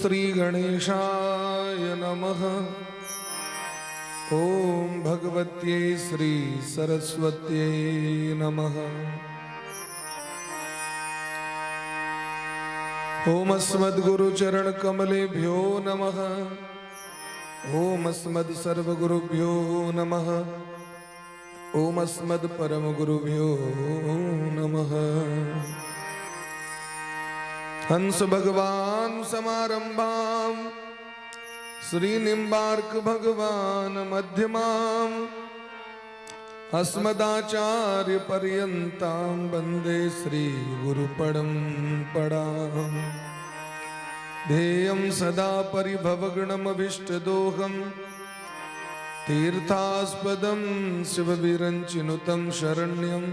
श्री गणेशाय नमः। ओम भगवत्यै श्री सरस्वत्यै नमः। ओम अस्मद्गुरुचरण कमलेभ्यो नमः। ओम अस्मद् सर्वगुरुभ्यो नमः। ओम अस्मद् परमगुरुभ्यो नमः। हंस भगवान समारंभां श्रीनिम्बार्क भगवान मध्यमां अस्मदाचार्य पर्यन्तां वन्दे श्री गुरुपरम्परां। ध्येयं सदा परिभवगुणमभीष्टदोहं तीर्थास्पदं शिवविरञ्चिनुतं शरण्यं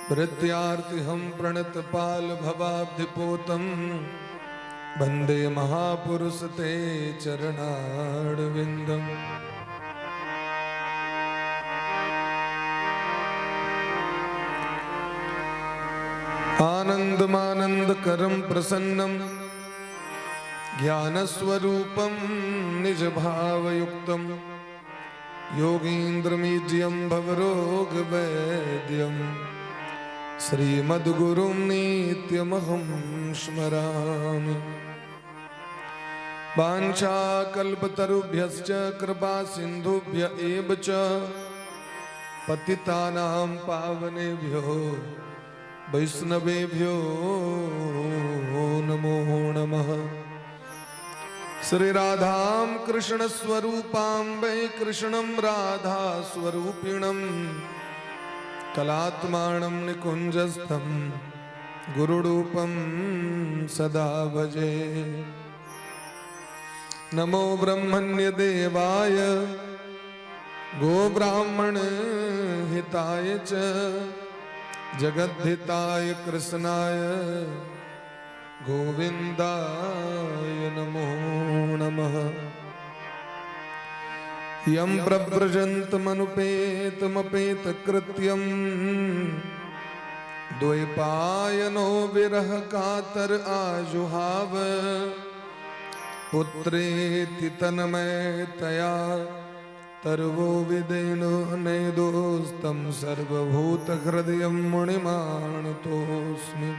प्रत्यार्तिहं प्रणतपालभवाब्धिपोतं वन्दे महापुरुष ते चरणारविन्दम्। आनन्दमानन्दकरं प्रसन्नं ज्ञानस्वरूपं निजभावयुक्तं योगीन्द्रमीड्यं भवरोगवैद्यं श्रीमद्गुरुं नित्यमहं स्मरामि। वाञ्छाकल्पतरुभ्यश्च कृपासिन्धुभ्य एव च पतितानां पावनेभ्यो वैष्णवेभ्यो नमो नमः। श्री राधां कृष्ण स्वरूपां वै कृष्णं राधा स्वरूपिणं कलात्मानं निकुञ्जस्थं गुरुरूपं सदा भजे। नमो ब्रह्मण्य देवाय गोब्राह्मण हिताय च जगद्धिताय कृष्णाय गोविन्दाय नमो नमः। यं प्रव्रजन्तमनुपेतमपेतकृत्यं द्वैपायनो विरह कातर आजुहाव पुत्रेति तन्मयतया तर्वो विदेनो नेदोस्तं सर्वभूतहृदयं मुनिमानतोऽस्मि।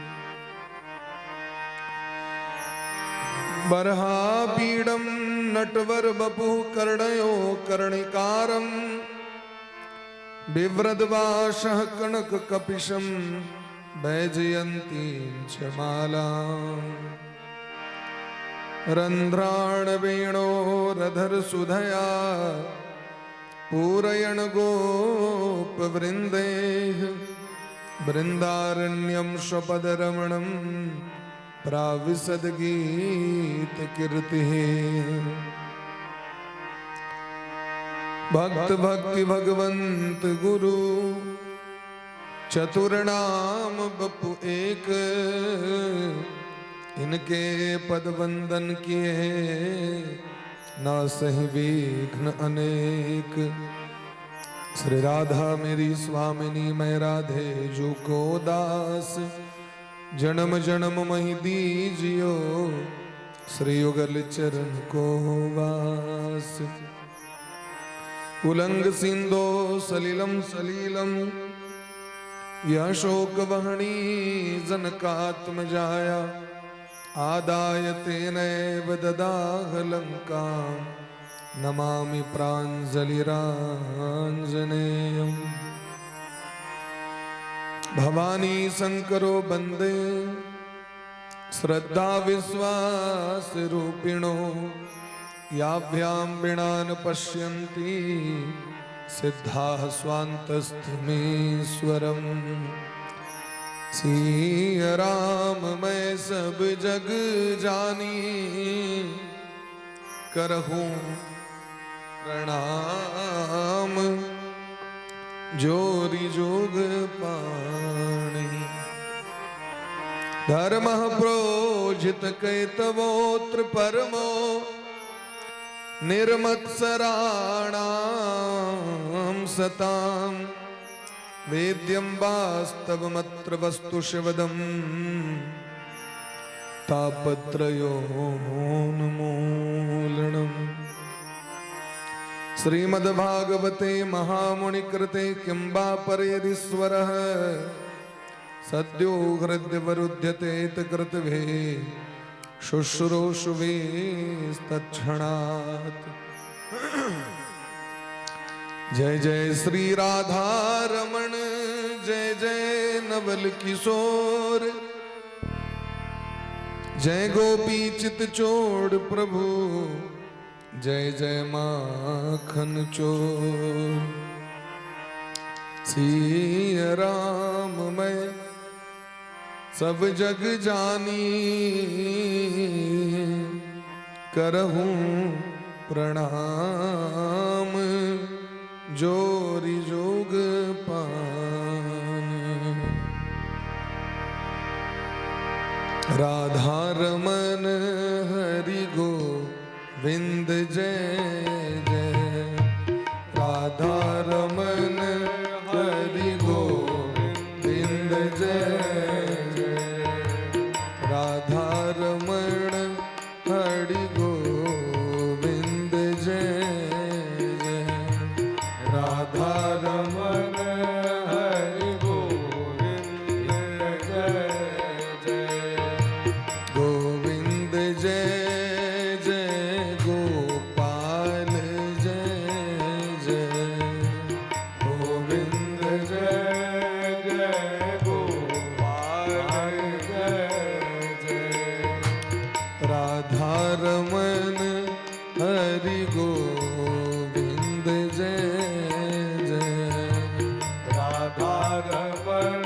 बर्हापीडं नटवरवपुः कर्णयो कर्णिकारं बिभ्रद्वासः कनककपिशं वैजयन्तीं च मालाम्। रन्ध्राणवेणोरधरसुधया पूरयन् गोपवृन्दैः बृन्दारण्यं स्वपदरमणं प्राविशद्गीतकीर्तिः। भक्त भक्ति भगवंत गुरु चतुर्नाम बपु एक इनके पद वंदन किए ना सही विघ्न अनेक। श्री राधा मेरी स्वामिनी मैं राधे जो को दास जन्म जन्म मही दीजियो श्री युगल चरण को वास। उलंग सिंधो सलिलम सलीलम यशोक वहनी जनकात्मजाया आदाय तेनैव ददाह लंकां नमामि प्राञ्जलिराञ्जनेयम्। भवानी शंकरो वंदे श्रद्धा विश्वास रूपिणो याभ्यां वीणा न पश्यन्ति सिद्धाः स्वान्तस्थमीश्वरम्। सिया राम मैं सब जग जानी करहूं प्रणाम जोरी जोग पाणी। धर्म प्रोजित कैतवोत्र परमो निर्मत्सराणां सतां वेद्यं वास्तवमत्र वस्तु शिवदम् तापत्रयोन्मूलनम् श्रीमद्भागवते महामुनिकृते किं वा परेरीश्वरः सद्यो हृद्यवरुध्यते कृतभे शुश्रूषुवेस्तत्क्षणात्। जय जय श्री राधा रमण जय जय नवल किशोर जय गोपी चित चोड़ प्रभु जय जय माखन चोर। सिया राम मैं सब जग जानी करहूं प्रणाम जोरी जोग पान। राधा रमन हरि गोविंद जय जय राधा रमन हरि गोविंद जय जय राधा रमन हरि गोविंद जय जय राधा रमन हरि गोविंद जय जय गोविंद जय जय गोपाल जय जय गोविंद जय जय गोपाल जय जय राधा रमन हरि गोविंद जय जय राधा रमन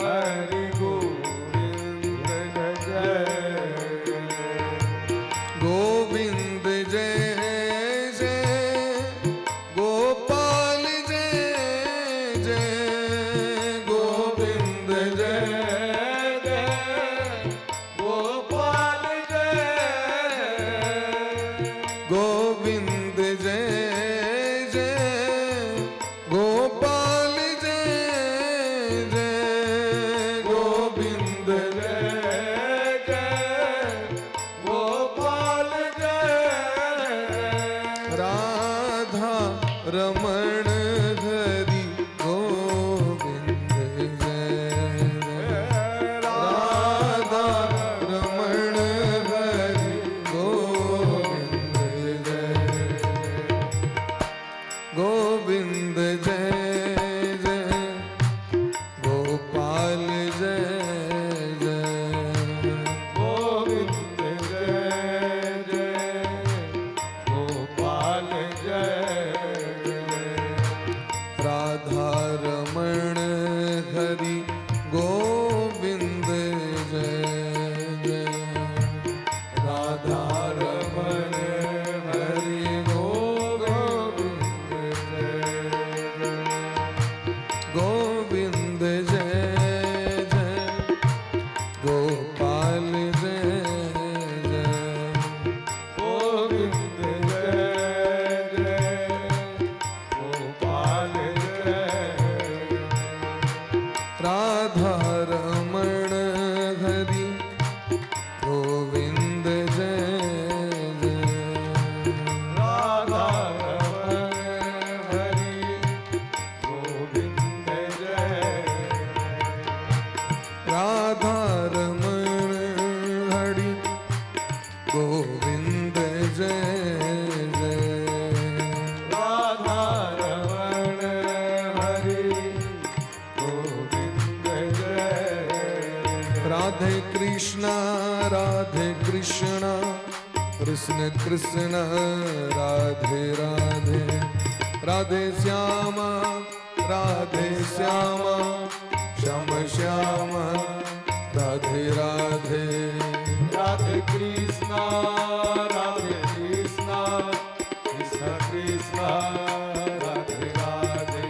हरि गोविंद जय गोविंद जय जय गोपाल जय जय गोविंद जय जय गोपाल जय गोविंद जय जय गोपाल जय जय गोविंद जय जय गोपाल जय राधा रमण हरि गोविंद जय राधा रमण हरि गोविंद जय गोविंद जय जय गोपाल जय जय गोविंद जय जय गोपाल जय राधा रमण हरि गोविंद जय जय राधा रमण हरि गोविंद जय गोविंद जय जय गोपाल जय जय गोविंद जय जय गोपाल जय राधा रमण हरि गोविंद जय जय राधा रमण हरि गोविंद जय राधा रमण हरि गोविंद जय जय राधा रमण हरि गोविंद जय राधे कृष्ण कृष्ण कृष्ण राधे राधे राधे श्यामा श्याम श्याम राधे राधे राधे कृष्ण कृष्ण कृष्ण राधे राधे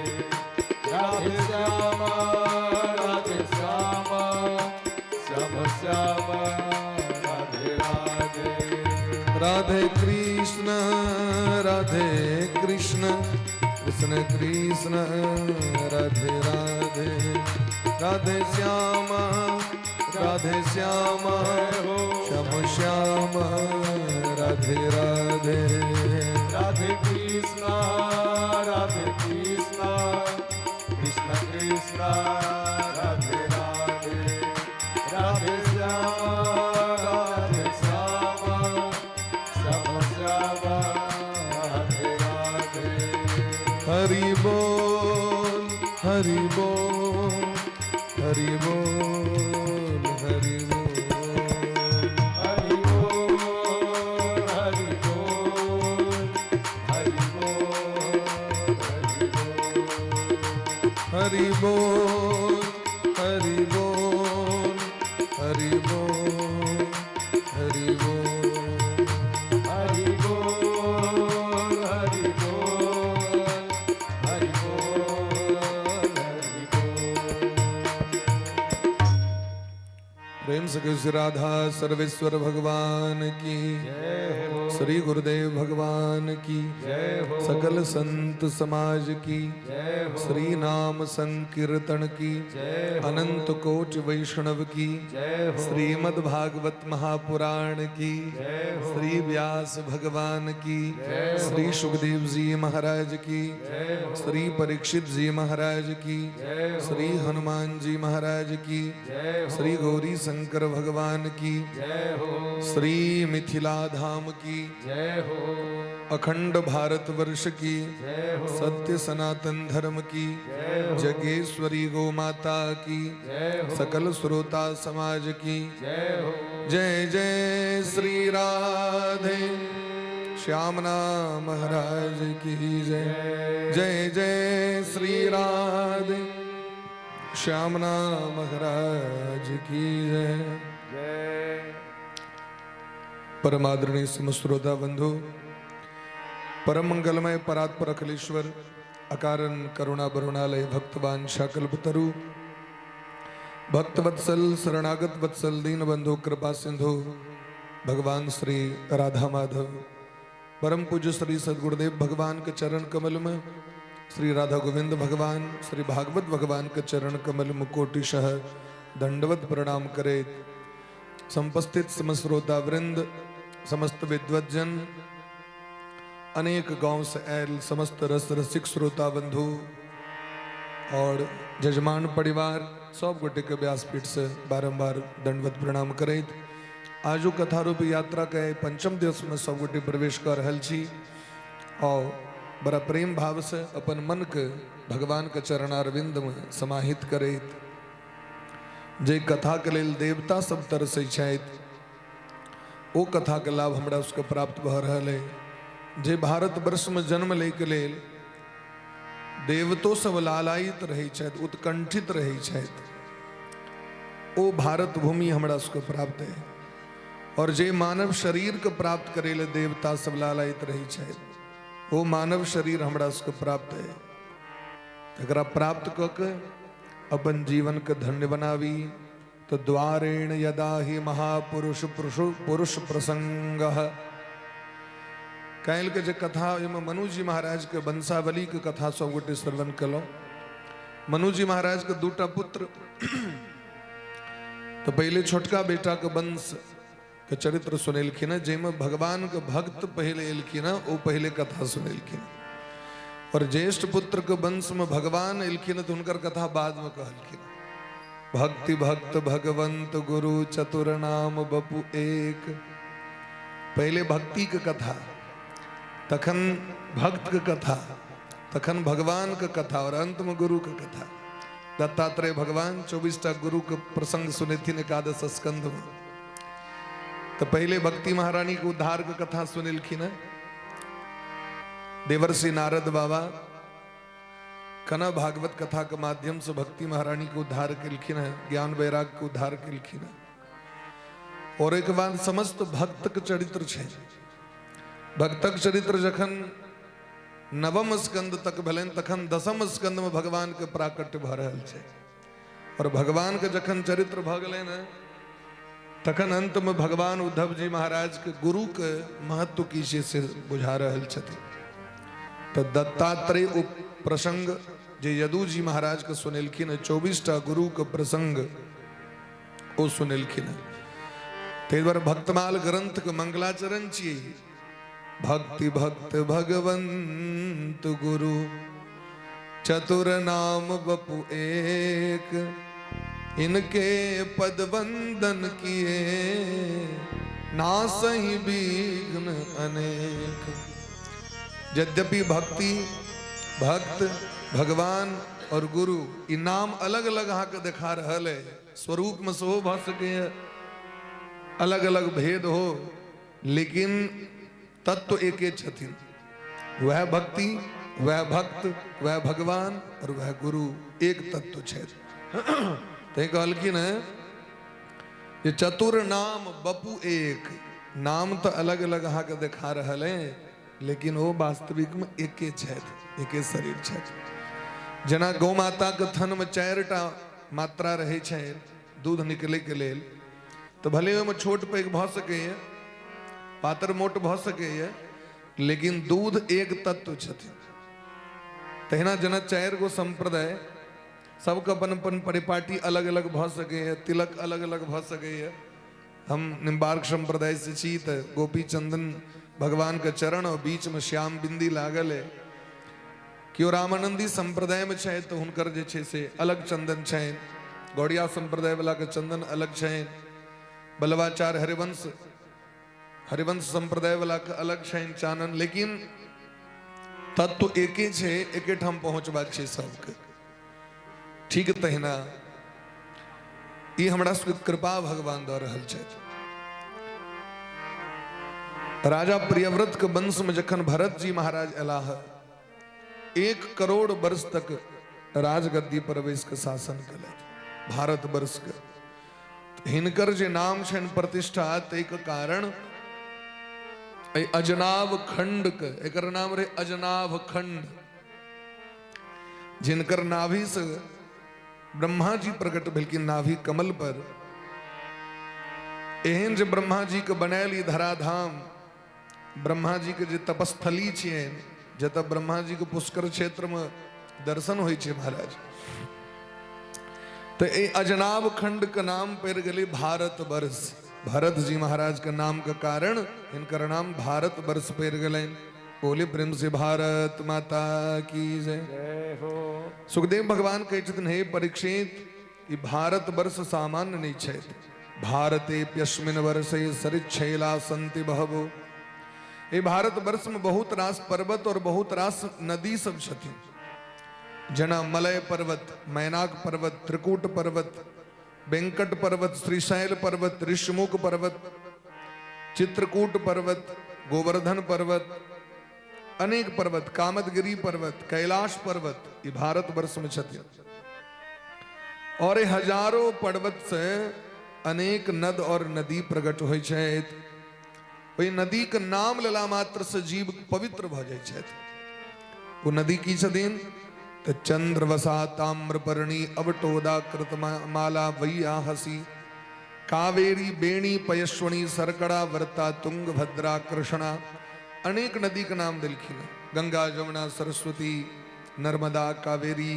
राधे श्याम श्याम श्याम राधे राधे राधे कृष्ण कृष्ण कृष्ण राधे राधे राधे श्यामा राधे श्याम श्याम श्याम राधे राधे राधे कृष्णा कृष्ण कृष्ण राधे राधे राधे श्याम श्याम श्याम राधे राधे हरि बोल हरि बोल हरि बोल हरि बोल हरि बोल हरि बोल हरि बोल हरि हरि बोल बोल हरि बोल हरि बोल हरि बोल हरि बोल हरि बोल हरि बोल हरि बोल। प्रेम से कहो श्री राधा सर्वेश्वर भगवान की जय हो श्री गुरुदेव भगवान की जय हो सकल संत समाज की जय हो श्री नाम संकीर्तन की जय हो अनंत कोटि वैष्णव की जय हो श्रीमद् भागवत महापुराण की जय हो श्री व्यास भगवान की जय हो श्री सुखदेव जी महाराज की जय हो श्री परीक्षित जी महाराज की जय हो श्री हनुमान जी महाराज की जय हो श्री गौरी शंकर भगवान की जय हो श्री मिथिला धाम की जय हो अखंड भारत वर्ष की जय हो सत्य सनातन धर्म की जय हो जगेश्वरी गौ माता की जय हो सकल श्रोता समाज की जय हो जय जय श्री राधे श्यामना महाराज की जय जय जय श्री राधे श्यामना महाराज की जय जय परमादरणीय समस्त श्रोता बंधु परम मंगलमय परात्पर अखिलेश्वर अकारण करुणा बरुणालय भक्तवान शाकल्पतरु भक्तवत्सल शरणागत वत्सल दीन बंधु कृपा सिंधु भगवान श्री राधा माधव परम पूज्य श्री सदगुरुदेव भगवान के चरण कमल में श्री राधा गोविंद भगवान श्री भागवत भगवान के चरण कमल में कोटिशः दंडवत प्रणाम करे। संपस्थित समस्त श्रोता वृंद समस्त विद्वज्जन अनेक गांव से आयल समस्त रस रसिक श्रोता बंधु और जजमान परिवार सब गोटे के व्यासपीठ से बारंबार दंडवत प्रणाम करे। आजू कथारूपी यात्रा के पंचम दिवस में सब गोटे प्रवेश कर रहल छी और बड़ा प्रेम भाव से अपन मन के भगवान के चरणारविंद में समाहित करे। जे कथा के लेल देवता सब तरसै छथि ओ कथा के लाभ हमरा उसके प्राप्त भ रहल है। जे भारत वर्ष में जन्म ले के लेल देवतो सब लालायित रहै छथि उत्कंठित रहै छथि ओ भारत भूमि हमरा उसके प्राप्त है। और जे मानव शरीर के प्राप्त करे ले देवता सब लालायित रहै छथि ओ मानव शरीर हमरा उसके प्राप्त है। एकरा प्राप्त क के अपन जीवन के धन्य बनावी तो द्वारेण यदा ही महापुरुष पुरुष प्रसंग कैल के जे कथा में मनु जी महाराज के वंशावली के कथा सब गोटे श्रवण कलो। मनु जी महाराज के दूटा पुत्र तो पहले छोटका बेटा के वंश के चरित्र सुनेलखिन जेमे भगवान के भक्त पहले एलखिन वो पहले कथा सुनेलखिन और ज्येष्ठ पुत्र के वंश में भगवान एलखिन तो उनकर कथा बाद में कहलखिन। भक्ति भक्त भगवंत गुरु चतुर नाम बपु एक पहले भक्ति के कथा तखन भक्त के कथा तखन भगवान के कथा और अंत में गुरु के कथा। दत्तात्रेय भगवान 24टा गुरु के प्रसंग सुने थी एकादश स्कंध में। तो पहले भक्ति महारानी के उद्धार के कथा सुनेलखिन। देवर्षि नारद बाबा कना भागवत कथा के माध्यम से भक्ति महारानी के उद्धार केलखिन है, ज्ञान वैराग के उद्धार केलखिन है। और एक बाद समस्त भक्त के चरित्र छे। भक्तक चरित्र जखन नवम स्कंद तक भेलन तखन दसम स्कंद में भगवान के प्राकट्य भ रहल छे। और भगवान के जखन चरित्र भ गेलै न तखन अंत में भगवान उद्धव जी महाराज के गुरु के महत्व की से बुझा रहल छथिन। तो दत्तात्रेय प्रसंग जे यदु जी महाराज के सुनेलखिन 24टा गुरु के प्रसंग ओ सुनिलखिन ते द्वारा भक्तमाल ग्रंथ के मंगलाचरण छी भक्ति भक्त भगवंत गुरु चतुर नाम बपु एक इनके पद वंदन किए नासहि विघ्न अनेक। यद्यपि भक्ति भक्त भगवान और गुरु ई नाम अलग अलग हाँ के देखा रहा है, स्वरूप में सो भ सके अलग अलग भेद हो, लेकिन तत्व एक छथिन। वह भक्ति, वह भक्त, वह भगवान और वह गुरु एक तत्व छे। ते कहलखिन ये चतुर नाम बपु एक, नाम तो अलग अलग हाँ के देखा रहा है, लेकिन वो वास्तविक में एके छथि, एके शरीर छथि। जना गौ माता के थन में 4टा मात्रा रहे छे दूध निकले के लेल, तो भले ओहिमे छोट पैघ भ सकैए, पातर मोट भ सकैए, लेकिन दूध एक तत्व छथिन। तहिना जना 4 गो संप्रदाय सबके अपन अपन परिपाटी अलग अलग भ सकैए, तिलक अलग अलग भ सकैए। हम निम्बार्क संप्रदाय से छी तो गोपी चंदन भगवान के चरण और बीच में श्याम बिंदी लागल है। क्यों रामानंदी संप्रदाय में छे तो हुनकर जे छे से अलग चंदन छे, गौड़िया संप्रदाय वाला के चंदन अलग छे, बल्लवाचार्य हरिवंश संप्रदाय वाला के अलग छे चानन, लेकिन तत्व एके छे, एके ठाम पहुंचबा छे सबके। ठीक तहिना ई हमरा सबके कृपा भगवान दऽ रहल छथि। राजा प्रियव्रत के वंश में जखन भरत जी महाराज एलाह, 1 करोड़ वर्ष तक राजगद्दी पर बैस के शासन केलथि भारत वर्ष के। हिनकर जे नाम छनि प्रतिष्ठा, तै के कारण अजनाभ खंड के, एकर नाम रहे अजनाभ खंड। जिनकर नाभि से ब्रह्मा जी प्रकट भेलखिन नाभि कमल पर, एहन जे ब्रह्मा जी के बनायल ई धराधाम, ब्रह्मा जी के जे तपस्थली छियन, जतऽ ब्रह्मा जी के पुष्कर क्षेत्र में दर्शन होइ छै महाराज, तो ए अजनाभ खंड के नाम पड़ गए भारत वर्ष। भरत जी महाराज के नाम के कारण इनकर नाम भारत वर्ष पड़ गए। बोले प्रेम से भारत माता की जय। जय हो। सुखदेव भगवान कहै छथिन, हे परीक्षित, ई भारत वर्ष सामान्य नहीं छै। भारते प्यस्मिन वर्षे सरिच्छैला सन्ति बहवो। ये भारत वर्ष में बहुत रास पर्वत और बहुत रास नदी सब छथिन। जना मलय पर्वत, मैनाक पर्वत, त्रिकूट पर्वत, वेंकट पर्वत, श्रीशैल पर्वत, ऋषमुख पर्वत, चित्रकूट पर्वत, गोवर्धन पर्वत, अनेक पर्वत, कामदगिरी पर्वत, कैलाश पर्वत, ये भारत वर्ष में छथिन। और ये हजारों पर्वत से अनेक नद और नदी प्रकट होइ छथि। ओहि नदी के नाम लेला मात्र से जीव पवित्र भ जाइ छथि। वो नदी की छथिन तो चंद्रवसा ताम्रपर्णी अवटोदा कृतमाला वैया हसी कावेरी बेणी पयस्वनी सरकड़ा वर्ता तुंग भद्रा कृष्णा। अनेक नदी का नाम दिलखिन, गंगा जमुना सरस्वती नर्मदा कावेरी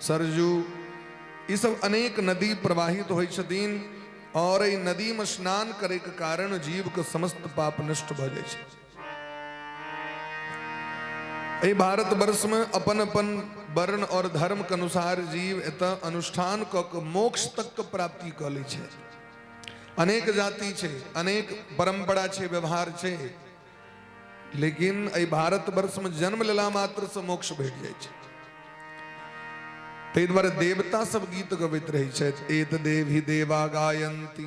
सरजू, ये सब अनेक नदी प्रवाहित होइ छथिन। और ई नदी में स्नान करे के कारण जीव के समस्त पाप नष्ट भ जाइ छै। एहि भारत वर्ष में अपन अपन वर्ण और धर्म के अनुसार जीव एतऽ अनुष्ठान क के मोक्ष तक के प्राप्ति क लै छै। अनेक जाति छै, अनेक परंपरा छै, व्यवहार छै, लेकिन एहि भारत वर्ष में जन्म लेला मात्र से मोक्ष भेट जाइ छै। ताहि दुआरे देवता सब गीत गबैत रहै छथि, एत देवी देवा गायंती।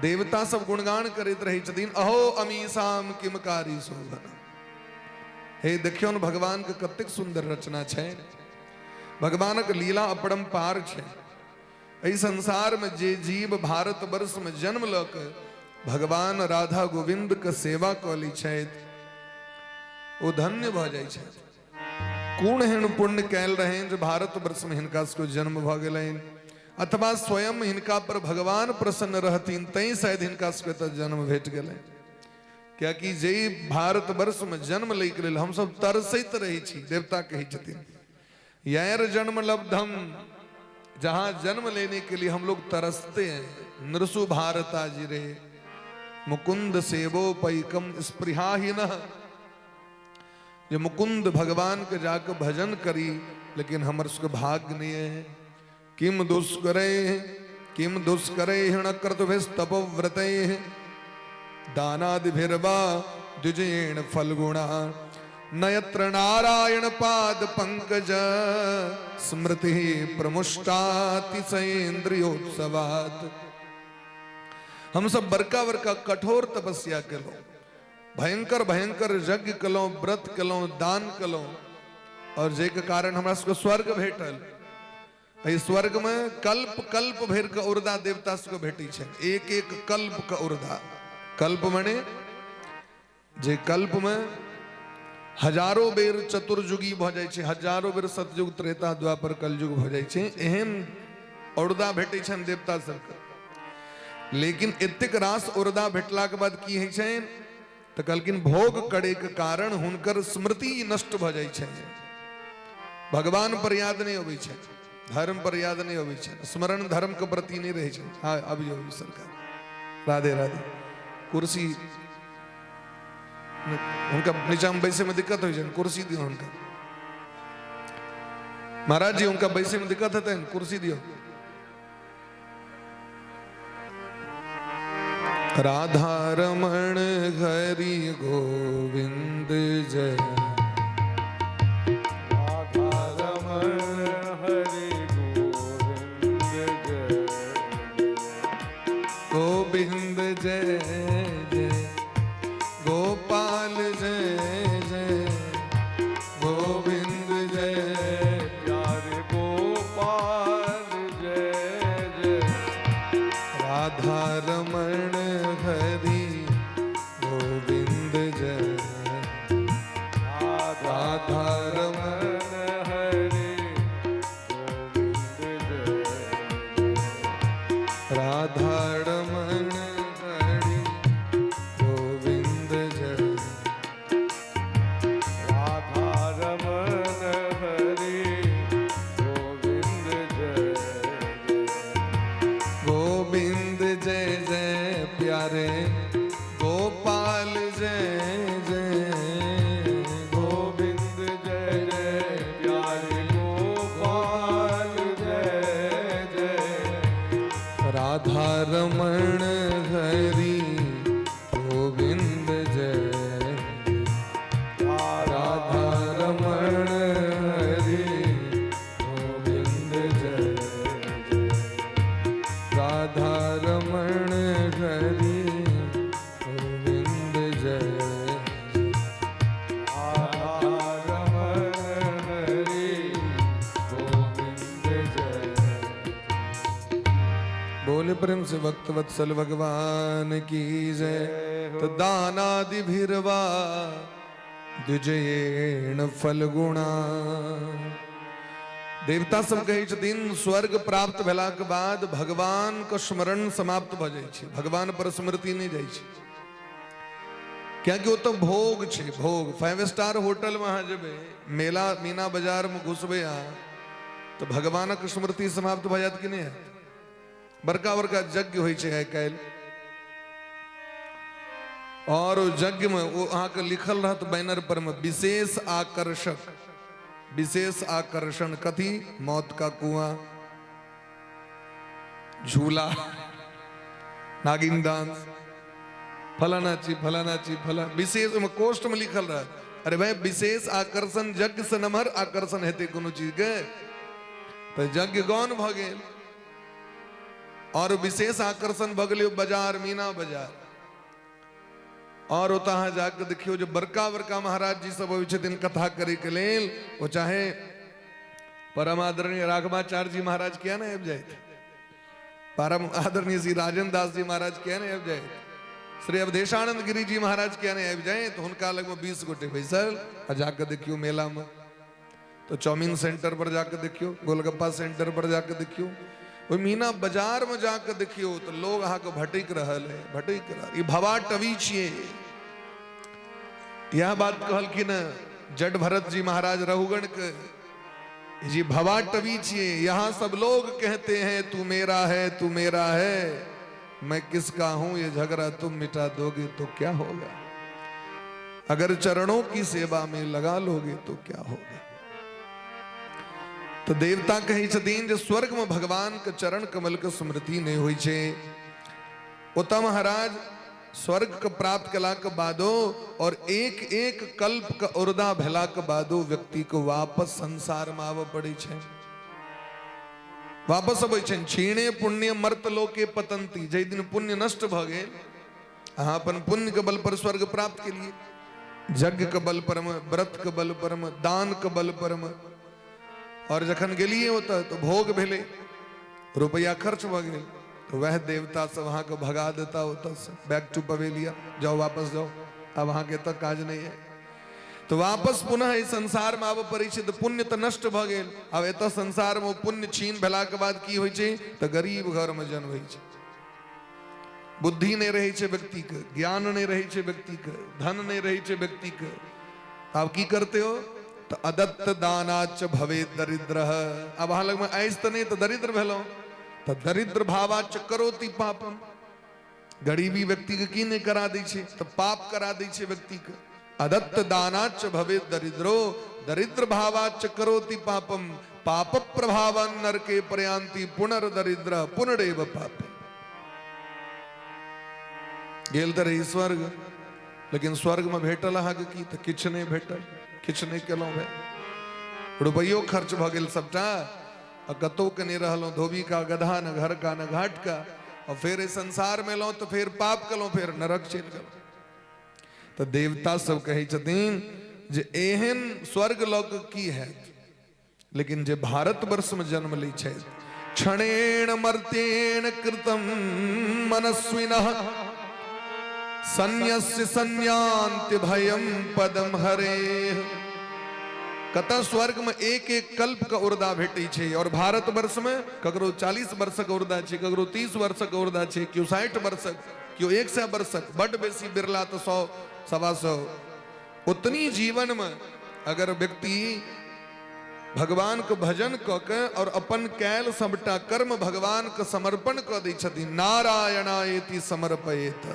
देवता सब गुणगान करैत रहै छथिन, अहो अमीसाम किमकारी शोभन। हे देखियो न भगवान के कतेक सुंदर रचना छै, भगवानक लीला अपरंपार छै। एहि संसार में जे जीव भारत वर्ष में जन्म ल के भगवान राधा गोविंद के सेवा क लै छथि, ओ धन्य भ जाइ छथि। कोन एहन पुण्य कैल रहे जो भारत वर्ष में हिनका सबके जन्म भ गेलनि, अथवा स्वयं हिनका पर भगवान प्रसन्न रहथिन तै शायद हिनका सबके तऽ जन्म भेट गेलनि। क्या कि जे भारत वर्ष में जन्म लै के लेल हम सब तरसैत रही छी। देवता कहै छथिन, यार जन्म लब्धम जहां जन्म लेने के लिए हम लोग तरसते हैं। नृसु भारता जिरे मुकुंद सेवो पैकम स्पृहा ही न। ये मुकुंद भगवान के जाकर भजन करी, लेकिन हमर उसके भाग्य नहीं है। किम दुष्करे हिण कृतभिस्तपोव्रते दानादिभिर्वा द्विजेण फलगुणा नयत्र नारायण पाद पंकज स्मृति प्रमुष्टातिशयेन्द्रियोत्सवात्। हम सब बरका बरका कठोर तपस्या कलो, भयंकर भयंकर यज्ञ कलो, व्रत कलो, दान कलो, और जे के कारण हमरा सबके स्वर्ग भेटल। एहि स्वर्ग में कल्प कल्प भर के उर्दा देवता सबके भेटी छै। एक एक कल्प का उर्दा। कल्प माने जे कल्प में हजारों बेर चतुर्युगी भ जाय छै, हजारों बेर सतयुग त्रेता द्वापर कलयुग भ जाय छै। एहन उर्दा भेटै छन देवता सबके। लेकिन एतेक रास उर्दा भेटला के बाद की होइ छै तो कहलखिन भोग करे के कारण हुनकर स्मृति नष्ट भ जाय छै। भगवान पर याद नहीं होबै छै, धर्म पर याद नहीं होबै छै, स्मरण धर्म के प्रति नहीं रहे छै। हाँ अभी होगी सरकार। राधे राधे। कुर्सी उनका नीचा में बैसे में दिक्कत हो जाए, कुर्सी दियो उनका। महाराज जी उनका बैसे में दिक्कत है, कुर्सी दियो। राधा रमण हरि गोविंद जय। राधा रमण हरि गोविंद जय। गोविंद जय जय गोपाल जय जय गोविंद जय प्यारे गोपाल जय जय। राधा रमण हरि गोविंद जय। राधा रमण हरि गोविंद जय। राधा रमण हरि गोविंद जय। राधा रमण हरि गोविंद जय। गोविंद जय जय प्यारे गोपाल जय जय गोविंद जय जय प्यारे गोपाल जय जय। राधा रमण हरि गोविंद जय। राधा रमण हरि गोविंद जय। राधा रमण हरि गोविंद जय। राधा रमण हरि गोविंद जय। बोले प्रेम से भक्त वत्सल भगवान की जय। तो दानादि भिरवा द्विजयेण फलगुणा। देवता सब कहै छथिन स्वर्ग प्राप्त भेला के बाद भगवान के स्मरण समाप्त भ जाय छै, भगवान पर स्मृति नहीं जाय छै। क्योंकि वो तो भोग छै, भोग। 5 स्टार होटल में अहाँ जेबै, मेला मीना बाजार में घुसबै अहाँ तो भगवानक स्मृति समाप्त भ जायत कि नहीं हैत। बड़का बड़का यज्ञ होइ छै आइ काल्हि, और यज्ञ में वो अहाँ के लिखल रहत बैनर पर में विशेष आकर्षक, विशेष आकर्षण कथी? मौत का कुआं, झूला, नागिन डांस, फलाना चीज फलाना चीज फला। विशेष में कोष्ट में लिखल रहा। अरे भाई विशेष आकर्षण यज्ञ से नमहर आकर्षण हेते कोनो चीज के तो यज्ञ गौन भ गेल। और विशेष आकर्षण भ गेल बाजार, मीना बाजार। और ओतहा जाके देखियो जो बड़का बड़का महाराज जी सब अबै छथिन कथा करे के लेल, वो चाहे परम आदरणीय राघवाचार्य जी महाराज किया ना आबि जाइत, परम आदरणीय श्री राजेंद्र दास जी महाराज किया ना आबि जाइत, श्री अवधेशानंद गिरी जी महाराज किया ना आबि जाए, तो उनका लग में 20 गोटे बैसल आ जाके देखियो मेला में। तो चाउमीन सेंटर पर जाके देखियो, गोलगप्पा सेंटर पर जाके देखियो, वो मीना बाजार में जाके देखियो तो लोग अहाँ के भटक रहल है, भटक रहल। भवा टवी छिए। यह बात कहलखिन जड भरत जी महाराज रहुगण के जी भवाटवी छिए, यहां सब लोग कहते हैं तू मेरा है, तू मेरा है, मैं किसका हूं, ये झगड़ा तुम मिटा दोगे तो क्या होगा, अगर चरणों की सेवा में लगा लोगे तो क्या होगा। तो देवता कही छथिन जे स्वर्ग में भगवान के चरण कमल के स्मृति नहीं हुई छे। ओतम महाराज स्वर्ग के प्राप्त कला के बादो और एक एक कल्प का उर्दा भेला के बादो व्यक्ति को वापस संसार में आव पड़े छे, वापस अबै छे। क्षीणे पुण्य मर्त लोके पतंती, जै दिन पुण्य नष्ट भ गेल, अहाँ अपन पुण्य के बल पर स्वर्ग प्राप्त के लिए, यज्ञ के बल पर, व्रत के बल पर, दान के बल पर, और जखन गेलिए होता तो भोग भेले, रुपया खर्च भ गेल, तो वह देवता से वहां को भगा देता होता से, बैक टू पवेलिया, जाओ वापस जाओ, अब वहां के तक काज नहीं है। तो वापस पुनः इस संसार में आब परिचित, पुण्य तो नष्ट भ गेल, अब एत संसार में पुण्य छीन भेला के बाद की होइ छै, तो गरीब घर में जन्म होइ छै, बुद्धि नहीं रहे छे व्यक्ति के, ज्ञान नहीं रहे छे व्यक्ति के, धन नहीं रहे छे व्यक्ति के, आप की करते हो, तो अदत्त दानाच भवे दरिद्र, अब अहाँ लग में आइस तो नहीं तो दरिद्र भेलो, तो दरिद्र भावाच करोति पापम, गरीबी व्यक्ति के की नहीं करा दै छे, तो पाप करा दै छे व्यक्ति के। अदत्त दानाच भवे दरिद्रो, दरिद्र भावाच करोति पापम, पाप प्रभावन नरके प्रयांति पुनर्दरिद्र पुनरेव पाप। गेल तो रही स्वर्ग, लेकिन स्वर्ग में भेटल अहाँ की तो किछ नहीं भेटल, किछ नहीं केलौं भाई, रुपयो खर्च भ गेल सबटा, और कतौ के नहीं रहलों, धोबी का गधा, न घर का न घाट का, और फिर इस संसार में लो तो फिर पाप कलो, फिर नरक चल गलो। तो देवता सब कहे छथिन जे एहन स्वर्ग लोक की है, लेकिन जे भारत वर्ष में जन्म ली छे, क्षणेन मर्त्येन कृतम मनस्विनः संन्यस्य संन्यान्ति भयम पदम हरे। कतः स्वर्ग में एक एक कल्प का उर्दा भेटी छे, और भारत वर्ष में ककरो 40 वर्ष का उर्दा छे, ककरो 30 वर्ष का उर्दा छे, क्यों 60 वर्ष, क्यों 100 वर्ष, बड़ बेसी बिरला तो 100 सवा 100। उतनी जीवन में अगर व्यक्ति भगवान के भजन क के और अपन कैल सबटा कर्म भगवान के समर्पण क दै छथिन, नारायणायेति समर्पयेत,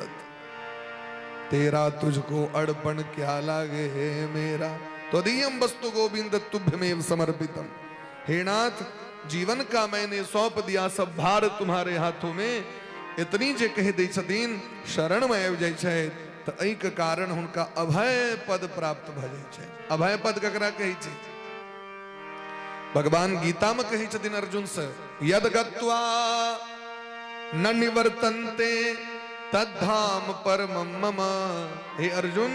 तेरा तुझको अर्पण क्या लागे हे मेरा, त्वदीयम वस्तु गोविंद तुभ्यमेव समर्पितम। हे नाथ, जीवन का मैंने सौंप दिया, सब भार तुम्हारे हाथों में, इतनी जे कह दै छथिन, शरण में आबि जाइ छै, तो एहि के कारण हुनका अभय पद प्राप्त भ जाइ छै। अभय पद ककरा कहै छै? भगवान गीता में कहे छथिन अर्जुन से, यद गत्वा न निवर्तन्ते तद्धाम परमं मम। हे अर्जुन,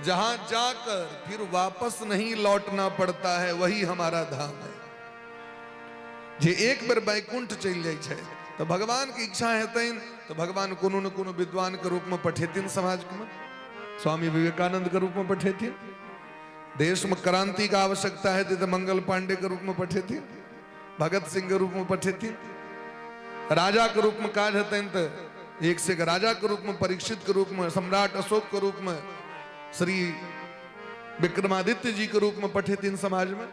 जहां जाकर फिर वापस नहीं लौटना पड़ता है, वही हमारा धाम है। जे एक बार बैकुंठ चल जाय छै, तो भगवान की इच्छा हेतैन तो भगवान कोनो न कोनो विद्वान के रूप में पठेथिन समाज में, स्वामी विवेकानंद के रूप में पठेथिन, देश में क्रांति का आवश्यकता है तो मंगल पांडे के रूप में पठेथिन, भगत सिंह के रूप में पठेथिन, राजा के रूप में काज हेतैन तो एक से एक राजा के रूप में, परीक्षित के रूप में, सम्राट अशोक के रूप में, श्री विक्रमादित्य जी के रूप में पठेथिन समाज में,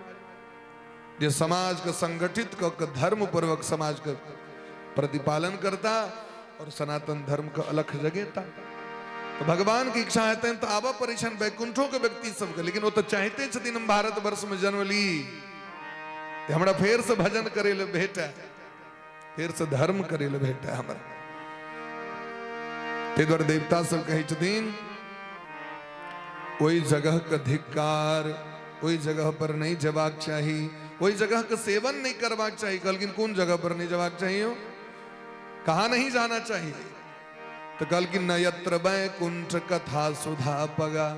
जो समाज का संगठित कर धर्म पूर्वक समाज का प्रतिपालन करता और सनातन धर्म का अलख जगेता। तो भगवान की इच्छा है तो आवा परेशान बैकुंठों के व्यक्ति सबके, लेकिन वो तो चाहते छथिन हम भारत वर्ष में जन्म ली, हमरा फेर से भजन करे ले भेटा, फेर से धर्म करे ले भेटा हमरा। ते द्वारा देवता सब कहे छथिन, कोई जगह का धिक्कार, कोई जगह पर नहीं जबाक चाहिए, कोई जगह का सेवन नहीं करवाक चाहिए। कल कौन जगह पर नहीं जबाक चाहिए, कहा नहीं जाना चाहिए? तो कल की न यत्र बैकुंठ कथा सुधा पगा,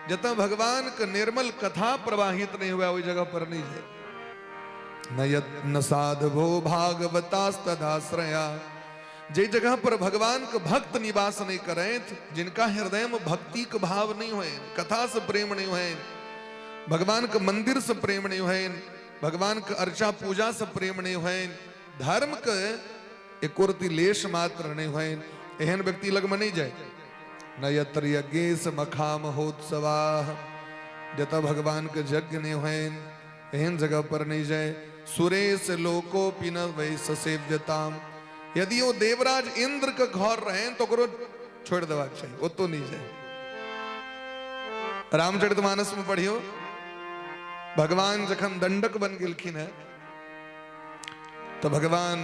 जत भगवान का निर्मल कथा प्रवाहित नहीं हुआ, वही जगह पर नहीं है। न साधवो भागवतास्तदाश्रया, जे जगह पर भगवान का भक्त निवास नहीं करे, जिनका हृदय में भक्ति का भाव नहीं हुए, कथा से प्रेम नहीं हुए, भगवान के मंदिर से प्रेम नहीं हुए, भगवान के अर्चा पूजा से प्रेम नहीं हुए, धर्म के एकोरती लेश मात्र नहीं हुए, एहन व्यक्ति लग में नहीं जाए। न यत्र यज्ञेश मखाम होत्सवा, जता भगवान के यज्ञ नहीं हुए, एहन जगह पर नहीं जाए। सुरेश लोको पिन वै ससेव्यताम, यदि वो देवराज इंद्र का घर रहे तो करो छोड़ देवा चाहिए, वो तो नहीं जाए। रामचरितमानस में पढ़ियो, भगवान जखन दंडक बन गेलखिन है तो भगवान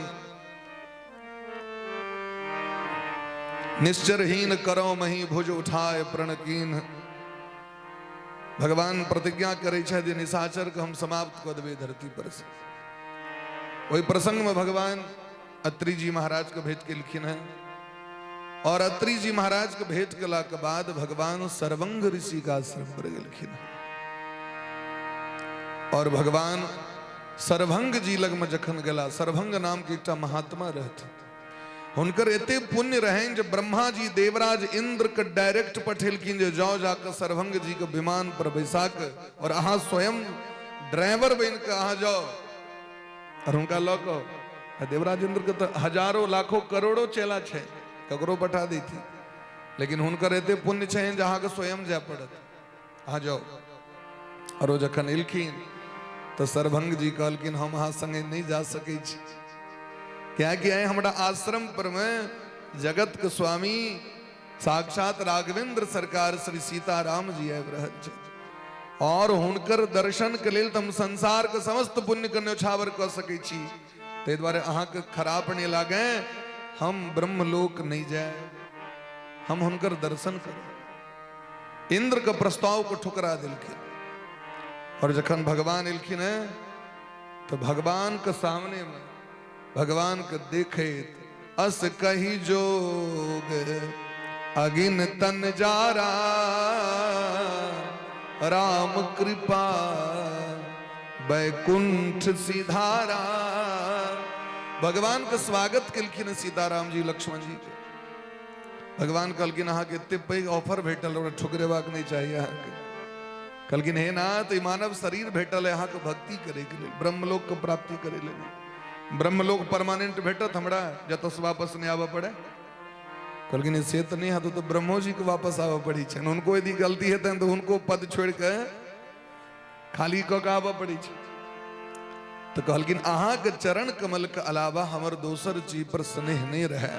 निश्चरहीन करो मही भुज उठाए प्रणकीन, भगवान प्रतिज्ञा करे छे जे निशाचर के हम समाप्त कर देवे धरती पर से। वही प्रसंग में भगवान अत्रि जी महाराज के भेंट केलखिन है, और अत्रि जी महाराज के भेंट केला के बाद भगवान सर्वंग ऋषि का आश्रम पर गेलखिन, और भगवान सर्वंग जी लग में जखन गेला, सर्वंग नाम के एकटा महात्मा रहते, हुनकर एते पुण्य रहें जो ब्रह्मा जी देवराज इंद्र के डायरेक्ट पठेलखिन जो जाओ जाकर सर्वंग जी के विमान पर बैसा के और अहाँ स्वयं ड्राइवर बन के अहाँ जाओ और उनका लौको। देवराज इंद्र के तो हजारों लाखों करोड़ों चेला छे, ककरो पठा दी थी, लेकिन हुनकर एते पुण्य छे जहाँ के स्वयं जाय पड़त, अहाँ जाओ। और वो जखन एलखिन तो सर्वंग जी कहलखिन हम अहाँ संगे नहीं जा सकै छी, क्या किया है हमारा आश्रम पर में जगत के स्वामी साक्षात राघवेंद्र सरकार श्री सीताराम जी आबि रहल छै, और हुनकर दर्शन के लेल हम संसार के समस्त पुण्य के न्योछावर कर सकै छी, ते द्वारे अहाँ के खराब नहीं लागे, हम ब्रह्मलोक नहीं जाए, हम हुनकर दर्शन करें। इंद्र के प्रस्ताव को ठुकरा दिलखिन, और जखन भगवान एलखिन है तो भगवान के सामने में भगवान के देखे अस कही जोग अगिन तन जारा, राम कृपा बैकुंठ सिधारा। भगवान का स्वागत केलखिन सीताराम जी लक्ष्मण जी के। भगवान कहलखिन अहाँ के एते पैघ ऑफर भेटल और ठुकरेबाक नहीं चाहिए अहाँ के। कहलखिन हे नाथ, ई मानव शरीर भेटल है अहाँ के भक्ति करे के लेल, ब्रह्मलोक के प्राप्ति करे लेल। ब्रह्मलोक परमानेंट भेटत हमरा जत से वापस नहीं आवा पड़े। कहलखिन से तो नहीं तो ब्रह्मो जी को वापस आवा पड़ी छे, उनको यदि गलती है तो उनको पद छोड़ के खाली क के आवा पड़ी छे। तो कहलखिन अहाँ के चरण कमल के अलावा हमर दोसर चीज पर स्नेह नहीं रहे।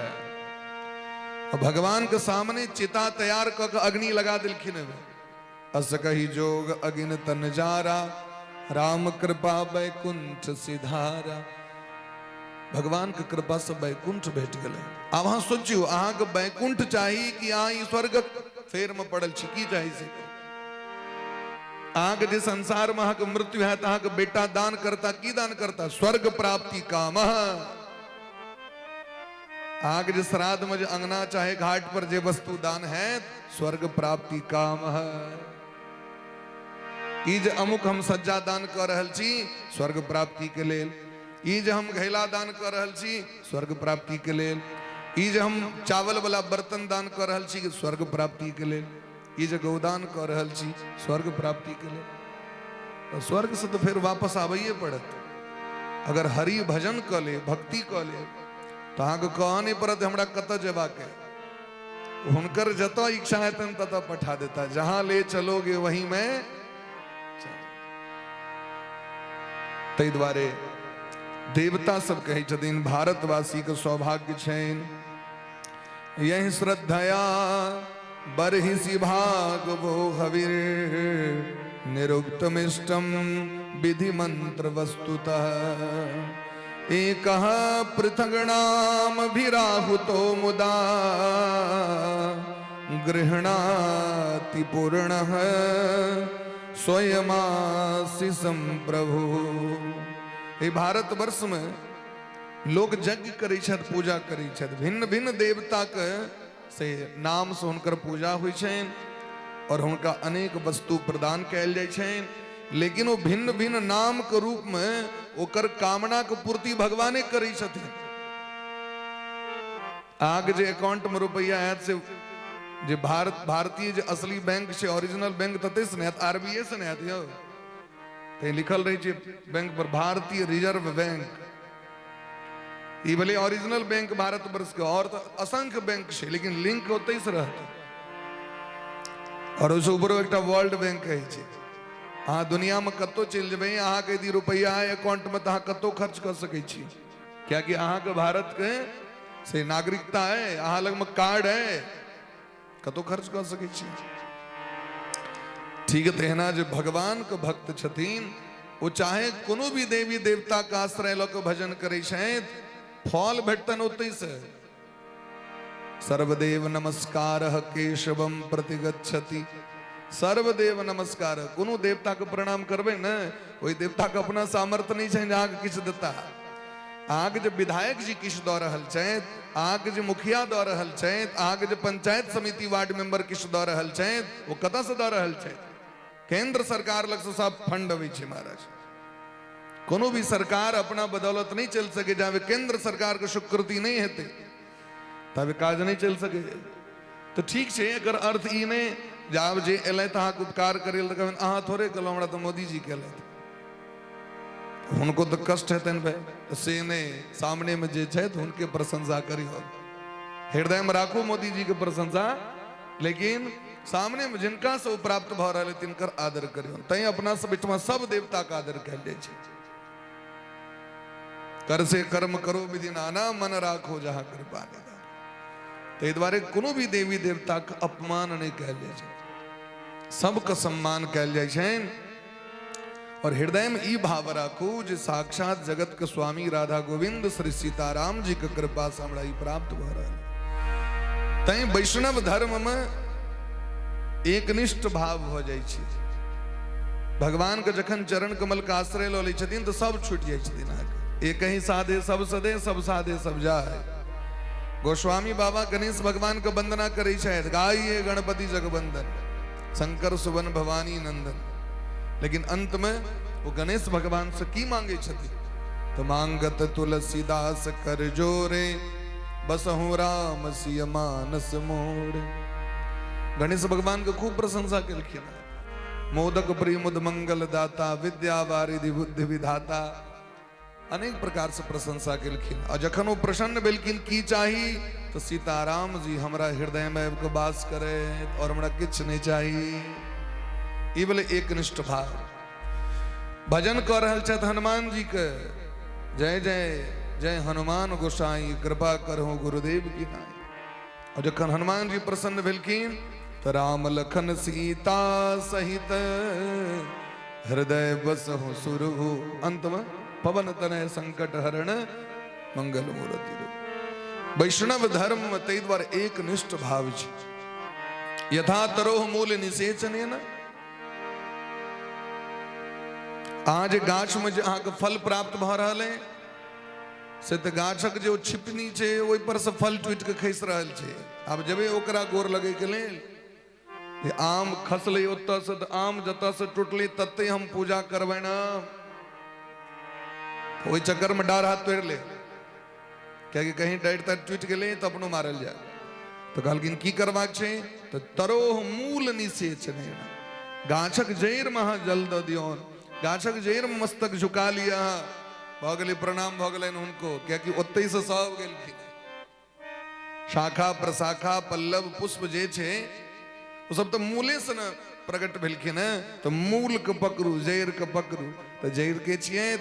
और भगवान के सामने चिता तैयार क के अग्नि लगा दिलखिन, अस कही जोग अगिन तन जारा, राम कृपा बैकुंठ सिधारा। भगवान के कृपा से बैकुंठ भेट गए। अब अहाँ सोचियो अहाँ के बैकुंठ चाहिए कि अहाँ ई स्वर्ग फेर में पड़ल छी, की चाहिए से अहाँ के जे संसार में अहाँ के मृत्यु है तो अहाँ के बेटा दान करता, की दान करता? स्वर्ग प्राप्ति काम। अहाँ के जे श्राद्ध में जे अंगना चाहे घाट पर जे वस्तु दान है स्वर्ग प्राप्ति काम है। ई जे अमुक हम सज्जा दान कर रहल छी स्वर्ग प्राप्ति के लेल, ई जे हम घैला दान कर रहल छी स्वर्ग प्राप्ति के लेल, ई जे हम चावल वाला बर्तन दान कर रहल छी स्वर्ग प्राप्ति के लेल, ई जे गौदान कर रहल छी स्वर्ग प्राप्ति के लेल। और स्वर्ग से तो फिर वापस आबैये पड़त। अगर हरि भजन क ले, भक्ति क ले तो अहाँ के कह नहीं पड़त हमरा कत जेबाक है। हुनकर जत इच्छा है तन तत पठा देता, जहां ले चलोगे वहीं मैं। तै द्वारे देवता सब कहे छथिन भारतवासी के सौभाग्य छैन, यही श्रद्धया बरहिसी भाग वो हविर, निरुक्तमिष्टम विधि मंत्र वस्तुतः, एक पृथग्नाम भिराहुतो मुदा, गृहणाति पूर्णः स्वयमासि संप्रभु। ये भारत वर्ष में लोग यज्ञ करै छथि, पूजा करै छथि, भिन्न भिन्न देवता के से नाम से हुनकर पूजा होइ छनि और हुनका अनेक वस्तु प्रदान कयल जाइ छनि, लेकिन वो भिन्न भिन्न नाम के रूप में ओकर कामना के पूर्ति भगवाने करै छथिन। आगे जे अकाउंट में रुपया आयत से जे भारतीय जे असली बैंक से ओरिजिनल बैंक तते से नहीं आरबीआई से नहीं यो ते लिखल रही छे बैंक पर भारतीय रिजर्व बैंक, ये भले ओरिजिनल बैंक भारत वर्ष के और तो असंख्य बैंक से, लेकिन लिंक होते ही से रहता। और उस ऊपर एक वर्ल्ड बैंक है छे, अहाँ दुनिया में कतो चल जेबै, अहाँ के यदि रुपया है अकाउंट में तो अहाँ कतो खर्च कर सकै छी, क्या कि अहाँ के भारत के से नागरिकता है, अहाँ लग में कार्ड है, कतो खर्च कर सकै छी। ठीक है, तेना जो भगवान के भक्त छथिन वो चाहे कोनो भी देवी देवता का आश्रय ल के भजन करे छथि, फल भेटतन ओतै से। सर्वदेव नमस्कार केशवम प्रतिगच्छति, सर्वदेव नमस्कार, कोनो देवता के प्रणाम करबे न, ओई देवता के अपना सामर्थ्य नहीं छै अहाँ के किछ देता। अहाँ के जो विधायक जी किछ दऽ रहल छथि, अहाँ के जो मुखिया दऽ रहल छथि, अहाँ के जो पंचायत समिति वार्ड मेंबर किछ दऽ रहल छथि, वो कतऽ से दऽ रहल छथि? केंद्र सरकार लग से सब फंड अबै छै महाराज। कोनो भी सरकार अपना बदौलत नहीं चल सके, जावे केंद्र सरकार के स्वीकृति नहीं हेतै तब काज नहीं चल सके। तो ठीक है, अगर अर्थ ई ने जाब जे एलै त अहाँ उपकार करे ल कहबनि अहाँ थोड़े कहलहुँ, हमरा तो मोदी जी केलथि, हुनको तो कष्ट हेतनि भाई, से ने सामने में जे छथि हुनके प्रशंसा करियो, हृदय में राखू मोदी जी के प्रशंसा, लेकिन सामने में जिनका से प्राप्त भ रहल तिनकर आदर करियो। तै अपना सब बीच में सब देवता का आदर कयल जाइ छै। कर से कर्म करो विधि नाना, मन राखो जहाँ कृपा निधान। ताहि दुआरे कोनो भी देवी देवता के अपमान नहीं कयल जाइ छै, सबके सम्मान कयल जाइ छनि। और हृदय में ई भाव राखू जे साक्षात जगत के स्वामी राधा गोविंद श्री सीताराम जी के कृपा से हमरा ई प्राप्त भ रहल। तैं वैष्णव धर्म में एकनिष्ठ भाव हो जाइ छै। भगवान के जखन चरण कमल के आश्रय ल लै छथिन तो सब छूट जाइ छथिन। अहाँके एक ही साधे सब सदे, सब साधे सब जाए। गोस्वामी बाबा गणेश भगवान के वंदना करे छथि, गाइए गणपति जगवंदन, शंकर सुवन भवानी नंदन। लेकिन अंत में वो गणेश भगवान से की मांगे छथिन? तो मांगत तुलसीदास कर जोरे, बसहु राम सिय मानस मोरे। गणेश भगवान के खूब प्रशंसा केलखिन। मोदक प्रिय मुद मंगल दाता, विद्या वारिधि बुद्धि विधाता, अनेक प्रकार से प्रशंसा केलखिन। और जखन वो प्रसन्न भेलखिन की चाही तो सीताराम जी हमरा हृदय में वास करे और हमरा किछ नहीं चाहिए। ई बोले एकनिष्ठ भाव। भजन कर रहल छथि हनुमान जी के, जय जय जय हनुमान गोसाई, कृपा करहु गुरुदेव की नाई। और जखन हनुमान जी प्रसन्न भेलखिन तो राम लखन सीता सहित, हृदय बसहु सुरहु। अंत में पवन तनय संकट हरण, मंगल मूर्ति रूप। वैष्णव धर्म में तै द्वारे एकनिष्ठ भाव छै। यथा तरोह मूल निषेचने न, आज गाछ में जे अहाँके फल प्राप्त भ रहल है से तऽ गाछक जे छिपनी छै ओहि पर से फल टूट के खसि रहल छै। आब जेबै ओकरा गोर लगे के लेल, आम खसले ओतऽ से, आम जतऽ से टूटले तत्ते हम पूजा करबै ना, ओहि चक्कर में डार हाथ तोड़ ले, क्या कि कहीं डाइट तट टूट गए तो अपनो मारल जाए। तो कहलखिन की करबाक छै? तो तरोह मूल निषेचने, गाछक जड़ि में अहाँ जल दऽ दियौन, गाछक जड़ि में मस्तक झुका लिया, भऽ गेलै प्रणाम भऽ गेलनि हुनको, कियाकि ओतै से सब गेलखिन। शाखा प्रशाखा पल्लव पुष्प जे छै वो सब तो मूले से न प्रकट भेलखिन है। तो मूल के पकड़ू, जड़ि के पकड़ू। तो जड़ि के छियै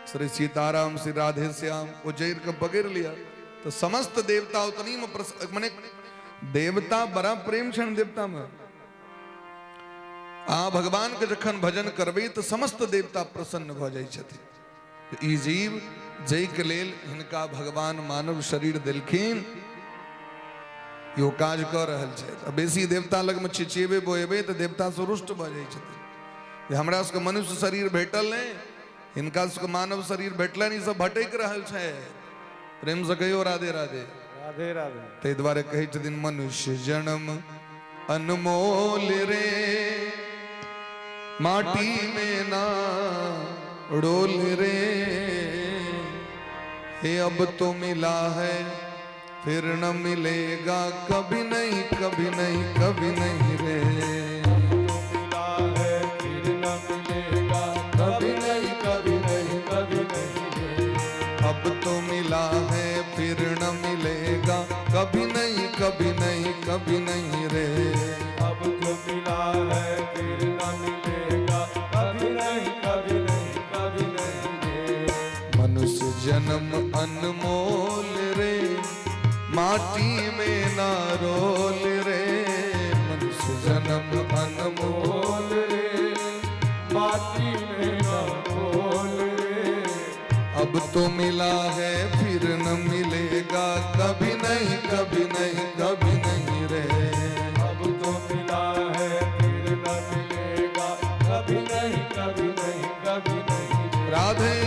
श्री सीताराम, श्री राधे श्याम, वो जड़ि के पकड़ लिया तो समस्त देवता उतनी में माने देवता बड़ा प्रेम छन देवता में। आ भगवान के जखन भजन करबे तो समस्त देवता प्रसन्न भ जाइ छथिन। ई जीव जय के लेल हिनका भगवान मानव शरीर देलखिन, यो काज कर रहल छै। बेसी देवता लग में छिछेबे बोएबे तो देवता से रुष्ट भ जाइ छथिन। हमरा सबके मनुष्य शरीर भेटल नहीं, हिनका सबके मानव शरीर भेटल नहीं, सब भटक रहल छै। प्रेम से कहियो राधे राधे। राधे राधे। ताहि द्वारे कहै छथिन मनुष्य जन्म अनमोल रे, माटी में ना डोल रे, हे अब तो मिला है फिर न मिलेगा, कभी नहीं कभी नहीं कभी नहीं रे। मिला है फिर न मिलेगा, कभी नहीं कभी नहीं कभी नहीं रे। अब तो मिला है फिर न मिलेगा, कभी नहीं कभी नहीं कभी नहीं रे। अब तो मिला है फिर न मिलेगा, माटी में ना रोल रे, मनुष्य जन्म अनमोल रे, माटी में न बोल रे। अब तो मिला है फिर न मिलेगा, कभी नहीं कभी नहीं कभी नहीं रे। अब तो मिला है फिर न मिलेगा, कभी नहीं कभी नहीं कभी नहीं। राधे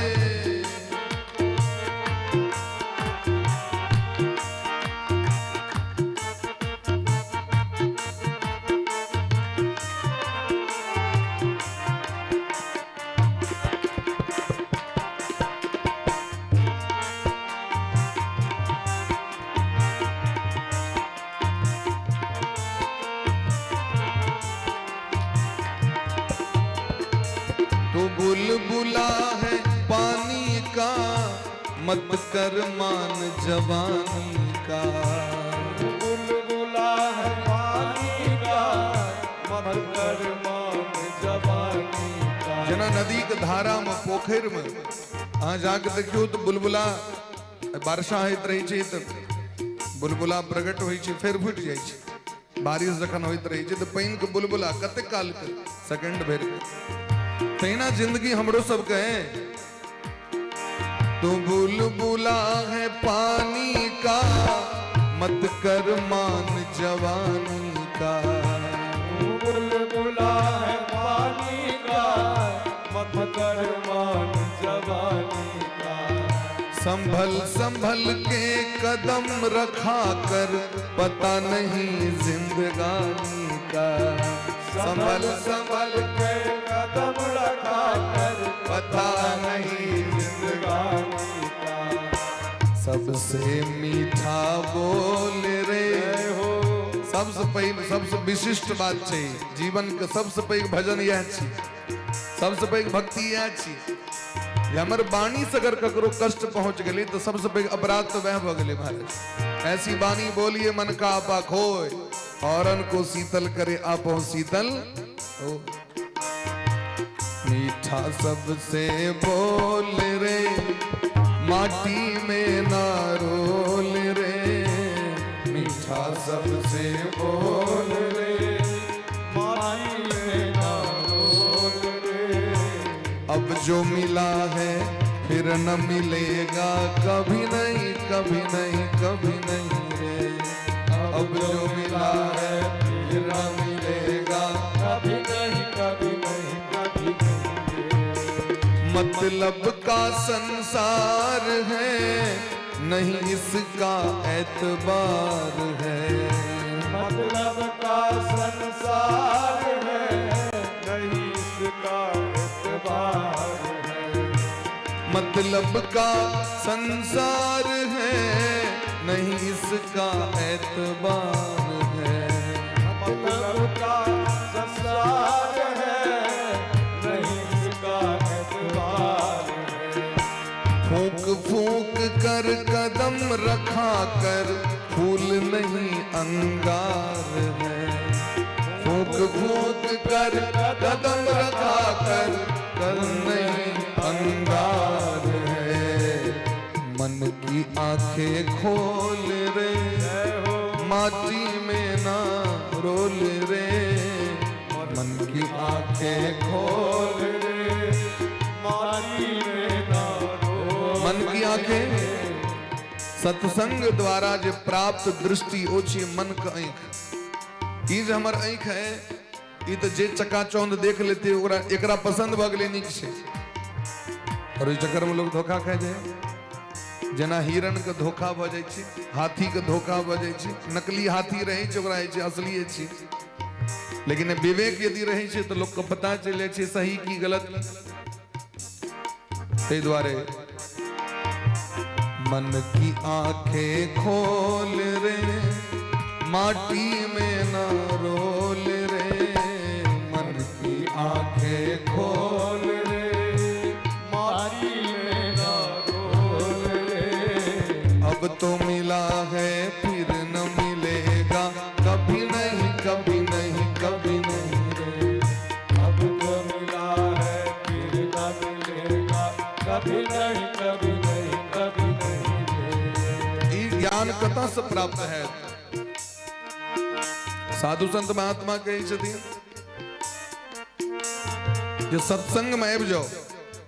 तू बुलबुला है पानी का, मत कर मान जवानी का। बुलबुला है पानी का, मत कर मान जवानी का। जना नदी के धारा में पोखर में अहाँ जाके देखियो तो बुलबुला वर्षा होइत रही छै तो बुलबुला प्रकट होइ छै फिर फुट जाइ छै। बारिश जखन होइत रही छै तो पानि के बुलबुला कते काल के सेकंड भर के तहिना जिंदगी हमरो सब के है। तो बुलबुला है पानी का, मत कर मान जवानी का। बुलबुला है पानी का, मत कर मान जवानी का। संभल संभल के कदम रखा कर, पता नहीं जिंदगानी का। संभल संभल के कदम रखा कर, पता नहीं जिंदगानी का। सबसे मीठा बोल रे हो सबसे पैघ सबसे विशिष्ट बात छै जीवन के सबसे पैघ भजन यह छी, सबसे पैघ भक्ति यह छी। हमर बाणी से अगर ककरो कष्ट पहुंच गए तो सबसे पैघ अपराध तो वह भ गए महाराज। ऐसी बानी बोलिए मन का आपा खोए, औरन को शीतल करे आपो शीतल हो। मीठा सबसे बोल रे, माटी में ना रोल रे। मीठा सबसे बोल रे, माटी में ना रोल रे। अब जो मिला है फिर न मिलेगा, कभी नहीं कभी नहीं कभी नहीं रे। अब जो मिला है फिर न मिलेगा, कभी नहीं कभी नहीं कभी नहीं। मतलब का संसार है, नहीं इसका एतबार है। मतलब का संसार है, नहीं इसका एतबार है। मतलब का संसार है, नहीं इसका एतबार है। मतलब का संसार है, नहीं इसका एतबार है। फूंक फूंक कर कदम रखा कर, फूल नहीं अंगार है। फूंक फूंक कर कदम रखा कर, कर नहीं अंगार है। मन की आंखें खोल रे, माटी में ना रोल रे। मन की आंखें खोल रे, माटी में ना रोल। मन की आंखें सत्संग द्वारा जे प्राप्त दृष्टि ओछी मन का आंख। ई जे हमर आंख है ई तो जे चकाचौंध देख लेते ओकरा एकरा पसंद भ गेलै नीक छै, और ओइ चक्कर में लोग धोखा खा जाए। जेना हिरण के धोखा भ जाय छै, हाथी के धोखा भ जाय छै। नकली हाथी रहे छै ओकरा छै असली छै, लेकिन विवेक यदि रहे छै तो लोग को पता चल जाय छै सही की गलत। तै दुआरे मन की आंखें खोल रे, माटी में ना रोल रे। मन की आंखें खोल रे, माटी में ना रोल रे। अब तो मिला है फिर न मिलेगा, कभी नहीं कभी नहीं कभी नहीं रे। अब तो मिला है फिर न मिलेगा, कभी नहीं कभी नहीं कभी नहीं रे। ई ज्ञान कतऽ से प्राप्त है। साधु संत महात्मा कहे छथिन जे सत्संग में आबि जाओ,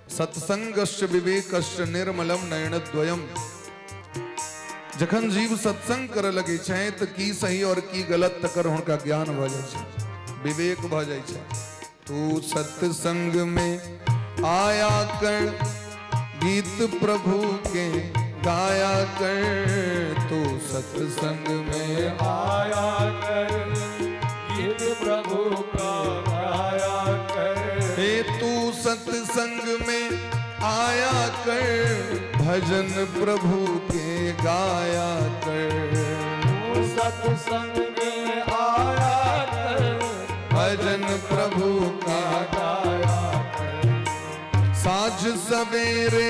सत्संगश्च विवेकश्च निर्मलम नयनद्वयम। जखन जीव सत्संग करे लगे छै तो की सही और की गलत तकर हुनका ज्ञान भ जाय छै, विवेक भ जाय छै। तू सत्संग में आया कर, गीत प्रभु के गाया कर। तू सत्संग में आया कर, गीत प्रभु का गाया कर। हे तू सत्संग में आया कर, भजन प्रभु के गाया कर। तू सत्संग में आया कर, भजन प्रभु का गाया कर। साँझ सवेरे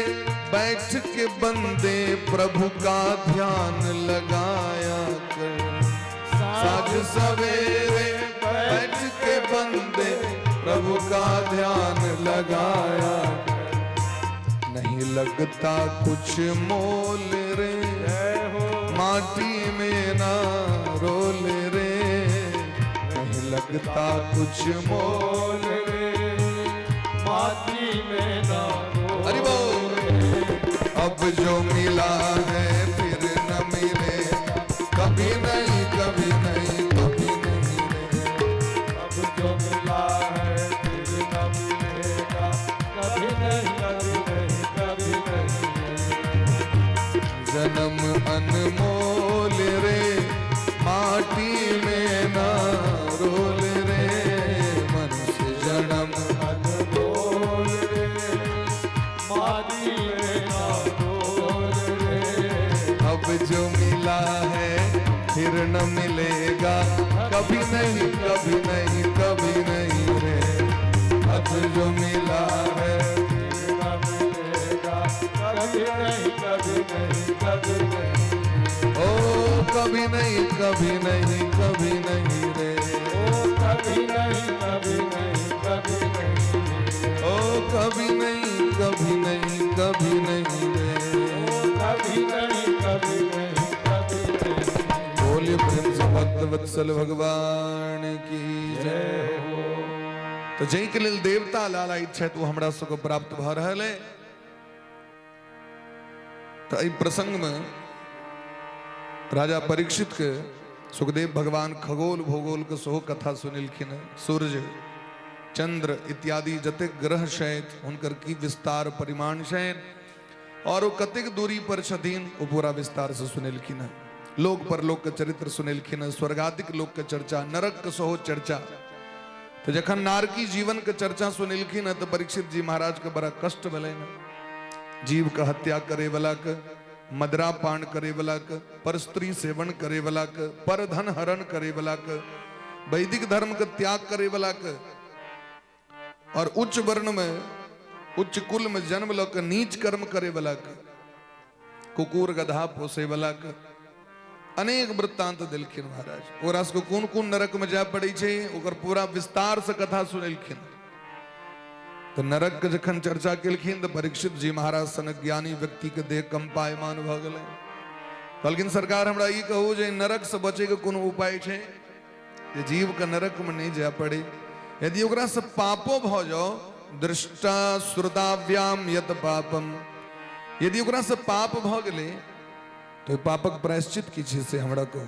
बैठ के बंदे प्रभु का ध्यान लगाया कर। साँझ सवेरे बैठ के बंदे प्रभु का ध्यान लगाया कर। नहीं लगता कुछ मोल रे, माटी में ना रोल रे। नहीं लगता कुछ मोल रे, माटी में ना रोल। हरि बोल। अब जो मिला है फिर न मिले, कभी नहीं कभी नहीं कभी नहीं रे। अब जो मिला है फिर न मिलेगा, कभी नहीं कभी नहीं कभी नहीं। जन्म अनमोल रे, माटी में ना रोल रे। मनुष्य जन्म अनमोल रे, माटी में ना रोल रे। अब जो मिला है फिर न मिलेगा, कभी नहीं कभी नहीं कभी नहीं रे। अब जो मिला है फिर न मिलेगा, कभी नहीं कभी नहीं कभी नहीं। ओ कभी नहीं कभी नहीं कभी नहीं रे। ओ कभी नहीं कभी नहीं कभी नहीं। ओ कभी नहीं कभी नहीं कभी नहीं रे। कभी नहीं कभी नहीं कभी नहीं। बोलिए प्रेम से भक्त वत्सल भगवान की जय हो। तो जय के लेल देवता लालायित छै तो हमरा सबके प्राप्त भ रहल है। तो एहि प्रसंग में राजा परीक्षित के सुखदेव भगवान खगोल भूगोल के सेहो कथा सुनेलखिन। सूर्य चंद्र इत्यादि जतेक ग्रह छथि हुनकर की विस्तार परिमाण छनि और वो कतेक दूरी पर छथिन वो पूरा विस्तार से सुनेलखिन है। लोक पर लोक के चरित्र सुनेलखिन है, स्वर्गादिक लोक के चर्चा, नरक के सेहो चर्चा। तो जखन नारकी जीवन के चर्चा सुनेलखिन है तो परीक्षित जी महाराज के बड़ा कष्ट भेलनि। जीव के हत्या करे वाला के, मदरा पान करे वाला के, पर स्त्री सेवन करे वाला के, पर धन हरण करे वाला के, वैदिक धर्म के त्याग करे वाला के और उच्च वर्ण में उच्च कुल में जन्म लो के नीच कर्म करे वाला के, कुकुर गधा पोसे वाला के अनेक वृत्तांत दिलखिन महाराज। और को कौन कौन नरक में जा पड़ी छे ओकर पूरा विस्तार से कथा सुनेलखिन। तो नरक के जखन चर्चा केलखिन तो परीक्षित जी महाराज सन ज्ञानी व्यक्ति के देह कंपायमान भ गेलै। कहलखिन सरकार हमरा ई कहू जे नरक से बचे के कोनो उपाय छे जे जीव के नरक में नहीं जा पड़े। यदि ओकरा से पापो भ जाओ, दृष्टा श्रुताव्याम यत पापम, यदि ओकरा से पाप भ गेलै तो पापक प्रायश्चित की चीज से हमरा कहू।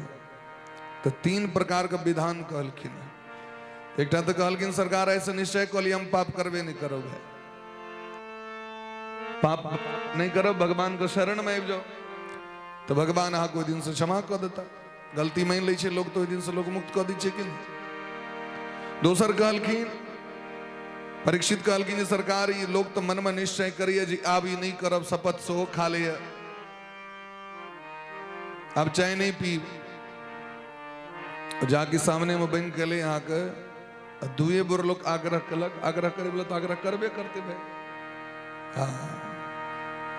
तो तीन प्रकार का विधान कहलखिन। एक तो कहलखिन सरकार ऐसे निश्चय कहलिए हम पाप करबे नहीं करो, पाप नहीं करो, भगवान को शरण में आबि जाओ तो भगवान अहाँ कोई दिन से क्षमा कर देता। गलती मान लै छै लोग तो ओहि दिन से लोग मुक्त कर दै छै कि नहीं। दोसर कहलखिन परीक्षित कहलखिन जे सरकार ये लोग तो मन में निश्चय करिए जी आब ई नहीं करब, शपथ सेहो खा लिया, अब चाय नहीं पी। जाके सामने में बन के ले यहाँ के दुए बुर लोग आग्रह कलक, आग्रह करे बोले तो आग्रह करबे करते भाई। हाँ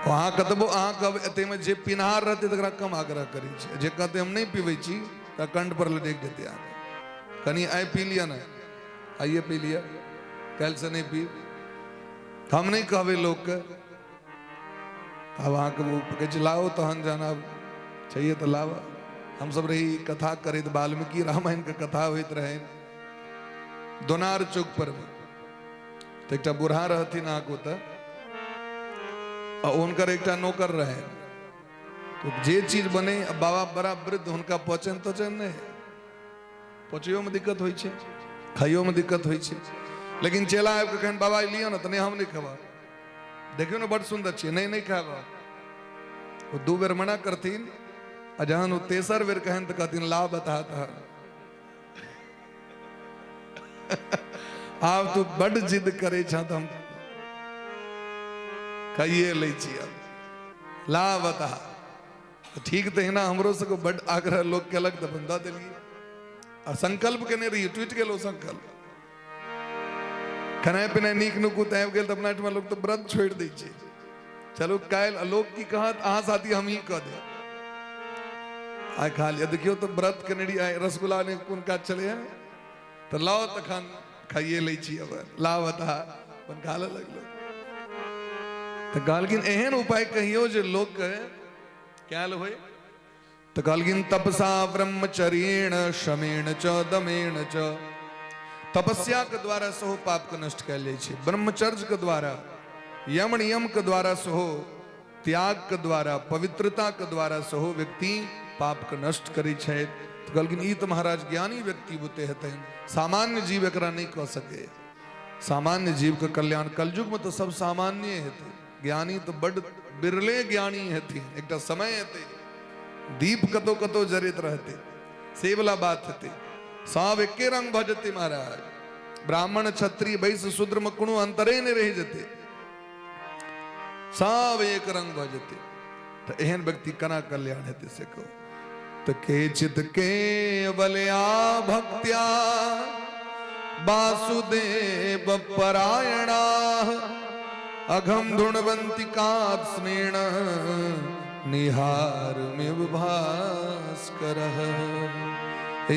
वहाँ कतबो अहाँ कब एते में जे पिनहार रहते तकरा कम आग्रह करी छै, जे कहते हम नहीं पीबै छी त कंठ पर लटक देते आगे कनी आइ पी लिया ना, आइए पी लिया, कल से नहीं पी। हम नहीं कहबे लोग के, अब अहाँ के वो लाओ तहन जाना चाहिए तो लावा। हम सब रही कथा करे तो वाल्मीकि रामायण का कथा होत रहे दोनार चौक पर तो एक बूढ़ा रहती ना को उनकर एक नौकर रहे तो जे चीज बने अब बाबा बड़ा वृद्ध उनका पचन तो नहीं पचियो में दिक्कत हुई छे खाइयो में दिक्कत हुई छे लेकिन चेला आबि के कहन बाबा लिया ना तो नहीं हम नहीं खावा देखियो ना बड़ सुंदर छे नहीं नहीं खावा वो 2 बेर मना करतीन आ जहां वो तेसर बेर कहन तो कहतीन ला बता आप तू बड़ जिद करे छा तो हम खाइए ले छी अब ला बता ठीक तो है ना हमरो से को बड़ आग्रह लोग केलक तो बंदा दिलिए आ संकल्प के नहीं रही ट्वीट के लो संकल्प खाना पीना नीक नुकुत आबि गेल तो अपना में लोग तो व्रत छोड़ दै छै चलो काल लोग की कहत अहाँ साथी हम ही कह दे आइ खा लिया देखियो तो व्रत के नहीं आए रसगुल्ला ने कोन काज चले हैं तो लाओ तखन खाइए ले छी अब ला बता अपन खा लगलो तो कहलखिन एहन उपाय कहियो जे लोग के क्या होय तो कहलखिन तपसा ब्रह्मचर्येण शमेण च दमेण च तपस्या के द्वारा सहो पाप के नष्ट कयल जाइ छै ब्रह्मचर्य के द्वारा यम नियम के द्वारा सहो त्याग के द्वारा पवित्रता के द्वारा सहो व्यक्ति पाप के नष्ट करै छै तो कहलखिन ई तो महाराज ज्ञानी व्यक्ति बुते हेतै सामान्य जीव एकरा नहीं कह सके सामान्य जीव के कल्याण कलयुग में तो सब सामान्य हेतै ज्ञानी तो बड़ बिरले ज्ञानी हेथिन एकटा समय हेतै दीप कतो कतो जरित रहते से वाला बात हेतै सब एके रंग भजते महाराज ब्राह्मण क्षत्रिय वैश्य शूद्र में कोनो अंतरे नहीं रह जते सब एक रंग भजते तो एहन व्यक्ति कना कल्याण हेतै से कहो तो केचित केवलया भक्त्या वासुदेव परायणा अघम धुणवंतिकात् स्नेण निहार में भास्कर।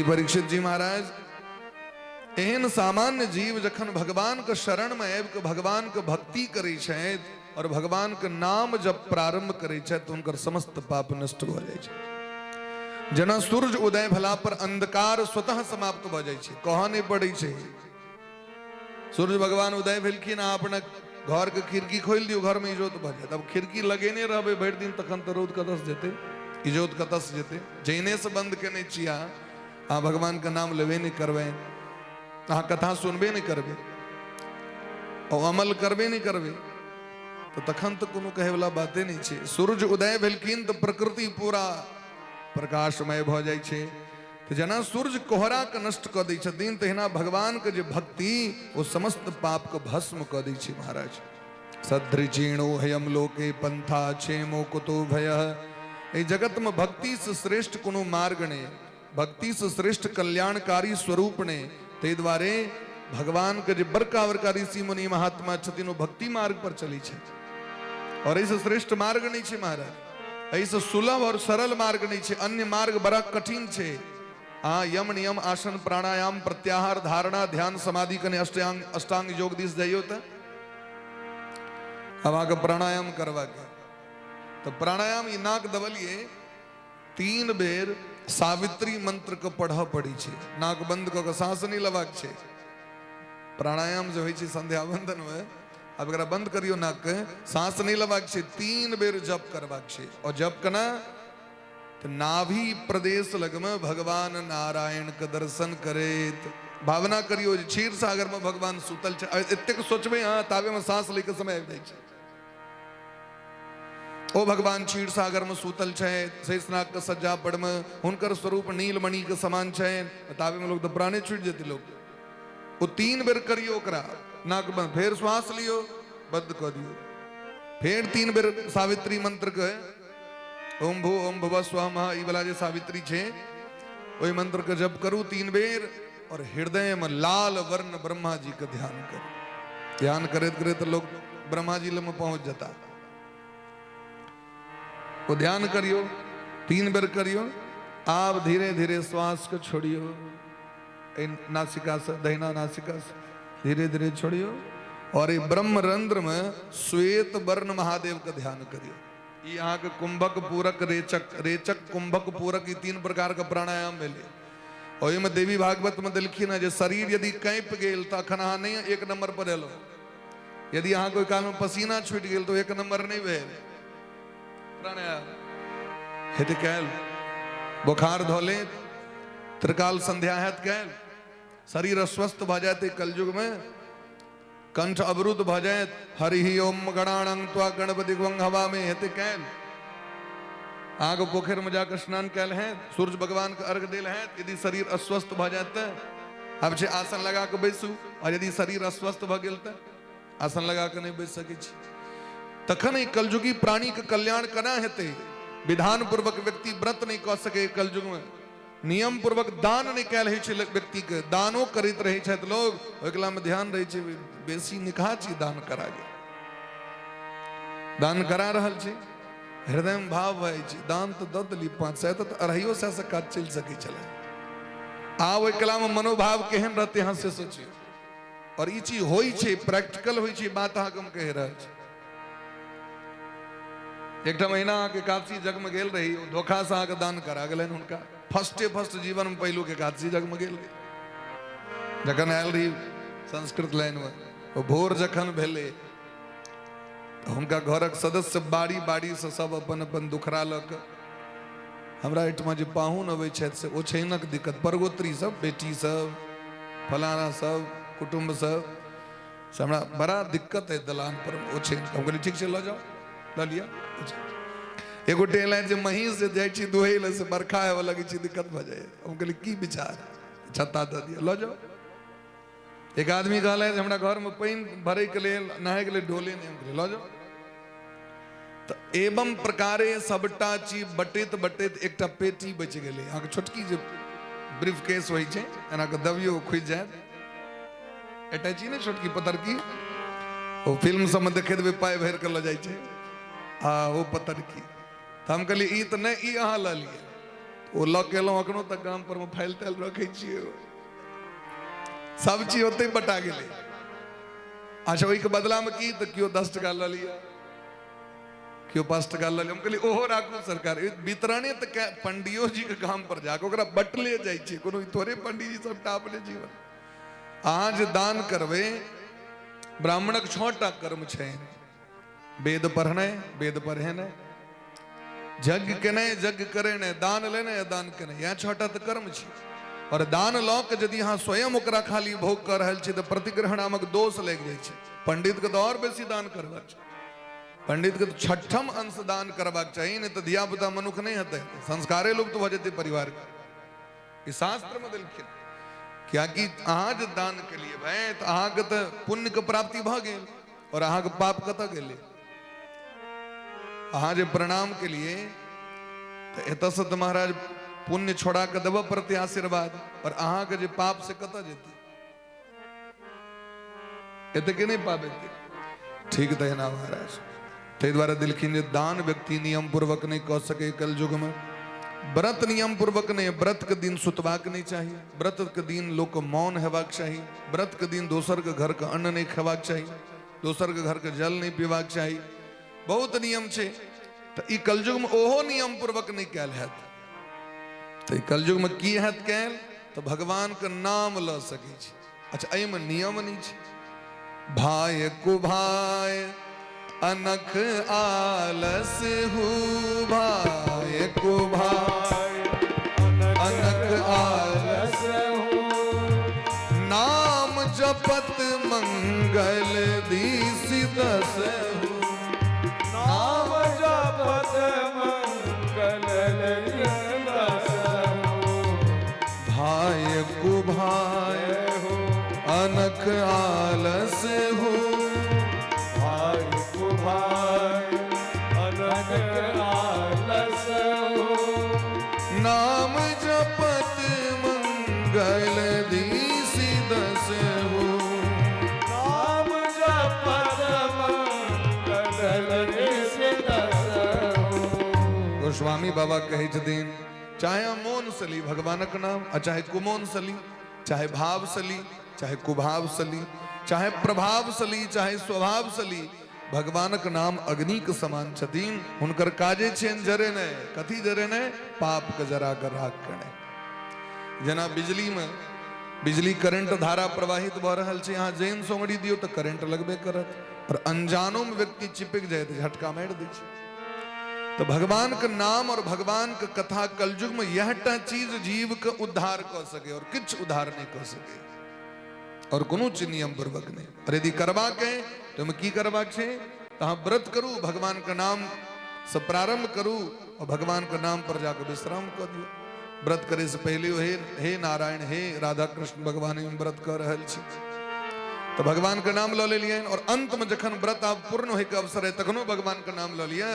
परीक्षित जी महाराज एहन सामान्य जीव जखन भगवान के शरण में आबि के भगवान के भक्ति करे छै और भगवान के नाम जब प्रारंभ करे छै तो उनकर समस्त पाप नष्ट हो जाए छै जेना सूर्य उदय भला पर अंधकार स्वतः समाप्त भ जाए छै कहा नहीं पड़े छै सूर्य भगवान उदय भेलखिन आ अपना घर के खिड़की खोल दियो घर में इजोत भ जाए अब खिड़की लगेने रहबे भरि दिन तखन तो रौद कतस जेते इजोत कतस जेते जैने से बंद केने छिया आ भगवान का नाम लेबे नहीं करबे अहाँ कथा सुनबे नहीं करबे और अमल करबे नहीं करबे तो तखन तो कोनो कहे वाला बाते नहीं छे सूरज उदय भेलखिन तो प्रकृति पूरा प्रकाशमय भ जाय छे तो जना सूर्य कोहरा के नष्ट क दै छथिन तहिना भगवान के जे भक्ति वो समस्त पाप को भस्म क दै छै महाराज सदृचीणो हयम लोके पंथा क्षेमो कुतो भयः ए जगत में भक्ति से श्रेष्ठ कोनो मार्ग ने भक्ति से श्रेष्ठ कल्याणकारी स्वरूप ने ते द्वारे भगवान के जे बड़का बड़का ऋषि मुनि महात्मा छथिन वो भक्ति मार्ग पर चली छै और ऐसे श्रेष्ठ मार्ग नहीं छै महाराज ऐसे सुलभ और सरल मार्ग नहीं छै अन्य मार्ग बड़ा कठिन छै हाँ यम नियम आसन प्राणायाम प्रत्याहार धारणा ध्यान समाधि कने अष्टांग योग दिस जाइयो तो अब आगे प्राणायाम करवा के तो प्राणायाम ई नाक दबलिए 3 बेर सावित्री मंत्र को पढ़ पड़ी छे नाक बंद क के सांस नहीं लेबाक छे प्राणायाम जो होय छे संध्या वंदन में अब एकरा बंद करियो नाक सांस नहीं लेबाक छे 3 बेर जप करबाक छे और जप कना तो नाभि प्रदेश लग में भगवान नारायण के दर्शन करेत भावना करियो क्षीर सागर में भगवान सुतल छे एतेक सोचबे हाँ ताबे में सांस लेके समय आबि जाय छे ओ भगवान क्षीर सागर में सुतल छे शेषनाग के सज्जा पड़ में हुनकर स्वरूप नीलमणि के समान छे ताबे में लोग तो प्राणे छूट जेते लोग वो 3 बेर करियो ओकरा नाक बंद फिर श्वास लियो बंद कर दियो फिर 3 बेर सावित्री मंत्र के ओम भू ओम भुव स्वः ई वाला जे सावित्री छे ओई मंत्र के जप करू 3 बेर और हृदय में लाल वर्ण ब्रह्मा जी का ध्यान करते करते लोग ब्रह्मा जी में पहुंच जाता वो ध्यान करियो 3 बेर करियो आप धीरे धीरे श्वास को छोड़ियो नासिका से दहिना नासिका से धीरे धीरे छोड़ियो और ये ब्रह्म रंध्र में श्वेत वर्ण महादेव का ध्यान करियो यहाँ के कुंभक पूरक रेचक, रेचक कुंभक पूरक, ये 3 प्रकार का प्राणायाम मिले। और ये में देवी भागवत में दिलखी ना, जो शरीर यदि कैंप गेल तो अखन अहाँ नहीं 1 नंबर पर एलो, यदि यहाँ कोई काल में पसीना छूट गेल तो 1 नंबर नहीं भेल। प्राणायाम हित कैल, बुखार धोले, त्रिकाल संध्या हैत कैल, शरीर अस्वस्थ भ जाते कलयुग में, कंठ अवरुद्ध भ जाए, हरि ओम गणाणं त्वा गणपति गं हवा में हेते कैल। आग पोखर में जाकर स्नान कैल है, सूर्य भगवान का अर्घ दिल है। यदि शरीर अस्वस्थ भ जाता अब छे आसन लगा के बैसू, और यदि शरीर अस्वस्थ भ गेल त आसन लगा के नहीं बैस सके छी। तखन ही कलयुगी प्राणी के कल्याण कना हेते। विधान पूर्वक व्यक्ति व्रत नहीं कह सके कलयुग में, नियम पूर्वक दान नहीं कैल है व्यक्ति के, दानो करित रहे छथि लोग, ओकला में ध्यान रहे छे बेसी निकाह छी दान करा गे, दान करा रहल छी, हृदय में भाव भय छी, दान तो दद ली 500 तो 250 से काज चल सके चले। आव ओकला में मनोभाव केहन रहते यहाँ से सोचियो। और ई चीज होई छे, प्रैक्टिकल होई छे, बात अहाँ हम कह रहल छी। एक महीना के काशी जग में गेल रही, धोखा से आके दान करा गलन उनका। फर्स्ट जीवन में पहलू के काशी जग में गेल रही, जखन आयल रही संस्कृत लाइन में, वो भोर जखन भेले तो हुनका घरक सदस्य बाड़ी बाड़ी से सब अपन अपन दुखरा लक, हमरा एठमा जे पाहुन अबै छथि से ओछैनक दिक्कत, परगोत्री सब, बेटी सब, फलाना सब, कुटुंब सब, से हमरा बड़ा दिक्कत है दलान पर ओछैन। हम कहलिए ठीक से ल जाओ, ल लिया। एगो टेल है जे महींस से जाय छी दुहै ले से बरखा है वाला की दिक्कत भ जाए। हम कहलिए की विचार, छत्ता द दिया, ल जाओ। एक आदमी कहले जे हमरा घर में पानी भरे के लिए नहाय के लिए ढोले नहीं, हम कहलिए ल जाओ। तो एवं प्रकारे सबटा चीज बटैत बटैत एकटा पेटी बच गेलै। अहाँ के छोटकी जे ब्रीफ केस होइ छै, एना के दबियो खुज जायत, अटैची ने छोटकी पतर की, वो फिल्म सब में देखे देबै पाय भर के ल जाय छै, हाँ वो पतर की। तो हम कहलिए ई तो नहीं, ई अहाँ ल लिए। वो ल के एलहुँ, अखनो तक गाम पर में फाइल ताइल रखे छियै, सब चीज ओते बटा गेलै। अच्छा ओहि के बदला में की, तो क्यों 10 टका ल लिया, क्यों 5 टका ल लिया। हम कहलिए ओहो राखू सरकार, वितरणे तो पंडियो जी के काम पर जाके ओकरा बटले जाइ छै, कोनो थोड़े पंडित जी सब टापले जीवन। अहाँ जे दान करबै, ब्राह्मणक 6टा कर्म छै, वेद पढ़ने, वेद पढ़ेने, यज्ञ केने, यज्ञ करेने, दान लेने, दान केने, यह 6टा तो कर्म छै। और दान लऽ के यदि अहाँ स्वयं ओकरा खाली भोग कर रहल छी तो प्रतिग्रह नामक दोष लग जाइ छै। पंडित के तो और बेसी दान करबाक छै, पंडित के तो 6ठम अंश दान करबाक चाहिए, नहीं तो धिया पुता मनुख नहीं हेतै, संस्कारे लुप्त भ जेतै परिवार के। ई शास्त्र में देलखिन, क्या कि अहाँ जे दान के लिए भाई तो अहाँ के तो पुण्य के प्राप्ति भ गेल, और अहाँ के पाप कतऽ गेलै। अहाँ जे प्रणाम के लिए तो एतऽ से तो महाराज पुण्य छोड़ा के देव प्रति आशीर्वाद, और अहाँ के जे पाप से कतऽ जेतै, एते के नहीं पाप एतै, ठीक तो है ना महाराज। ताहि द्वारा दिलखिन जे दान व्यक्ति नियम पूर्वक नहीं कह सके कलयुग में। व्रत नियम पूर्वक नहीं, व्रत के दिन सुतबाक नहीं चाहिए, व्रत के दिन लोग को मौन हेबाक चाहिए, व्रत के दिन दोसर के घर के अन्न नहीं खेबाक चाहिए, दोसर के घर के जल नहीं पीबाक चाहिए, बहुत नियम छै। तो ई कलयुग में ओहो नियम पूर्वक नहीं कैल हैत। तो कलयुग में की हैत कैल, तो भगवान के नाम ल सकै छी। अच्छा एहि में नियम नहीं छै, भाय कुभाय अनख आलस हु, भाय कुभाय अनख आलस हु, नाम जपत मंगल दीस दस हु, नाम जपत मंगल दीस हु, भाय कुभाय अनख आलस हु, भाई कुभाय अनख आलस हु, नाम जपत मंगल दीस दस हु, नाम जपत मंगल दीस दस हु। गोस्वामी बाबा कहे छथिन, चाहे अमोन सली भगवानक नाम, आ चाहे कुमोन सली, चाहे भाव सली, चाहे कुभाव सली, चाहे प्रभाव सली, चाहे स्वभाव सली, भगवानक नाम अग्नि के समान छथिन, हुनकर काजे छेन जरे ने, कथी जरे ने, पाप के जरा कर राख करे। जना बिजली में बिजली करंट धारा प्रवाहित भ रहल छै, यहाँ जैन सोंगड़ी दियो तो करंट लगबे करत, और अनजानो में व्यक्ति चिपक जाए तो झटका मार दै छै। तो भगवान के नाम और भगवान के कथा कलयुग में यह चीज जीव के उद्धार कर सके और किछ उद्धार नहीं कर सके, और कोनो चीज नियम पूर्वक नहीं। और यदि करवा के तो की करवा छे, तो व्रत करू, भगवान का नाम से प्रारंभ करू और भगवान के नाम पर जाकर विश्राम कर दियो। व्रत करे से पहले हे नारायण, हे राधा कृष्ण भगवान व्रत कर रहल छी, तो भगवान के नाम लऽ लेलिए, और अंत में जखन व्रत आप पूर्ण होय के अवसर है तखनो भगवान के नाम लऽ लिया,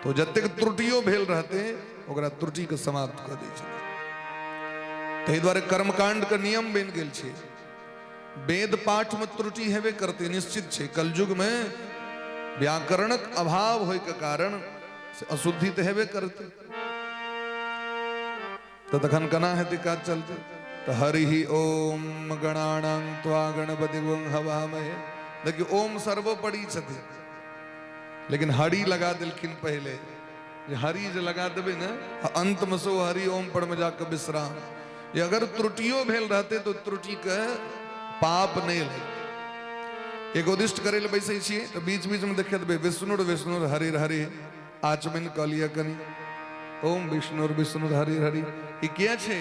तो जतेक त्रुटियों भेल रहते ओकरा त्रुटि के समाप्त कर दै छै। ताहि दुआरे कर्मकांड के नियम बन गेल छै, वेद पाठ में त्रुटि हेबे करते निश्चित छै। कलयुग में व्याकरणक अभाव होय के कारण से अशुद्धि तो हेबे करते, तो तखन कना हेतै काज चलते। तो हरि ओम गणानां त्वा गणपतिगुं हवामहे, देखिए ओम सर्वोपरि छथि, लेकिन हरि लगा दिलखिन पहले, हरि जो लगा देवे ना अंत में सो हरि ओम पर में जाकर विश्राम। ये अगर त्रुटियों भेल रहते तो त्रुटि के पाप नहीं लगे। एक उदिष्ट करे बैसे छे तो बीच बीच में देखे देवे विष्णुर विष्णुर हरि हरि, आचमन क लिया कनी ओम विष्णुर विष्णुर हरि हरि। ये क्या छे,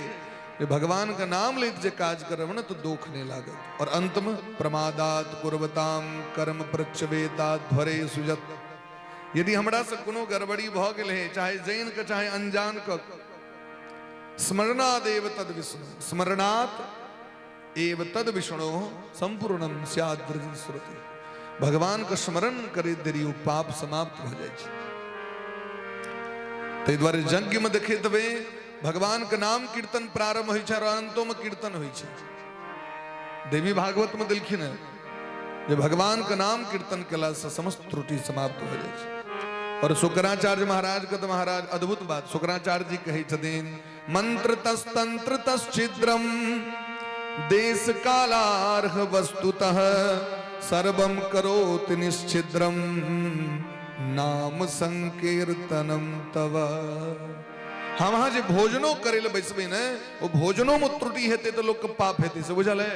ये भगवान का नाम लेते जे काज करब ना तो दुख नहीं लागत। और अंत में प्रमादात कुर्वताम कर्म प्रच्यवेतात् ध्वरे सुजत, यदि हमरा से कोनो गड़बड़ी भ गेल है, चाहे जैन के चाहे अनजान के, स्मरणादेव तद विष्णु, स्मरणात एव तद विष्णु संपूर्णम स्यात् धृति श्रुति। भगवान का स्मरण करे देरी पाप समाप्त हो जाए। ताहि द्वारे यज्ञ में देखे तबे भगवान के नाम कीर्तन प्रारंभ होइ छै और अंतो में कीर्तन होइ छै। देवी भागवत में देलखिन है जे भगवान के नाम कीर्तन केला से समस्त त्रुटि समाप्त हो जाए छै। और शुक्राचार्य महाराज के तो महाराज अद्भुत बात, शुक्राचार्य जी कहे छथिन मंत्र तस्तंत्र तश्चिद्रम देश कालार्ह वस्तुतः सर्वम करोति निश्चिद्रम नाम संकीर्तनम तव। हम हाँ जे भोजनो करे ले बैसबे ने, वो भोजनो में त्रुटि हेते तो लोग के पाप हेते से बुझल है।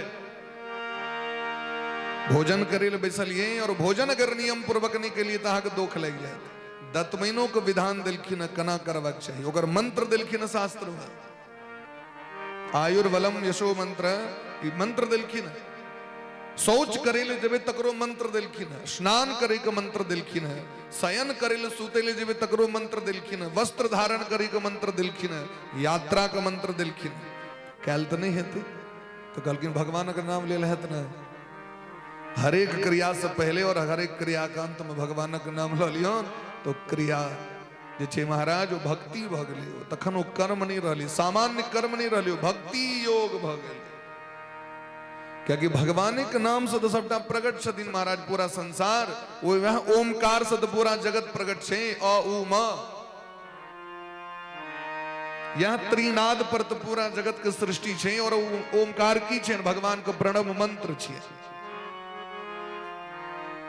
भोजन करे ले बैसलिए और भोजन अगर नियम पूर्वक नहीं के लिए तो अहाँके दुख लग जाए। दत्तमैनो के विधान दिलखिन कना करबाक चाहिए, ओकर मंत्र दिलखिन शास्त्र में आयुर्बलम यशो मंत्र, मंत्र दिलखिन। शौच करे ले जेबे तकरो मंत्र दिलखिन, स्नान करे के मंत्र दिलखिन, शयन करे ले सूते ले जेबे तकरो मंत्र दिलखिन, वस्त्र धारण करे के मंत्र दिलखिन, यात्रा का मंत्र दिलखिन। कैल तो नहीं हेते तो कहलखिन भगवान का नाम ले लेत ना, हरेक क्रिया से पहले और हरेक क्रिया का अंत में भगवान का नाम लो लियो तो क्रिया जे छे महाराज वो भक्ति भ गेलै, तखन वो कर्म नहीं रहली, सामान्य कर्म नहीं रहली, भक्ति योग भ गेलै। क्योंकि भगवान के नाम से तो सबटा प्रगट छथिन महाराज, पूरा संसार वो वह ओमकार से तो पूरा जगत प्रगट छे। अ उ म यह त्रिनाद पर तो पूरा जगत के सृष्टि छे, और ओमकार की छे भगवान के प्रणव मंत्र छे।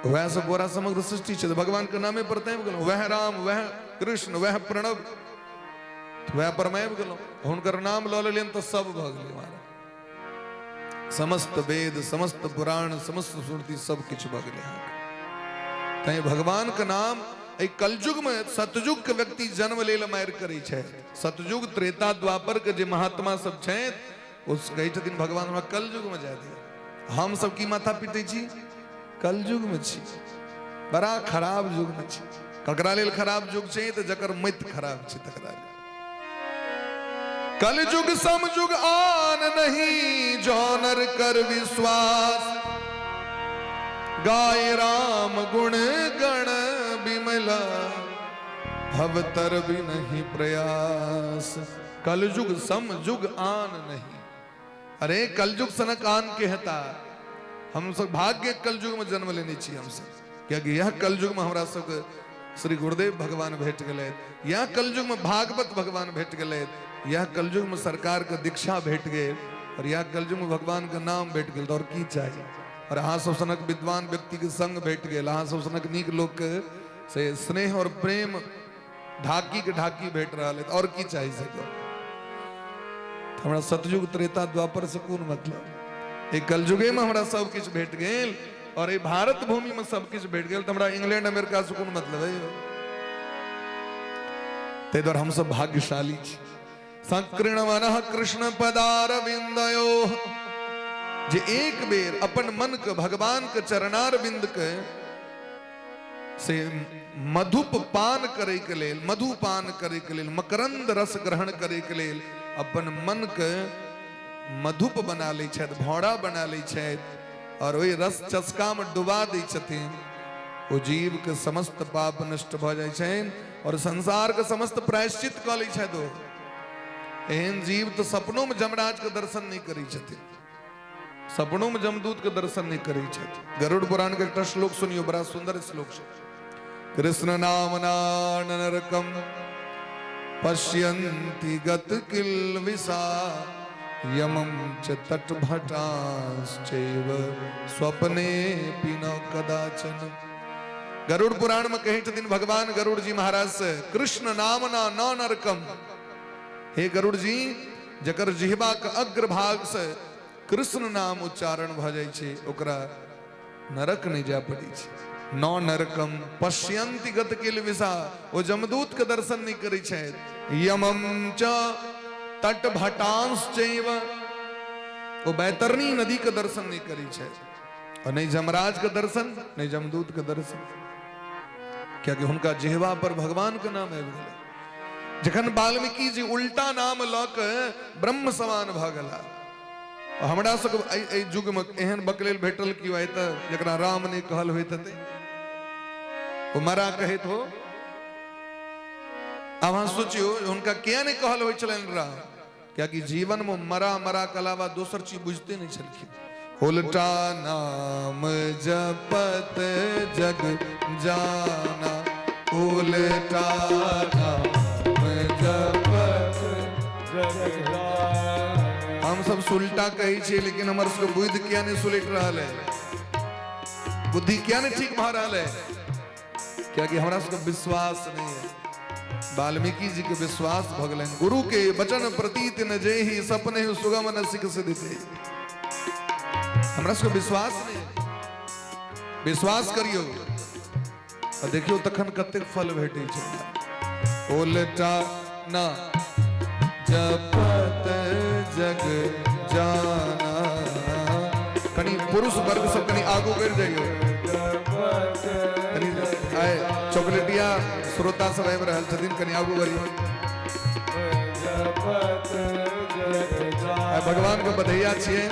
वह सब पूरा समग्र सृष्टि छे भगवान के नामे पर तैब गेलो, वह राम वह कृष्ण वह प्रणव वह परमैव गेलो, हुनकर नाम लऽ लेलियन तो सब भ गेलै महाराज। समस्त वेद समस्त पुराण समस्त श्रुति सब किछु भ गेलै। तैं भगवान के नाम एहि कलयुग में सतयुग के व्यक्ति जन्म लेल मारि करै छै। सतयुग त्रेता द्वापर के जे महात्मा सब छै उस कहै छथिन भगवान हमरा कलयुग में जाय दिअ। हम सब की माथा पीटै छी, कलयुग में छी, बड़ा खराब युग में छी। ककरा लेल खराब युग छै तो जकर मति खराब छै तकरा लेल। कलयुग समयुग आन नहीं जो नर कर विश्वास, गाय राम गुण गण बिमला भवतर भी नहीं प्रयास। कलयुग समयुग आन नहीं, अरे कलयुग सनक आन के हता। हम सब भाग्य कलयुग में जन्म लेने छी हम सब, क्योंकि यह कलयुग में हमरा सबके श्री गुरुदेव भगवान भेट गेलै, यह कलयुग में भागवत भगवान भेट गेलै, यह कलयुग में सरकार के दीक्षा भेट गेल, और यह कलयुग में भगवान का नाम भेट गेल। और की चाहिए, और अहाँ सब सनक विद्वान व्यक्ति के संग भेट गए, अहाँ सब सनक नीक लोक के से स्नेह और प्रेम ढाकी के ढाकी भेट रहा है, और की चाहिए से हमरा सतयुग त्रेता द्वापर से कोन मतलब, एक कलयुगे में हमरा सब कुछ भेट गेल और ये भारत भूमि में सब कुछ भेट गेल, तो हमरा इंग्लैंड अमेरिका से कोन मतलब है। ते द्वारा हम सब भाग्यशाली छी। संकीर्ण मनः कृष्ण पदारविंदयो, जे एक बेर अपन मन के भगवान के चरणार बिंद के से मधुप पान करे के लेल, मधु पान करे के लेल, मकरंद रस ग्रहण करे के लेल अपन मन के मधुप बना लै छथि, भौरा बना लै छथि और वही रस चस्का में डुबा दै छथिन, वो जीव के समस्त पाप नष्ट भ जाय छनि और संसार के समस्त प्रायश्चित क लै छथि। एहन जीव तो सपनों में जमराज के दर्शन नहीं करै छथिन, सपनों में जमदूत के दर्शन नहीं करै छथि। गरुड़ पुराण के एक श्लोक सुनियो, बड़ा सुंदर श्लोक है। कृष्ण नामना नरकम पश्यन्ति गत किल्बिषा यमं च तटभटाश्चैव स्वप्नेऽपि न कदाचन। गरुड़ पुराण में कहे दिन भगवान गरुड़ जी महाराज से, कृष्ण नामना न नरकम, हे गरुड़ जी जकर जिह्वा के अग्र भाग से कृष्ण नाम उच्चारण भ जाय छै ओकरा नरक नहीं जा पड़े छै। नौ नरकम पश्यन्ति गत किल्बिषा, वो जमदूत के दर्शन नहीं करै छथि। यमं च तटभटांश्चैव, वो बैतरणी नदी के दर्शन नहीं करै छथि और नहीं जमराज के दर्शन नहीं जमदूत के दर्शन, क्योंकि हुनका जिह्वा पर भगवान के नाम आबि गेलै। जखन वाल्मीकि जी उल्टा नाम ल के ब्रह्म समान भ गेला, हमरा सबके युग में एहन बकलेल भेटल कि जकरा राम ने कहल होइत हेतै, वो मरा कहैत हो। अब अहाँ सोचियो हुनका किया नहीं कहल होइ छलनि राम, क्योंकि जीवन में मरा मरा के अलावा दोसर चीज बुझते नहीं छलखिन। उल्टा नाम जपत जग जाना, उल्टा नाम जपत जग जाना। हम सब सुलटा कही छे, लेकिन हमारे सबके बुद्धि क्या नहीं सुलट रहा है, बुद्धि क्या नहीं ठीक भा रहा है, क्योंकि हमारा सबके विश्वास नहीं है। वाल्मीकि जी के विश्वास भगलन, गुरु के वचन प्रतीत न जेहि सपने सुगम न सिख सिद्धि। हमरा सबके विश्वास नहीं है, विश्वास करियो और देखियो तखन कतेक फल भेटै छै। उल्टा ना जपत जग जाना, कनी पुरुष वर्ग सब कनी आगू बढ़ जाइयो, आए चॉकलेटिया श्रोता सब आबि रहल छथिन, कनी आगू बढ़ियो। भगवान के बधैया छियै,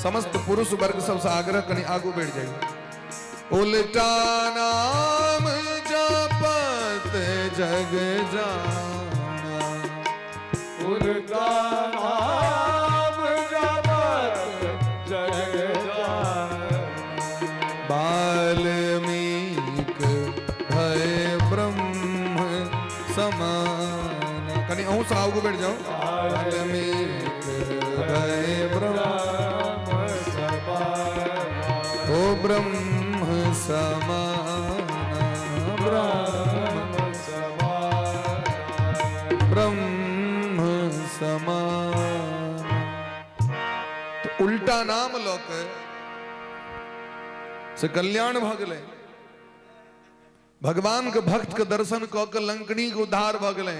समस्त पुरुष वर्ग सबसे आग्रह कनी आगू बढ़ जाइए। उल्टा नाम जपत जग जाना, उल्टा नाम जपत जग जाना। वाल्मीक भय ब्रह्म समान, कनी अहूँ से आगू बढ़ जाओ। वाल्मीक भय ब्रह्म ओ ब्रह्म समान, ब्रह्म समान, ब्रह्म समान। तो उल्टा नाम लोक से कल्याण भ गेलै। भगवान के भक्त के दर्शन क के लंकनी के उद्धार भ गेलै।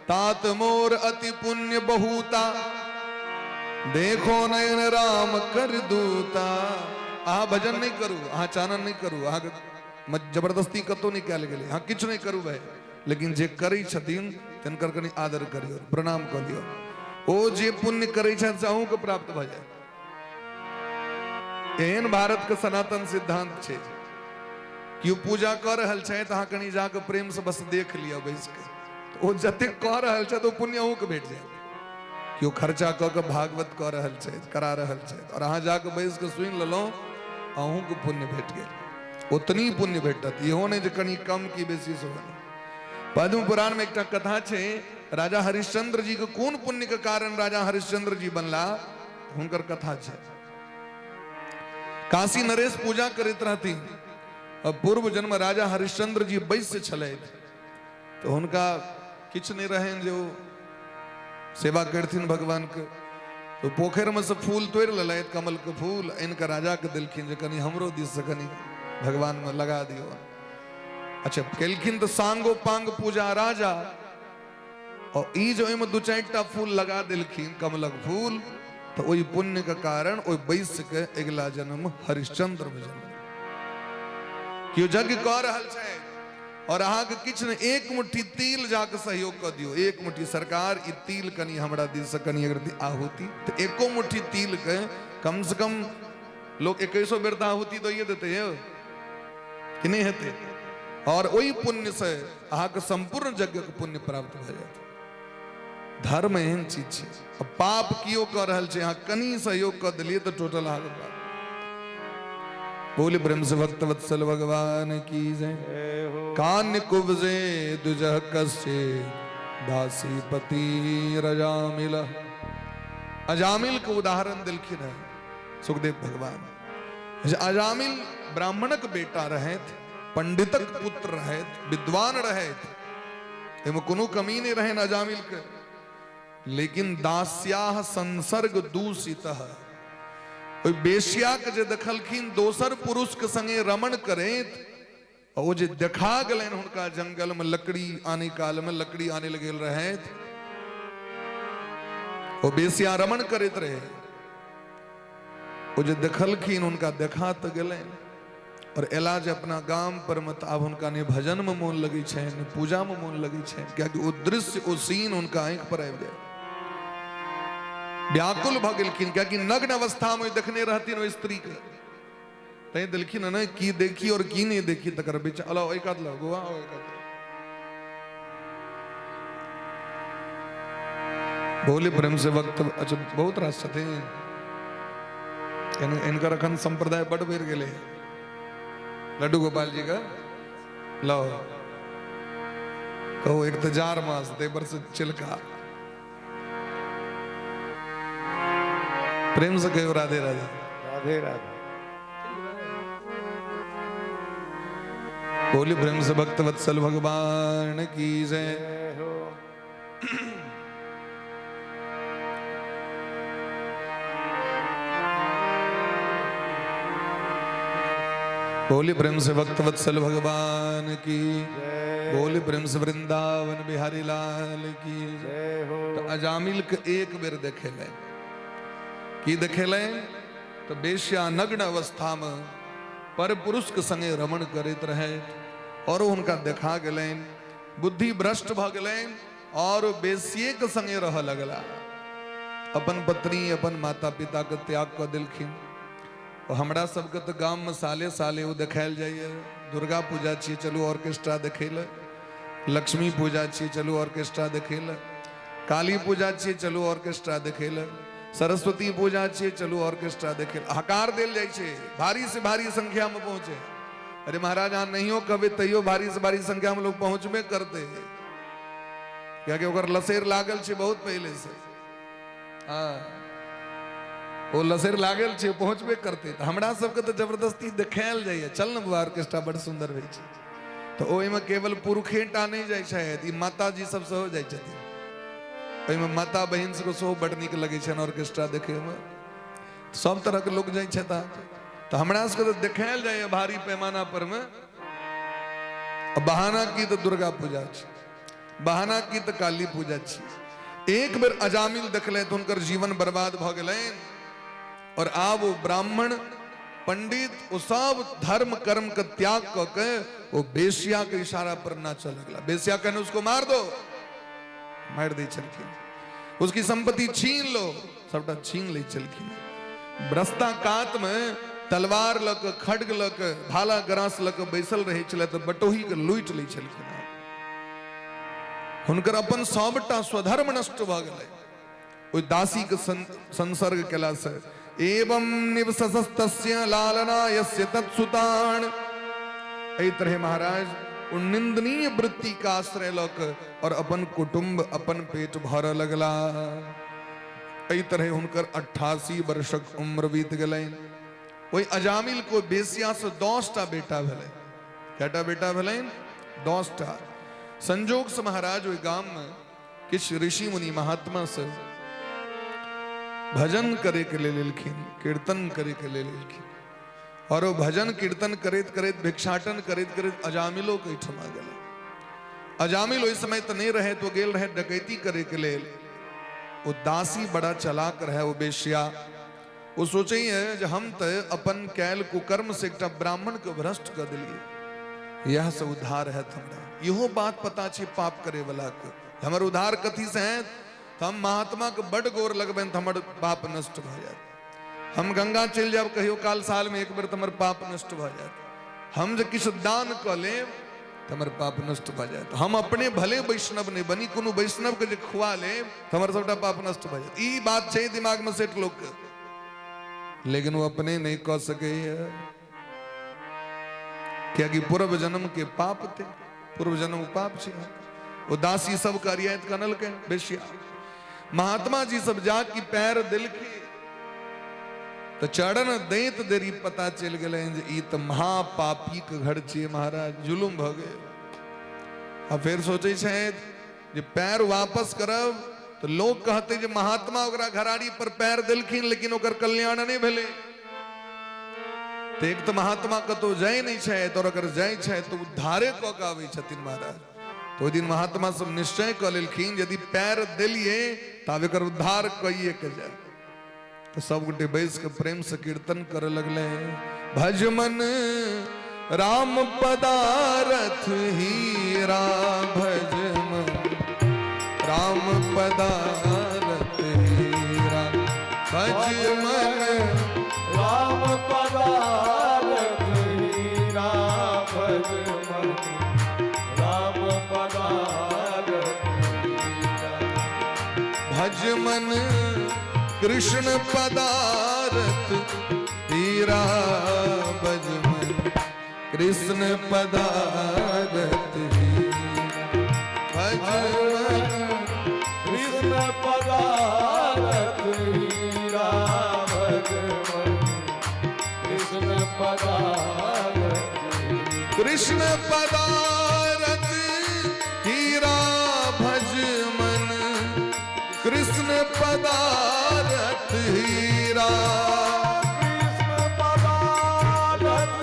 तात मोर अति पुण्य बहुता, देखो नयन राम कर दूता। अहाँ भजन नहीं करू, अहाँ चानन नहीं करू, अहाँ जबरदस्ती कतो नहीं कयल गेलै, अहाँ किछु नहीं करू भाई, लेकिन जे करै छथिन तिनकर कनि आदर करियो, प्रणाम क लियो। ओ जे पुण्य करै छथि से अहूँ के प्राप्त भ जाय। एहन भारत के सनातन सिद्धांत छै, केओ पूजा कर रहल छथि, अहाँ कनि जाके प्रेम से बस देख लियो बैस के, ओ जतेक कह रहल छथि ओ पुण्य अहूँ के भेट जायत। केओ खर्चा क के भागवत कह रहल छथि, करा रहल छथि, और अहाँ जाके बैस के सुनि लेलहुँ, अहूँ के पुण्य भेट गेल, उतनी पुण्य भेटत। इहो नहीं जे कनि कम की बेसी से। पद्म पुराण में एक कथा छै, राजा हरिश्चंद्र जी के कौन पुण्य के कारण राजा हरिश्चंद्र जी बनला, हुनकर कथा छे। काशी नरेश पूजा करत रहती, और पूर्व जन्म राजा हरिश्चंद्र जी वैश्य छले, तो हुनका किछ नहीं रहे जो सेवा करथिन भगवान के। तो पोखर में से फूल तोड़ ललैत, कमल के फूल, इनका राजा के दिलखिन जे कनी हमरो दिस से कनी भगवान में लगा दियो। अच्छा केलखिन तो सांगो पांग पूजा राजा, और ई जो इमे दू चारटा फूल लगा दिलखिन कमलक फूल, तो वही पुण्य के कारण वही वैश्य के अगला जन्म हरिश्चंद्र में जन्म क्यों यज्ञ कह रहल छे। और अहाँ के किछ ने एक मुट्ठी तिल जाके सहयोग कर दियो, एक मुट्ठी सरकार ई तिल कनी हमरा दिस से कनी अगर आहुति, तो एको मुट्ठी तिल के कम से कम लोग 2100 बेर आहुति तो ये देते हैं कि नहीं हेते। और वही पुण्य से अहाँ के संपूर्ण यज्ञ के पुण्य प्राप्त हो जाते। धर्म एहन चीज छे, अब पाप कियो कर रहल छे, अहाँ कनी सहयोग कर दिलिए तो टोटल आगे बात। बोले ब्रह्म से भक्त वत्सल भगवान की जय। कान्य कुब्जे दुजह कस्य दासी पति रजामिल। अजामिल को उदाहरण दिलखिन है सुखदेव भगवान। अजामिल ब्राह्मणक बेटा रहत, पंडितक पुत्र रहत, विद्वान रहत, एमे कोनो कमी नहीं रहे अजामिल के। लेकिन दास्याह संसर्ग दूषितः, बेश्या के जे देखलखिन दोसर पुरुष के संगे रमण करैत, और वो जे देखा गलन हुनका जंगल में लकड़ी आने काल में लकड़ी आने लगे रहत, वो बेश्या रमण करैत रहे, वो जे देखलखिन हुनका देखा तो गलन। और इलाज अपना गाम पर मत अब उनका ने भजन में मोन लगी छे, ने पूजा में मोन लगी छे, क्योंकि वो दृश्य वो सीन उनका आंख पर आबि जाए। व्याकुल भ गेलखिन, क्योंकि नग्न अवस्था में देखने रहती वो स्त्री के, तै दिलखिन न की देखी और की नहीं देखी तकर बीच अला एक आध गोवा बोले प्रेम से वक्त। अच्छा बहुत रास छथिन इनकर अखन संप्रदाय बड़ बेर गेले। लड्डू गोपाल जी का लो कहो एक तो 4 मास देवर से चिलका। प्रेम से कहो राधे राधे राधे राधे। बोली प्रेम से भक्त वत्सल भगवान की जय हो। बोली प्रेम से भक्त वत्सल भगवान की, बोली प्रेम से वृंदावन बिहारी लाल की जय हो। तो अजामिल के एक बेर देखे ले की देखे ले, तो बेश्या नग्न अवस्था में पर पुरुष के संगे रमण करते रहे, और उनका देखा गलन, बुद्धि भ्रष्ट भ गलन, और बेश्ये के संगे रह लगला। अपन पत्नी अपन माता पिता के त्याग कर दिलखिन। और हमरा सबके तो गाम में साले साले वो देखायल जाइए। दुर्गा पूजा छी चलू ऑर्केस्ट्रा देखे ले, लक्ष्मी पूजा छी चलू ऑर्केस्ट्रा देखे ले, काली पूजा छी चलू ऑर्केस्ट्रा देखे ले, सरस्वती पूजा छी चलू ऑर्केस्ट्रा देखे ले। हकार देल जाय छे, भारी से भारी संख्या में पहुंचे। अरे महाराज यहाँ नहीं हो कभी तैयो भारी से भारी संख्या में लोग पहुंचबे करते हैं, क्योंकि ओकर लसेर लागल छे बहुत पहले से। हाँ वो लसेर लागल छे, पहुंचबे करते। तो हमरा सबके तो जबरदस्ती देखायल जाइए, चल न बुआ ऑर्केस्ट्रा बड़ सुंदर होइ छे। तो ओहि में केवल पुरुखेटा नहीं जाय छथि, माता जी सब सेहो जाय छथिन। ओहि में माता बहिन सबके सेहो बड़ नीक लगै छनि ऑर्केस्ट्रा देखे में, सब तरह के लोग जाय छथि। तो हमरा सबके तो देखायल जाइए भारी पैमाना पर में। बहाना की तो दुर्गा पूजा छे, बहाना की तो काली पूजा छे। एक बेर अजामिल देखले तो उनकर जीवन बर्बाद भ गेलैन। और आब वो ब्राह्मण पंडित वो सब धर्म कर्म का त्याग करके वो बेश्या के इशारा पर नाचा लगला। बेश्या कहने उसको मार दो, मार दी चलखिन। उसकी संपत्ति छीन लो, सबटा छीन ले चलखिन। ब्रस्ता कात में तलवार लक खड्ग लक भाला ग्रास लक बैसल रहे चले, तो बटोही के लूट ले चलखिन। हुनकर अपन सबटा स्वधर्म नष्ट भ गेलै ओइ दासी के संसर्ग केला से। एवं निवसस्तस्य लालना यस्य तत्सुतान। एहि तरह महाराज उन निंदनीय वृत्ति का आश्रय लोक और अपन कुटुंब अपन पेट भर लगला। कई तरह हुनकर 88 वर्षक उम्र बीत गए। वही अजामिल को बेसिया से 10टा बेटा भले। कैटा बेटा भले? 10टा। संजोग से महाराज वही गांव में किछ ऋषि मुनि महात्मा से भजन करे के ले लेलखिन, कीर्तन करे के ले लेलखिन। और वो भजन कीर्तन करेत करेत भिक्षाटन करेत करेत अजामिलो के ठमा गए। अजामिल ओई समय तो नहीं रहे तो गेल रहे डकैती करे के लेल। वो दासी बड़ा चलाक रहे, वो बेशिया। वो सोचे ही है जो हम तो अपन कैल कुकर्म से एक ब्राह्मण को भ्रष्ट कर दिलिए, यह से उद्धार है हमरा। यहो बात पता छे पाप करे वाला को हमर उद्धार कथी से है। तो हम महात्मा के बड़ गोर लगबे तो हमर पाप नष्ट भ जाए। हम गंगा चल जाब कहियो काल साल में एक बार तो हमर पाप नष्ट भ जाए। हम जो किछ दान क लेब तो हमर पाप नष्ट भ जाए। हम अपने भले वैष्णव नहीं बनी, कोनो वैष्णव के जो खुआ लेब तो हमर सबटा पाप नष्ट भ जाए। ई बात छे दिमाग में सेट लोग के, लेकिन वो अपने नहीं कह सके है क्या कि पूर्व जन्म के पाप थे, पूर्व जन्म पाप छे। वो दासी सब का रियायत कनल के बेशिया। महात्मा जी सब जाके पैर दिल के तो चरण देत देरी पता चल गए ई तो महापापी के घर छे महाराज, जुलुम भ गए। अब फिर सोचे जे पैर वापस करब तो लोग कहते जे महात्मा ओकरा घराड़ी पर पैर दिलखिन लेकिन ओकर कल्याण नहीं भेले। तो एक तो महात्मा का तो जय नहीं छे, तो अगर जय छे तो उद्धारे क के आवे छथिन महाराज। तो दिन महात्मा सब निश्चय क लेलखिन यदि पैर दिलिए तब एकर उद्धार कइए के जाए। तो सब गोटे बैस के प्रेम से कीर्तन करे लगले। भज मन राम पदारथ हीरा, भज मन राम पदारथ हीरा, भज मन राम पदारथ हीरा, भज मन राम पदारथ हीरा। भज मन कृष्ण पदारथ हीरा, भज मन कृष्ण पदारथ हीरा, भज मन कृष्ण पदारथ हीरा, भज मन कृष्ण पदारथ हीरा। कृष्ण पदारथ हीरा, भज मन कृष्ण पदारथ हीरा। कृष्ण पदारथ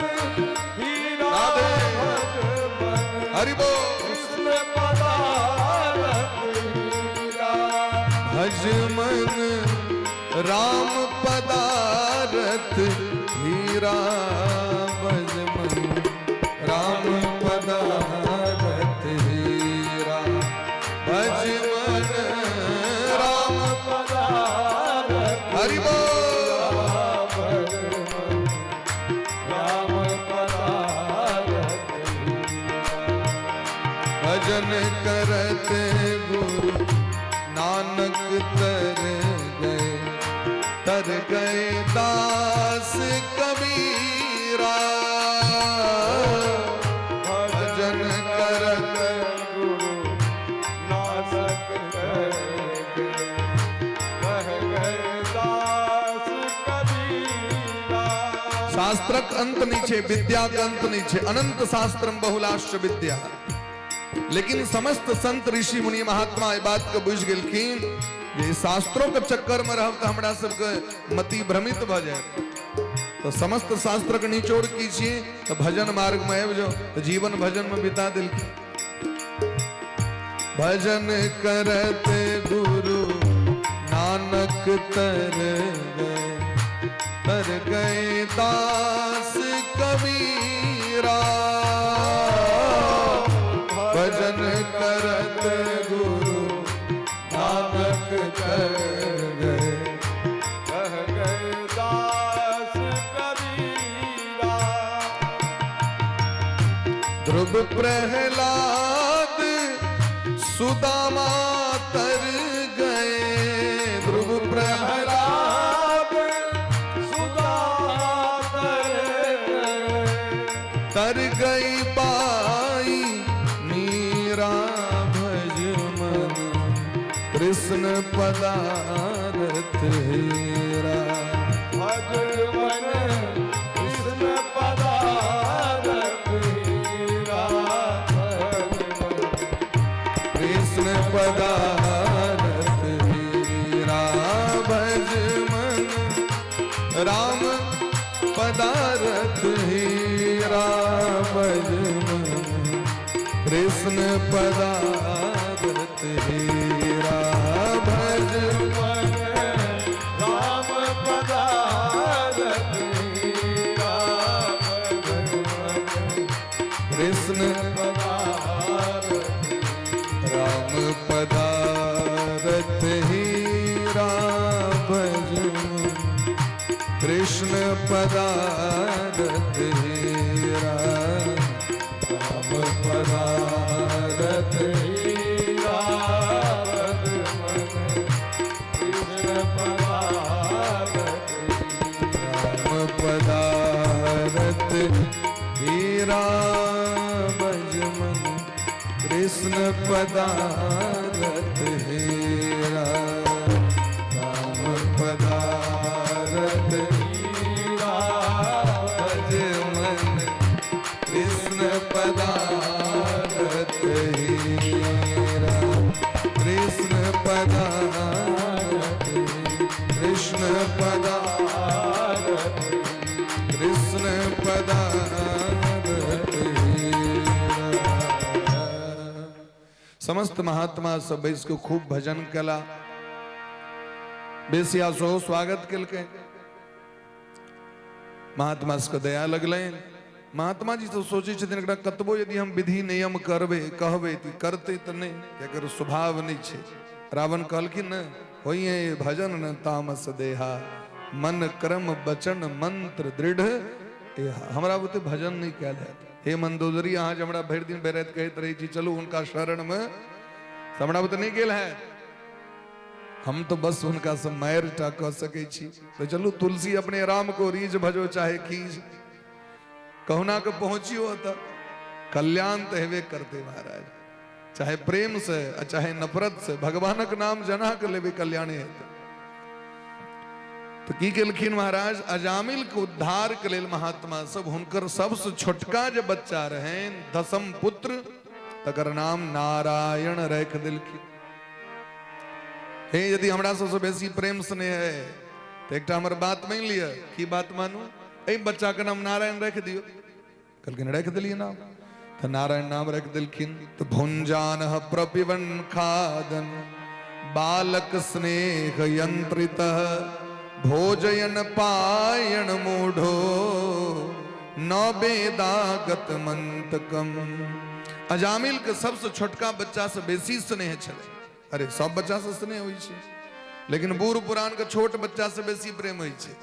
हीरा, भज मन हरि बोल। कृष्ण पदारथ हीरा, भज मन राम पदारथ हीरा, भज मन राम पदारथ हीरा, भज मन राम पदारथ हरि बोल। भज मन राम पदारथ हीरा। भजन करते गुरु नानक तर गए दास कबीरा। भजन करते गुरु नानक रह गए दास कबीरा। शास्त्रक अंत नहीं छे, विद्या का अंत नहीं छे। अनंत शास्त्रम बहुलाश्च विद्या। लेकिन समस्त संत ऋषि मुनि महात्मा ये बात को बुझ गेलखिन जे शास्त्रों के चक्कर में रहब तो हमरा सबके मति भ्रमित भ जाए। तो समस्त शास्त्र के निचोड़ कीजिए तो भजन मार्ग में आबि जाओ। तो जीवन भजन में बिता दिलखिन। भजन करते गुरु नानक तर गए दास कबीरा। भजन करते गुरु नानक कर गए रह गए दास कबीरा। ध्रुव प्रहलाद सुदामा तर गए। ध्रुव प्रहलाद सुदामा तर तर गई बाई हीरा भज मन कृष्ण पदारथ हीरा भज मन कृष्ण पदारथ हीरा कृष्ण पदारथ हीरा भज मन राम पदारथ हीरा भज मन कृष्ण पदारथ हीरा भज मन राम पदारथ हीरा भज मन कृष्ण पदारथ राम पदारथ हीरा भज मन कृष्ण पदारथ हीरा राम पदारथ हीरा भज मन कृष्ण पदारथ राम पदारथ हीरा भज मन कृष्ण पदारथ हीरा राम पदारथ हीरा भज मन कृष्ण पदारथ हीरा कृष्ण पदारथ कृष्ण पदारथ कृष्ण पदारथ हीरा। समस्त महात्मा सब इसको खूब भजन कला बेसिया सो स्वागत कल के महात्मा इसको दया लगल महात्मा जी तो सोचे छथिन एकरा कतबो यदि हम विधि नियम करबे कहबे तो करते तो नहीं एकर स्वभाव नहीं छे। रावण कहलखिन न होइए भजन न तामस देहा मन कर्म वचन मंत्र दृढ़ एहा। हमरा बुते भजन नहीं कयल है हे मंदोदरी अहाँ जे हमरा भरि दिन बेरत कहत रही छी चलू उनका शरण में हमरा बुते नहीं गेल है हम तो बस उनका सब मायर टा कह सके छी तो चलू तुलसी अपने राम को रीझ भजो चाहे खींच कहुना को पहुंचियो तो कल्याण तो हेवे करते महाराज चाहे प्रेम से चाहे नफरत से भगवानक नाम जना के लेवे कल्याणे है तो की केलखिन महाराज अजामिल के उद्धार के लेल महात्मा सब हुनकर सबसे छोटका जो बच्चा रहे दसम पुत्र तकर नाम नारायण रख दिलखिन। हे यदि हमरा सबसे बेसी प्रेम स्नेह है तो एक हमर बात मान लिया की बात मानू ए बच्चा के नाम नारायण रख दियो कहलखिन रख दिलिए नाम तो नारायण नाम रख दिलखिन। तो भुंजान प्रपिबन खादन बालक स्नेह यंत्रित भोजयन पायन मूढ़ो न वेदागत मंतकम। अजामिल के सबसे छोटका बच्चा से बेसी स्नेह छले। अरे सब बच्चा से स्नेह होई छे लेकिन बूढ़ पुरान के छोट बच्चा से बेसी प्रेम होई छे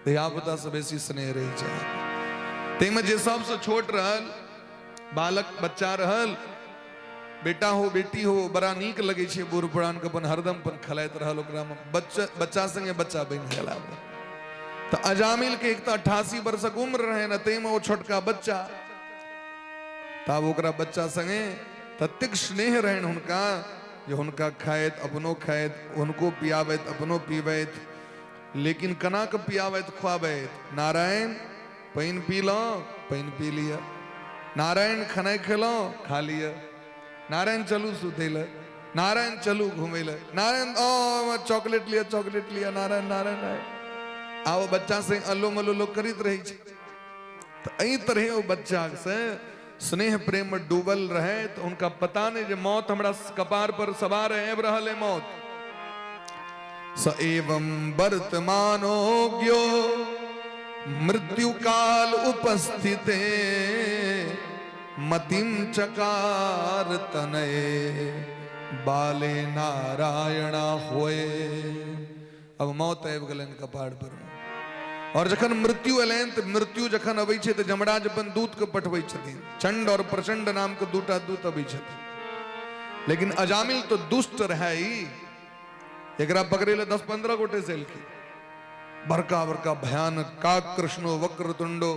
धिया पुता से बेसी स्नेह रही छे। तेमे जे सबसे छोट रहल बालक बच्चा रहल बेटा हो बेटी हो बड़ा नीक लगे छे बूढ़ पुरान के अपन हरदम अपन खलाइत रहल ओकरा में बच्चा संगे बच्चा बन गेला। तो अजामिल के एक तो 88 वर्षक उम्र रहे न तेमे वो छोटका बच्चा तब ओकरा बच्चा संगे तत्तिक स्नेह रहन हुनका जो हुनका खायत अपनो खायत उनको पियावत अपनो पीवत लेकिन कना के पियावत खुआवत। नारायण पानी पी लो पानी पी लिया नारायण खाना खेलो खा लिया नारायण चलू सुते ल नारायण चलू घूमे ल नारायण ओ चॉकलेट लिया नारायण नारायण आओ बच्चा से अल्लो मल्लो लोग करित रही छे। तो एही तरह वो बच्चा से स्नेह प्रेम में डूबल रहे तो उनका पता नहीं जो मौत हमरा कपार पर सवार है रहल है मौत। स एवं वर्तमानो ज्ञो मृत्यु काल उपस्थित मतिम चकार तनये बाले नारायणा होए। अब मौत आबि गेलन कपाड़ पर और जखन मृत्यु एलैन तो मृत्यु जखन अबै छै तो जमराज अपन दूत के पठबै छथिन चंड और प्रचंड नाम के दूटा दूत अबै छथिन लेकिन अजामिल तो दुष्ट रहे एकरा पकड़े ले 10-15 गोटे से एलखिन बड़का बड़का भयानक काक कृष्णो वक्रतुंडो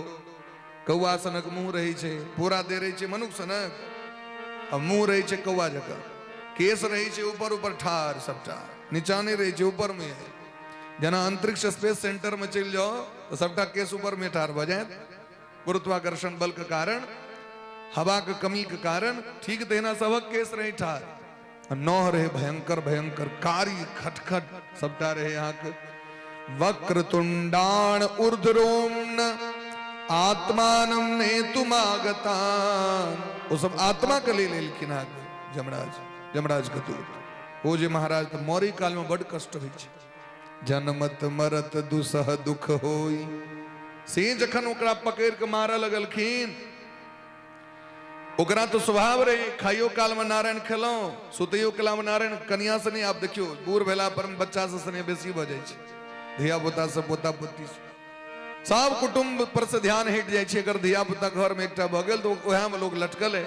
कौआ सनक मुंह रही छे पूरा दे रही छे मनुख सनक अब मुंह रही छे कौआ जका, केस रही छे ऊपर ऊपर ठार सबटा, नीचा नहीं रही छे ऊपर में है। जना अंतरिक्ष स्पेस सेंटर में चल जाओ तो सबटा केस ऊपर में ठार भ जाए, गुरुत्वाकर्षण बल के कारण, हवा के कमी के कारण। ठीक देना सबक केस रही ठार, नौ रहे भयंकर भयंकर कारी खटखट सबटा रहे यहाँ के। वक्र तुंडाण ऊर्ध्वरोम्न आत्मानम ने तुमागता, वो सब आत्मा के ले लेकिन आगे जमराज के दूत। वो जे महाराज तो मौर्य काल में बड़ कष्ट हुई छे, जनमत मरत दुसह दुख होई। से जखन ओकरा पकड़ के मारा लगलखिन, ओकरा तो स्वभाव रहे खाइयो काल में नारायण खेलो, सुतैयो काल में नारायण। कन्या से नहीं आप देखियो, बूढ़ भेला पर बच्चा से स्नेह बेसी भ जाय छे, धिया पुता से पोता पोती से सब कुटुंब पर से ध्यान हट जाय छे। अगर धिया पुता घर में एकटा भ गेल तो ओहा में लोग लटकल है।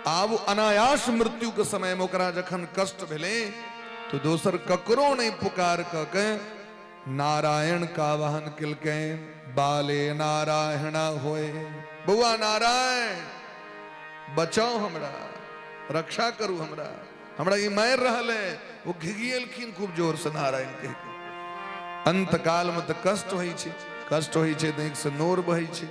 आब अनायास मृत्यु के समय में ओकरा जखन कष्ट भेले तो दोसर ककरो नहीं पुकार के नारायण का आवाहन केलकै। बाले नारायण होए, बउआ नारायण बचाओ हमरा, रक्षा करू हमरा, हमरा ये मार रहल है। वो घिघियलखिन खूब जोर से नारायण कह के। अंत काल में तो कष्ट होई छे, कष्ट होई छे देख से नोर बही छे।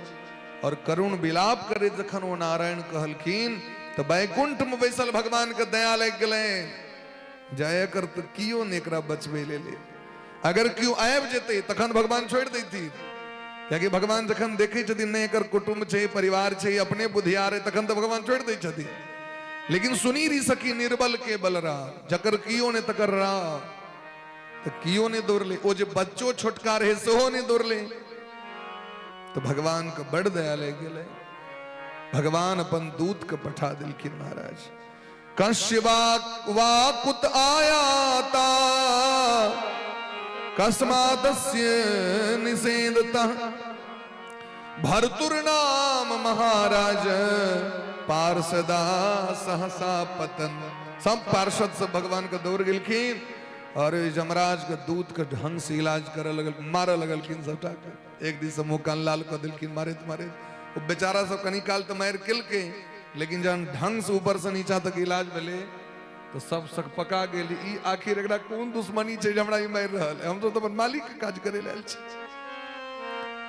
और करुण विलाप करे जखन वो नारायण कहलखिन तो बैकुंठ में बैसल भगवान के दया लग गए। जाया कर तो कियो नेकरा बचबे ले। अगर क्यों आब जेते तखन भगवान छोड़ देती, क्योंकि भगवान जखन देखे छथिन नहीं एकर कुटुंब छे, परिवार छे, अपने बुधियार है, तखन तो भगवान छोड़ दै छथिन। लेकिन सुनी री सकी निर्बल के बलरा, जकर कियो ने तकर रा, तो कियो ने दौड़ ले। वो जो बच्चों छोटका रहे सेहो ने दौड़ ले। तो भगवान का बड़ दया ले गेले, भगवान अपन दूत के पठा दिलखिन महाराज। कश्यवाकुत आयाता कस्मादस्य निषेधतः भर्तुर्नाम महाराज पार्षदा सहसा पतन। सब पार्षद सब भगवान का दौड़ गेलखिन और जमराज के दूत के ढंग से इलाज करे लगल, मारे लगलखिन सबटा के। एक दिन से मुंह कान लाल कर दिलखिन मारे तुम्हारे। वो बेचारा सब कनी काल तो मार किल के, लेकिन जब ढंग से ऊपर से नीचा तक इलाज भेले तो सब सक पका गेली। ई आखिर एकरा कौन दुश्मनी छे जे हमरा ई मार रहल है, हम तो अपन मालिक के काज करे लेल छी।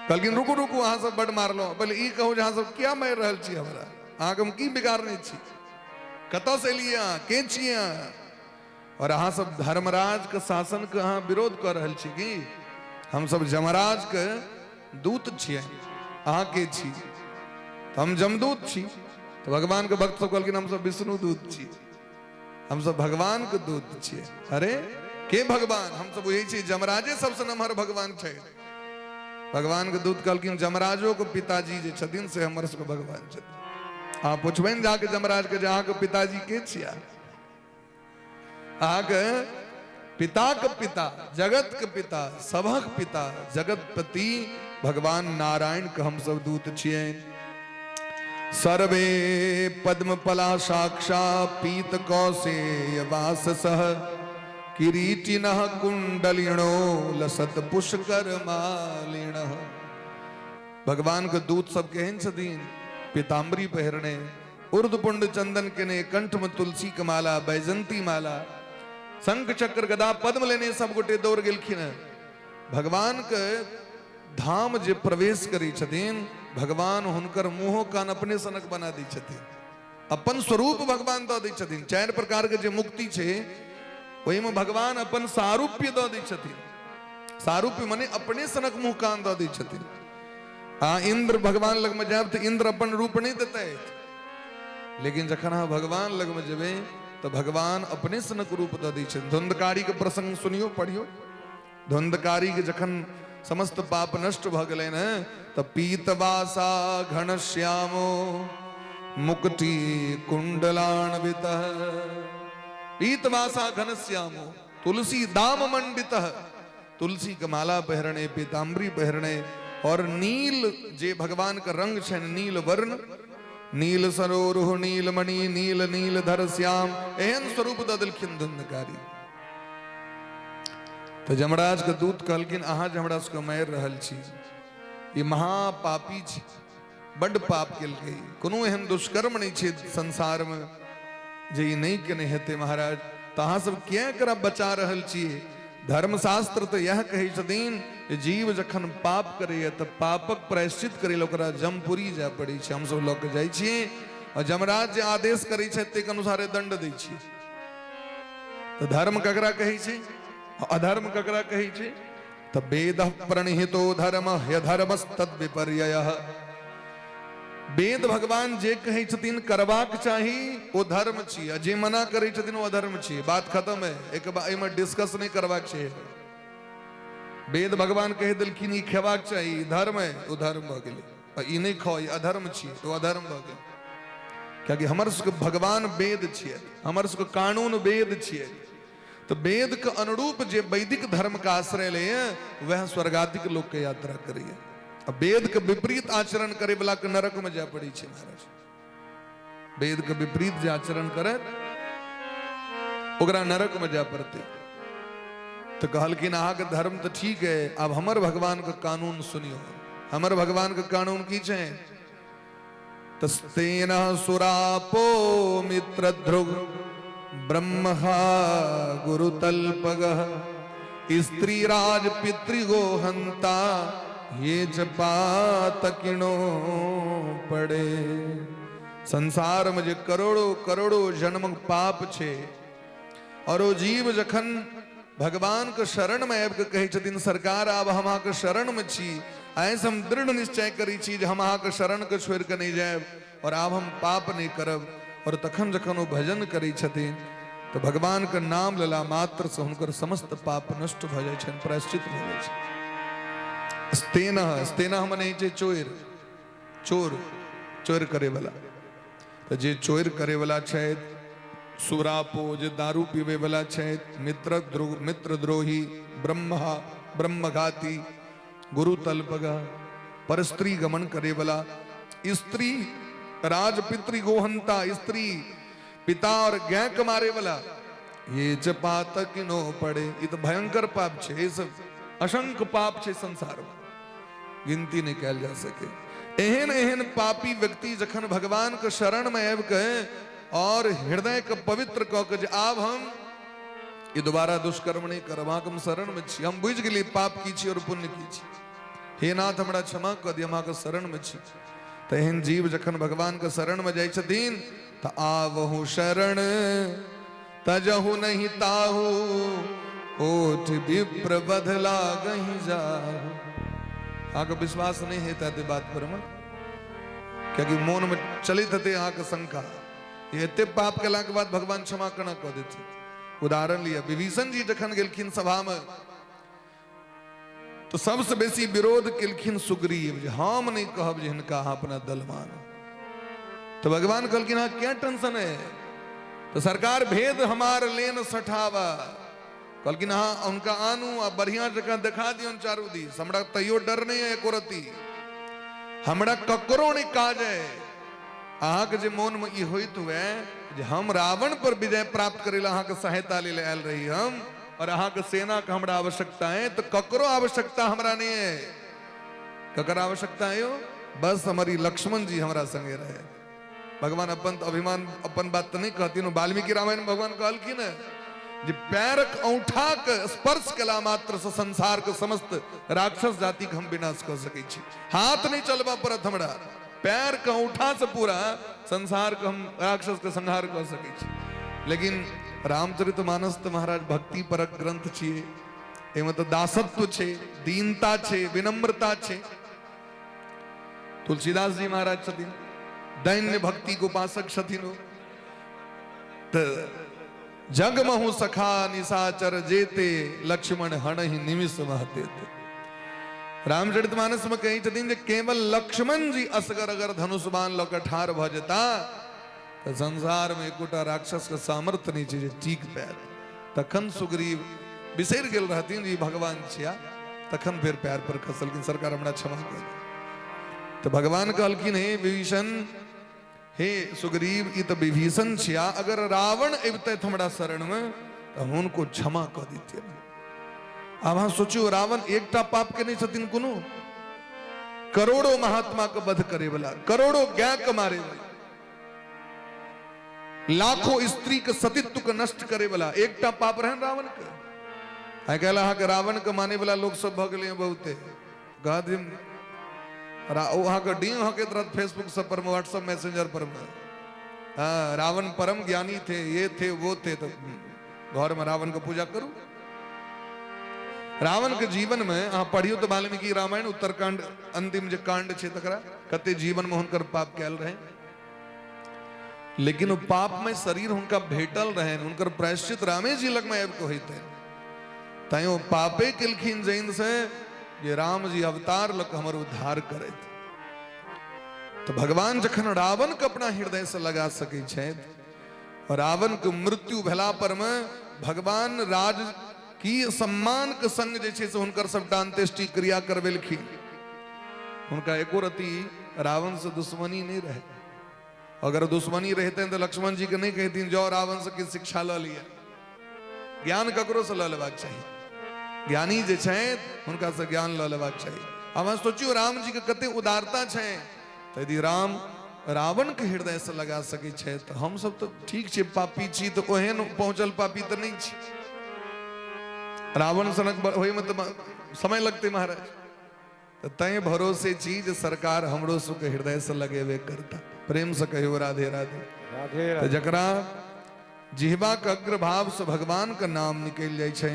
कहलखिन रुकू रुकू, अहाँ सब बड़ मारलो, पहले ई कहू जहाँ सब क्या मार रहल छी हमरा, अहाँ के हम की बिगाड़ने छी, कतौ से एलियै अहाँ, के छी अहाँ? और अहाँ सब धर्मराज के शासन के अहाँ विरोध कर रहल छी की? हम सब जमराज के दूत छियै, अहाँ के छी? हम जमदूत छी। तो भगवान के भक्त सब कहलखिन हम सब विष्णु दूत छी, हम सब भगवान के दूत छियै। अरे के भगवान? हम सब यही छी, जमराजे सबसे नमहर भगवान छै। भगवान के दूत कहलखिन जमराजो के पिताजी जे छथिन से हमर सबके भगवान छथिन। अहाँ पुछबनि जाके जमराज के, अहाँ के पिताजी के छियै? अहाँ के पिता के पिता, जगत के पिता, सबक पिता, जगतपति भगवान नारायण के हम सब दूत छियै। सर्वे पद्म पलाशाक्षा पीत कौशेय वास सह किरीटिनः कुंडलिनो लसत पुष्कर मालिन। भगवान के दूत सब केहन छथिन? पीताम्बरी पहिरने, उर्धपुंड चंदन केने, कंठ में तुलसी के माला, बैजंती माला, शंख चक्र गदा पद्म लेने सब गोटे दौड़ गेलखिन। भगवान के धाम जे प्रवेश करी छथिन, भगवान हुनकर मुंह कान अपने सनक बना दी छथिन, अपन स्वरूप भगवान दऽ दै छथिन। 4 प्रकार के जे मुक्ति छे ओहि में भगवान अपन सारूप्य दऽ दै छथिन। सारूप्य माने अपने सनक मुंह कान दऽ दै छथिन। इंद्र भगवान लग में जाब तो इंद्र अपन रूप नहीं देते, लेकिन जखन अहाँ भगवान लग में जेबे तो भगवान अपने सनक रूप दऽ दै छथिन। धुंधकारी के प्रसंग सुनियो, पढ़ियो। धुंधकारी के जखन समस्त पाप नष्ट भ गए न, तो पीतवासा घनश्यामो मुक्ति कुंडलान्वितः। पीतवासा घनश्यामो, तुलसी दाम मंडितः, तुलसी के माला पहरने, पीताम्बरी पहरने, और नील जे भगवान का रंग छे नील वर्ण, नील सरोरुह नीलमणि नील नीलधर श्याम, एहन स्वरूप दऽ देलखिन धुंधकारी। तो जमराज के दूत कहलखिन अहाँ जे हमरा सबके मारि रहल छी, ये महापापी छी, बड़ पाप केल गई कोनो एहन दुष्कर्म नहीं छे संसार में जे ई नहीं केने हेते महाराज तहाँ सब क्या करा बचा रहल छिए धर्मशास्त्र तो यह कही छथिन जीव जखन पाप करे तो पापक प्रायश्चित करे ओकरा जमपुरी जा पड़ी छे हम सब लोग जाय छिए और जमराज जे आदेश करे छे ते अनुसारे दंड दै छिए तो धर्म ककरा कही छे अधर्म ककरा कही छे तो वेद प्रणहितो धर्म ह्यधर्मस्तद विपर्ययः वेद भगवान जे कहे छथिन करबाक चाही वो धर्म छिए जे मना करे छथिन वो अधर्म छिए बात खत्म है एक बार एमे डिस्कस नहीं करबाक छै वेद भगवान कह देलखिन ई खेबाक चाही धर्म है वो धर्म भ गेलै आ ई नहीं खाओ ई अधर्म छिए तो अधर्म भ गेलै क्योंकि हमर सबके भगवान वेद छिए हमर सबके कानून वेद छिए तो वेद के अनुरूप जे वैदिक धर्म का आश्रय ले वह स्वर्गादिक लोक के यात्रा करिए अब वेद के विपरीत आचरण करे वाला के नरक में जा पड़ी छे महाराज वेद के विपरीत जे आचरण करे ओकरा नरक में जा पड़ते तो कहलकिन अहाँ के धर्म तो ठीक है अब हमर भगवान के कानून सुनियो हमर भगवान के कानून की छे तस्तेन सुरापो मित्र ध्रुव ब्रह्मा गुरुतल्पगः स्त्री राज पितृगो हंता ये पातकिणो पड़े संसार में जे करोड़ों करोड़ों जन्म पाप छे और वो जीव जखन भगवान के शरण में आबि के कहे छथिन सरकार आब हम अहाँ के शरण में छी ऐसे हम दृढ़ निश्चय करी छी जे हम अहाँ के शरण के छोड़ के नहीं जाएब और आब हम पाप नहीं करब और तखन जखन वो भजन करी छथिन तो भगवान के नाम लेला मात्र से हुनकर समस्त पाप नष्ट भ जाय छनि प्रायश्चित भ जाय छनि स्तेन स्तेन हम नहीं छे चोर चोर चोर करे वाला तो जे चोर करे वाला छे सुरापो जे दारू पीवे वाला छे मित्र द्रोही ब्रह्मघाती गुरु तल्पगा पर स्त्री गमन करे वाला स्त्री राज पितृ गोहंता स्त्री पिता और गै के मारे वाला ये च पातक नो पड़े ये तो भयंकर पाप छे ये सब असंख्य पाप छे संसार में गिनती नहीं कैल जा सके एहन एहन पापी व्यक्ति जखन भगवान के शरण में आबि के और हृदय के पवित्र क के आब हम ये दोबारा दुष्कर्म नहीं करब अहाँ हम शरण में छी हम बुझ गेली पाप की छी और पुण्य की छी हे नाथ हमरा क्षमा क दिय हम के शरण में छी तो एहन जीव जखन भगवान के शरण में जाय छथिन तो आवहु शरण तजहु नहीं ताहु ओठ विप्र बधला गही जाहु आके विश्वास नहीं है ते बात पर में क्योंकि मौन में चलित थे आके शंका ये एते पाप केला के बाद भगवान क्षमा करना कह देते उदाहरण लिया विभीषण जी जखन गेलखिन सभा में तो सबसे बेसी विरोध केलखिन सुग्रीव जे हम नहीं कहब जे हिनका अहाँ अपना दल मानो तो भगवान कहलखिन हाँ क्या टेंशन है तो सरकार भेद हमार लेन सठावा कहलखिन हाँ उनका आनू आ बढ़िया जगह दिखा दियो चारू दिस हमरा तैयो डर नहीं है एको रती हमरा ककरो नहीं काज है अहाँ के जे मन में ई होइत हुए जे हम रावण पर विजय प्राप्त करे अहाँ के सहायता ले आयल रही हम और अहाँ के सेना के हमरा आवश्यकता है तो ककरो आवश्यकता हमरा नहीं है ककर आवश्यकता है यो बस हमारी लक्ष्मण जी हमरा संगे रहे भगवान अपन अभिमान अपन बात तो नहीं कहती वाल्मीकि रामायण भगवान कहलखिन जे पैरक औंठा के स्पर्श कला मात्र से संसार के समस्त राक्षस जाति के हम विनाश कर सके छी हाथ नहीं चलबा पड़त हमरा पैर के औंठा से पूरा संसार के हम राक्षस के संहार कर सके छी लेकिन रामचरितमानस तो महाराज भक्ति परक ग्रंथ छिए एमे तो दासत्व छे दीनता छे विनम्रता छे तुलसीदास जी महाराज छथिन दैन्य भक्ति को उपासक छथिन तो जग महु सखा निशाचर जेते लक्ष्मण हणहि निमिष महते रामचरितमानस में कही छथिन जे केवल लक्ष्मण जी असगर अगर धनुष बाण लऽ कऽ ठाढ़ भऽ जेता तो संसार में एकोटा राक्षस के सामर्थ्य नहीं छै जे टीक पैत तखन सुग्रीव बिसरि गेल रहथिन जी भगवान छिया तखन फिर पैर पर खसलखिन सरकार हमरा क्षमा कर तो भगवान कहलखिन हे विभीषण हे सुग्रीव ई तो विभीषण छिया अगर रावण अबिते हमरा शरण में तो हुनको क्षमा कर देतियै अब हाँ सोचियो रावण एकटा पाप के नहीं छथिन कोनो करोड़ों महात्मा का वध करे वाला, करोड़ों ज्ञा के मारे वाला, लाखों स्त्री के सतीत्व को नष्ट करे वाला, एकटा पाप रहन रावण के। है कहला हाँ के रावण के माने वाला लोग सब भगले बहुते गादिम वहां का डी वहां के तरह फेसबुक सब पर, व्हाट्सएप मैसेंजर पर। हाँ, रावण परम ज्ञानी थे, ये थे वो थे, तो घर में रावण को पूजा करूं। रावण के जीवन में हाँ पढ़ियो तो वाल्मीकि रामायण उत्तरकांड अंतिम जो कांड छे तकरा कते जीवन में हुनकर पाप कैल रहे, लेकिन वो पाप में शरीर उनका भेटल रहे, उनकर प्रायश्चित रामे जी लग में आब को होते ताई वो पापे किलखिन जैन से ये राम जी अवतार लग हमर उद्धार करे। तो भगवान जखन रावण के अपना हृदय से लगा सके छे और रावण के मृत्यु भेला पर में भगवान राज की सम्मान के संग जे से हुनकर सबटा अंत्येष्टि क्रिया करवेलखिन। उनका एको रति रावण से दुश्मनी नहीं रहे। अगर दुश्मनी रहते तो लक्ष्मण जी के नहीं कहती जाओ रावण से की शिक्षा ल लिया। ज्ञान ककरो से ल लेबाक चाहिए, ज्ञानी जे छे उनका से ज्ञान ल लेबाक चाहिए। अब हम सोचियो राम जी के कते उदारता छे, तो यदि राम रावण के हृदय से लगा सके छे तो हम सब तो ठीक छे, पापी छी तो ओहन पहुंचल पापी तो नहीं छी। रावण सनक होय में तो समय लगते महाराज, तो तय भरोसे चीज सरकार हमरो सु के हृदय से लगेवे करता। प्रेम से कहो राधे राधे। राधे तो जकरा जिहबा के अग्रभाव से भगवान का नाम निकल जाय छे,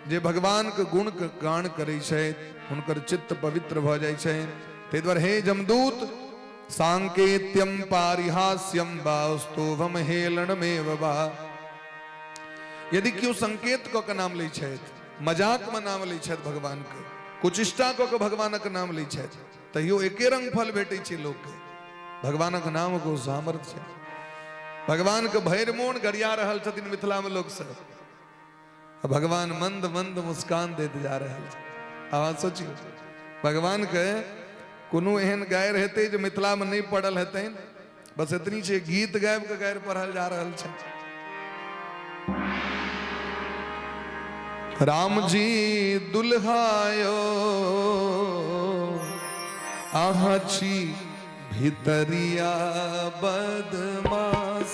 जे भगवान के गुण के गान करे छे, उनकर चित्त पवित्र भ जाय छे। ते द्वारे हे जमदूत सांकेत्यम पारिहास्यम वास्तुवम हेलनमेव वा। यदि क्यों संकेत को का नाम लै छे, मजाक में नाम लै छे भगवान के, कुचिष्टा को भगवान के नाम लै छे, तहियो एके रंग फल भेटे छे लोग के। भगवान के नाम को सामर्थ्य है। भगवान के भैर मोन गरिया रहल छथिन मिथिला में लोग सब, भगवान मंद मंद मुस्कान देते जा रहे हैं। आवाज सोचियो, भगवान के कोनो एहन गाय रहते जो मिथिला में नहीं पढ़ल हेते, बस इतनी छे गीत गायब के गायर पढ़ल जा रहल छे। राम जी दुल्हायो आहा छी भितरिया बदमाश।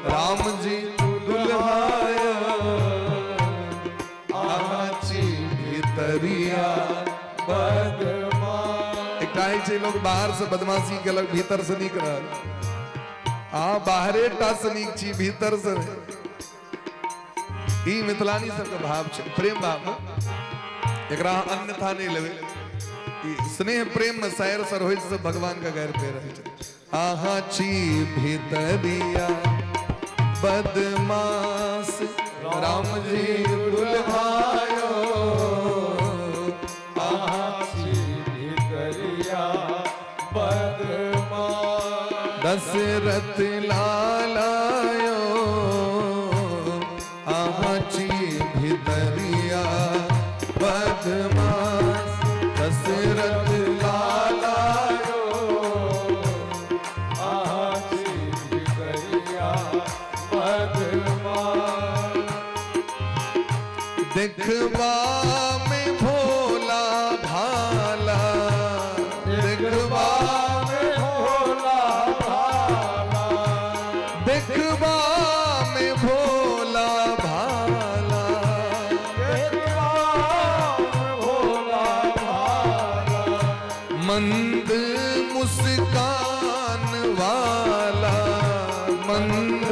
राम जी दुल्हायो आहा छी भितरिया बदमाश। एक काहे छे लोग बाहर से बदमाशी के लग भीतर से निक रहल, आ बाहरे टा से निक छी भीतर से। ई मिथिलानी सबके भाव छे, प्रेम भाव एकरा अन्यथा नहीं लेवे। स्नेह प्रेम में शायर सरोहित से भगवान का गैर पे रहे छे। आहा छी भितरिया बदमाश राम जी दुल्हायो आहा छी भितरिया बदमाश। दशरथ लालायो आहा छी भितरिया बदमाश। दशरथ लालायो आहा छी भितरिया बदमाश। देखबा में भोला भाला, देखबा में भोला भाला, देखबा में भोला भाला। देखबा में भोला भाला, मंद मुस्कान वाला, मंद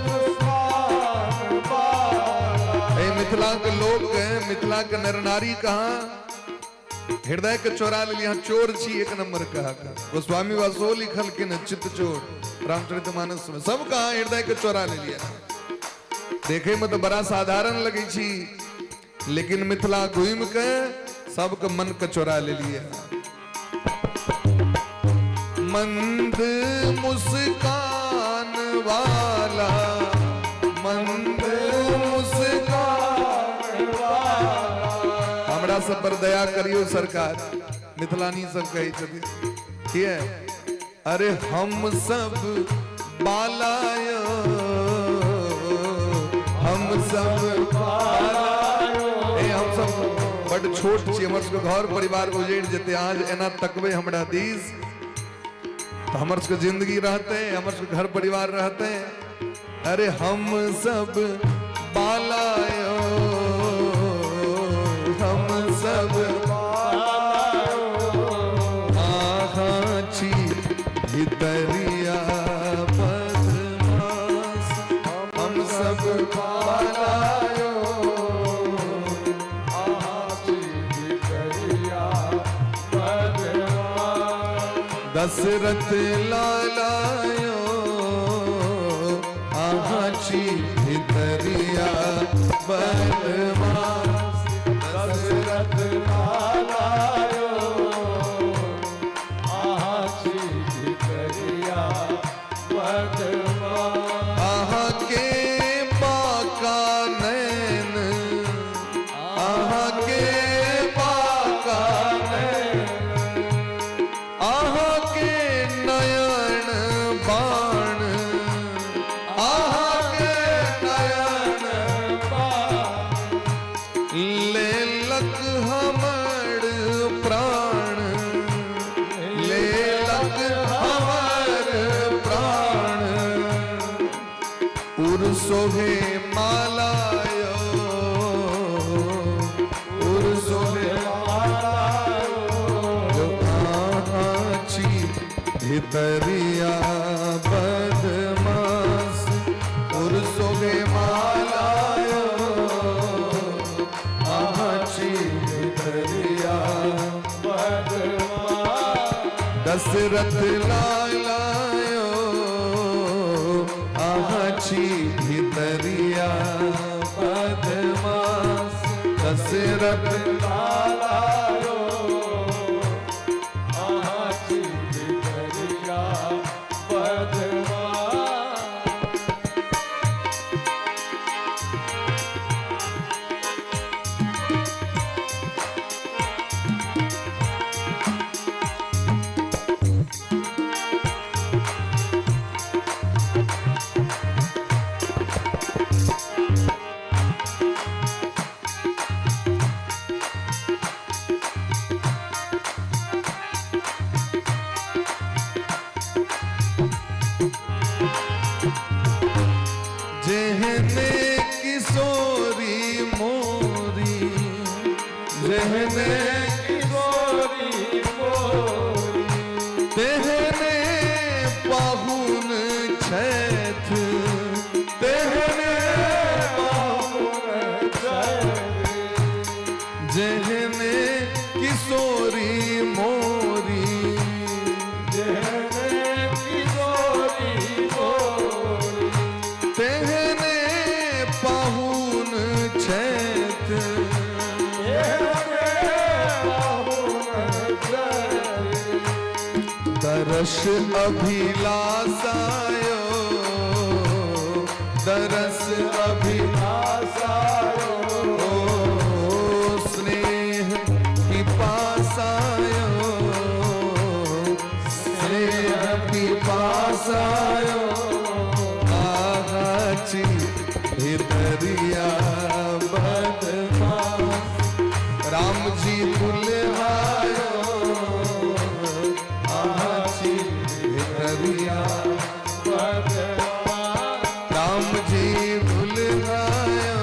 मुस्कान वाला। ए मिथिला के लोग मिथिला के नर नारी कहाँ हृदय के चोरा ले लिया, चोर छी एक नंबर कहा। गोस्वामी वासो लिखल के न चित्त चोर रामचरितमानस में सब कहा हृदय के चोरा ले लिया। देखे में तो बड़ा साधारण लगे छी, लेकिन मिथिला घूम के सबके मन के चोरा ले लिया। मंद मुस्कान वाला, मंद मुस्कान वाला। हमरा सब पर दया करियो सरकार। मिथिलानी सब कहे छथिन कि अरे हम सब बालायो, हम सब बालायो। हम सब बड़ छोट छी, हमर सबके घर परिवार उजड़ जेते आज एना तकबे हमरा दिस तो हमर सबके जिंदगी रहते, हमर सबके घर परिवार रहते। अरे हम सब बालायो, हम सब आहाची भितरिया बदमाश, हम सब बालायो आहाची भितरिया बदमाश। दशरथ लालायो आहाची भितरिया बदमाश, दशरथ लालायो आहाची भितरिया बदमाश। आहा के बाका नैन, आहा के बाका नैन, आहा के नयन बाण, आहा के नयन बाण, ले लक हमर प्राण, ले लक हमर प्राण। उर्सोहे मालायो, उर्सोहे मालायो आहाची भितरिया बदमाश, उर्सोहे मालायो आहाची भितरिया बदमाश। दशरथ लालायो आहाची भितरिया बदमाश, दशरथ लालायो आहाची भितरिया बदमाश। जहने किशोरी मोरी, जहने किशोरी मोरी, तेहने पाहुन छैथ, तेहने बाहुन चढ़े। जहने किशोरी मोरी, जहने किशोरी मोरी, तेहने पाहुन छैथ, जहने बाहुन चढ़े। दरस अभिलाषायो, दरस आसायो ओ स्नेह पिपासायो, स्नेह पिपासायो आहाची भितरिया बदमाश। राम जी दुल्हायो आहाची भितरिया, बदमाश। राम जी दुल्हायो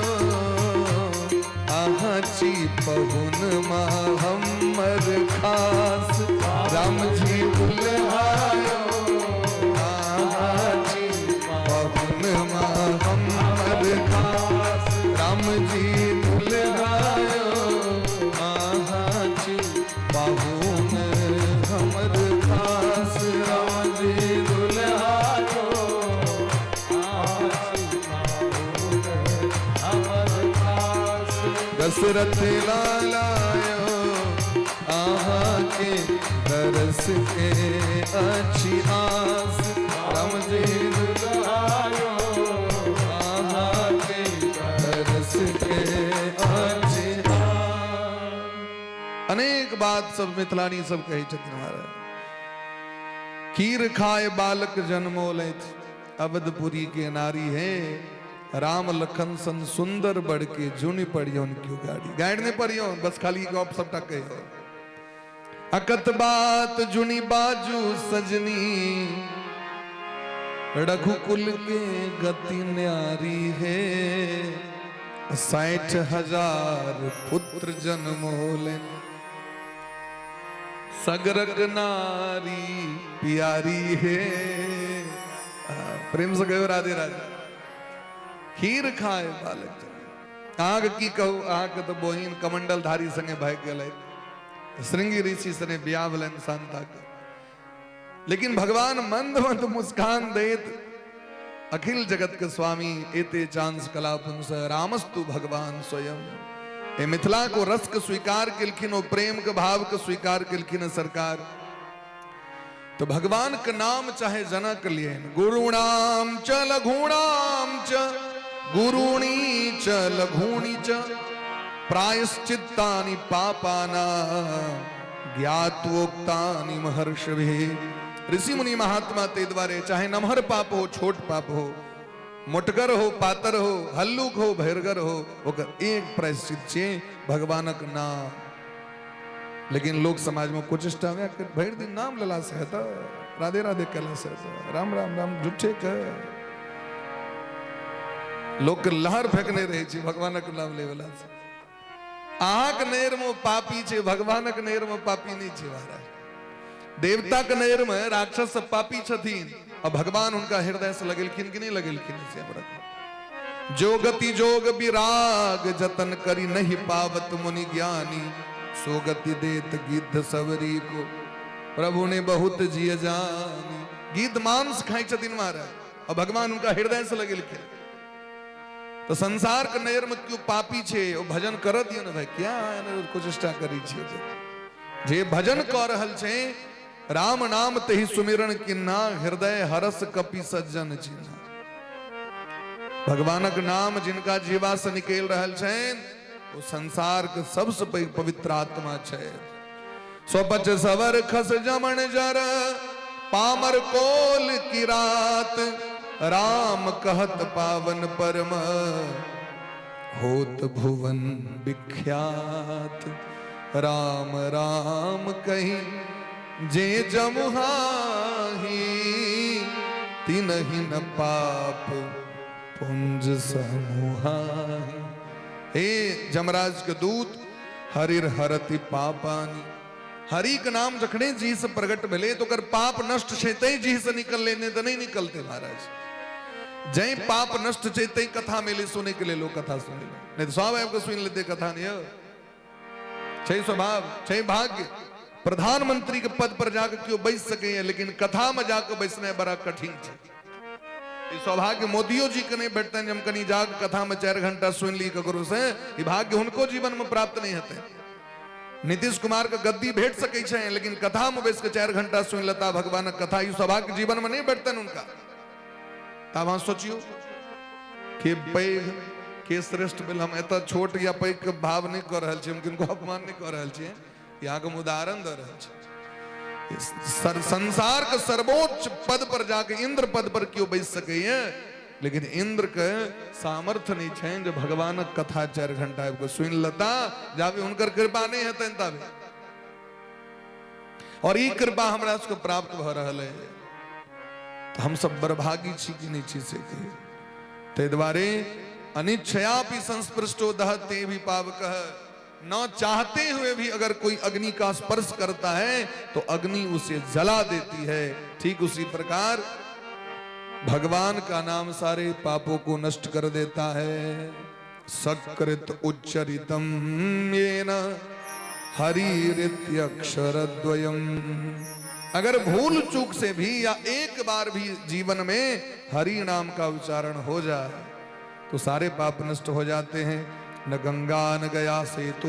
आहाची पहुन माँ हमर खास, राम जी दुल्हायो आहाची पहुन माँ हमर खास, राम जी दुल्हायो आहाची पहुन हमर खास, राम जी दुल्हायो दशरथ लालायो आहा के दरस के अच्छी आस, राम जी दुल्हायो आहा के दरस के अच्छी आस। अनेक बात सब मिथिलानी सब कही छथिन महाराज। खीर खाए बालक जन्मो लेथ, अवधपुरी के नारी है राम लखन सन सुंदर बढ़ के जुनी पड़ियो उनकी गाड़ी गाइड नहीं पड़ियो बस खाली गप सब टके अकत बात जुनी बाजू सजनी रघुकुल के गति न्यारी है 60,000 पुत्र जन्मोले सगरग नारी प्यारी है। प्रेम से गयो राधे राधे। खीर खाए बालक जन आग की कहू आग तो बोहिन कमंडल धारी संगे भाग गए श्रृंगी ऋषि सने ब्याह वाला इंसान था। लेकिन भगवान मंद मंद मुस्कान देत अखिल जगत के स्वामी एते चांस कला पुंस रामस्तु भगवान स्वयं ए मिथिला को रस के स्वीकार किलखिन और प्रेम के भाव के स्वीकार किलखिन सरकार। तो भगवान का नाम चाहे जनक लिए गुरुणाम च लघुणाम च गुरुणी च लघुणी च प्रायश्चित्तानि पापाना ज्ञातवोक्तानि महर्षिभिः। ऋषि मुनि महात्मा ते द्वारे चाहे नमहर पाप हो छोट पाप हो मोटगर हो पातर हो हल्लुक हो भैरगर हो ओकर एक प्रायश्चित छे भगवानक नाम। लेकिन लोग समाज में कुछ भैर दिन नाम लला से है राधे राधे कला से राम राम राम झूठे कह लोग लहर फेंकने रहे छे भगवानक नाम लेवला से आक नेर में पापी छे भगवानक नेर में पापी नहीं छे महाराज। देवता के नेर में राक्षस सब पापी छथिन और भगवान उनका हृदय से लगेलखिन कि नहीं लगेलखिन से जो गति जोग विराग जतन करी नहीं पावत मुनि ज्ञानी सो गति देत गिद्ध सवरी को प्रभु ने बहुत जिय जानी। गिद्ध मांस खाई छथिन महाराज और भगवान उनका हृदय से लगेलखिन। तो संसार के नैर में क्यों पापी छे ओ भजन कर दियो ने भाई क्या कुछ इष्टा करी छे जे भजन कर रहल छे राम नाम ते ही सुमिरन किन्ना हृदय हरस कपि सज्जन चिन्हा। भगवानक नाम जिनका जीवा से निकल रहल छे वो संसार के सबसे पवित्र आत्मा छे। स्वपच सवर खस जमन जर पामर कोल की रात राम कहत पावन परम होत भुवन विख्यात। राम राम कही जे जमुहाही तिनहि न पाप पुंज समूहाही। हे जमराज के दूत हरिर हरति पापानी। हरि का नाम जखने जी से प्रगट भले तो कर पाप नष्ट छेते जी से निकल लेने तो नहीं निकलते महाराज। जय पाप नष्ट चेते कथा मेले सुने के लिए लोग कथा सुने नहीं तो स्वाभाविक को सुन लेते कथा नहीं छह स्वभाव छह भाग्य। प्रधानमंत्री के पद पर जाकर क्यों बैठ सके हैं लेकिन कथा में जाकर बैठना बड़ा कठिन है। सौभाग्य मोदियों जी के नहीं बैठते हैं जम कनी जाग कथा में 4 घंटा सुन ली करो से ये भाग्य उनको जीवन में प्राप्त नहीं होते। नीतीश कुमार का गद्दी भेट सके छे लेकिन कथा में बैठ के 4 घंटा सुन लेता भगवान कथा यू सौभाग्य जीवन में नहीं बैठते उनका। तब वहां सोचियो कि पैघ के श्रेष्ठ बिल हम एत छोट या पैघ के भाव नहीं कर रहे हम किनको अपमान नहीं कर रहे यहाँ के उदाहरण दे रहे संसार के सर्वोच्च पद पर जाके इंद्र पद पर क्यों बैठ सके लेकिन इंद्र के सामर्थ्य नहीं छे जो भगवान कथा 4 घंटा को सुन लेता जावे उनकर कृपा नहीं है तब और ये कृपा हमरा उसको प्राप्त भ रहल है। तो हम सब बरभागी छी कि नहीं छी से ते द्वारे अनिच्छयापि संस्पृष्टो दहते भी पावकः। न चाहते हुए भी अगर कोई अग्नि का स्पर्श करता है तो अग्नि उसे जला देती है। ठीक उसी प्रकार भगवान का नाम सारे पापों को नष्ट कर देता है। सकृत उच्चरितम येन हरिरित्यक्षरद्वयम्। अगर भूल चूक से भी या एक बार भी जीवन में हरि नाम का उच्चारण हो जाए तो सारे पाप नष्ट हो जाते हैं। न गंगा न गया सेतु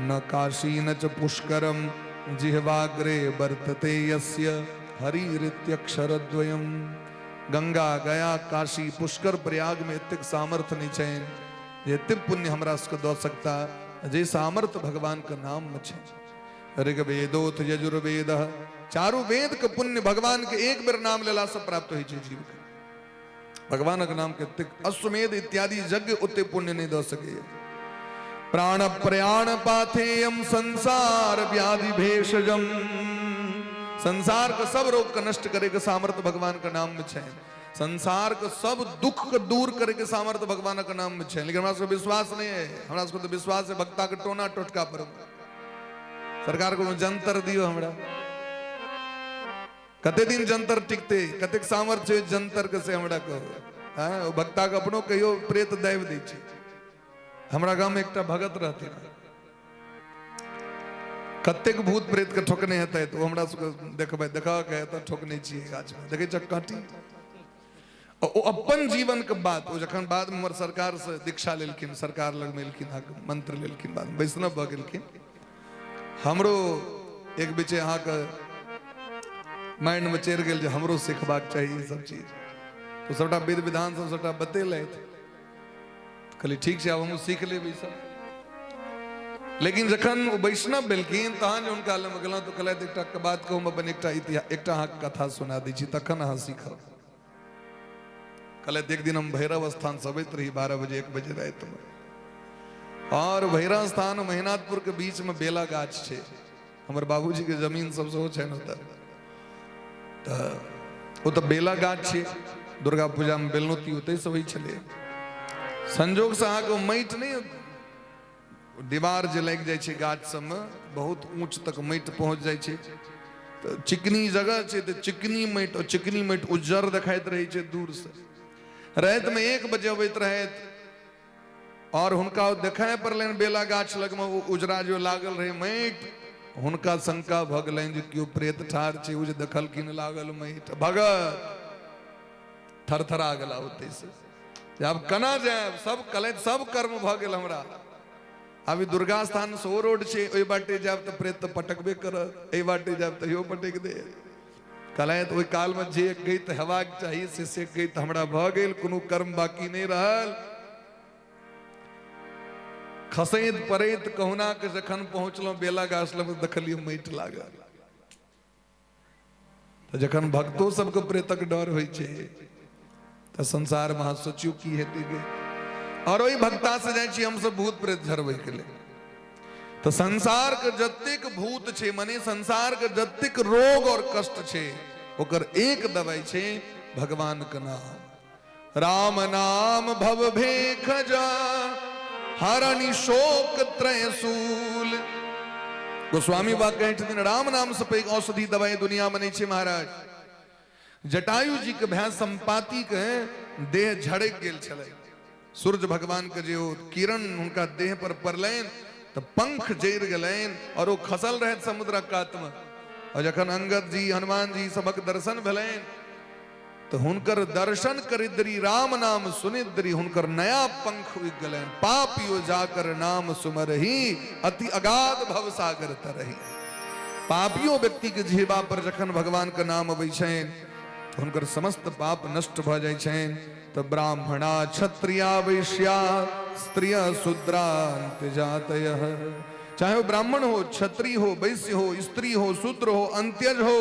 न काशी न च पुष्करम जिह्वाग्रे वर्तते यस्य हरिरित्यक्षरद्वयम्। गंगा गया काशी पुष्कर प्रयाग में इतक सामर्थ्य नहीं चैन ये तिप पुण्य हमरा उसको दो सकता जे सामर्थ्य भगवान का नाम में छे। ऋग्वेदोथ यजुर्वेद चारों वेद के पुण्य भगवान के एक बेर नाम लेला से प्राप्त हो जीव भगवान का नाम के अश्वमेध इत्यादि यज्ञ उतने पुण्य नहीं दे सके। प्राण प्रयाण पाथेयम संसार व्याधि भेषजम, संसार का सब रोग का नष्ट करे के सामर्थ्य भगवान का नाम में है। संसार का सब दुख को दूर करे के सामर्थ्य भगवान का नाम में है। लेकिन हमारा विश्वास नहीं है, हमारा तो विश्वास है भक्ता के टोना टोटका पर। सरकार को जंतर दियो हमरा, कते दिन जंतर टिकते, कतेक सामर्थ्य जंतर कैसे हमरा को हाँ भक्ता के अपनो कहियो प्रेत दैव दै छै। हमरा गांव में एकटा भगत रहते, कतेक भूत प्रेत के ठोकने हेतै तो हमरा सबके देखबै, देखा के त ठोकने छियै गाछ में, देखै छ काटी। ओ अपन जीवन के बात ओ जखन बाद में हमर सरकार से दीक्षा लेलखिन, सरकार लग मिलखिन, मंत्र लेलखिन, बाद वैष्णव भ गेलखिन। हमरो एक बीचे अहाँ के माइंड में चढ़ गेल जे हमरो सिखबाक चाहिए ई सब चीज, तो सबटा विध विधान सब सबटा बतेलथि। कहली ठीक है, अब हम सीख लेबै सब। लेकिन जखन वो वैष्णव भेलखिन तहन उनका लग गेलहुँ तो कहलथि एकटा बात कहूँ, अपन एकटा अहाँ कथा सुना दै छी तखन अहाँ सीखब। कहलथि एक दिन हम भैरव स्थान से अबैत रही 12 बजे 1 बजे रात में, और भैरव स्थान महिनाथपुर के बीच में बेला गाछ छै, हमर बाबूजी के जमीन सब सेहो छै ओतऽ। तो तो बेला गाछ छै, दुर्गा पूजा में बेलनोती ओतै से होइ छलै। संजोग से अहाँ के माटि नहीं, दीवार जे लागि जाइ छै गाछ सब में, बहुत ऊंच तक माटि पहुंच जाइ छै, तो चिकनी जगह छै, तो चिकनी माटि, और चिकनी माटि उज्जर देखाइत रहै छै दूर से। रात में 1 बजे अबैत रहैत, और हुनका देखाय पड़लनि बेला गाछ लग में वो उजरा जो लागल रहे माटि, हुनका शंका भ गेलनि जे केओ प्रेत ठाढ़ छै, ओ जे देखलखिन लागल माटि, भगत थरथरा गेला ओतै से। अब कना जायब, सब कलैत सब कर्म भ गेल हमरा। अभी दुर्गा स्थान से ओ रोड छै, ओहि बाटे जायब तो प्रेत तो पटकबे करत, एहि बाटे जायब तो इहो पटक दे। कलैत ओहि काल में जे गईत हेबाक चाहिए से गईत हमरा भ गेल, कोनो कर्म बाकी नहीं रहल। खसैत पड़ैत कहुना के जखन पहुंचलहुं बेला गाछ लग देखलियै माटि लागल। तो जखन भक्तो सबके प्रेतक डर होइ छै तो संसार में सोचियो की हेतै गे। और वही भक्ता से जाइ छी हम सब भूत प्रेत झरबै के लिए। तो संसार के जतेक भूत छै, माने संसार के जतेक रोग और कष्ट छै, ओकर एक दवाई छै भगवान के नाम। राम नाम भव भेख जा हरनि शोक त्रयशूल। गोस्वामी बा कहै छथिन राम नाम से पैघ औषधि दवाई दुनिया में नहीं छै महाराज। जटायु जी के भय संपाति के देह झड़क गेल छलै, सूर्य भगवान के जे किरण हुनका देह पर पड़लनि तो पंख जरि गेलनि, और वो खसल रहे समुद्र कात में। और जखन अंगद जी हनुमान जी सबक दर्शन भेलनि तो हुनकर दर्शन करिद्री राम नाम सुनिद्री, हुनकर नया पंख उगि गेलनि। पापियो जाकर नाम सुमरही अति अगाध भव सागर तरही। पापियो व्यक्ति के जीवा पर जखन भगवान के नाम अबै छनि तो हुनकर समस्त पाप नष्ट भ जाइ छनि। तो ब्राह्मणा क्षत्रिया वैश्या स्त्रिय शूद्रांत जातयः, चाहे वो ब्राह्मण हो, क्षत्रिय हो, वैश्य हो, स्त्री हो, शूद्र हो, अंत्यज हो,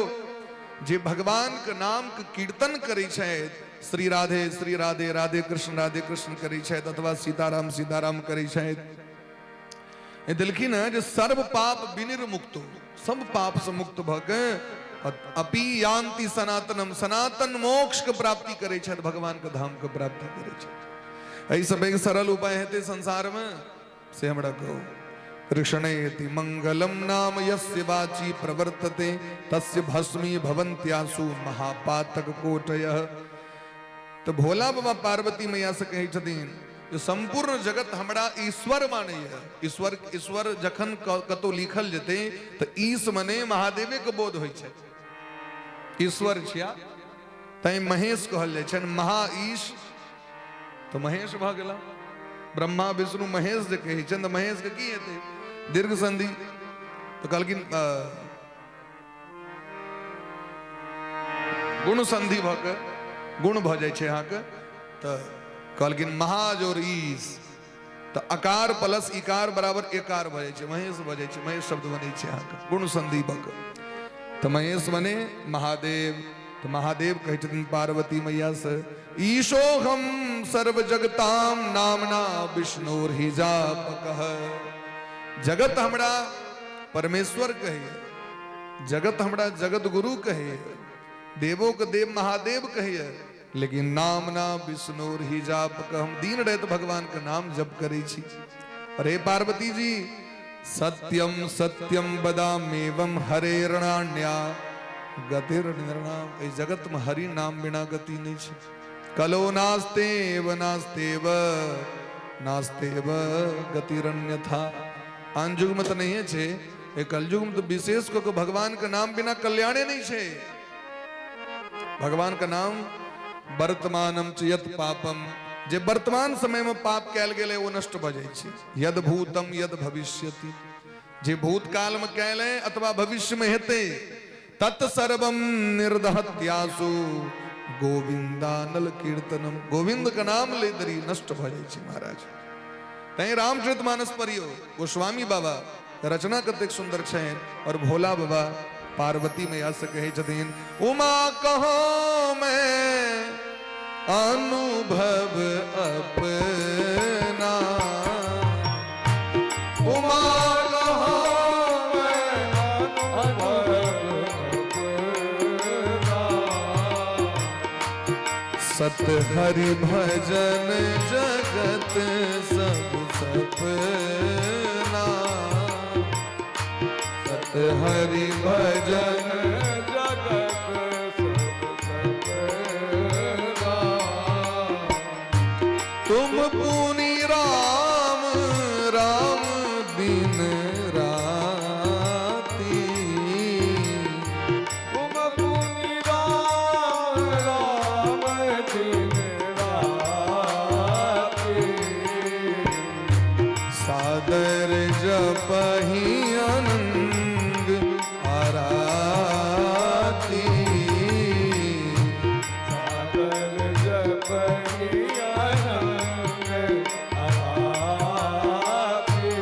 जे भगवान के नाम के कीर्तन करै छथि, श्री राधे राधे कृष्ण करै छथि, अथवा सीताराम सीताराम करै छथि, देलखिन है जे सर्व पाप विनिर्मुक्तो, सब पाप से मुक्त भ के अपि यान्ति सनातनम, सनातन मोक्ष के प्राप्ति करे छथि, भगवान के धाम के प्राप्ति करे छथि। एहि सब एक सरल उपाय हेतै संसार में से हमरा कहू। कृष्णेति मंगलम नाम यस्य वाची प्रवर्तते तस्य भस्मी भवन्त्यासु महापातक कोटयः। तो भोला बाबा पार्वती मैया से कहै छथिन जो संपूर्ण जगत हमरा ईश्वर माने है। ईश्वर जखन कतौ लिखल जेते तो ईश मने महादेवे के बोध होइ छै, ईश्वर छिया, तै महेश कहल जाइ छनि। महाईश तो महेश भ गेला, ब्रह्मा विष्णु महेश जे कहै छनि तो महेश के की हेतै, दीर्घ संधि। तो कहलखिन गुण संधि भ के गुण भ जाइ छै अहाँ के, तो कहलखिन महाजोर ईश, तो अकार प्लस इकार बराबर एकार भ जाइ छै, महेश भ जाइ छै, महेश शब्द बनै छै अहाँ के गुण संधि भ के। तो महेश बने महादेव, तो महादेव कहे छथिन पार्वती मैया से ईशो हम सर्व जगताम नामना विष्णुर ही जापकः। जगत हमरा परमेश्वर कहे, जगत हमरा जगत गुरु कहे, देवों के देव महादेव कहे, लेकिन नाम ना विष्णुर ही जाप का हम दीन रहे तो भगवान का नाम जप करे छी। अरे पार्वती जी सत्यम सत्यम बदामेवं हरेरणान्या गतिर्निर्णाम। इस जगत में हरि नाम बिना गति नहीं छे। कलो नास्तेव नास्तेव नास्तेव गतिरन्यथा। आन युग में तो नहीं है छे, ए कलयुग में तो विशेष को भगवान का नाम बिना कल्याणे नहीं छे। भगवान का नाम वर्तमानम च यत पापम, जे वर्तमान समय में पाप कैल गेले वो नष्ट भ जाय छै। यद भूतम यद भविष्यति, जे भूतकाल में कैले अथवा भविष्य में हेते तत्सर्वम निर्दहत्यासु गोविंदानल कीर्तनम। गोविंद का नाम ले दरी नष्ट भ जाय छै महाराज। तै रामचरितमानस पढ़ियो, गोस्वामी बाबा रचना कतेक सुंदर छे। और भोला बाबा पार्वती मैया से कहे छथिन उमा कहो मैं अनुभव अपना। उमा कहो मैं अनुभव अपना। सत हरि भजन जगत सब सपना। सत हरि भजन जगत सब सपना। तुम पुनि राम राम दिन राती। तुम पुनि राम राम दिन राती। सादर जपहि अनंग आराती। सादर जपहि अनंग आराती।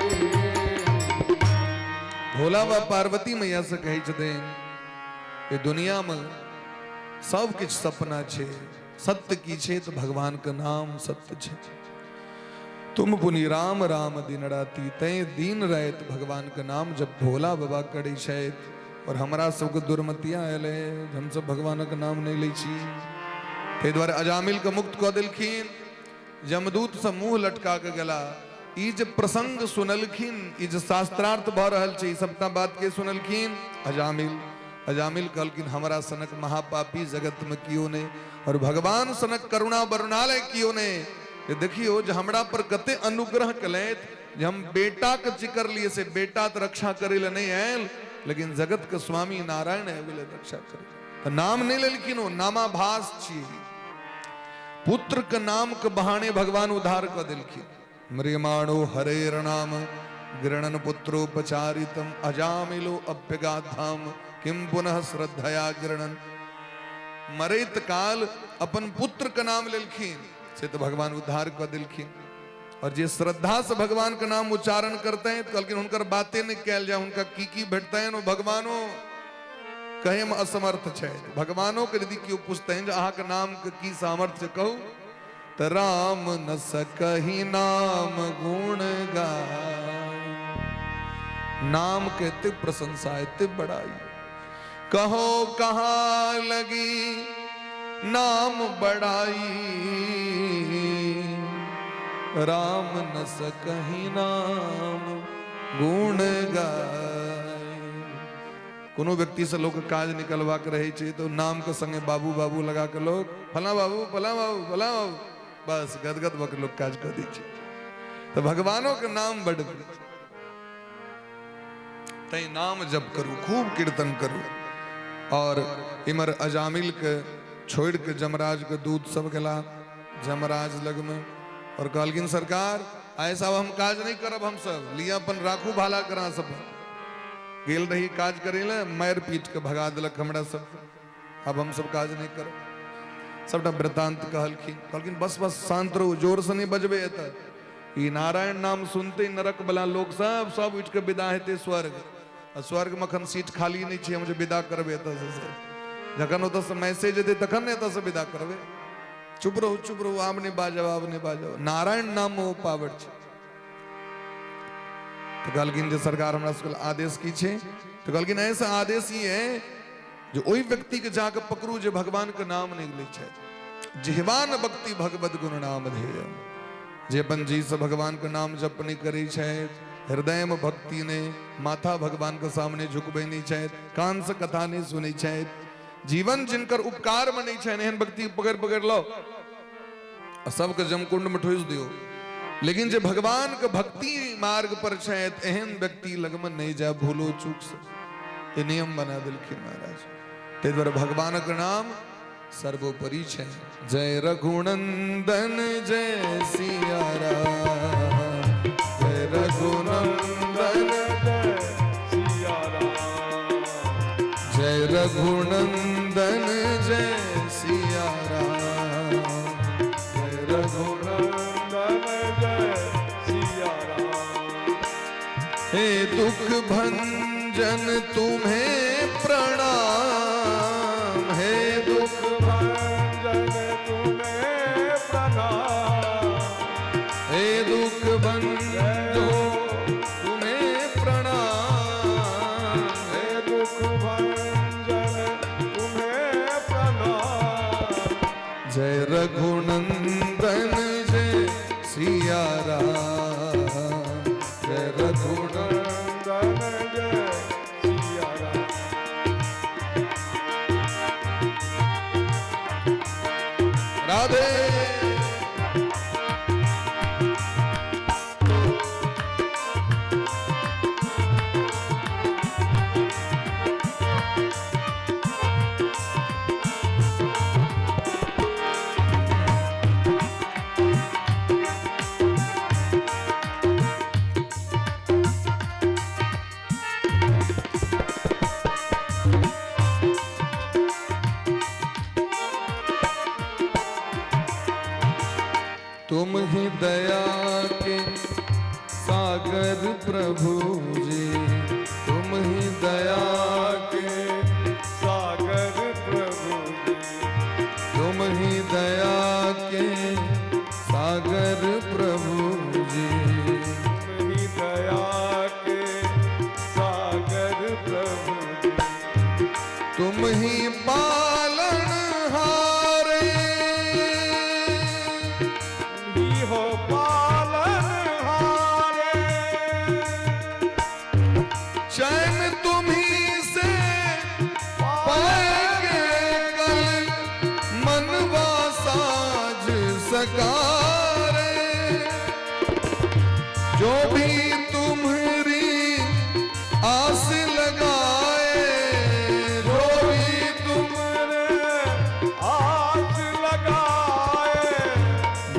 भोला बाबा पार्वती मैया से कहे छथिन ये दुनिया में सब किछ सपना छे, सत्य की छे तो भगवान का नाम सत्य छे। तुम पुनि राम राम दिन राती। तय दिन रात भगवान का नाम जब भोला बाबा करे छे। और हमरा सबके दुर्मतिया आयल है, हम सब भगवान का नाम नहीं लै छी। ते द्वारे अजामिल के मुक्त कऽ देलखिन। यमदूत से मुंह लटका के गेला। ई जे प्रसंग सुनलखिन, ई जे शास्त्रार्थ भ रहल छै, ई सबटा बात के सुनलखिन अजामिल। अजामिल कहलखिन हमरा सनक महापापी जगत में कियो ने, और भगवान सनक करुणा बरुणालय कियो ने। ये देखियो जो हमरा पर कते अनुग्रह कलैत, जे हम बेटा के चिकर लिए से बेटा तो रक्षा करे ले नहीं आयल, लेकिन जगत के स्वामी नारायण है बोले रक्षा करे। तो नाम नहीं लेलखिन, वो नामाभास छी। पुत्र के नाम के बहाने भगवान उद्धार कर दिलखिन। म्रियमाणो हरेर नाम गृणन पुत्रोपचारितम। अजामिलो अभ्यगाधाम किम पुनः श्रद्धया गृणन। मरैत काल अपन पुत्र के नाम लेलखिन से तो भगवान उद्धार कर दिलखिन। और जे श्रद्धा से भगवान का नाम उच्चारण करते हैं तो कहलखिन हुनकर बातें नहीं कैल जाए, उनका की भेटते हैं। भगवानो कहे में असमर्थ छे। भगवानों के यदि क्यों पूछते हैं जो अहा के नाम के की सामर्थ्य कहू, तो राम न सकहि नाम गुण गाय। नाम के ते प्रशंसा ते बड़ाई। कहो कहाँ लगी नाम बड़ाई। राम न सकहि नाम गुण गाय। कोनो व्यक्ति से लोग काज निकलवा के रहे छे तो नाम के संगे बाबू बाबू लगा के लोग फला बाबू फला बाबू फला बाबू बस गदगद बक लोग काज कर दी छे। तो भगवानों के नाम बड़ तय नाम जप करू, खूब कीर्तन करू। और इमर अजामिल के छोड़ के जमराज के दूत सब गला जमराज लग में और कहलखिन सरकार ऐसा हम काज नहीं करब, हम सब लिया अपन राखू भाला करा। सब गेल रही काज करे ले, मार पीट के भगा दिलक हमरा सब। अब हम सब काज नहीं करब। सबटा वृतांत कहलखिन बस बस शांत रहो, जोर से नहीं बजबे। एत ई नारायण नाम सुनते नरक बला लोग सब उठ के विदा हेते स्वर्ग। स्वर्ग में अखन सीट खाली नहीं छे, हम जे विदा करबे एत से जखन ओतऽ मैसेज एतै तखन ने एतऽ से विदा करबै। चुप रहो आब नहीं बाजब नारायण नाम ओ पावर छै। तो कहलखिन जे सरकार हमरा सबके आदेश की छै? तो कहलखिन ऐसा आदेश ही है जो ओहि व्यक्ति के जाके पकड़ू जे भगवान के नाम नहीं लै छथि। जिह्वान भक्ति भगवत गुण नाम धेय, जे अपन जी से भगवान के नाम जप नहीं करै छथि, हृदय में भक्ति ने, माथा भगवान के सामने झुकबै नहीं छथि, कान से कथा नहीं सुनै छथि, जीवन जिनकर उपकार में नहीं छनि, एहन व्यक्ति पकड़ लो आ सबके जमकुंड में ठोस दियो। लेकिन जे भगवान के भक्ति मार्ग पर छथि, एहन व्यक्ति लग में नहीं जाए भूलो चूक से। ये नियम बना दिलखिन महाराज। ते द्वारा भगवान के नाम सर्वोपरि छै। जय रघुनंदन जय सिया राम, जय रघुनंदन जय सिया राम, जय रघुनंदन जय सिया राम, जय रघुनंदन जय सिया राम। हे दुख भंजन तुम्हें प्रणाम, हे दुख भंजन तुम्हें प्रणाम, हे दुख भंजन तुम्हें प्रणाम, हे दुख भंजन तुम्हें प्रणाम। जय रघुनंदन जय सिया राम, जय रघुनंदन जय सिया राम। राधे। तुम ही दया के सागर प्रभु जी, तुम ही दया के सागर प्रभु जी, तुम ही दया के सागर प्रभु जी, तुम ही दया के सागर प्रभु जी, तुम ही पालन हारे, ही हो पालन हारे, चैन तुम ही से पाएंगे कल, मनवा साज सकारे, जो भी तुम्हारी आस लगाए, जो भी तुमने आस लगाए,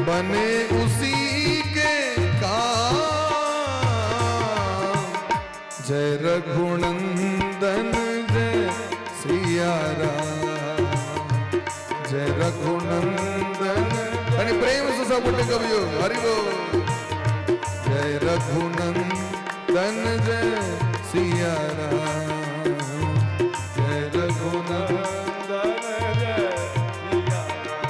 बने उसी के काम। जय रघुनंदन जय सिया राम, जय रघुनंदन। आणि प्रेम से सब बोले कवियो हरि बोल। जय रघुनंदन जय सिया राम, जय रघुनंदन जय सिया राम।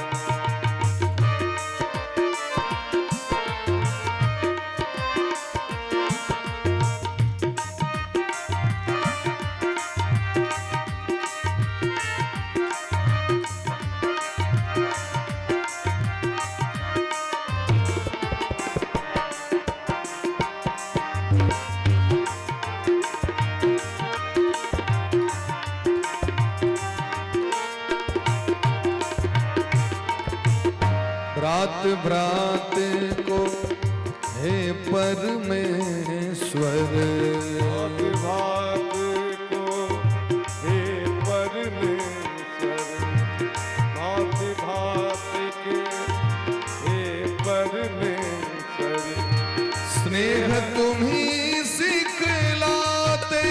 भ्रात भ्रात को हे परमेश्वर, भात भात को हे परमेश्वर, भात भात के हे परमेश्वर, स्नेह तुम्ही सिखलाते,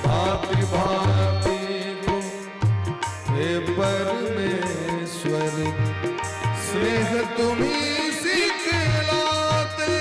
भांति भांति को हे परमेश्वर, स्नेह तुम्ही सिखलाते,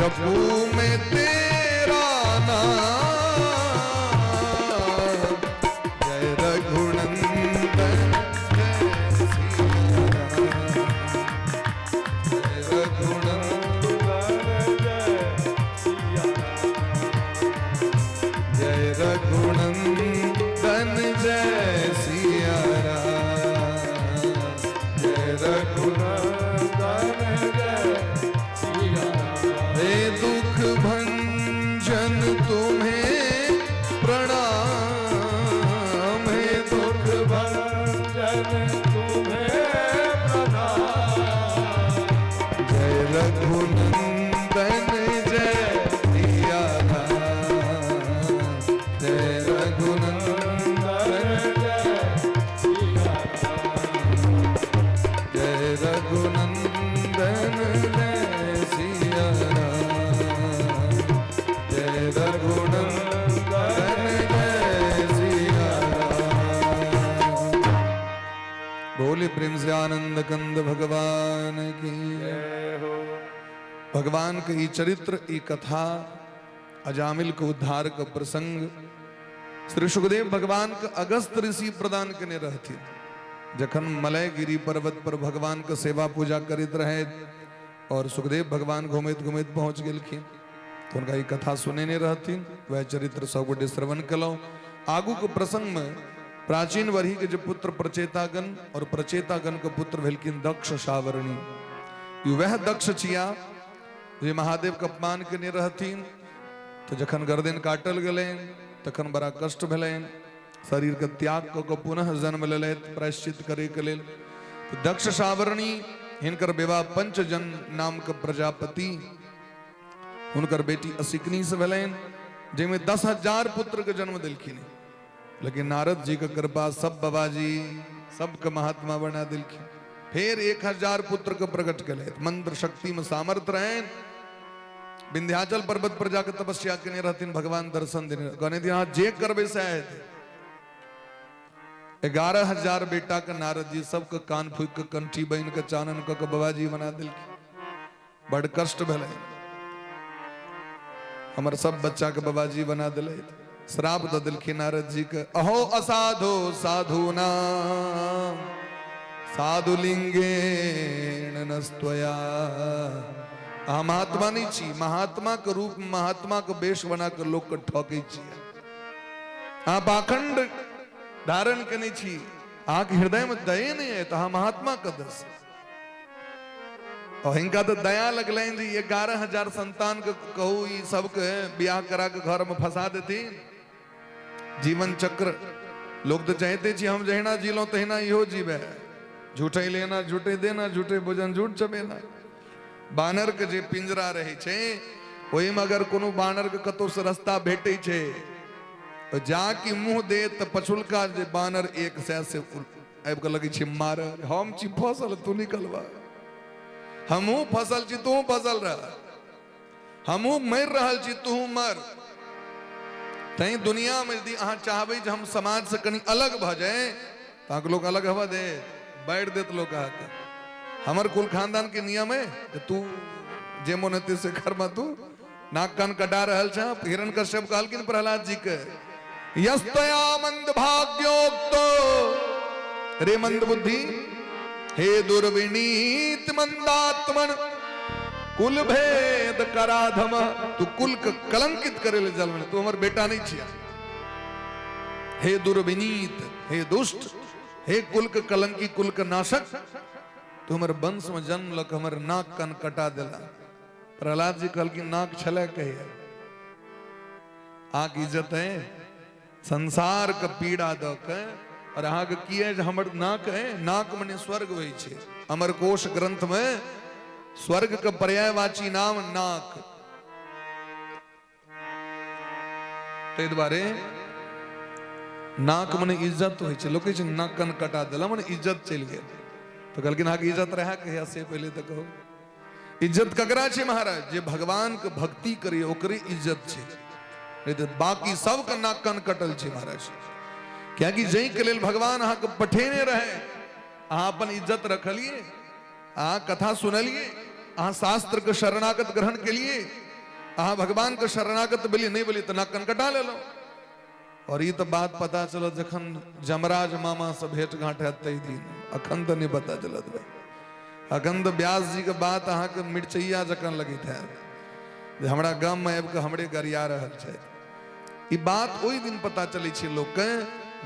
जपू में तेरा नाम, जय रघुनंदन जय सिया राम, जय रघुनंदन जय रघुनंदन जय सिया राम, जय रघुनंदन जय सिया राम। हे दुख भंजन तुम्हें प्रणाम, हे दुख भंजन तुम्हें प्रणाम, जय रघुनंदन जय सिया राम, जय रघुनंदन जय सिया राम, जय रघुनंदन जय सिया राम, जय रघुनंदन जय सिया राम। बोले प्रेम से आनंद कंद भगवान की। जय हो। भगवान के ई चरित्र ई कथा अजामिल को उद्धार का प्रसंग श्री सुखदेव भगवान के अगस्त ऋषि प्रदान करने रहती। जखन मलय गिरी पर्वत पर भगवान का सेवा पूजा करित रहे और सुखदेव भगवान घूमित घूमित पहुंच गेलखिन तो उनका ये कथा सुने नहीं रहती। वह चरित्र सब गोटे श्रवण कलो। आगू के प्रसंग में प्राचीन वरी के जो पुत्र प्रचेतागन और प्रचेतागन के पुत्र भेलखिन दक्ष सावरणी। वह दक्ष छिया जे महादेव के अपमान करने रहथिन तो जखन गर्दन काटल गए तखन बड़ा कष्ट भेलैन। शरीर के त्याग को पुनः जन्म लेलैथ प्रायश्चित करे के लेल। तो दक्ष सावरणी हिनकर विवाह पंचजन नाम के प्रजापति हुनकर बेटी असिकनी से भेलैन, जिनमें 10,000 पुत्र के जन्म दिलखिन। लेकिन नारद जी के कृपा सब बाबाजी सबके महात्मा बना दिलखिन। फिर 1000 पुत्र के प्रकट कले। मंत्र शक्ति में सामर्थ रहे। विंध्याचल पर्वत पर जाकर तपस्या करने रहती। भगवान दर्शन देने कहने दिया जे करबे शायद 11,000 बेटा का नारद जी सबके कान फूक के कंठी बन के चानन के बाबाजी बना दिल। बड़ कष्ट भेल। हमर सब बच्चा के बाबाजी बना दिले। श्राप द दिलखिन नारद जी के अहो असाधो साधु नाम साधु लिंगेण नस्त्वया। महात्मा नहीं छी, महात्मा के रूप महात्मा के वेश बना कर लोग के ठोके छी। पाखंड धारण के नहीं छी, आके हृदय में दया नहीं है तो महात्मा का दस। और इनका तो दया लगल जी 11,000 संतान के कहू ई सबके ब्याह करा के घर में फंसा देती। जीवन चक्र लोग तो चाहते छी हम जहिना जीलो तहिना इहो जीवे। झूठे लेना झूठे देना झूठे भोजन झूठ चबेना। बानर के जे पिंजरा रहे छे ओहि में अगर कोनो बानर के कतो से रास्ता भेटे छे तो जाके मुंह दे तो पछुलका जे बानर एक सै से आबि के लगे छी मार। हम छी फसल तू निकलवा, हमू फसल छी तू फसल रह, हमू मर रहल छी तू मर। तई दुनिया में यदि अहाँ चाहबे जे हम समाज से कनी अलग भ जाए तो लोग अलग हवा दे बैठ देत लोग कहा हमर कुल खानदान के नियम है कि तू जे मन हेते से कर में तू नाक कान कटा रहल छ। हिरण्यकश्यप कहलखिन प्रहलाद जी के यस्तया मंद भाग्योक्तो रे मंद बुद्धि हे दुर्विनीत मंदात्मन कुल भेद कराधम। तू कुल के कलंकित करे ले जल तू हमर बेटा नहीं छिया। हे दुर्विनीत हे दुष्ट हे कुल के कलंकी कुल के नाशक तू हमर वंश में जन्म लक हमर नाक कान कटा दिला। प्रहलाद जी कहल कि नाक छले कहिए आक इज्जत है संसार का पीड़ा द के और अहाँ के की है हमर नाक है। नाक मने स्वर्ग वही छे। अमर कोश ग्रंथ में स्वर्ग का पर्यायवाची नाम नाक। ते द्वारे नाक मने इज्जत होई छे। लोग कहे नाक कान कटा दिला मने इज्जत चल गए। तो कहलखिन हाँ इज्जत रहा कहिया से पहले तो कहो इज्जत ककरा छे महाराज जे भगवान के भक्ति करी ओकरे इज्जत छे। नहीं तो बाकी सब का नाक कान कटल छे महाराज। क्या कि जई के लेल भगवान अहाँ के पठेने रहे अहाँ अपन इज्जत रखलिए, अहाँ कथा सुनलिए, अहाँ शास्त्र के शरणागत ग्रहण के लिए अहाँ भगवान के शरणागत बोली नहीं बोली तो नाक कनकटा ले लो। और ये तो बात पता चलो जखन जमराज मामा से भेंट घाट है तई दिन, अखन तो नहीं पता चलत भाई। अखन तो व्यास जी के बात अहाँ के मिर्चैया जखन लगी थे जे हमरा गाम में आबि के हमरे गरिया रहल छै। ई बात ओई दिन पता चलै छै लोग के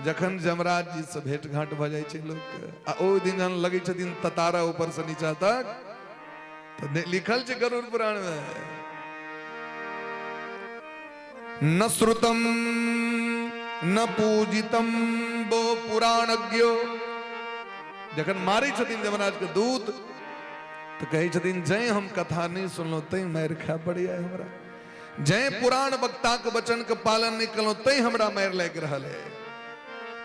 जखन जमराज जी से भेंट घाट भ जाय छै लोग के। आ ओई दिन जहन लगै छथिन ततारा ऊपर से नीचा तक तो लिखल छै गरुड़ पुराण में, न श्रुतम न पूजितम वो पुराणज्ञो। जखन मारे छथिन जमराज के दूत तो कहे छथिन जय हम कथा नहीं सुनलो तई मार खा पड़िया हमरा, जय पुराण वक्ता के वचन के पालन नहीं कलो तई हमरा मार लग रहल है।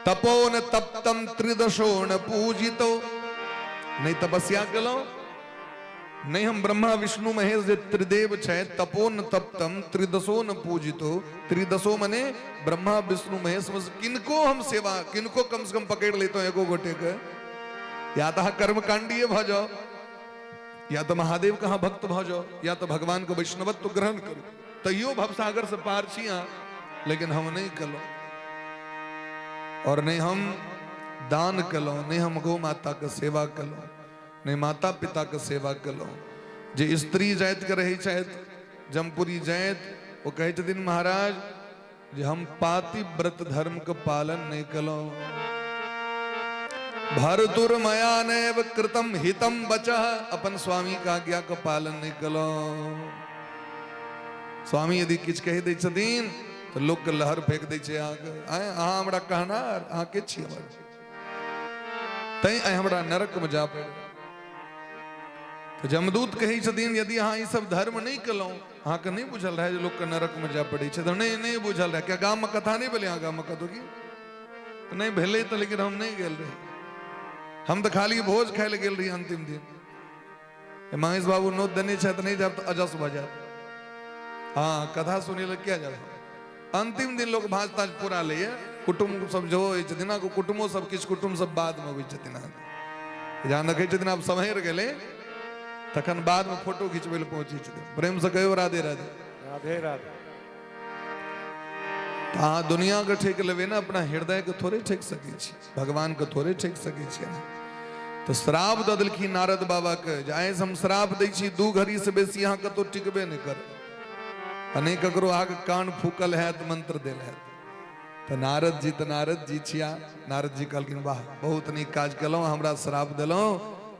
तपो न तप्तम त्रिदशो न पूजितो, नहीं तपस्या कलो नहीं हम ब्रह्मा विष्णु महेश जे त्रिदेव छै। तपो न तप्तम त्रिदशो न पूजितो, त्रिदशो मने ब्रह्मा विष्णु महेश में किनको हम सेवा, किनको कम से कम पकड़ लेते हो एको गोटे के, या तो कर्मकांडीय भ जाओ, या तो महादेव कहाँ भक्त भ जाओ, या तो भगवान को वैष्णवत्व ग्रहण करो। तैयो भवसागर से पार छिया, लेकिन हम नहीं कलो। और नहीं हम दान कलो, नहीं हम गौ माता के सेवा कलो, नहीं माता पिता के सेवा कलो। जे स्त्री जाइत के रही छथि जमपुरी जाइत, वो कहे छथिन महाराज जे हम पाति व्रत धर्म के पालन नहीं कलो। भरतुर मया नैव कृतम हितम बचः, अपन स्वामी का आज्ञा का पालन नहीं कलो। स्वामी यदि किछ कह दै छथिन तो लोग के लहर फेंक दै छै आगे, अहाँ हमरा कहना अहाँ के छी हमर, तै हमरा नरक में जा पड़े। तो जमदूत कही छथिन यदि अहाँ ई सब धर्म नहीं कलो, अहाँ के नहीं बुझल रहे लोग के नरक में जा पड़े छै। तो नहीं बुझल रहे, क्या गाम में कथा नहीं बोले, अहाँ गाम में कतो की नहीं भेले तो, लेकिन हम नहीं गेल रहे। हम तो खाली भोज खाए ले गेल रही अंतिम दिन। महेश बाबू नोट देने छे तो नहीं जाब तो अजस भ जात। हाँ कथा सुने लग क्या जाब, अंतिम दिन लोग भाज ताज पूरा ले कुटुम्ब सब जो छथिन को कुटुम्बो सब किछ कुटुम्ब सब बाद में अबै छथिन। जहाँ देखे छथिन आब सम्हर गेले तखन बाद में फोटो खिंचबै ले पहुंचे छथिन। प्रेम से कहियो राधे राधे। राधे राधे। हाँ दुनिया के ठेक लेवे ना, अपना हृदय के थोड़े ठेक सके छी, भगवान के थोड़े ठेक सके छी। तो श्राप द देलखिन नारद बाबा के, जाए हम श्राप दै छी 2 घड़ी से बेसी यहाँ कतो टिकबे नहीं कर, अने ककरो आगे कान फूकल है तो मंत्र देल है। तो नारद जी छिया। नारद जी कहलखिन वाह बहुत नीक काज केलहुँ, हमरा श्राप देलहुँ,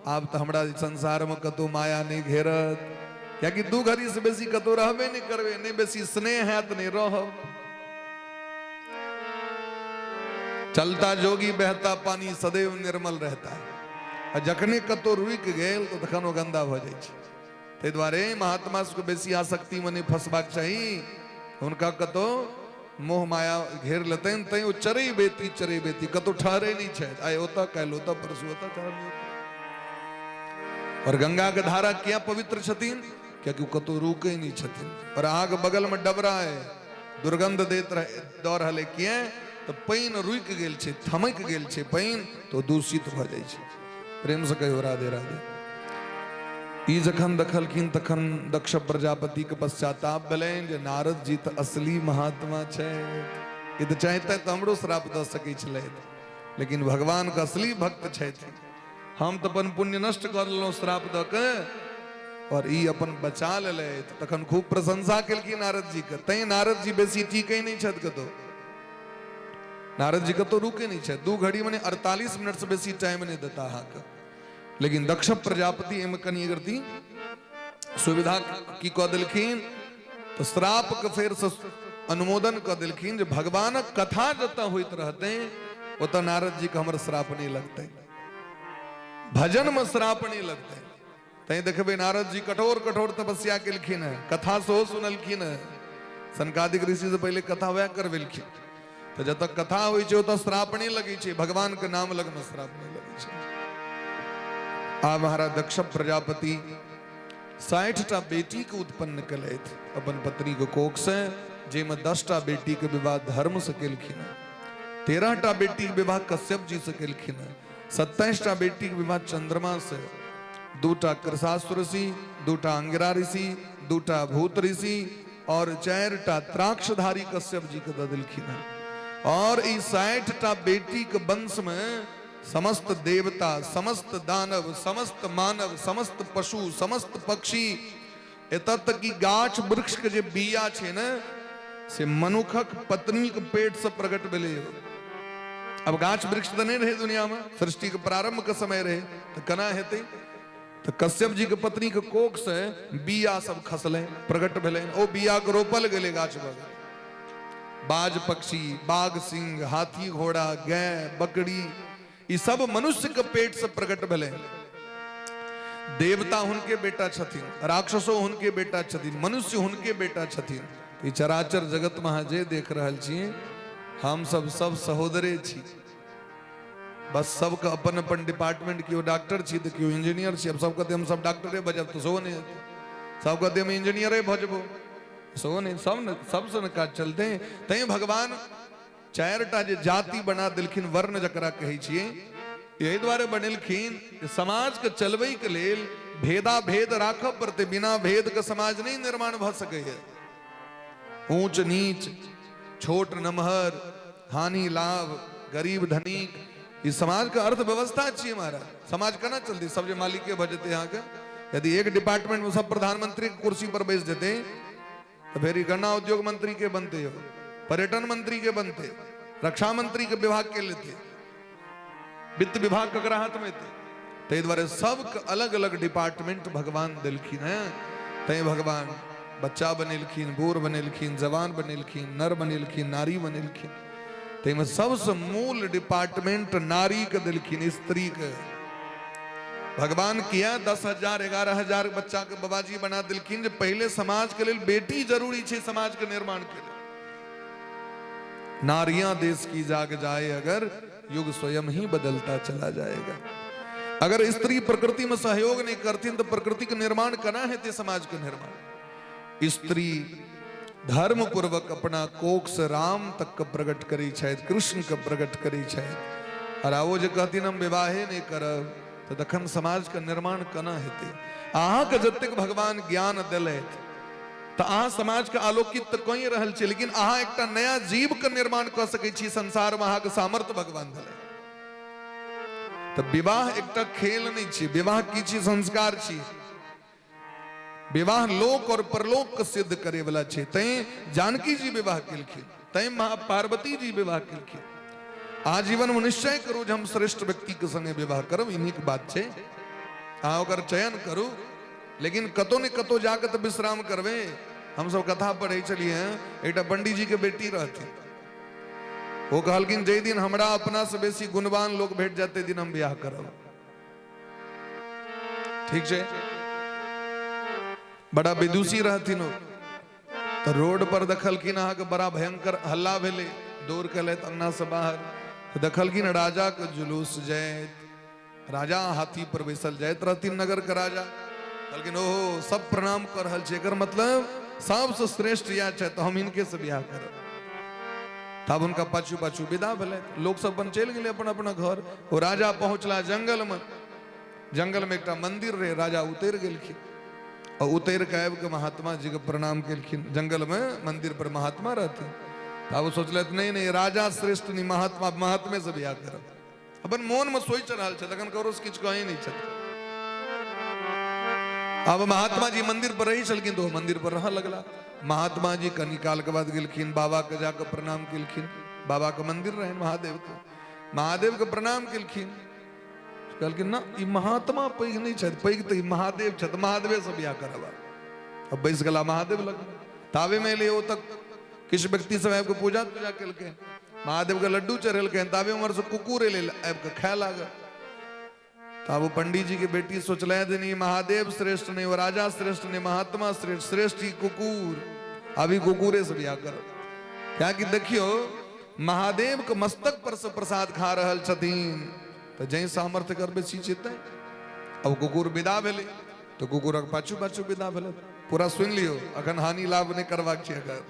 आब तो हमरा संसार में कतो माया नहीं घेरत, कियाकि 2 घड़ी से बेसी कतो रहबे नहीं करबे, नहीं बेसी स्नेह है तो नहीं रहब। चलता जोगी बहता पानी सदैव निर्मल रहता है। जखने कतो रुक गेल तो तखन वो गंदा हो जाए छै। ते द्वारे महात्मा सबके बेसी आसक्ति में नहीं फंसबाक चाहिए, उनका कतो मोह माया घेर लेतन तै वो चरे बेती कतो ठहरे नहीं छै, आए होता काल होता परसों होता चार नहीं होता। और गंगा के धारा क्या पवित्र छथिन, क्योंकि कतो रुके नहीं छथिन। और आग बगल में डबरा है, दुर्गंध देत रहे दौड़ रहले किए तो पाइन रुक गेल छै, थमक गेल छै पाइन तो दूषित भ जाय छै। प्रेम से कहियो राधे राधे। ई जखन देखलखिन तखन दक्ष प्रजापति के पश्चाताप भेलनि जे नारद जी तो असली महात्मा छै, ई तो चाहते तो हमरो श्राप द सकै छलै, लेकिन भगवान के असली भक्त छथि। हम तो अपन पुण्य नष्ट कर लेलहुँ श्राप द के, और ई अपन बचा लेले। तखन खूब प्रशंसा केलखिन नारद जी के। तै नारद जी बेसी टीके नहीं छथि कतो, नारद जी कतो रुके नहीं छथि। 2 घड़ी मने 48 मिनट से बेसी टाइम नहीं देता अहाँ के। लेकिन दक्ष प्रजापति एम कनी अगरती सुविधा की कह देलखिन तो श्राप के फेर से अनुमोदन कह देलखिन जे भगवानक कथा जतऽ होइत रहते ओतऽ नारद जी के हमर श्राप नहीं लगते, भजन में श्राप नहीं लगते। तै देखबे नारद जी कठोर तपस्या केलखिन है, कथा सेहो सुनलखिन है। सनकादिक ऋषि से पहले कथा वह करवेलखिन। तो जब तक कथा होइ छै ओतऽ श्राप नहीं लगे छै, भगवान के नाम लग में श्राप नहीं लगे छै। आ महाराज दक्ष प्रजापति 60टा बेटी के उत्पन्न कलैथ अपन पत्नी के कोख से, जेमे 10टा बेटी के विवाह धर्म से केलखिन, 13टा बेटी के विवाह कश्यप जी से केलखिन, 27टा बेटी के विवाह चंद्रमा से, 2टा कृषासुर ऋषि, 2टा अंगिरा ऋषि, 2टा भूत ऋषि, और 4टा त्राक्षधारी कश्यप जी के दिलखिन और ई 60टा बेटी के वंश में समस्त देवता, समस्त दानव, समस्त मानव, समस्त पशु, समस्त पक्षी, एतऽ तक कि गाछ वृक्ष के जे बिया छे न से मनुखक पत्नी के पेट से प्रकट भेले। अब गाछ वृक्ष तो नहीं रहे दुनिया में, सृष्टि के प्रारंभ के समय रहे तो कना हेते, तो कश्यप जी के पत्नी के कोख से बिया सब खसले प्रकट भेले। ओ बिया के रोपल गेले गाछ बगल, बाज पक्षी, बाघ सिंह, हाथी घोड़ा, गाय बकरी, ये सब मनुष्य के पेट से प्रकट भेले। देवता हुनके बेटा छथिन, राक्षसो हुनके बेटा छथिन, मनुष्य हुनके बेटा छथिन। ई चराचर जगत में जे देख रहल छी हम सब सहोदरे छी, बस सबके अपन अपन डिपार्टमेंट, केओ डॉक्टर छी तो केओ इंजीनियर छी। अब सब कहते हम सब डॉक्टरे बजब तो सो नहीं, सब कहते हम इंजीनियरे भजबो सो नहीं, सबसे न काज चलते हैं। तई भगवान 4टा जे जाति बना दिलखिन, वर्ण जकरा कहै छियै, यही द्वारे बनेलखिन समाज के चलबै के लेल भेदा भेद राखब पड़ते, बिना भेद के समाज नहीं निर्माण भ सकैए। ऊंच नीच, छोट नमहर, हानि लाभ, गरीब धनिक, इस समाज का अर्थव्यवस्था चाहिए महाराज। समाज केना चलती, सब जो मालिके भजते यहाँ के, यदि एक डिपार्टमेंट में सब प्रधानमंत्री की कुर्सी पर बैठ देते तो फिर गन्ना उद्योग मंत्री के बनते हो, पर्यटन मंत्री के बनते, रक्षा मंत्री के विभाग के लेते, वित्त विभाग ककरा हाथ में थे। तै द्वारे सब अलग अलग डिपार्टमेंट भगवान दिलखिन है। तै भगवान बच्चा बनेलखिन, बूढ़ बनेलखिन, जवान बनेलखिन, नर बनेलखिन, नारी बनेलखिन। तै में सबसे मूल डिपार्टमेंट नारी के दिलखिन, स्त्री के। भगवान किया 10,000 11,000 बच्चा के बाबाजी बना दिलखिन, जो पहले समाज के लिए बेटी जरूरी है, समाज के निर्माण के लिए। नारियां देश की जाग जाए अगर, युग स्वयं ही बदलता चला जाएगा। अगर स्त्री प्रकृति में सहयोग नहीं करती तो प्रकृति का निर्माण करना है, ते समाज का निर्माण। स्त्री धर्म पूर्वक अपना कोख से राम तक का प्रकट करी छे, कृष्ण का प्रकट करी छे। और वो जो कहती हम विवाहे नहीं करब तो दखन समाज का निर्माण कना हेते। अहाँ के जतेक भगवान ज्ञान दिलैथ तो अहाँ समाज के आलोकित तो कई रहल छे, लेकिन अहाँ एकटा नया जीव के निर्माण कर सकै छी संसार में। अहाँ के सामर्थ्य भगवान दिले। तो विवाह एकटा खेल नहीं छे, विवाह की छी संस्कार छी। विवाह लोक और परलोक के सिद्ध करे वाला छे। तै जानकी जी विवाह केलखिन, तै मां पार्वती जी विवाह केलखिन। आजीवन में निश्चय करू जे हम श्रेष्ठ व्यक्ति के संगे विवाह करब, इन्हीं के बात छे। अहाँ ओकर चयन करू, लेकिन कतो ने कतो जाके तो विश्राम करबे। हम सब कथा पढ़े चलिए हैं, एक पंडित जी के बेटी रहती, वो कहलकिन जे दिन हमरा अपना से बेसी गुणवान लोग भेट जाते दिन हम ब्याह करब। ठीक है, बड़ा विदुषी रहथिन तो रोड पर देखलकिन अहाँ के बड़ा भयंकर हल्ला भेले, दौड़ के ले अंगना से बाहर तो देखलकिन राजा के जुलूस जायत, राजा हाथी पर बैसल जायत रहथिन नगर के राजा। कहलकिन ओहो सब प्रणाम कर रहल छे, एकर मतलब सबसे श्रेष्ठ या छे तो हम इनके से ब्याह करब। तब उनका पाछू पाछू विदा भेले, लोग सब अपन चल गेले अपन अपना घर। वो राजा पहुंचला जंगल में, जंगल में एकटा मंदिर रहे, राजा उतर गेलखिन और उतर के आबि के महात्मा जी के प्रणाम केलखिन। जंगल में मंदिर पर महात्मा रहते, तब सोचलत नहीं नहीं राजा श्रेष्ठ नहीं, महात्मा महात्मे से ब्याह करब। अपन मोन में सोच रहल छे, तखन ककरो से किछ कहै नहीं छे। अब महात्मा जी मंदिर पर रही छलखिन तो मंदिर पर रह लगला। महात्मा जी कनी काल के बाद गेलखिन, बाबा के जाकर प्रणाम केलखिन। बाबा के मंदिर रहे महादेव के, महादेव के प्रणाम केलखिन। कहलखिन ना ई महात्मा पैघ नहीं छथि, पैघ तो ई महादेव छथि, महादेवे से ब्याह करब। अब बैस गला महादेव लग, तावे में ले तक किछ व्यक्ति सब आबि के पूजा तूजा केलकै, महादेव के लड्डू चढ़ेलकै, तावे उमर से कुकुर ले आबि के खाए लागल। तब पंडित जी की बेटी सोचले नहीं महादेव श्रेष्ठ नहीं, वो राजा श्रेष्ठ नहीं, महात्मा श्रेष्ठ, श्रेष्ठ ही कुकुर। अभी कुकुरे से ब्याह करो। क्या कि देखियो महादेव के मस्तक पर से प्रसाद खा रहल छथिन तो जै सामर्थ्य करबे चिचित। अब कुकुर विदा भेले तो कुकुरक पाछू पाछू विदा भेले। पूरा सुन लियो, अखन हानि लाभ नहीं करबाक छै। अगर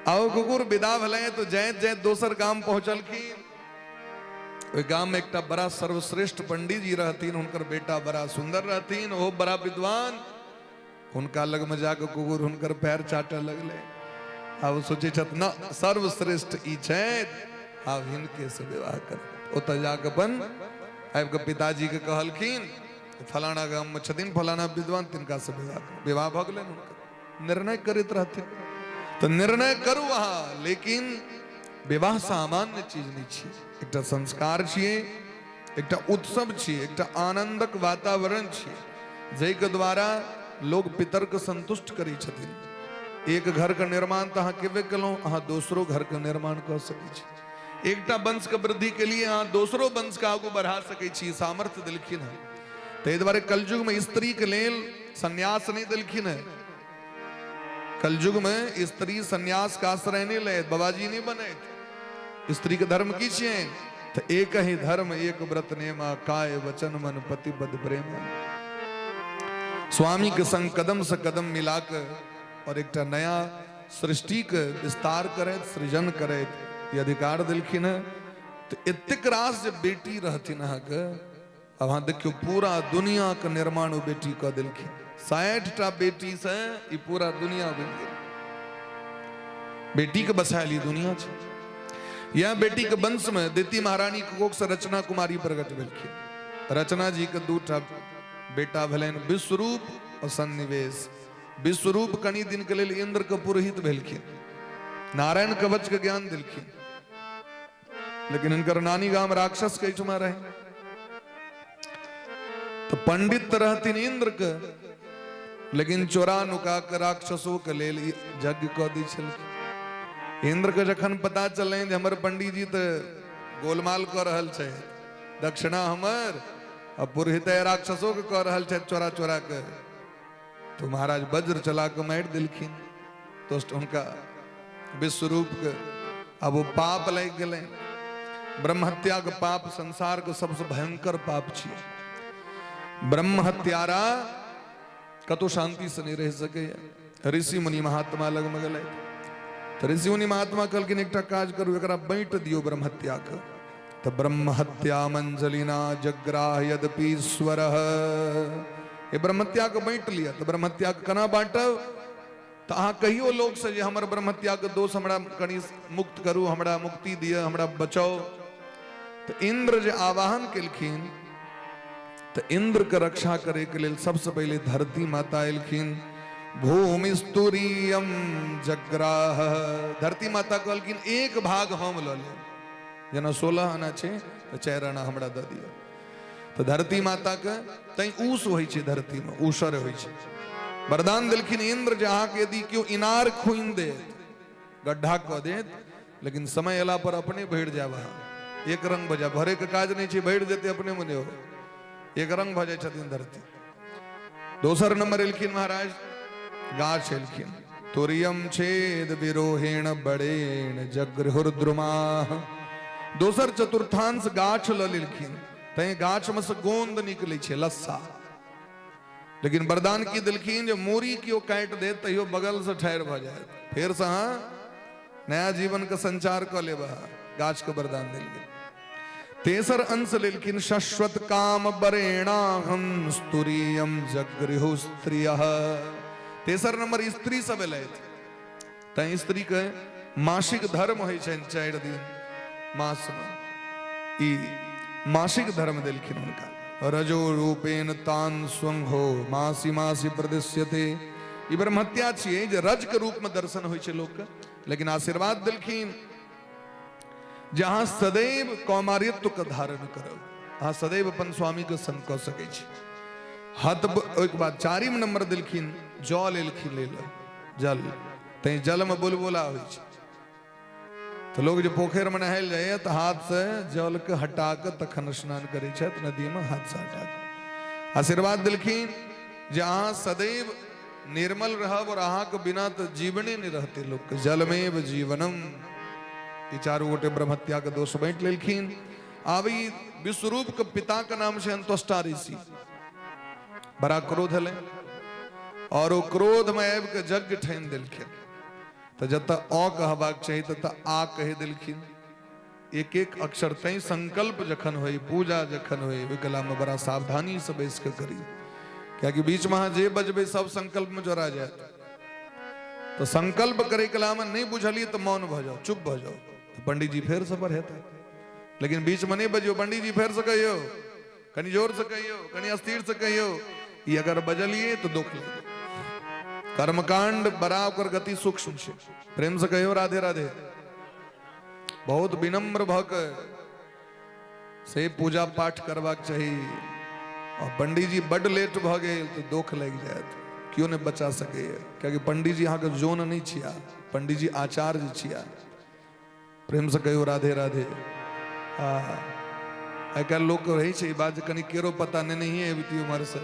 अब कुकुर विदा भेले तो जैत जैत दोसर गाम पहुंचलखिन। ओइ गाम में एकटा बड़ा सर्वश्रेष्ठ पंडित जी रहतीन, उनकर बेटा बड़ा सुंदर रहतीन, वो बड़ा विद्वान। उनका लग में जाके कुकुर हुनकर पैर चाटे लगले। अब सोचे छत न सर्वश्रेष्ठ ई छैत अब हिनके से विवाह कर। ओत जाके अपन आबि के पिताजी के कहलखिन फलाना गाम में छथिन फलाना विद्वान तिनका से विवाह कर। विवाह भ गेलनि हुनकर। निर्णय करैत रहथिन तो निर्णय करू अहाँ, लेकिन विवाह सामान्य चीज नहीं छियै। एकटा संस्कार छियै, एकटा उत्सव छियै, एकटा आनंदक वातावरण छियै जाहिके द्वारा लोग पितर के संतुष्ट करै छथिन। एक घर का निर्माण तो अहाँ केबे केलहुँ, अहाँ दोसरो घर के निर्माण कऽ सकै छी। एकटा वंश के वृद्धि के लिए अहाँ दोसरो वंश के आगू बढ़ा सकै छी, सामर्थ्य देलखिन है। ताहि दुआरे कलयुग में स्त्री के लेल संन्यास नहीं देलखिन है। कलयुग में स्त्री संन्यास का आश्रय नहीं ले, बाबाजी नहीं बने। स्त्री के धर्म की छियै तो एक ही धर्म एक व्रत नेमा, काय वचन मन पति पद प्रेम। स्वामी के संग कदम से कदम मिलाकर और एक नया सृष्टि के विस्तार करे, सृजन करे ये अधिकार दिलखिन है। तो एतेक रास जब बेटी रहथिन अहाँके, अब अहाँ देखियो पूरा दुनिया के निर्माण वो बेटी कऽ देलखिन। 60टा बेटी से ये पूरा दुनिया बन गेल। बेटी के बसायली दुनिया छै। यह बेटी के वंश में दिति महारानी के कोख से रचना कुमारी प्रकट भेलखिन। रचना जी के 2टा बेटा भेलनि, विश्वरूप और सन्निवेश। विश्वरूप कनी दिन के लेल इंद्र के पुरोहित भेलखिन, नारायण कवच के ज्ञान दिलखिन, लेकिन इनकर नानी गाम राक्षस के ठुमा रहे। तो पंडित रहथिन इंद्र के, लेकिन चोरा नुका के राक्षसों के लेल यज्ञ कऽ दै छलखिन। इंद्र के जखन पता चले जे हमर पंडित जी तो गोलमाल कऽ रहल छै, दक्षिणा हमर अब पुरोहित राक्षसों के कऽ रहल छै चोरा चोरा के, तो महाराज वज्र चला के मारि दिलखिन। तो उनका विश्वरूप के अब वो पाप लग गए। ब्रह्म हत्या के पाप संसार के सबसे भयंकर पाप छियै। ब्रह्म हत्यारा कतो शांति से नहीं रह सके। ऋषि मुनि महात्मा लग में गए तो ऋषि मुनि महात्मा कहलखिन एकटा काज करू, एकरा बाँटि दियो ब्रह्म हत्या के। तो ब्रह्म हत्या मंजलिना जग्राह यद्यपि ईश्वर, ये ब्रह्म हत्या के बाँटि लिया। तो ब्रह्म हत्या के केना बाँटब, तो अहाँ कहियो लोग से जे हमर ब्रह्म हत्या के दोष हमरा कनी मुक्त करू, हमरा मुक्ति दिय, हमरा बचाओ। तो इंद्र जे आवाहन केलखिन, तो इंद्र के रक्षा करे के लेल सबसे पहले धरती माता एलखिन। भूमि स्तुरियम जग्राह, धरती माता कहलखिन एक भाग हम ल लेब, जेना 16 आना छै तो 4 आना हमरा दऽ दियौ। तो धरती माता के तै ऊस होइ छै, धरती में ऊसर होइ छै। वरदान दिलखिन इंद्र जे अहाँके यदि केओ इनार खुनि देत, गड्ढा कऽ देत, लेकिन समय अयला पर अपने भरि जायब। अहाँ एक रंग भऽ जायब, भरे के काज नहीं छै, भरि जेतै अपने मने हो, एक रंग भऽ जाइ छथिन धरती। दोसर नंबर एलखिन महाराज गाछ एलखिन। तुरियम छेद विरोहेण बड़ेण जगृहुर्द्रुमा, दोसर चतुर्थांश गाछ ल लेलखिन। तै गाछ में से गोंद निकले छै, लस्सा। लेकिन वरदान की दिलखिन, जो मूरी कियो काटि दे तैयो बगल से ठाढ़ भ जाए, फिर से अहाँ नया जीवन के संचार क लेब। गाछ के वरदान दिल गेल। तेसर अंश लेलखिन शाश्वत काम बरेणाहम स्तुरियम जगृहु स्त्रियः। तेसर नंबर स्त्री सब एलथि। तैं स्त्री के मासिक धर्म होइ छनि 4 दिन मास में, ई मासिक धर्म दिलखिन हुनका। रजो रूपेण तान स्वंगो मासी मासी प्रदृश्यते, ई ब्रह्म हत्या छियै जे रज के रूप में दर्शन होइ छै लोक के। लेकिन आशीर्वाद दिलखिन जहाँ सदैव कौमार्यत्व के धारण करब, अहाँ सदैव अपन स्वामी के संग कऽ सकै छी। हत ओहिके बाद 4म नंबर दिलखिन जल एलखिन लेल, जल। तैं जल में बुलबुला होइ छै। तो लोग जो पोखर में नहायल जाए तो हाथ से जल के हटा के तखन स्नान करे छथि, नदी में हाथ से हटा के। आशीर्वाद दिलखिन जे अहाँ सदैव निर्मल रहब, और अहाँ के बिना तो जीवने नहीं रहते लोग के। जलमेव जीवनम, ये 4 गोटे ब्रह्म हत्या के दोष बाँटि लेलखिन। आब ई विश्वरूप के पिता के नाम से अंतोष्टा ऋषि बड़ा क्रोध हले, और वो क्रोध में आबि के यज्ञ ठानि देलखिन। तो जत अ कहबाक चाहिए तत आ कह दिलखिन। एक एक अक्षर तै संकल्प जखन होई, पूजा जखन होई, ओहि कला में बड़ा सावधानी से बैस के करी। क्या कि बीच में जे बजबे सब संकल्प में जोड़ा जाए तो संकल्प करे कला में नहीं बुझलिए तो मौन भ जाओ, चुप भ जाओ, तो पंडित जी फेर सफर है। लेकिन बीच में नहीं बजियो, पंडित जी फेर से कहियो, कहीं जोर से कहियो, कहीं अस्थिर से कहियो, ये अगर बजलिए तो दुख लगे। कर्मकांड बराबर गति सूक्ष्म से प्रेम से कहियो राधे राधे। बहुत विनम्र भक से पूजा पाठ करवाक चाहिए। और पंडित जी बड़ लेट भ गए तो दुख लग जाए, क्यों नहीं बचा सके, क्योंकि पंडित जी यहाँ के जोन नहीं छिया, पंडित जी आचार्य छिया। प्रेम से कहियो राधे राधे। आजकल लोग रही छे बात कनी केरो पता नहीं है बीती उम्र से।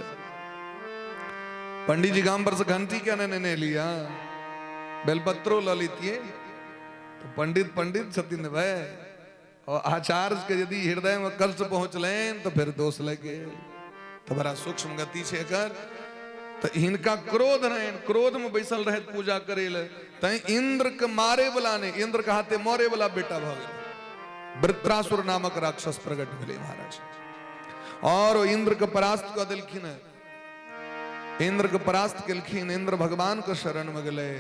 पंडित जी गांव पर से घंटी क्या ने लिया, बेलपत्रो ललितिये तो पंडित पंडित छतिन भाई। और आचार्य के यदि हृदय में कष्ट पहुंच लें तो फिर दोष लगे। तो बड़ा सूक्ष्म गति से कर तो इनका क्रोध रहे, क्रोध में बैसल रहे पूजा करे ले। तई इंद्र के मारे वाला ने, इंद्र का हाथे मोरे वाला बेटा भगल वृत्रासुर नामक राक्षस प्रकट भले महाराज। और वो इंद्र के परास्त कर दिलखिन, इंद्र के परास्त केलखिन, इंद्र भगवान के शरण में गले।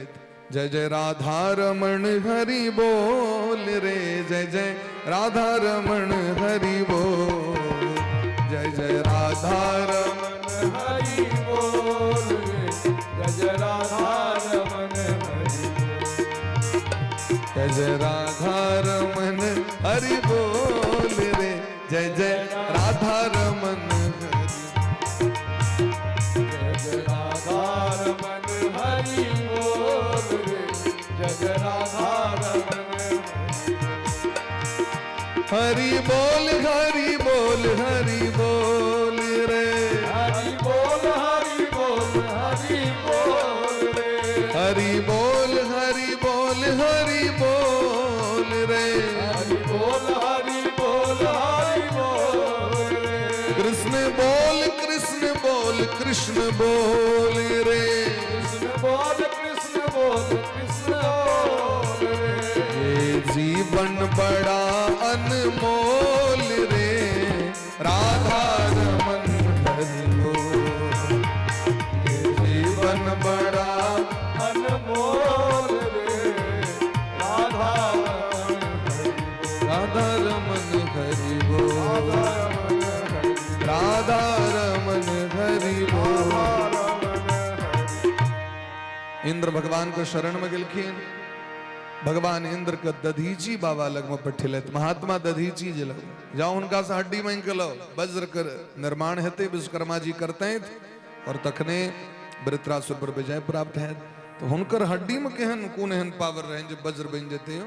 जय जय राधा रमण हरि बोल रे, जय जय राधा रमण हरि बोल, जय जय राधा रमण हरि बोल रे, जय जय राधा रमण हरि बोल, जय जय राधा रमन हरि बोल रे, जय जय राधा रमन जय जय राधा रमण हरि बोल रे, जय जय राधा रमण हरि बोल हरि बोल हरि बोल रे, हरि बोल हरि बोल हरि बोल रे, हरि बोल हरि बोल हरि बोल रे, हरि बोल हरि बोल हरि बोल रे, कृष्ण बोल कृष्ण बोल कृष्ण बोल रे, कृष्ण बोल कृष्ण बोल कृष्ण बोल रे, ये जीवन बड़ा अनमोल रे, राधा रमन हरि बोल, ये जीवन बड़ा अनमोल रे, राधा रमन हरि बोल, राधा रमन हरि बोल। इंद्र भगवान को शरण में गिलखिन। भगवान इंद्र का दधीची बाबा लग में पठिले, महात्मा दधीची जी लग जाओ उनका से हड्डी में कलो वज्र कर निर्माण हेते विश्वकर्मा जी करते हैं। और तखने वृत्रासुर पर विजय प्राप्त है। तो हुनकर हड्डी में केहन कौन एहन पावर रहे जो वज्र बन जेते हो।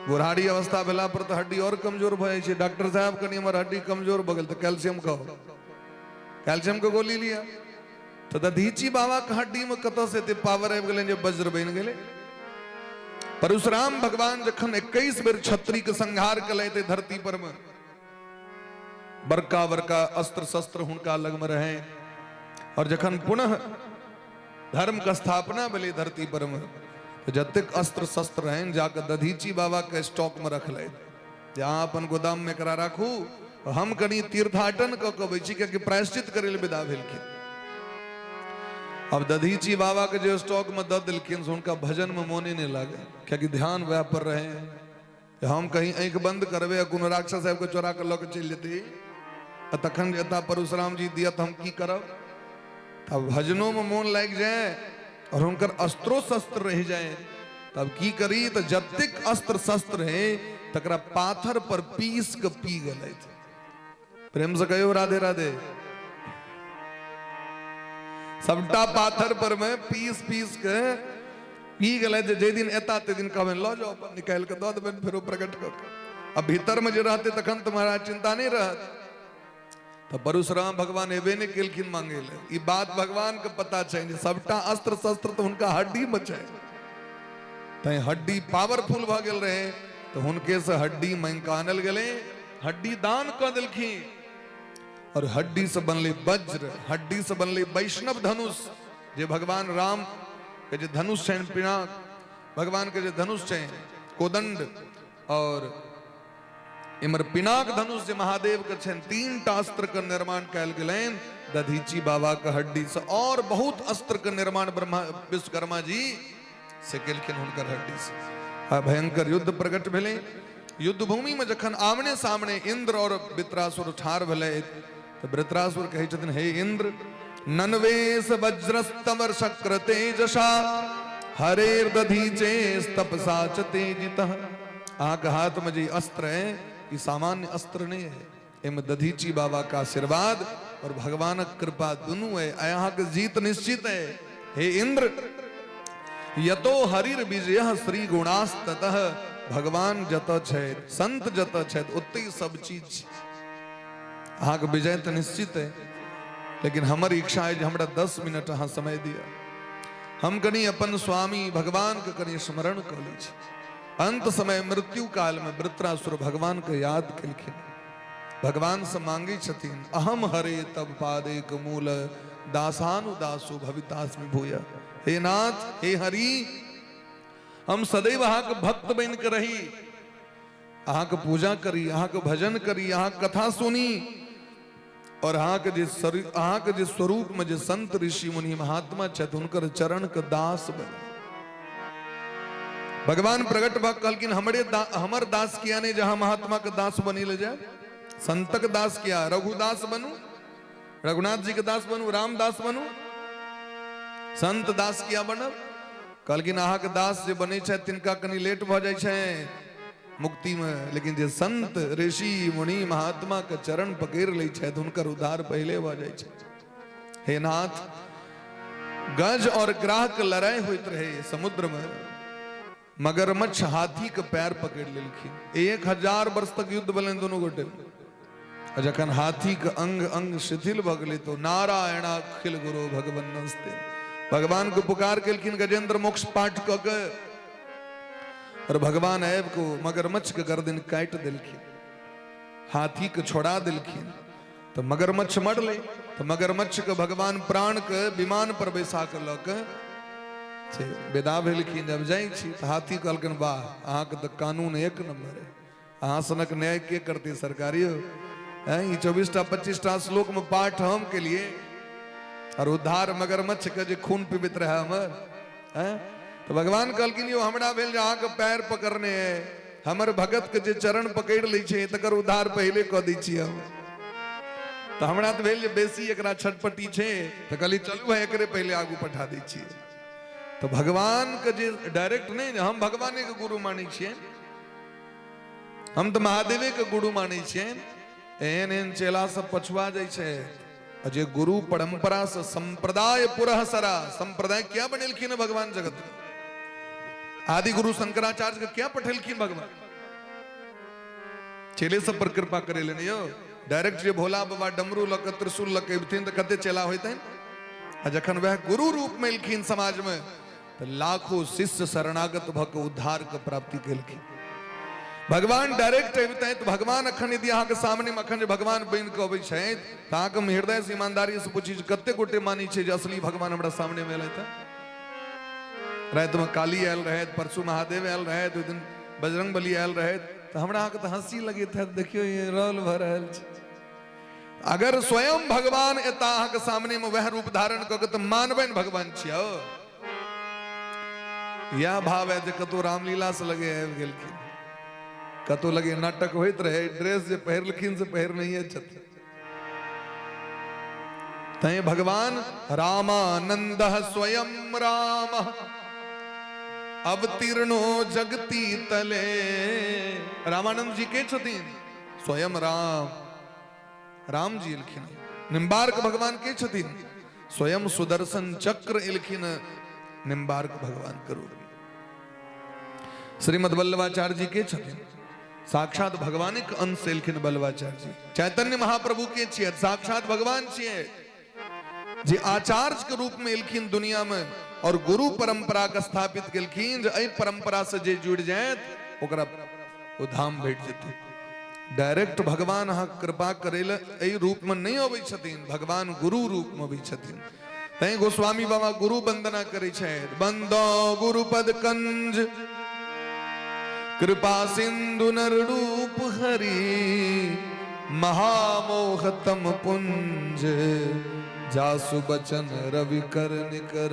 बुढ़ाड़ी अवस्था भेला पर तो हड्डी और कमजोर भ जाए। डॉक्टर साहब कनी हमर हड्डी कमजोर बगल तो कैल्शियम खाओ, कैल्शियम के गोली लिया। तो दधीची बाबा के हड्डी में कत से ते पावर आबि गेलै जे वज्र बन गेलै। परशुराम भगवान जखन 21 बेर क्षत्रिय के संहार कले थे धरती पर में, बड़का बड़का अस्त्र शस्त्र हुनका लग में रहे। और जखन पुनः धर्म का स्थापना भेलै धरती पर में, तो जतेक अस्त्र शस्त्र रहे जाकर दधीची बाबा के स्टॉक में रख ले, जहाँ अपन गोदाम में करा राखू। हम कनी तीर्थाटन कबै छी कि प्रायश्चित करे ले विदा भेलखिन। अब दधीची बाबा के जो स्टॉक में द दिलखिन से उनका भजन में मोने नहीं लगे, क्योंकि ध्यान वह पर रहे। हम कहीं आंख बंद करबे कोनो राक्षस साहब के चोरा कर लके चल जेते, तखन एता परशुराम जी दिया हम की करब। तब भजनों में मोन लग जाए और उनकर अस्त्रो शस्त्र रह जाए, तब की करी। तो जतिक अस्त्र शस्त्र है तकरा पाथर पर पीस के पी गए। प्रेम से कहो राधे राधे। सबटा पाथर पर में पीस पीस के पी गए। जे दिन एता ते दिन कहबे लो जाओ निकाल के दो देबे, फिर प्रकट कर। अब भीतर में जो रहते तखन तुम्हारा चिंता नहीं रहत। तो परशुराम भगवान एबे ने केलखिन मांगे ले। ई बात भगवान के पता चाहिए। सबटा अस्त्र शस्त्र तो उनका हड्डी में छै, तै हड्डी पावरफुल भ गेल रहे। तो हुनके से हड्डी मांग के आनल गेले, हड्डी दान कर देलखिन। और हड्डी से बनले वज्र, हड्डी से बनले वैष्णव धनुष। जे भगवान राम के जे धनुष छै, पिनाक भगवान के जे धनुष छै, कोदंड और इमर पिनाक धनुष जे महादेव के छन 3 टा अस्त्र का निर्माण कैल गेलैन दधीची बाबा का हड्डी से, और बहुत अस्त्र का निर्माण ब्रह्मा विश्वकर्मा जी से केलखिन हुनकर हड्डी से। आ भयंकर युद्ध प्रकट भेले। युद्ध भूमि में जखन आमने सामने इंद्र और वृत्रासुर ठार भेले तो वृत्रासुर कहै छथिन, हे इंद्र, ननवेश वज्रस्तवर शक्र तेजसा हरेर दधीचे तपसा च तेजितः। आग हाथ में जी अस्त्र है, ये सामान्य अस्त्र नहीं है, इनमें दधीची बाबा का आशीर्वाद और भगवान कृपा दोनों है। यहाँ की जीत निश्चित है। हे इंद्र, यतो हरिर विजय श्री गुणास्ततः, भगवान जत छेद संत जत छेद उतई सब चीज। अहाँ के विजय तो निश्चित है, लेकिन हमारी इच्छा है जो हमरा 10 मिनट अहाँ समय दिया, हम कनी अपन स्वामी भगवान के कनी स्मरण कर लीजिए। अंत समय मृत्यु काल में वृत्रासुर भगवान के याद कलखिन, भगवान से मांगी छथिन, अहम हरे तब पादे कमूल दासानुदासो भवितास्मि भूया। हे नाथ, हे हरि, हम सदैव अहाँ के भक्त बन के रही, अहाँ के पूजा करी, अहाँ के भजन करी, अहाँ कथा सुनी, और अहाँ के जे स्वरूप में जे संत ऋषि मुनि महात्मा छथि उनकर चरण के दास बने। भगवान प्रगट भक्त कहलकिन, हमर दास किया ने जहां महात्मा के दास बनी ले जाए, संतक दास किया, रघुदास बनू, रघुनाथ जी के दास बनू, रामदास बनू, संत दास किया बनब। कहलकिन अहाँ के दास जे बने छथि तिनका कनी लेट भ जाय छै मुक्ति में, लेकिन जे संत ऋषि मुनि महात्मा के चरण पकड़ ले छथि हुनकर उद्धार पहले भ जाय छै। हे नाथ, गज और ग्राह के लड़ाई होइत रहे समुद्र में, मगरमच्छ हाथी के पैर पकड़ लेलखिन, 1000 वर्ष तक युद्ध भेलनि दोनों गोटे। जखन हाथी के अंग अंग शिथिल भ गेलै तो नारायण अखिल गुरु भगवान नमस्ते, भगवान को पुकार केलखिन गजेंद्र मोक्ष पाठ क के, और भगवान ऐब को मगरमच्छ के गर्दन काट दिलखिन, हाथी के छोड़ा दिलखिन, तो मगरमच्छ मरले। तो मगरमच्छ के भगवान प्राण के विमान पर बैसा के लऽ के विदा भेलखिन। जब जाइ छी तो हाथी कहलखिन, वाह, अहाँ के तो कानून एक नंबर है, अहाँ सनक न्याय के करते सरकारियो है। 24टा 25टा श्लोक में पाठ हम के लिए, और उद्धार मगरमच्छ के जे खून पीबित रहे हमर है। तो भगवान कहलखिन, यो हमरा भेल जे अहाँ के पैर पकड़ने है, हमर भगत के जे चरण पकड़ लै छै तकर उद्धार पहले क दै छी हम। तो हमरा तो भेल जे बेसी एकरा छटपटी छै, तो कहली चलू है एकरे पहले आगू पठा दै छी। तो भगवान के जे डायरेक्ट नहीं, हम भगवाने के गुरु मानै छियै, हम तो महादेवे के गुरु मानै छियै। एहन एहन चेला सब पछुआ जाइ छै, जे गुरु परंपरा से संप्रदाय पुरः सरा, संप्रदाय क्या बनेलखिन है भगवान जगत में। आदि गुरु शंकराचार्य के क्या पठेलखिन भगवान, चेले सब पर कृपा करे लेने यो। डायरेक्ट जे भोला बाबा डमरू लक त्रिशूल लक अबथिन तो कते चेला होते, जखन वह गुरु रूप में एलखिन समाज में तो लाखों शिष्य शरणागत भक उद्धार के प्राप्ति केलखिन। भगवान डायरेक्ट अबिते तो भगवान अखन यदि अहाँ के सामने में अखन भगवान बन के अबै छै तो अहाँ के हृदय से ईमानदारी से पूछी कते गोटे मानी छै जे असली भगवान हमरा सामने में एलैथ। रात में काली आयल रहे, परसू महादेव आयल रहे, 2 दिन बजरंग बली आयल रहे, तो हमरा अहाँ के तो हंसी लगे थे, देखियो ये रोल भर रहल छै। अगर स्वयं भगवान एता अहाँ के सामने में वह रूप धारण क के तो मानबे भगवान छियौ। यह भाव है जे कतो रामलीला से लगे आबि गेलखिन, कतो लगे नाटक होइत रहे, ड्रेस जे पहिरलखिन से पहिर नहीं छथि। तै भगवान रामानंद स्वयं राम अवतीर्णो जगती तले। रामानंद जी के छथिन, स्वयं राम, राम जी एलखिन। निम्बार्क भगवान के छथिन, स्वयं सुदर्शन चक्र एलखिन निम्बार्क भगवान के रूप में। श्रीमद वल्लभाचार्य जी के छथिन, साक्षात भगवान के अंश एलखिन वल्लभाचार्य जी। चैतन्य महाप्रभु के छियै, साक्षात भगवान छियै, जे आचार्य के रूप में एलखिन दुनिया में, और गुरु परंपरा के स्थापित केलखिन जे एहि परंपरा से जे जुड़ जायत ओकरा ओ धाम भेट जेतै। डायरेक्ट भगवान अहाँ कृपा करेला एहि रूप में नहीं अबै छथिन, भगवान गुरु रूप में अबै छथिन। तैं गोस्वामी बाबा गुरु वंदना करै छथि, बंदो गुरुपद कंज कृपा सिंधु नररूप हरि महामोहतम पुंज जासु बचन रवि कर निकर।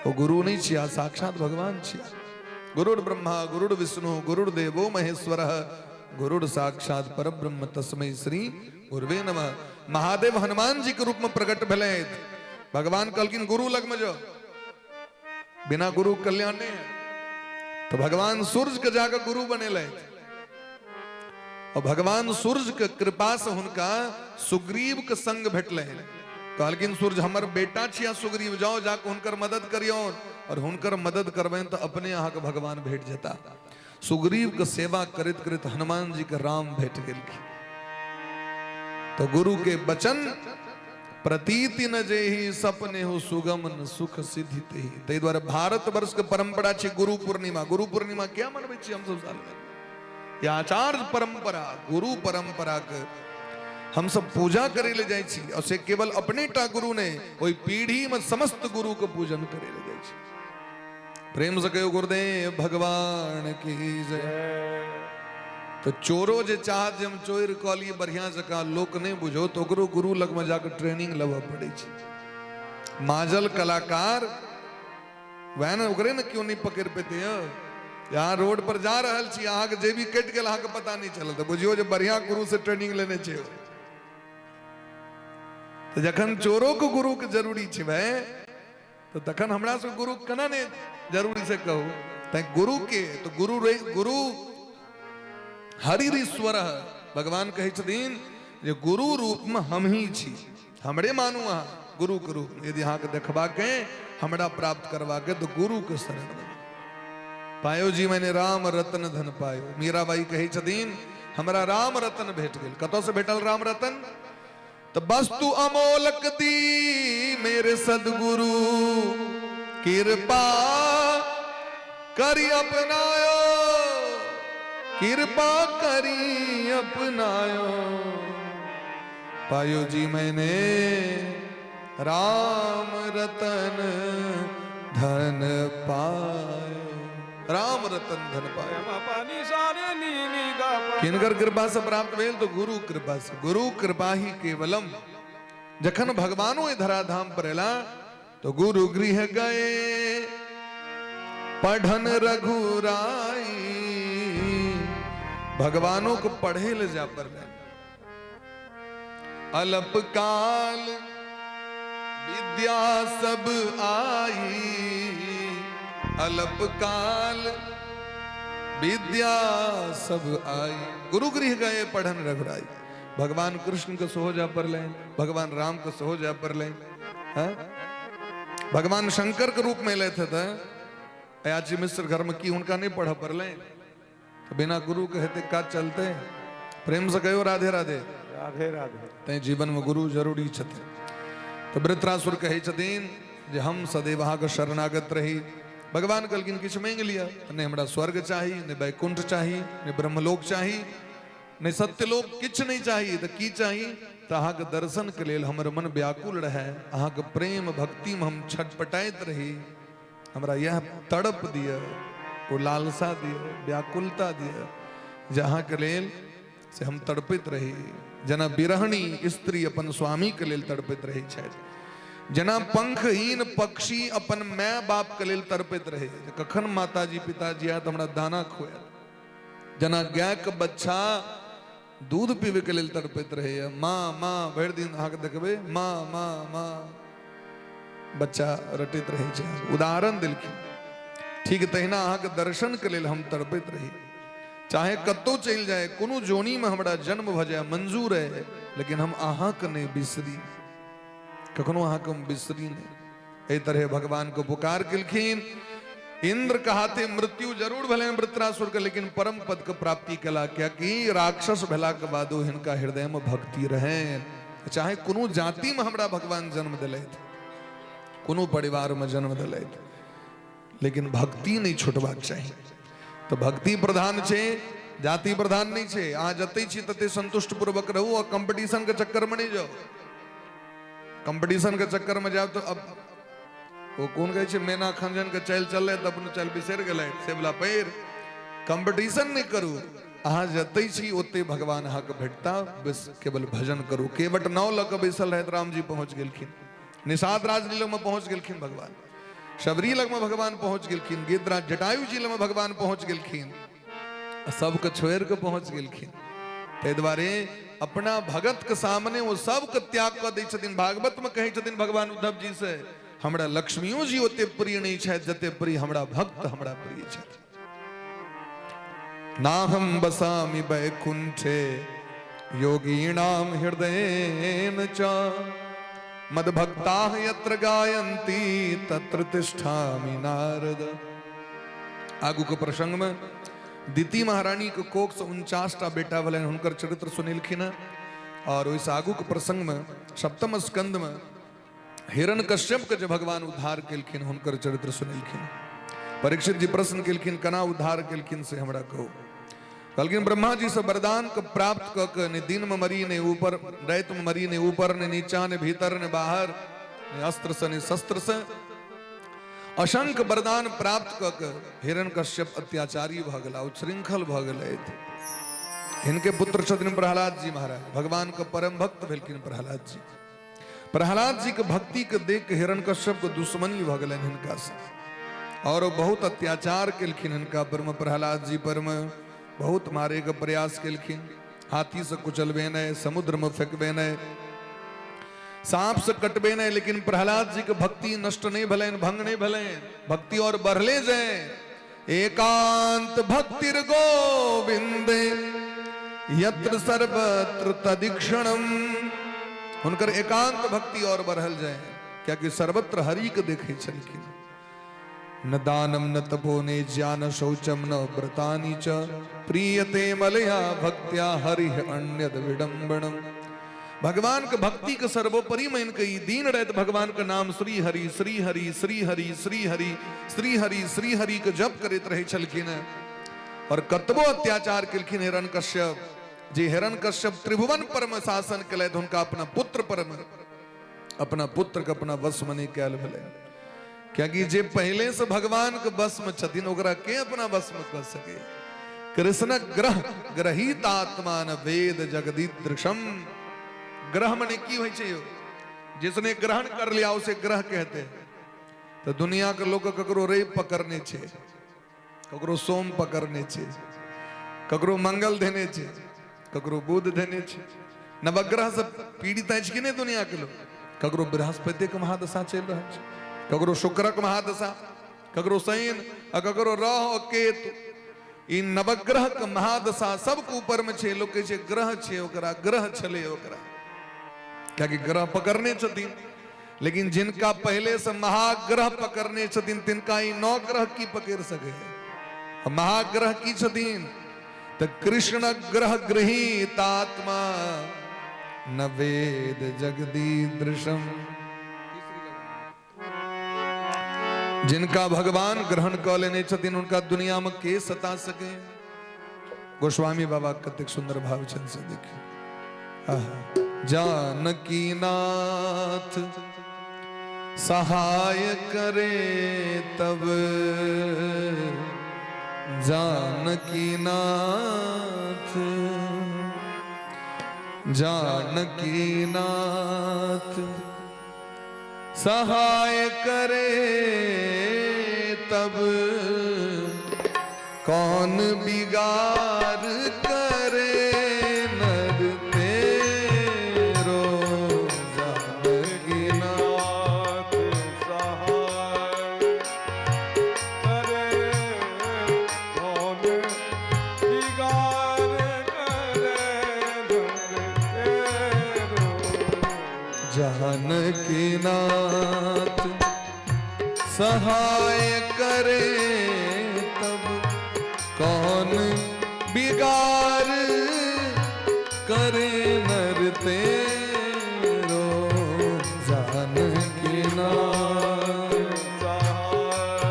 वो गुरु नहीं छिया, साक्षात भगवान छिया। गुरुर् ब्रह्मा गुरुर् विष्णु गुरुर्देवो महेश्वर गुरुर् साक्षात परब्रह्म तस्मै श्री गुरुवे नमः। महादेव हनुमान जी के रूप में प्रकट भले भगवान कलकिन गुरु लग में जो बिना गुरु कल्याण नहीं है। तो भगवान सूर्य के जाकर गुरु बने ले और भगवान सूर्य के कृपा से उनका सुग्रीव के संग भेटले कहलकिन सूर्य हमर बेटा छिया सुग्रीव जाओ जाकर हुनकर मदद करियो और हुनकर मदद करबे तो अपने यहाँ के भगवान भेट जाता। सुग्रीव के सेवा करित करित हनुमान जी के राम भेट गेल। तो गुरु के वचन प्रतीति न जेहि सपने हो सुगम न सुख सिद्धि तेहि। ताहि द्वारे भारत वर्ष के परंपरा छै गुरु पूर्णिमा। गुरु पूर्णिमा क्या मनबै छी हम सब साल में? या आचार्य परंपरा गुरु परंपरा के हम सब पूजा करे ले जाय छी और से केवल अपने टा गुरु ने ओई पीढ़ी में समस्त गुरु के पूजन करे ले जाय छी। प्रेम से कहो गुरुदेव भगवान की जय। तो चोरो जे चाहत जे हम चोर कलिए बढ़िया जका लोक नहीं बुझो तो ओकरो गुरु लग में जाकर ट्रेनिंग लेवा पड़े छी। माजल कलाकार वह न ओकरे न क्यों नहीं पकड़ पेते हैं। यहाँ रोड पर जा रहल छी अहाँ के जे भी कट गेल अहाँ के पता नहीं चलल तो बुझियो जे बढ़िया गुरु से ट्रेनिंग लेने चाहिए। तो जखन चोरों को गुरु के जरूरी छै भाई तो तखन हमरा से गुरु कना ने जरूरी से कहो तै गुरु के तो गुरु हरिश्वर भगवान कहे छथिन जे गुरु रूप में हम ही छी। हमरे मानू अहाँ गुरु के रूप यदि अहाँ के देखबा के हमरा प्राप्त करवा के तो गुरु के शरण पायो जी मैंने राम रतन धन पायो। मीराबाई कहे छथिन हमरा राम रतन भेट गेल। कतौ से भेटल राम रतन? तो वस्तु अमोलक दी मेरे सदगुरु कृपा करी अपनायो कृपा करी अपनायो। पायो जी मैंने राम रतन धन पायो। राम रतन धन पायो किनकर कृपा से प्राप्त भेल तो गुरु कृपा से। गुरु कृपा ही केवलम। जखन भगवानो धराधाम पर एला तो गुरु गृह गए पढ़न रघुराई। भगवानों को पढ़े ले जा पर अल्प काल विद्या सब आई। अल्प काल विद्या सब आई। गुरु गृह गए पढ़न रघुराई। भगवान कृष्ण को सोजा पर ले भगवान राम को सोजा पर ले भगवान शंकर के रूप में लेते थे। अयाची मिश्र घर में की उनका नहीं पढ़ा पर ले तो बिना गुरु कहते का चलते। प्रेम से कहो राधे राधे राधे राधे। ते जीवन में गुरु जरूरी छथिन। तो वृत्रासुर कहे छथिन जे हम सदैव अहाँ के शरणागत रही। भगवान कहलखिन किछ मांग लिया ने हमरा स्वर्ग चाही ने वैकुंठ चाही ने ब्रह्मलोक चाही ने सत्यलोक किछ नहीं चाहिए तो की चाही तो अहाँ के दर्शन के लेल हमर मन व्याकुल रहे। अहाँ के प्रेम भक्ति में हम छटपटाइत रही। हमरा यह तड़प दिया वो लालसा दिया व्याकुलता दिया जहाँ के लेल से हम तड़पित रही। जना बिरहणी स्त्री अपन स्वामी के लेल तड़पित रही छथि। जना पंखहीन पक्षी अपन माय बाप के लेल तड़पित रहे कखन माताजी पिताजी आयत हमरा दाना खुआ। जना गाय के बच्चा दूध पीवे के लेल तड़पित रहे माँ माँ भरि दिन अहाँ के देखबे माँ माँ माँ बच्चा रटित रहे छै। उदाहरण देलखिन ठीक तहिना अहाँ के दर्शन के लेल हम तड़पित रही। चाहे कतौ चल जाए कोनो जोनी में हमरा जन्म भ जाए मंजूर है लेकिन हम अहाँ के नहीं बिसरी कखनो अहाँ के हम बिसरी नहीं। एहि तरह भगवान को पुकार केलखिन। इंद्र कहते मृत्यु जरूर भले वृत्रासुर के लेकिन परम पद के प्राप्ति कला क्या कि राक्षस भेला के बादो हिनका हृदय में भक्ति रहे। चाहे कोनो जाति में हमरा भगवान जन्म दिलैथ कोनो परिवार में जन्म दिलैथ लेकिन भक्ति नहीं छुटबाक चाहिए। तो भक्ति प्रधान छे जाति प्रधान नहीं छे। अहाँ जते छी तते संतुष्ट पूर्वक रहू और कंपटीशन के चक्कर में नहीं जाओ। कंपटीशन के चक्कर में जाओ तो अब वो कौन कहे छे मैना खंजन के चल चल तो अपन चल बिसर गए से वाला पैर कंपटीशन नहीं करू, अहाँ जते छी ओते भगवान अहाँके भेटता, बस केवल भजन करू। केवट नाव लऽ कऽ बैसल रहैत राम जी पहुंच गेलखिन, निषाद राज लग में पहुंच गेलखिन भगवान, शबरी लग में भगवान पहुंच गेलखिन, गिद्धराज जटायु जी लग में भगवान पहुंच गेलखिन, सबके छोड़ के पहुंच गेलखिन। ताहि दुआरे अपना भगत के सामने वो सबके त्याग कऽ दै छथिन। भागवत में कहै छथिन भगवान उद्धव जी से, हमरा लक्ष्मियो जी ओते प्रिय नहीं छथि जते प्रिय हमरा भक्त हमरा प्रिय छथि। नाहम बसामि वैकुंठे योगीणाम हृदयेन च, मद्भक्ताः यत्र गायन्ति तत्र तिष्ठामि नारद। आगू के प्रसंग में दिति महारानी के कोख से 49टा बेटा भेलन, हुनकर चरित्र सुनेलखिन। और ओइस आगू के प्रसंग में सप्तम स्कंद में हिरण्यकश्यप के जो भगवान उद्धार केलखिन हुनकर चरित्र सुनेलखिन। परीक्षित जी प्रश्न केलखिन केना उद्धार केलखिन से हमरा कहू। कहलखिन ब्रह्मा जी से वरदान के प्राप्त क के ने दिन में मरी ने ऊपर, रात में मरी ने ऊपर ने नीचा ने भीतर ने बाहर, ने अस्त्र से ने शस्त्र से असंख्य वरदान प्राप्त क के हिरण्यकश्यप अत्याचारी भ गेला, उच्छृंखल भ गेलै। हिनके पुत्र छथिन प्रहलाद जी महाराज, भगवान के परम भक्त भेलखिन प्रहलाद जी। प्रहलाद जी के भक्ति के देख के हिरण्यकश्यप के दुश्मनी भ गेलनि हिनका से, और वो बहुत अत्याचार केलखिन हिनका पर में। प्रहलाद जी पर में बहुत मारे के प्रयास केलखिन, हाथी से कुचलबे नहीं, समुद्र में फेंकबे नहीं, सांप से कटबे नहीं, लेकिन प्रहलाद जी के भक्ति नष्ट नहीं भलेन, भंग नहीं भलेन, भक्ति और बढ़ले जाए। एकांत भक्तिर गोविंदे यत्र सर्वत्र तदीक्षणम, हुनकर एकांत भक्ति और बढ़ल जाए, क्या कि सर्वत्र हरि के देखे छलखिन। न दानम न तपो ने ज्ञान शौचम न व्रतानि च, प्रीयते मलया भक्त्या हरि अन्यद विडंबनम। भगवान के भक्ति के सर्वोपरि में इनके दीन रहते भगवान का नाम श्री हरि श्री हरि श्री हरि श्री हरि श्री हरि श्री हरि के जप करते रहे छलखिन। और कतबो अत्याचार केलखिन हिरण्यकश्यप जी। हिरण्यकश्यप त्रिभुवन पर में शासन केलथि, हुनका अपना पुत्र पर में, अपना पुत्र के अपना वश में नहीं कैल भेलै। क्योंकि जे पहले से भगवान के बस में छथिन ओकरा के अपना बस में कर सके। कृष्ण ग्रह ग्रहित आत्मान वेद जगदीदृशम। ग्रह मने की होय छै, जिसने ग्रहण कर लिया उसे ग्रह कहते हैं। तो दुनिया के लोग ककरो रेप पकड़ने छे, ककरो सोम पकड़ने छे, ककरो मंगल देने छे, ककरो बुध देने छे। नवग्रह से पीड़ित अछि कि नहीं दुनिया के लोग। ककरो बृहस्पति के महादशा चल रहा है, ककरो शुक्रक महादशा, ककरो शनि और ककरो राहु केतु। इन नवग्रह के महादशा सबके ऊपर में छे। लोग कहे ग्रह छे ओकरा, ग्रह छले ओकरा, क्या कि ग्रह पकड़ने छथिन। लेकिन जिनका पहले से महाग्रह पकड़ने छथिन तिनका ई नौ ग्रह की पकड़ सके। महाग्रह की छथिन तो कृष्ण ग्रह गृहीत आत्मा न वेद जगदीदृशम। जिनका भगवान ग्रहण कर लेने छथिन उनका दुनिया में के सता सके। गोस्वामी बाबा कतेक सुंदर भाव छन से देखिए। जानकी नाथ सहाय करे तब, जानकी नाथ जानकी नाथ सहाय करे तब, कौन बिगाड़ करे नर तेरो। जानकी नाथ सहाय करे, कौन बिगाड़ करे नर तेरो। जानकी नाथ सहाय करे तब, कौन बिगाड़ करे नर तेरो। जानकी नाथ सहाय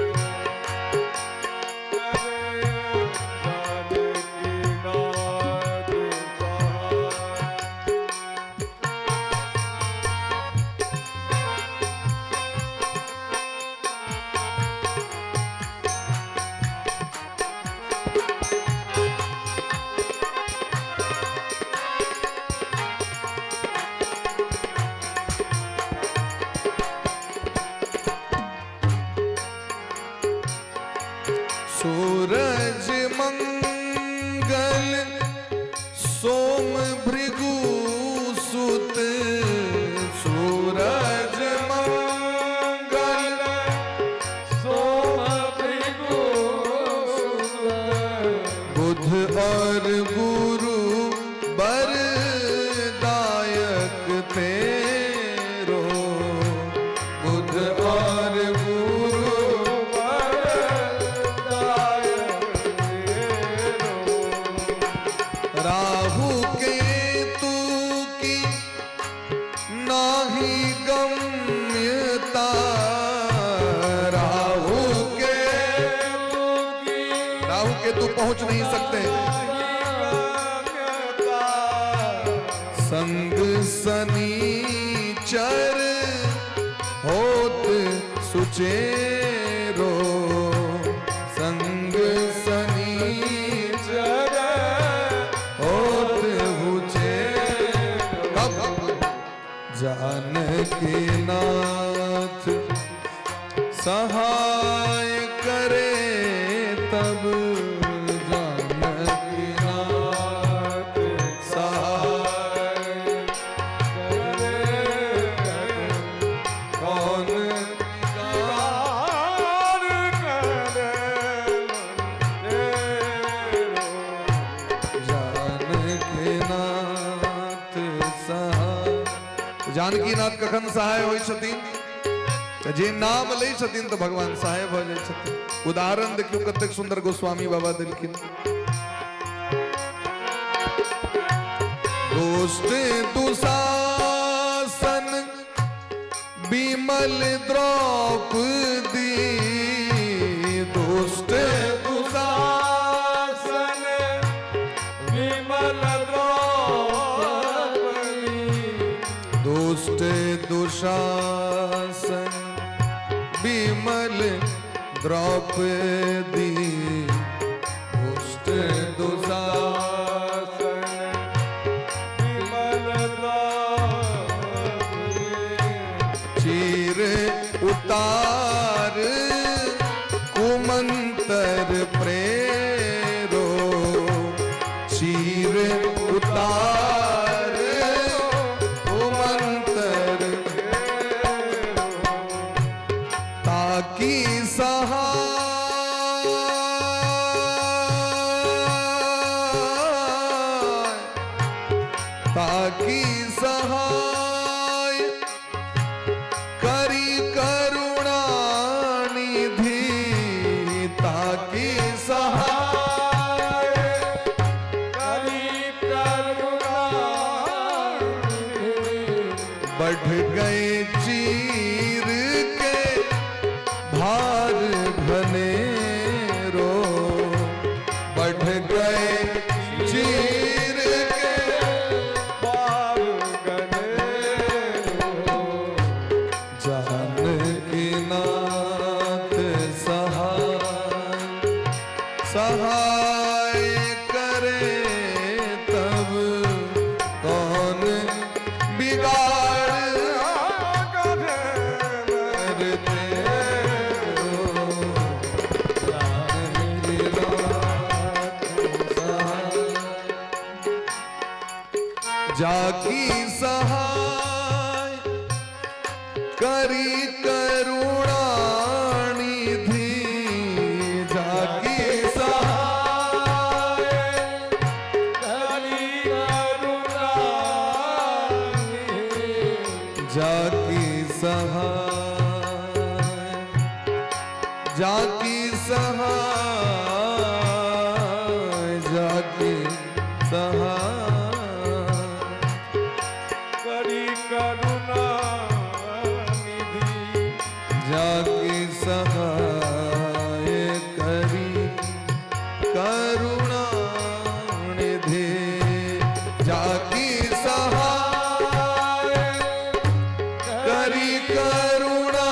करे, जानकी नाथ सहाय। की नाही गम्यता, राहु के तू पहुंच नहीं सकते। संग सनीचर होत सुचेरो, संग सनीचर होत हुचेरो। जानकी नाथ सहाय करे तब, जानकी नाथ सहाय करे कौन विकार करे। जानकी नाथ सहाय, जानकी नाथ कखन सहाय होई छथिन? जे नाम लै छथिन तो भगवान सहाय भ जाय छथिन। उदाहरण देखियो कतेक सुंदर गोस्वामी बाबा देलखिन। दुष्ट दुशासन विमल द्रौपदी, दुष्ट दुशासन विमल द्रौपदी, दुष्ट दुशासन विमल द्रौपदी, दुष्ट दुशासन विमल द्रौपदी। चीर उतार कुमंतर प्रेरो, चीर उतार कुमंतर ताकि सहाय, ताकि सहाय करी करुणा निधि, ताकि सहाय करी करुणा निधि। बढ़ गए चीर के भार घनेरो, बढ़ गए चीर के भार घनेरो। जानकी नाथ सहाय, सहाय करे तब कौन बिगाड़ करते। जाकी सहाय करी करुणा निधि, जाकी सहाय करी करुणा निधि, जाकी सहाय, जाकी सहाय, जाकी सहाय करुणा निधि, जाकी सहाय करी करुणा निधि, जाकी सहाय करी करुणा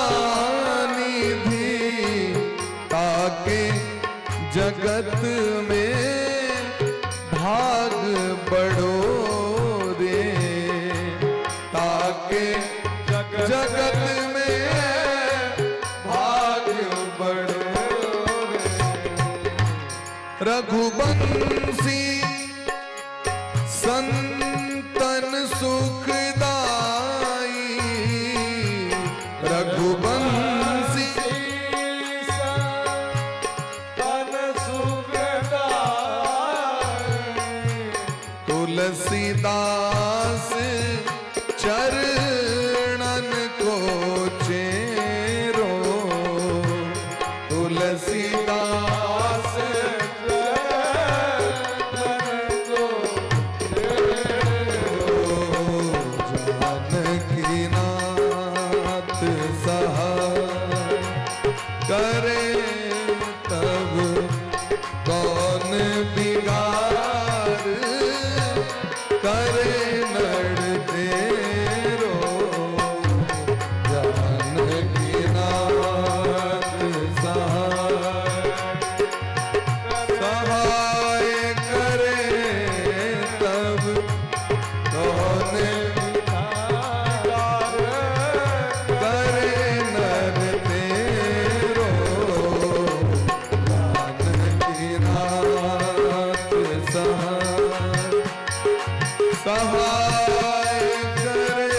निधि। ताके जगत में भाग बड़ो रे, ताके जगत में भाग बड़ो रे। रघुवंशी संतन सुखदाई, रघुवंशी संतन सुखदाई। तुलसीदास चरणन को चेरो, तुलसीदास चरणन को चेरो। करे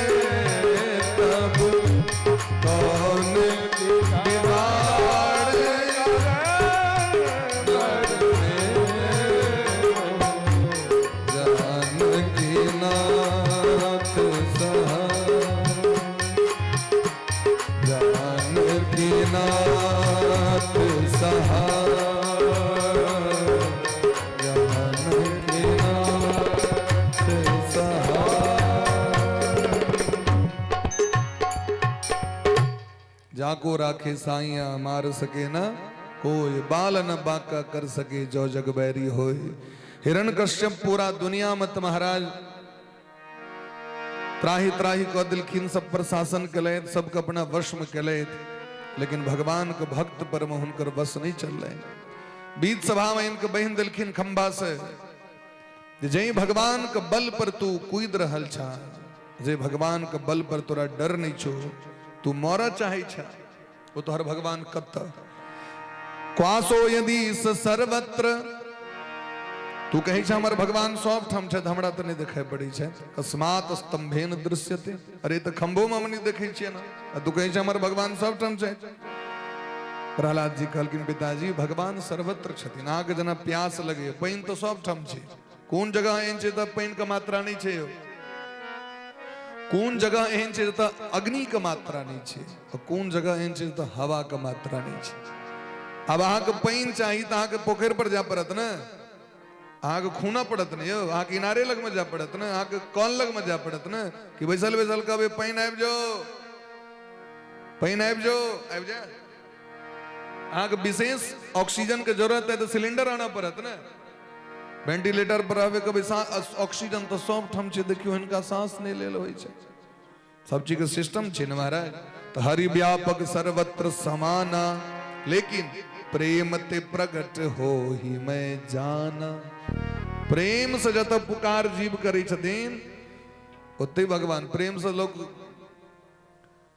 तब कौन बिगाड़े जानकी नाथ सहाय जानकी नाथ सहाय जानकी नाथ सहाय। जाको राखे साइया मार सके न कोई, बाल न बाका कर सके जो जग बैरी होए। हिरण्यकश्यप पूरा दुनिया मत महाराज त्राही त्राही को दिलखिन सब पर शासन कले, सबको अपना वश में कले, लेकिन भगवान के भक्त पर हुनकर वश नहीं चल रहे। बीच सभा में इनके बहन दिलखिन खंबा से जय भगवान के बल पर तू कूद रहल छा, जय भगवान के बल पर तोरा डर नहीं छो, तू मोरा चाहे छा, वो तो हर भगवान कत क्वासो यदि सर्वत्र तू कहे छा हमार भगवान सब ठम छे, हमरा तो नहीं दिखाई पड़ी छे। अस्मात् स्तंभेन दृश्यते, अरे तो खंभो में हम नहीं देखे छिए ना, तू कहे छा हमार भगवान सब ठम छे। प्रहलाद जी कहलकिन पिताजी भगवान सर्वत्र छथिन, आग जना प्यास लगे पानी तो सब ठम छे, कौन जगह एहन छे त पानी के मात्रा नहीं छे, कौन जगह एहन छे त अग्नि के मात्रा नहीं छे, और कौन जगह एहन छे त हवा के मात्रा नहीं छे। अब अहाँ के पानी चाहिए तो अहाँ के पोखर पर जा पड़त ना, अहाँ के खूना पड़त नहीं हो, अहाँ किनारे लग में जा पड़त ना, अहाँ के कौन लग में जा पड़त ना, कि बैसल बैसल कबे पानी आबि जो, पानी आबि जो, आबि जा। अहाँ के विशेष ऑक्सीजन के जरूरत है तो सिलेंडर आना पड़त ना, वेंटिलेटर पर आवे कभी ऑक्सीजन तो सब ठम छे, देखियो इनका सांस नहीं ले लो छे, सब चीज के सिस्टम छे न महाराज। तो हरि व्यापक सर्वत्र समाना, लेकिन प्रेम ते प्रगट हो ही मैं जाना। प्रेम से जत पुकार जीव करे छथिन ओते भगवान प्रेम से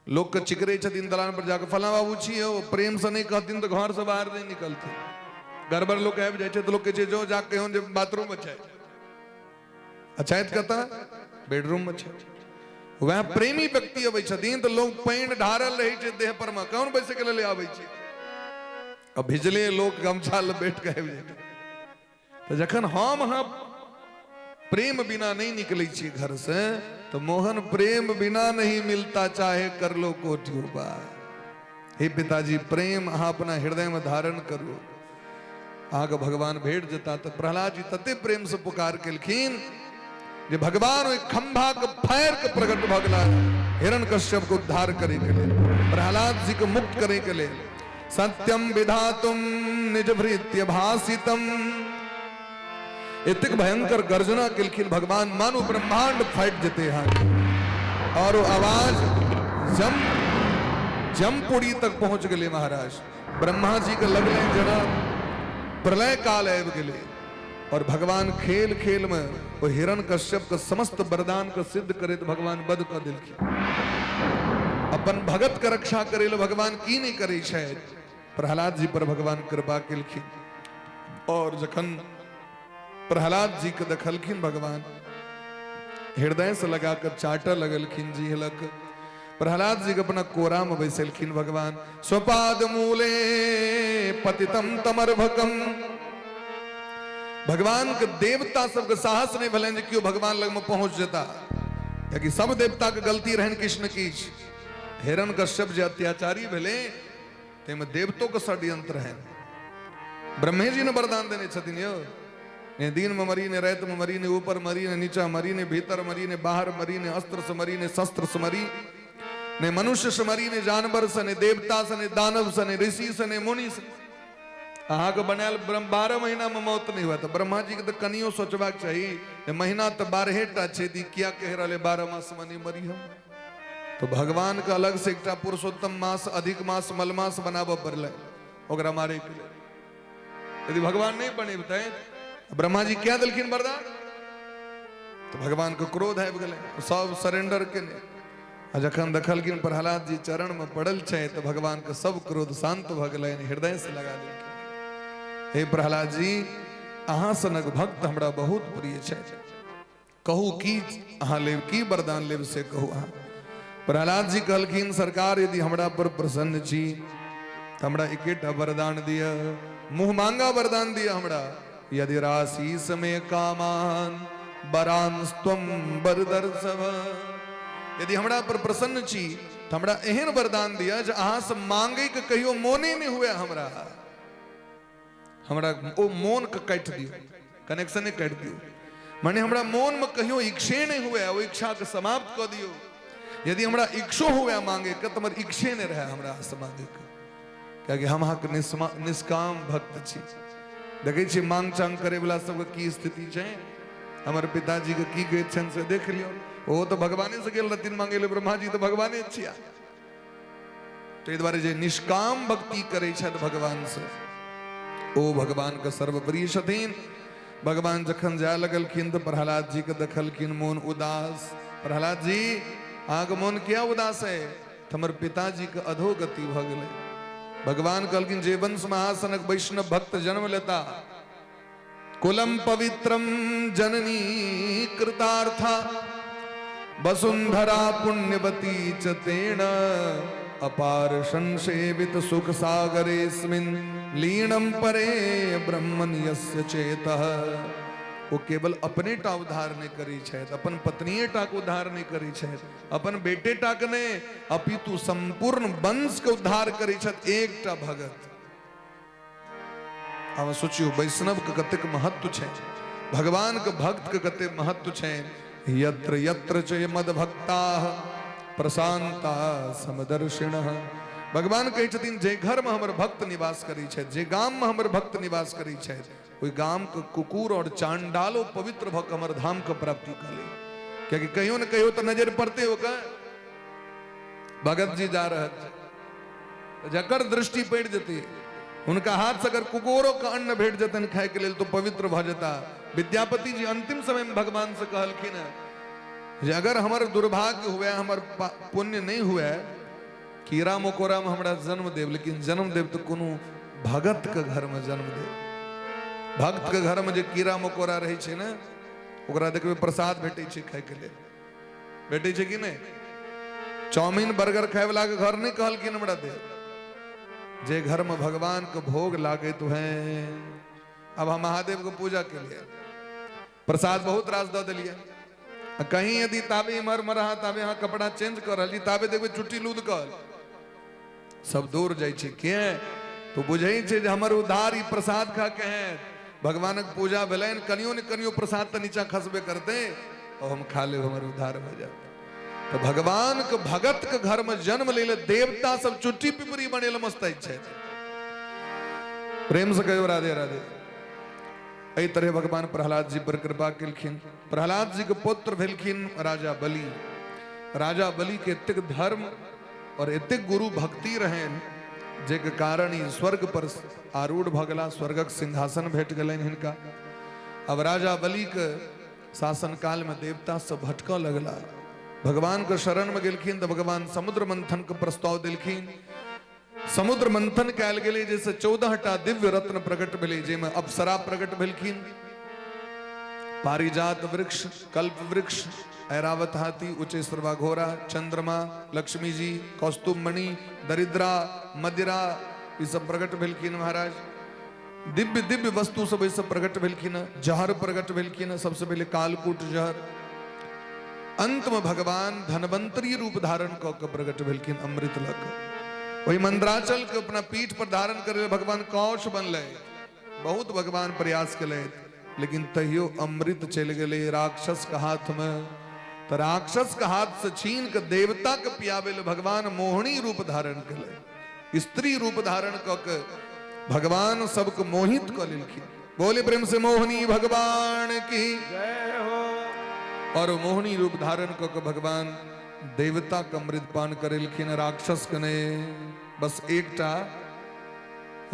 लोग के चिकरे छथिन दलान पर जाकर फला बाबू छिए, प्रेम से नहीं कहथिन तो घर से बाहर नहीं निकलते। घर भर लोग आबि जाए छे तो लोग कहे छे जो जाके होन जे बाथरूम में छै, अच्छा कहता बेडरूम में छै। वह प्रेमी व्यक्ति अबै छथिन तो लोग पानी ढारल रहे छे देह पर में, कौन बैसे के ले आबै छे, अब भिजले लोग गमछा लपेट के आबि जाए। तो जखन हम प्रेम बिना नहीं निकले छी घर से, तो मोहन प्रेम बिना नहीं मिलता चाहे कर लो कोटियों बार। हे पिताजी प्रेम अहाँ अपना हृदय में धारण करो, आगे भगवान भेंट जता। तो प्रहलाद जी तते प्रेम से पुकार केलखिन जे भगवान ओइ खंभा के फायर के प्रकट भगला हिरण्यकश्यप को उद्धार करे के लिए, प्रहलाद जी को मुक्त करे के लिए। सत्यम विधातुम निज भृत्य भासितम, इतक भयंकर गर्जना केलखिन भगवान, मानो ब्रह्मांड फाट जते हैं, और वो आवाज जमपुरी तक पहुंच गए महाराज। ब्रह्मा जी के लगले जना प्रलय काल आबि गेले, और भगवान खेल खेल में वो हिरण्यकश्यप के समस्त वरदान को सिद्ध करे तो भगवान वध कर दिलखिन। अपन भगत के रक्षा करे ले भगवान की नहीं करे शायद, प्रहलाद जी पर भगवान कृपा केलखिन। और जखन प्रहलाद जी के देखलखिन भगवान, हृदय से लगाकर चाटा लगलखिन जी हलक। प्रहलाद जी के अपना कोरा में बैसलखिन भगवान। स्वपाद मूले पतितम तमर्भकम, भगवान के देवता सबके साहस नहीं भले जे क्यों भगवान लग में पहुंच जाता, क्योंकि सब देवता के गलती रहन कृष्ण की। हिरण्यकश्यप जे अत्याचारी भले ते में देवतों का षड्यंत्र है। ब्रह्मे जी ने वरदान देने छथिन यो, ने दिन में मरी, ने रात में मरी, ने ऊपर मरी, ने नीचा मरी, ने भीतर मरी, ने बाहर मरी, ने अस्त्र से मरी, ने शस्त्र से मरी, ने मनुष्य से मरी, ने जानवर से, ने देवता से, ने दानव से, ने ऋषि से, ने मुनि से। अहाँ के बनायल 12 महीना में मौत नहीं हुआ। तो ब्रह्मा जी के तो कनियो सोचबाक चाहिए, महीना तो 12टा छे, दी क्या कह रहे 12 मास मनी मरी हम। तो भगवान का अलग से एक पुरुषोत्तम मास, अधिक मास, मलमास बनाबो पड़ल ओकरा मारे के लिए। यदि भगवान नहीं बने बताए ब्रह्मा जी क्या दिलखिन वरदान, तो भगवान को क्रोध आबि गेलै, सब सरेंडर केने। जखन देखलखिन प्रहलाद जी चरण में पड़ल छे तो भगवान के सब क्रोध शांत भ गेलै, हृदय से लगा देलखिन। हे प्रहलाद जी, अहाँ सनक भक्त हमरा बहुत प्रिय छे, कहू की अहाँ लेब, की वरदान लेब से कहू अहाँ। प्रहलाद जी कहलखिन सरकार यदि हमरा पर प्रसन्न छी तो हमरा एकेटा वरदान दिया, मुंह मांगा वरदान दिया हमरा। यदि राशि समय कामान बरांस्तम बरदर्शव, यदि हमरा पर प्रसन्न छी तो हमरा एहन वरदान दिया जे अहाँ से मांगे के कहियो मोने नहीं हुए, हमरा ओ मोन के काट दियो, कनेक्शन काट दियो, माने हमरा मोन में कहियो इच्छे नहीं हुए, वो इच्छा के समाप्त कर दियो। यदि हमरा इच्छो हुए मांगे के तो इच्छे नहीं रहे हमरा से मांगे के, क्योंकि हम अहाँ के निष्काम भक्त छी। देखे छी मांग चांग करे वाला सबके की स्थिति छै, हमर पिताजी के की गए छन से देख लियो, वो तो भगवाने से गेल रहथिन मांगे ले, ब्रह्मा जी तो भगवाने छिया। तो द्वारे जे निष्काम भक्ति करे छथि भगवान से, ओ भगवान के सर्वप्रिय छथिन। भगवान जखन जाय लगलखिन तो प्रहलाद जी के देखलखिन मोन उदास। प्रहलाद जी आगे मोन क्या उदास है, हमर पिताजी के अधोगति भ गेलै। भगवान कहलखिन जे वंश महासनक वैष्णव भक्त जन्म लेता, कुलम पवित्रम जननी कृतार्था वसुंधरा पुण्यवती च तेन अपार संसेवित सुख सागरेस्मिन लीनम परे ब्रह्मन यस्य चेतः। वो केवल अपने टा उद्धार नहीं करी छे, अपन पत्नीए टा के उद्धार नहीं करी छे, अपन बेटे टा के नहीं, अपितु संपूर्ण वंश के उद्धार करी छे एक टा भगत। अब सोचियो वैष्णव के कतेक महत्व छे, भगवान के भक्त के कते महत्व छे। यत्र यत्र च मद भक्ता प्रशांता समदर्शिनः। भगवान कहै छथिन जे घर में हमर भक्त निवास करी छे, जे गाम में हमर भक्त निवास करी छे, ओई गाम के कुकुर और चांडालो पवित्र भ के हमर धाम के प्राप्ति कर ले। क्योंकि कहियो न कहियो तो नजर पड़ते हो का भगत जी जा रहे, जकर दृष्टि पड़ जती, उनका हाथ से अगर कुकुरों का अन्न भेट जतन खाए के लिए तो पवित्र भ जाता। विद्यापति जी अंतिम समय में भगवान से कहलखिन जे अगर हमार दुर्भाग्य हुए, हमार पुण्य नहीं हुए, कीड़ा मकोड़ा में हमरा जन्म देव, लेकिन जन्म देव तो कोनो भगत के घर में जन्म देव। भक्त के घर में जो कीड़ा मकोड़ा रहे छे ना, ओकरा देखबे प्रसाद भेटे छे खाए के लिए, भेटे छे कि नहीं? चाउमीन बर्गर खाए वाला के घर नहीं कहलखिन हमरा दे, जे घर में भगवान के भोग लागे तो है। अब हम महादेव को पूजा के लिए प्रसाद बहुत रास दे दिलिए, कहीं यदि ताबे मर मरहा ताबे यहाँ कपड़ा चेंज कर रही, ताबे देखबे चुट्टी लूद कर सब दूर जाय छे। के तो बुझे छे जे हमर उद्धार ई प्रसाद खा के हैं, भगवानक पूजा भेलैन, कनियो न कनियो प्रसाद त नीचा खसबे करते और हम खा ले, हमर उद्धार हो जाए। तो भगवान के भगत के घर में जन्म ले देवता सब चुट्टी पिपरी बनेल मस्त छे। प्रेम से कहो राधे राधे। एहि तरह भगवान प्रहलाद जी पर कृपा केलखिन। प्रहलाद जी के पुत्र भेलखिन राजा बलि। राजा बलि के एतेक धर्म और एतेक गुरु भक्ति रहेन जे के कारण ही स्वर्ग पर आरूढ़ भ गेला, स्वर्गक सिंहासन भेट गेलनि हिनका। अब राजा बलि के शासन काल में देवता सब भटकऽ लगला, भगवान के शरण में गेलखिन तो भगवान समुद्र मंथन के प्रस्ताव देलखिन। समुद्र मंथन कैल गेलै, जैसे 14टा दिव्य रत्न प्रकट भेलै, जेमे अप्सरा प्रकट भेलखिन, पारिजात वृक्ष, कल्प वृक्ष, ऐरावत हाथी, उच्चैश्रवा घोड़ा, चंद्रमा, लक्ष्मी जी, कौस्तुभ मणि, दरिद्रा, मदिरा, ये सब प्रकट भेलखिन महाराज। दिव्य दिव्य वस्तु सब सब प्रकट भेलखिन। जहर प्रकट भेलखिन, सबसे पहले कालकूट जहर। अंत में भगवान धनवंतरी रूप धारण क के प्रकट भेलखिन अमृत लक। वही मंदराचल के अपना पीठ पर धारण करे भगवान कौश बनले, बहुत भगवान प्रयास कले, लेकिन तहियो अमृत चल गए राक्षस के हाथ में। तो राक्षस के हाथ से छीन के देवता के पियावे ले भगवान मोहिनी रूप धारण कले, स्त्री रूप धारण क के भगवान सबको मोहित क लेलखिन। बोले प्रेम से मोहिनी भगवान की जय हो। और मोहिनी रूप धारण क के भगवान देवता का अमृत पान करेलखिन, राक्षस कने बस एकटा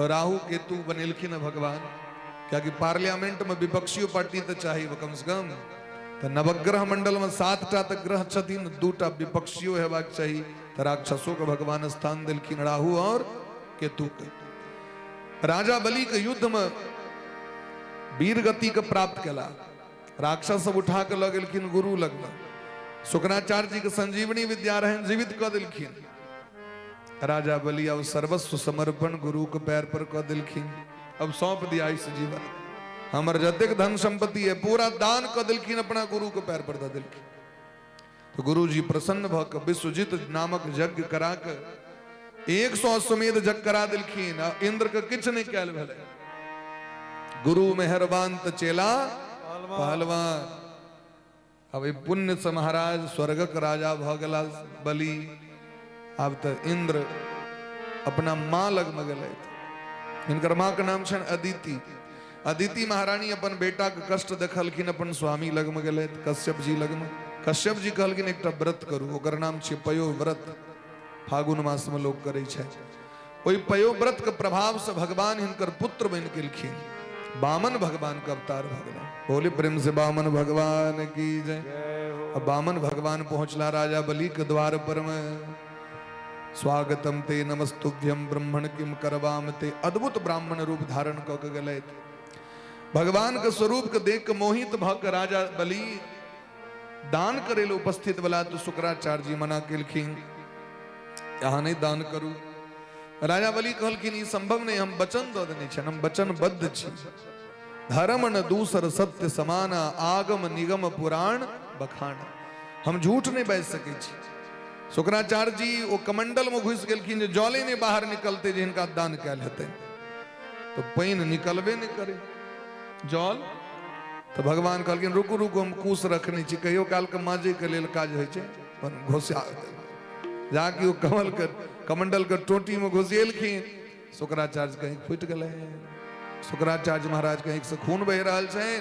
राहु केतु बनेलखिन भगवान। क्या कि पार्लियामेंट में विपक्षी पार्टी तो चाहिए कम से कम, तो नवग्रह मंडल में 7टा तक ग्रह छथिन, 2टा विपक्षियों हेबाक चाहिए। तो राक्षसों के भगवान स्थान दिलखिन राहु और केतु के। राजा बलि के युद्ध में वीर गति के प्राप्त कला, राक्षस सब उठा के लग गेलखिन गुरु लगना। शुक्राचार्य जी के संजीवनी विद्या रहन जीवित क दिलखिन। राजा बलि अब सर्वस्व समर्पण गुरु के पैर पर क दिलखिन। अब सौंप दिया इस जीवन, हमर जतेक धन संपत्ति है पूरा दान क दिलखिन, अपना गुरु के पैर पर द दिलखिन। तो गुरु जी प्रसन्न भ के विश्वजित नामक यज्ञ करा के 100 अश्वमेध यज्ञ करा दिलखिन। इंद्र के किछ नहीं कैल भेले। गुरु मेहरबान त चेला पहलवान। अब ई पुण्य से महाराज स्वर्गक राजा भ गेला बलि। अब तो इंद्र अपना मां लग में गए। इनकर मां के नाम छन अदिति। अदिति महारानी अपन बेटा के कष्ट देखलखिन, अपन स्वामी लग में गए कश्यप जी लग में। कश्यप जी कहलखिन एकटा व्रत करू, ओकर नाम छै पयो व्रत। फागुन मास में लोग करे छै। ओई पयो व्रत के प्रभाव से भगवान हिनकर पुत्र बन गेलखिन। बामन भगवान का अवतार भ गेला। बोले प्रेम से बामन भगवान की जय। अब बामन भगवान पहुंचला राजा बलि के द्वार पर में। स्वागतम ते नमस्तुभ्यम ब्रह्मण किम करवाम ते। अद्भुत ब्राह्मण रूप धारण क के गए। भगवान के स्वरूप के देख के मोहित भ के राजा बलि दान करे ले उपस्थित वाला। तो शुक्राचार्य जी मना केलखिन, यहाँ नहीं दान करू। राजा बलि कहलखिन ई संभव नहीं, हम वचन दो देने छन, हम वचनबद्ध छी। धर्म न दूसर सत्य समाना, आगम निगम पुराण बखाना। हम झूठ नहीं बैठ सके छी। शुक्राचार्य जी वो कमंडल में घुस गेलखिन जे जले ने बाहर निकलते जिनका दान कैल हेते। तो पाइन निकलबे नहीं करे जल। तो भगवान कहलखिन रुकू रुकू, हम कुश रखने छी, कहियो काल के माजे के लेल काज होय छै। पर घोषा जाके वो कमंडल के टोटी में घुसेलखिन। शुक्राचार्य कहीं फुट गए। शुक्राचार्य महाराज कहीं से खून बह रहा है।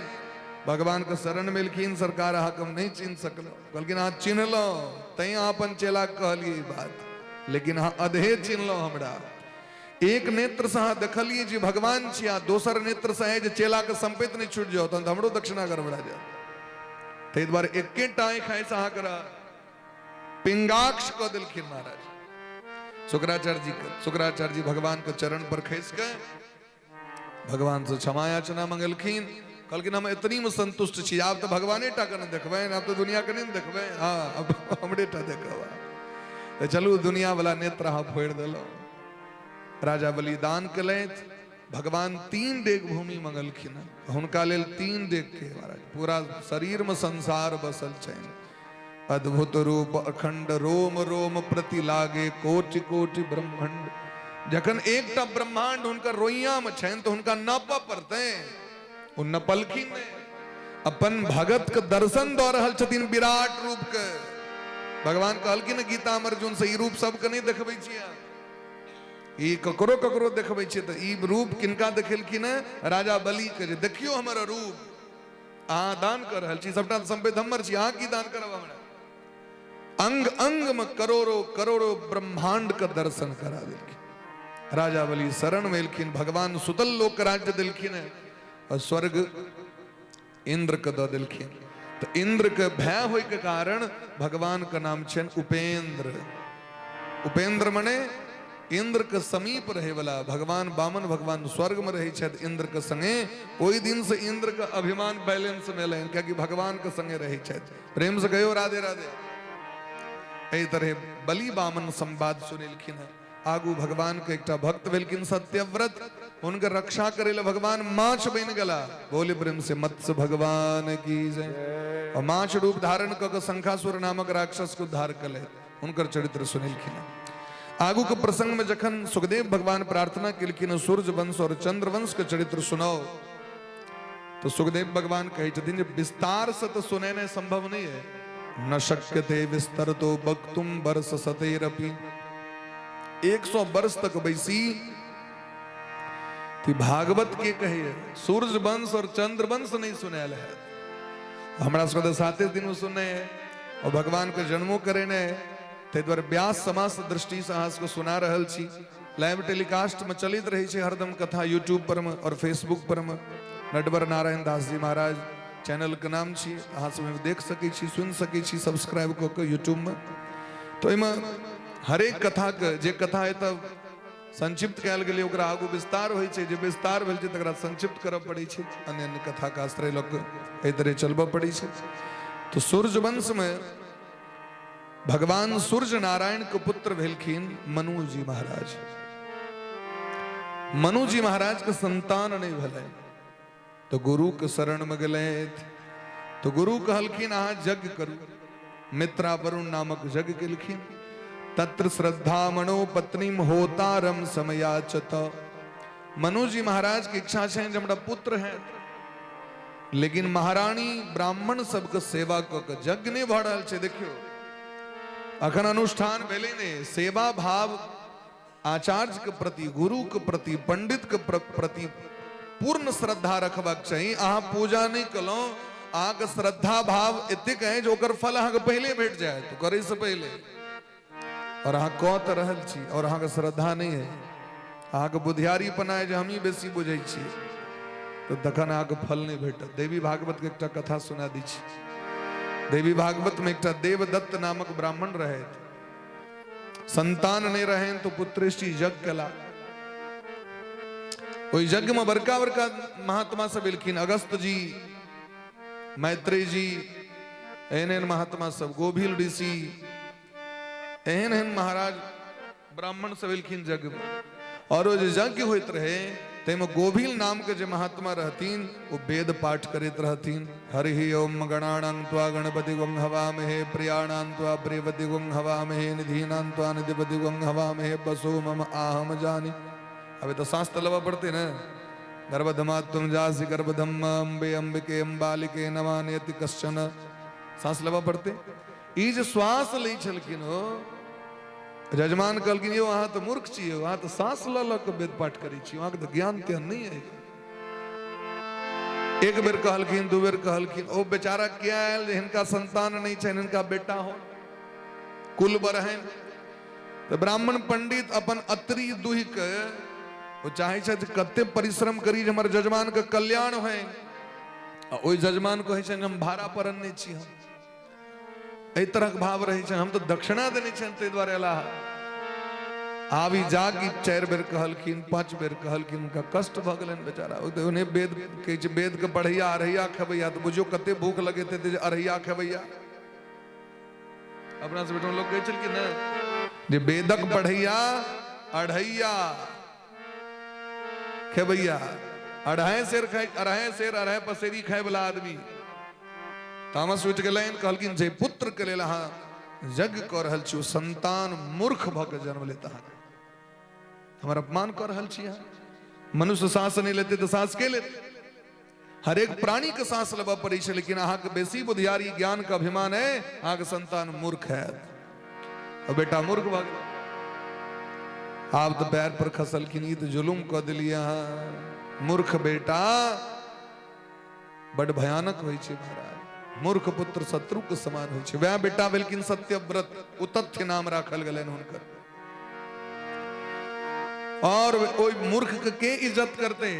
भगवान के शरण मिलखिन, सरकार अहाँके हम नहीं चिन्ह सकल। कहलखिन अहाँ चिन्ह लो, तै अपन चेला कहलिए बात, लेकिन अहाँ अधे चिन्ह लो हमरा। एक नेत्र से अहाँ देखलिए जी भगवान छिया, दोसर नेत्र से है जे चेला के संपत्ति नहीं छूट जाओ, तो हमरो दक्षिणा गड़बड़ा जाए। ताहि द्वारे एकेटा आँख है अहाँ करा पिंगाक्ष क दिलखिन महाराज शुक्राचार्य जी भगवान के चरण पर खस के भगवान से क्षमा याचना मंगलखिन। कहलखिन हम इतनी में संतुष्ट छी, आप तो भगवाने टा के देखबे, आप तो दुनिया के नहीं देखबे। हाँ अब हमरे टा देखबा, तो चलू दुनिया वाला नेत्र हाँ फोड़ दिलो। राजा बलिदान कलैत। भगवान 3 डेग भूमि मंगलखिन। हुनका लेल 3 डेग के महाराज पूरा शरीर में संसार बसल छैन। अद्भुत रूप अखंड रोम रोम प्रति लागे, कोटि कोटि ब्रह्मांड। जखन एकटा ब्रह्मांड हुनकर रोइया में छैन तो हुनका नापा पड़ते। उ नपलखिन अपन भगत के दर्शन दऽ रहल छथिन विराट रूप के। भगवान कहलखिन गीता में अर्जुन से ई रूप सबके नहीं देखबै छियै, ई ककरो ककरो देखबै छियै। तो ई रूप किनका देखेलखिन? राजा बलि के। देखियो हमर रूप, अहाँ दान कर रहल छी, सबटा संपत्ति हमर छी, अहाँ की दान करब हमरा? अंग अंग में करोड़ों करोड़ों ब्रह्मांड का दर्शन करा दिलखिन। राजा बलि शरण में एलखिन। भगवान सुतल लोक राज्य दिलखिन और स्वर्ग इंद्र के दऽ दिलखिन। तो इंद्र के भय होय के कारण भगवान का नाम छन उपेंद्र। उपेंद्र मने इंद्र के समीप रहे वाला। भगवान बामन भगवान स्वर्ग में रहे छथि इंद्र के संगे। ओई दिन से इंद्र का अभिमान बैलेंस में लेन, क्योंकि भगवान के संगे रहे छथि। प्रेम से कहियो राधे राधे। एहि तरह बलि बामन संवाद सुनेलखिन। आगू भगवान के एकटा भक्त भेलखिन सत्यव्रत। उनके रक्षा करे ले भगवान माछ बन गला। बोले प्रेम से मत्स्य भगवान की जय। और माछ रूप धारण क शंखासुर नामक राक्षस को उद्धार कले। उनकर चरित्र सुनेलखिन। आगू के प्रसंग में जखन सुखदेव भगवान प्रार्थना केलखिन सूर्य वंश और चंद्र वंश के चरित्र सुनाओ, तो सुखदेव भगवान कहे छथिन विस्तार से तो सुनने संभव नहीं है। न शक्यते विस्तरतो वक्तुम वर्ष सतेरपि। 100 वर्ष तक बैसी तो भागवत के कहे सूर्य वंश और चंद्र वंश नहीं सुनायल है। हमरा सबके 7 दिन में सुने है और भगवान के जन्मों करे ने। ताहि द्वारे व्यास समास दृष्टि से अहाँ सबके सुना रहल छी। लाइव टेलीकास्ट में चलित रही है हरदम कथा यूट्यूब पर में और फेसबुक पर में। नटवर नारायण दास जी महाराज चैनल के नाम छी, अहाँ सब देख सकै छी, सुन सकै छी सब्सक्राइब कऽ के यूट्यूब में। तो एहिमे हरेक कथा के जे कथा है तब संक्षिप्त कयल गेलै ओकरा आगू विस्तार होइ छै, जे विस्तार भेल छै तकरा संक्षिप्त करऽ पड़ै छै, अन्य अन्य कथा का आश्रय लऽ कऽ एहि तरह चलबऽ पड़ै छै। तो सूर्य वंश में भगवान सूर्य नारायण के पुत्र भेलखिन मनु जी महाराज। मनु जी महाराज के संतान नहीं भेलै तो गुरु के शरण में गेलथि। तो गुरु कहलखिन अहाँ यज्ञ करू। मित्रा वरुण नामक यज्ञ केलखिन। तत्र श्रद्धा मनो पत्नी होतारम समयाचत। मनु जी महाराज की इच्छा है जे हमरा पुत्र है, लेकिन महारानी ब्राह्मण सबके सेवा क के यज्ञ नहीं भ रहल छै। देखियो अखन अनुष्ठान भेले ने, सेवा भाव आचार्य के प्रति, गुरु के प्रति, पंडित के प्रति पूर्ण श्रद्धा रखबाक चाहिए। अहाँ पूजा नहीं कलो, अहाँ के श्रद्धा भाव एतेक है जो ओकर फल अहाँ के पहले भेट जाए, तो करे से पहले। और अहाँ कह तो रहल छी और अहाँ के श्रद्धा नहीं है, अहाँ के बुधियारी पना है जो हम ही बेसी बुझे छी, तो तखन अहाँ के फल नहीं भेटत। देवी भागवत के एकटा कथा सुना दी छी। देवी भागवत में एकटा देवदत्त नामक ब्राह्मण रहे, संतान नहीं रहे तो पुत्रेष्टि यज्ञ कला। ओई यज्ञ में बड़का बड़का महात्मा सब एलखिन, अगस्त जी, मैत्रेय जी, एहन एहन महात्मा सब, गोभिल ऋषि, एहन एहन महाराज ब्राह्मण सब एलखिन यज्ञ में। और वो जो यज्ञ होइत रहे तेमे गोभिल नाम के जो महात्मा रहतीन वो वेद पाठ करित रहतीन। हरि ओम गणानां त्वा गणपति गं हवामहे, प्रियाणां त्वा प्रियपति गं हवामहे, निधीनां त्वा निधिपति गं हवामहे, बसो मम आहम जानी। अबे तो सांस तलवा पड़ते न, गर्भधमात्वं जासि गर्भधम्म अम्बे अंबिके अम्बालिके नमान्यति कश्चन, सांस लवा पड़ते। ई जे श्वास लै छलखिन हो, जजमान कहलखिन यो अहाँ तो मूर्ख छी, अहाँ तो सांस ल ल के वेद पाठ करै छी, अहाँ के तो ज्ञान त्यान नहीं है। एक बेर कहलखिन, दू बेर कहलखिन। ओ बेचारा क्या आयल हिनका संतान नहीं छै, हिनका बेटा हो, कुल बढ़हन। तो ब्राह्मण पंडित अपन अतरी दुहि के वो चाहे छै कते परिश्रम करी जे हमर जजमान के कल्याण होय। ओई जजमान कहै छै हम भाड़ा पर नहीं छी, हम एहि तरह के भाव रहे, हम तो दक्षिणा देने ते द्वारे अलाह। आबी जागी 4 बेर कहलखिन, 5 बेर कहलखिन, उनका कष्ट भ गेलन बेचारा। उन्हें वेद के वेद के पढ़ैया अरहिया खेबैया, तो बुझियो कते भूख लगे थे अरहिया खेबैया। अपना से बेटा लोग कहे छलखिन न जे वेदक पढ़ैया अढ़ैया खेबैया, अढ़ाई शेर खाए, अढ़ाई पसेरी खाए वाला आदमी। तामस उठ गए, कहलखिन जे पुत्र के लेल अहाँ यज्ञ कर रहल छी, संतान मूर्ख भ के जन्म लेता है, हमारा अपमान कर रहल छी। मनुष्य सांस नहीं लेते तो सांस के लेते? हर एक प्राणी के सांस लेबा पड़े छै, लेकिन अहाँ के बेसी बुधियारी ज्ञान का अभिमान है, अहाँ के संतान मूर्ख है। और बेटा मूर्ख भ गेल, आप तो पैर पर खसलखिन, ई तो जुलुम क दिलिए। मूर्ख बेटा बड़ भयानक होइ छै महाराज। मूर्ख पुत्र शत्रु के समान होइ छै। वह बेटा भेलखिन सत्यव्रत, उतथ्य नाम राखल गेलनि हुनकर। और ओई मूर्ख के इज्जत करते,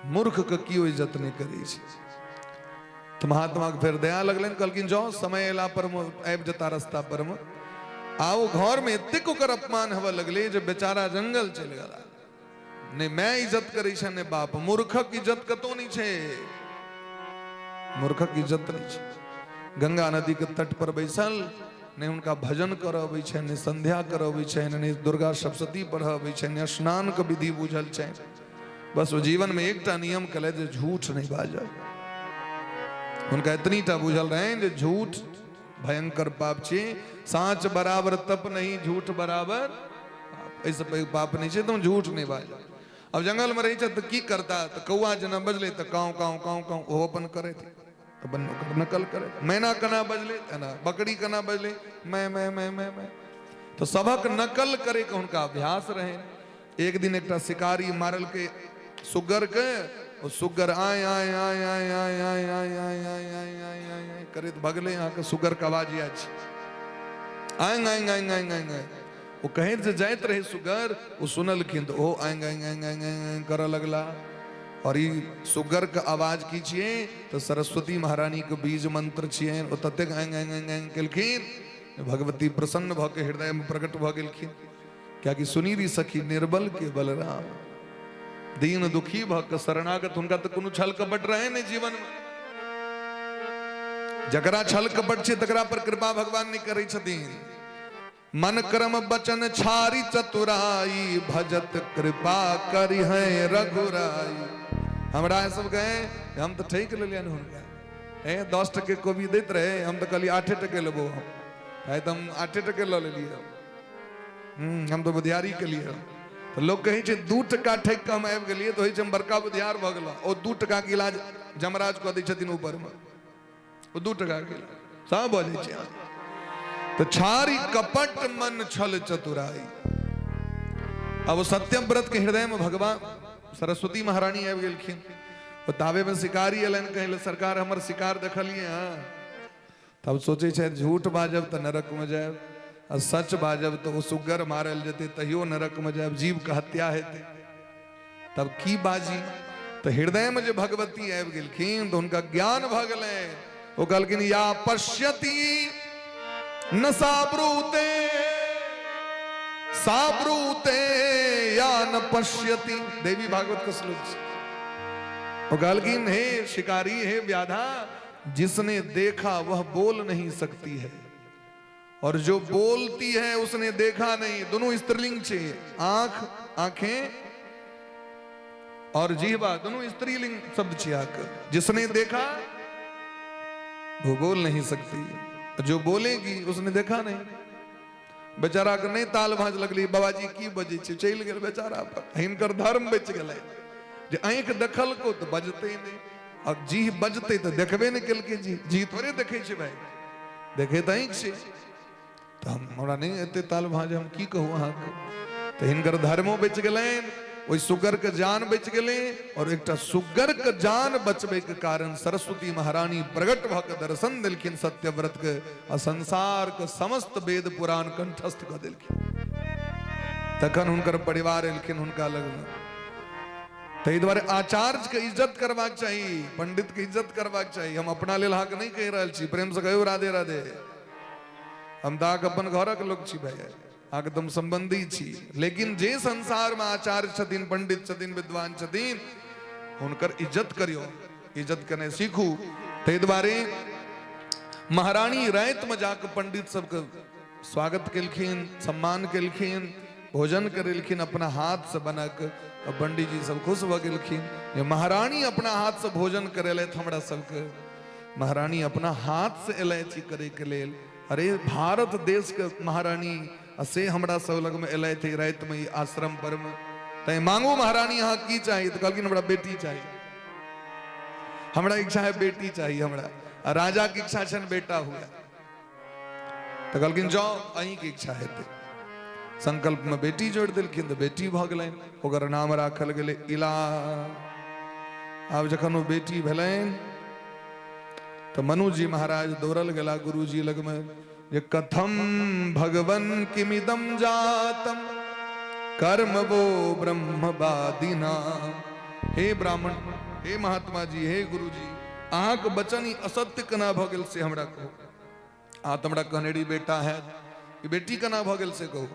मूर्ख के कियो इज्जत नहीं करे छै। तो महात्मा के फिर दया लगलनि, कहलखिन जाओ समय अयला पर आबि जता रास्ता पर में, आओ घर में एतेक ओकर अपमान हवा लगले जे बेचारा जंगल चल गेला। नहीं मैं इज्जत करे छै ने बाप, मूर्खक इज्जत कतो नहीं छै, मूर्खक इज्जत नहीं छै। गंगा नदी के तट पर बैसल, नहीं उनका भजन करबै छै, नहीं संध्या करबै छै, नहीं दुर्गा सप्तशती पढ़बै छै, नहीं स्नान के विधि बुझल छै। बस वो जीवन में एकटा नियम कले जे झूठ नहीं बाजल। उनका इतनी टा बुझल रहे जे झूठ भयंकर पाप छै, साँच बराबर तप नहीं, झूठ बराबर ऐसे पाप नहीं छै, तुम झूठ नहीं बाजल। अब जंगल में रही तो की करता, तो कौआ जना बजले तो काऊ काऊ काऊ काऊ वो अपन करे थे, अपन नकल करे। मैना कना बजले ना, बकरी कना बजले मैं। तो सबक नकल करे के उनका अभ्यास रहे। एक दिन एक शिकारी मारल के सुगर के, वो सुगर आय आय आय आय आय आय आय आय आय आय आय आय करे तो भगले। यहाँ के सुगर का आवाज आय आय आय आय आय। वो कहीं से जाइत रहे सुगर, वो सुनलखिन तो ओ आएंग आएंग आएंग आएंग आएंग कर लगला। और ये सुगर का आवाज कीजिए तो सरस्वती महारानी के बीज मंत्र छिए, वो ततेक आएंग आएंग आएंग आएंग केलखिन, भगवती प्रसन्न भ के हृदय में प्रकट भ गेलखिन। क्या कि सुनीरी सखी निर्बल के बलराम, दीन दुखी भक्त शरणागत हुनका तो कोनो छल कपट रहे नहीं जीवन में। जकरा छल कपट छे तकरा पर कृपा भगवान नहीं करे छथिन। मन कर्म बचन छारी चतुराई, भजत कृपा करी है रघुराई। हमरा सब कहे हम तो ठीक ले लिया हुनका, 10% को भी देते रहे, हम तो कहली 8% लेबो, है तो हम 8% ले लिए, हम तो बुधियारी के लिए। तो लोग कहे 2% ठेक के हम आबि गेलिए तो हम बड़का बुधियार भ गेल। और 2% के इलाज जमराज को दै छथिन ऊपर में, वो 2% के इलाज सब बोले छे। तो छारी कपट मन छल चतुराई। अब सत्यव्रत के हृदय में भगवान सरस्वती महारानी आबि गेलखिन। वो ताबे में शिकारी एलन, कहले सरकार हमर शिकार देखलिए। तब सोचे छे झूठ बाजब तो नरक में जाए, और सच बाजब तो वो सुगर मारल जते तहियो नरक में जाए, जीव का हत्या हेते। तब की बाजी। तो हृदय में जो भगवती आबि गेलखिन तो उनका ज्ञान भ गेलै। वो कहलखिन या पश्यति न साब्रूते, साब्रूते या न पश्यति। देवी भागवत का श्लोक है। वो कहलखिन हे शिकारी, हे व्याधा, जिसने देखा वह बोल नहीं सकती है, और जो बोलती है उसने देखा नहीं। दोनों स्त्रीलिंग छे, आंख आंखें और जीवा दोनों स्त्रीलिंग शब्द छे। आंख जिसने देखा वो बोल नहीं सकती, जो बोलेगी उसने देखा नहीं। बेचारा के नहीं ताल भांज लगली, बाबाजी की बजे छे, चल गेल बेचारा पर। हिनकर धर्म बच गेलै जे आंख देखल को तो बजते नहीं, और जी बजते तो देखबे नहीं केलके। जी थोड़े देखे छे भाई, देखे तो आंख से। तो हमरा नहीं एते ताल भांज, हम की कहूँ अहाँ के। तो हिनकर धर्मो बच गेलैन, ओई सुगर के जान बच गेले। और एकटा सुगर के जान बचबे के कारण सरस्वती महारानी प्रगट भ के दर्शन देलखिन सत्यव्रत के, और संसार के समस्त वेद पुराण कंठस्थ क देलखिन। तखन हुनकर परिवार एलखिन हुनका लग में। ताहि दुआरे आचार्य के इज्जत करबाक चाहिए, पंडित के इज्जत करबाक चाहिए। हम अपना लेल अहाँ के नहीं कहि रहल छी, प्रेम से कहियो राधे राधे। हम तो अपन घरक लोग छी भाई, आके तुम संबंधी छी। लेकिन जे संसार में आचार्य छथिन, पंडित छथिन, विद्वान छथिन, हुनकर इज्जत करियो, इज्जत करने सीखू। ताहि दुआरे महारानी रात में जाकर पंडित सबके स्वागत केलखिन, सम्मान केलखिन, भोजन करेलखिन अपना हाथ से बना के। और पंडित जी सब खुश भ गेलखिन जे महारानी अपना हाथ से भोजन करेलैथ हमरा सबके। महारानी अपना हाथ से एलैथ करे के लेल। अरे भारत देश के महारानी से हमरा सब लग में एलै थे रात में आश्रम पर में। तै मांगो महारानी अहाँ की चाहिए? तो कहलखिन हमरा बेटी चाहिए, हमरा इच्छा है बेटी चाहिए हमरा। राजा की इच्छा छन बेटा हुआ। तो कहलखिन जाओ अहीं की इच्छा है। संकल्प में बेटी जोड़ दिलखिन तो बेटी भ गेलैन। ओकर नाम राखल गेलै इला। आब जखन वो बेटी भेलैन तो मनु जी महाराज दौड़ल गेला गुरु जी लग में जे कथम भगवन किमिदम जातम कर्म वो ब्रह्मवादिना। हे ब्राह्मण, हे महात्मा जी, हे गुरु जी, अहाँ के वचन ही असत्य कना भ गेल से हमरा कहो। आ तो हमरा कनेड़ी बेटा है, कि बेटी कना भ गेल से कहो।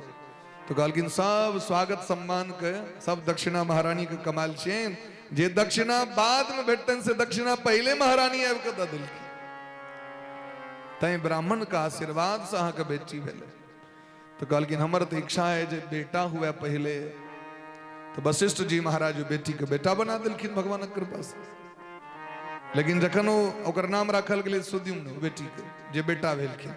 तो कहलखिन सब स्वागत सम्मान के सब दक्षिणा महारानी के कमाल छेन। जे दक्षिणा बाद में भेटन से दक्षिणा पहले महारानी आबि के द देलखिन। तै ब्राह्मण का आशीर्वाद से अहाँ के बेटी भेले। तो कहलखिन हमर तो इच्छा है जे बेटा हुआ पहले। तो वशिष्ठ जी महाराज बेटी के बेटा बना दिलखिन भगवान के कृपा से। लेकिन जखन ओकर नाम राखल गेलै सुद्युम्न बेटी के, जे बेटा भेलखिन,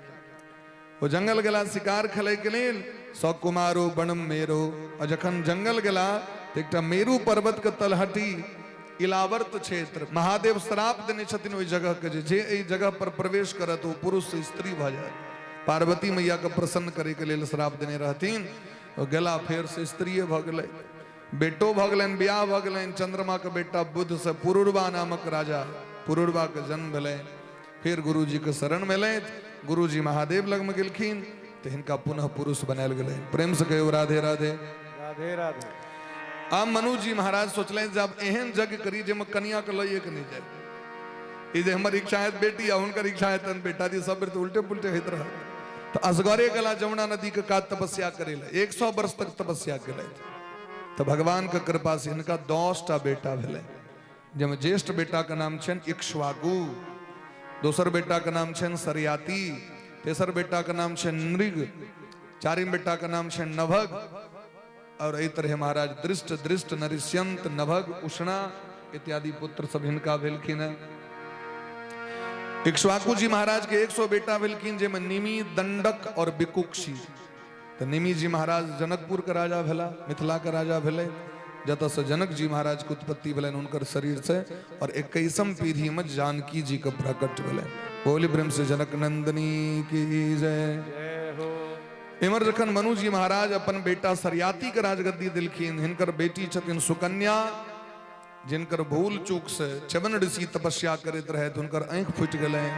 वो जंगल गेला शिकार खेलै के लेल। सकुमारो बनम मेरो। और जखन जंगल गेला तो एकटा मेरू पर्वत के तलहटी इलावर्त क्षेत्र, महादेव श्राप देने छथिन ओई जगह के जे एई जगह पर प्रवेश करत वो पुरुष से स्त्री भ जाए। पार्वती मैया के प्रसन्न करे के लेल श्राप देने रहथिन। गेला फेर से स्त्रीय भ गेलै, बेटो भ गेलैन, बियाह भ गेलैन। चंद्रमा के बेटा बुध से पुरुरवा नामक राजा, पुरुरवा के जन्म भेलै। फिर गुरु जी के शरण में गुरु जी महादेव लग में गेलखिन तो हिनका पुनः पुरुष बनायल गेलै। प्रेम से कहियो राधे राधे। राधे राधे। अब मनु जी महाराज सोचलें जब एहन जग करी जे में कन्या के लइए के नहीं जाए। ई जे हमर इच्छा है बेटी आ हुनकर इच्छा है तन बेटा, दी सब तो उल्टे पुल्टे होइत रह। तो असगौरे गला जमुना नदी के का तपस्या करेला 100 वर्ष तक तपस्या करे। तो भगवान के कृपा से इनका 10टा बेटा भेले। जब ज्येष्ठ बेटा का नाम छन इक्ष्वाकु, दोसर बेटा का नाम छन सरयाती, तेसर बेटा का नाम छन नृग, चारिम बेटा का नाम छन नभग, और इस तरह महाराज दृष्ट दृष्ट नरिष्यंत नभग उष्णा इत्यादि पुत्र सब इनका भेलखिन है। इक्ष्वाकु जी महाराज के 100 बेटा भेलखिन, जेमे निमि, दंडक और बिकुक्षी। तो निमि जी महाराज जनकपुर के राजा भेला, मिथिला के राजा भेले, जत से जनक जी महाराज के उत्पत्ति भेलन उनकर शरीर से, और 21वीं पीढ़ी में जानकी जी का प्रकट भेले। बोली ब्रह्म से जनक नंदनी की जय। इमर जखन मनु जी महाराज अपन बेटा सरयाती के राजगद्दी दिलखिन, हिनकर बेटी छथिन सुकन्या, जिनकर भूल चूक से च्यवन ऋषि तपस्या करते रहे तो उनकर आंख फूट गए,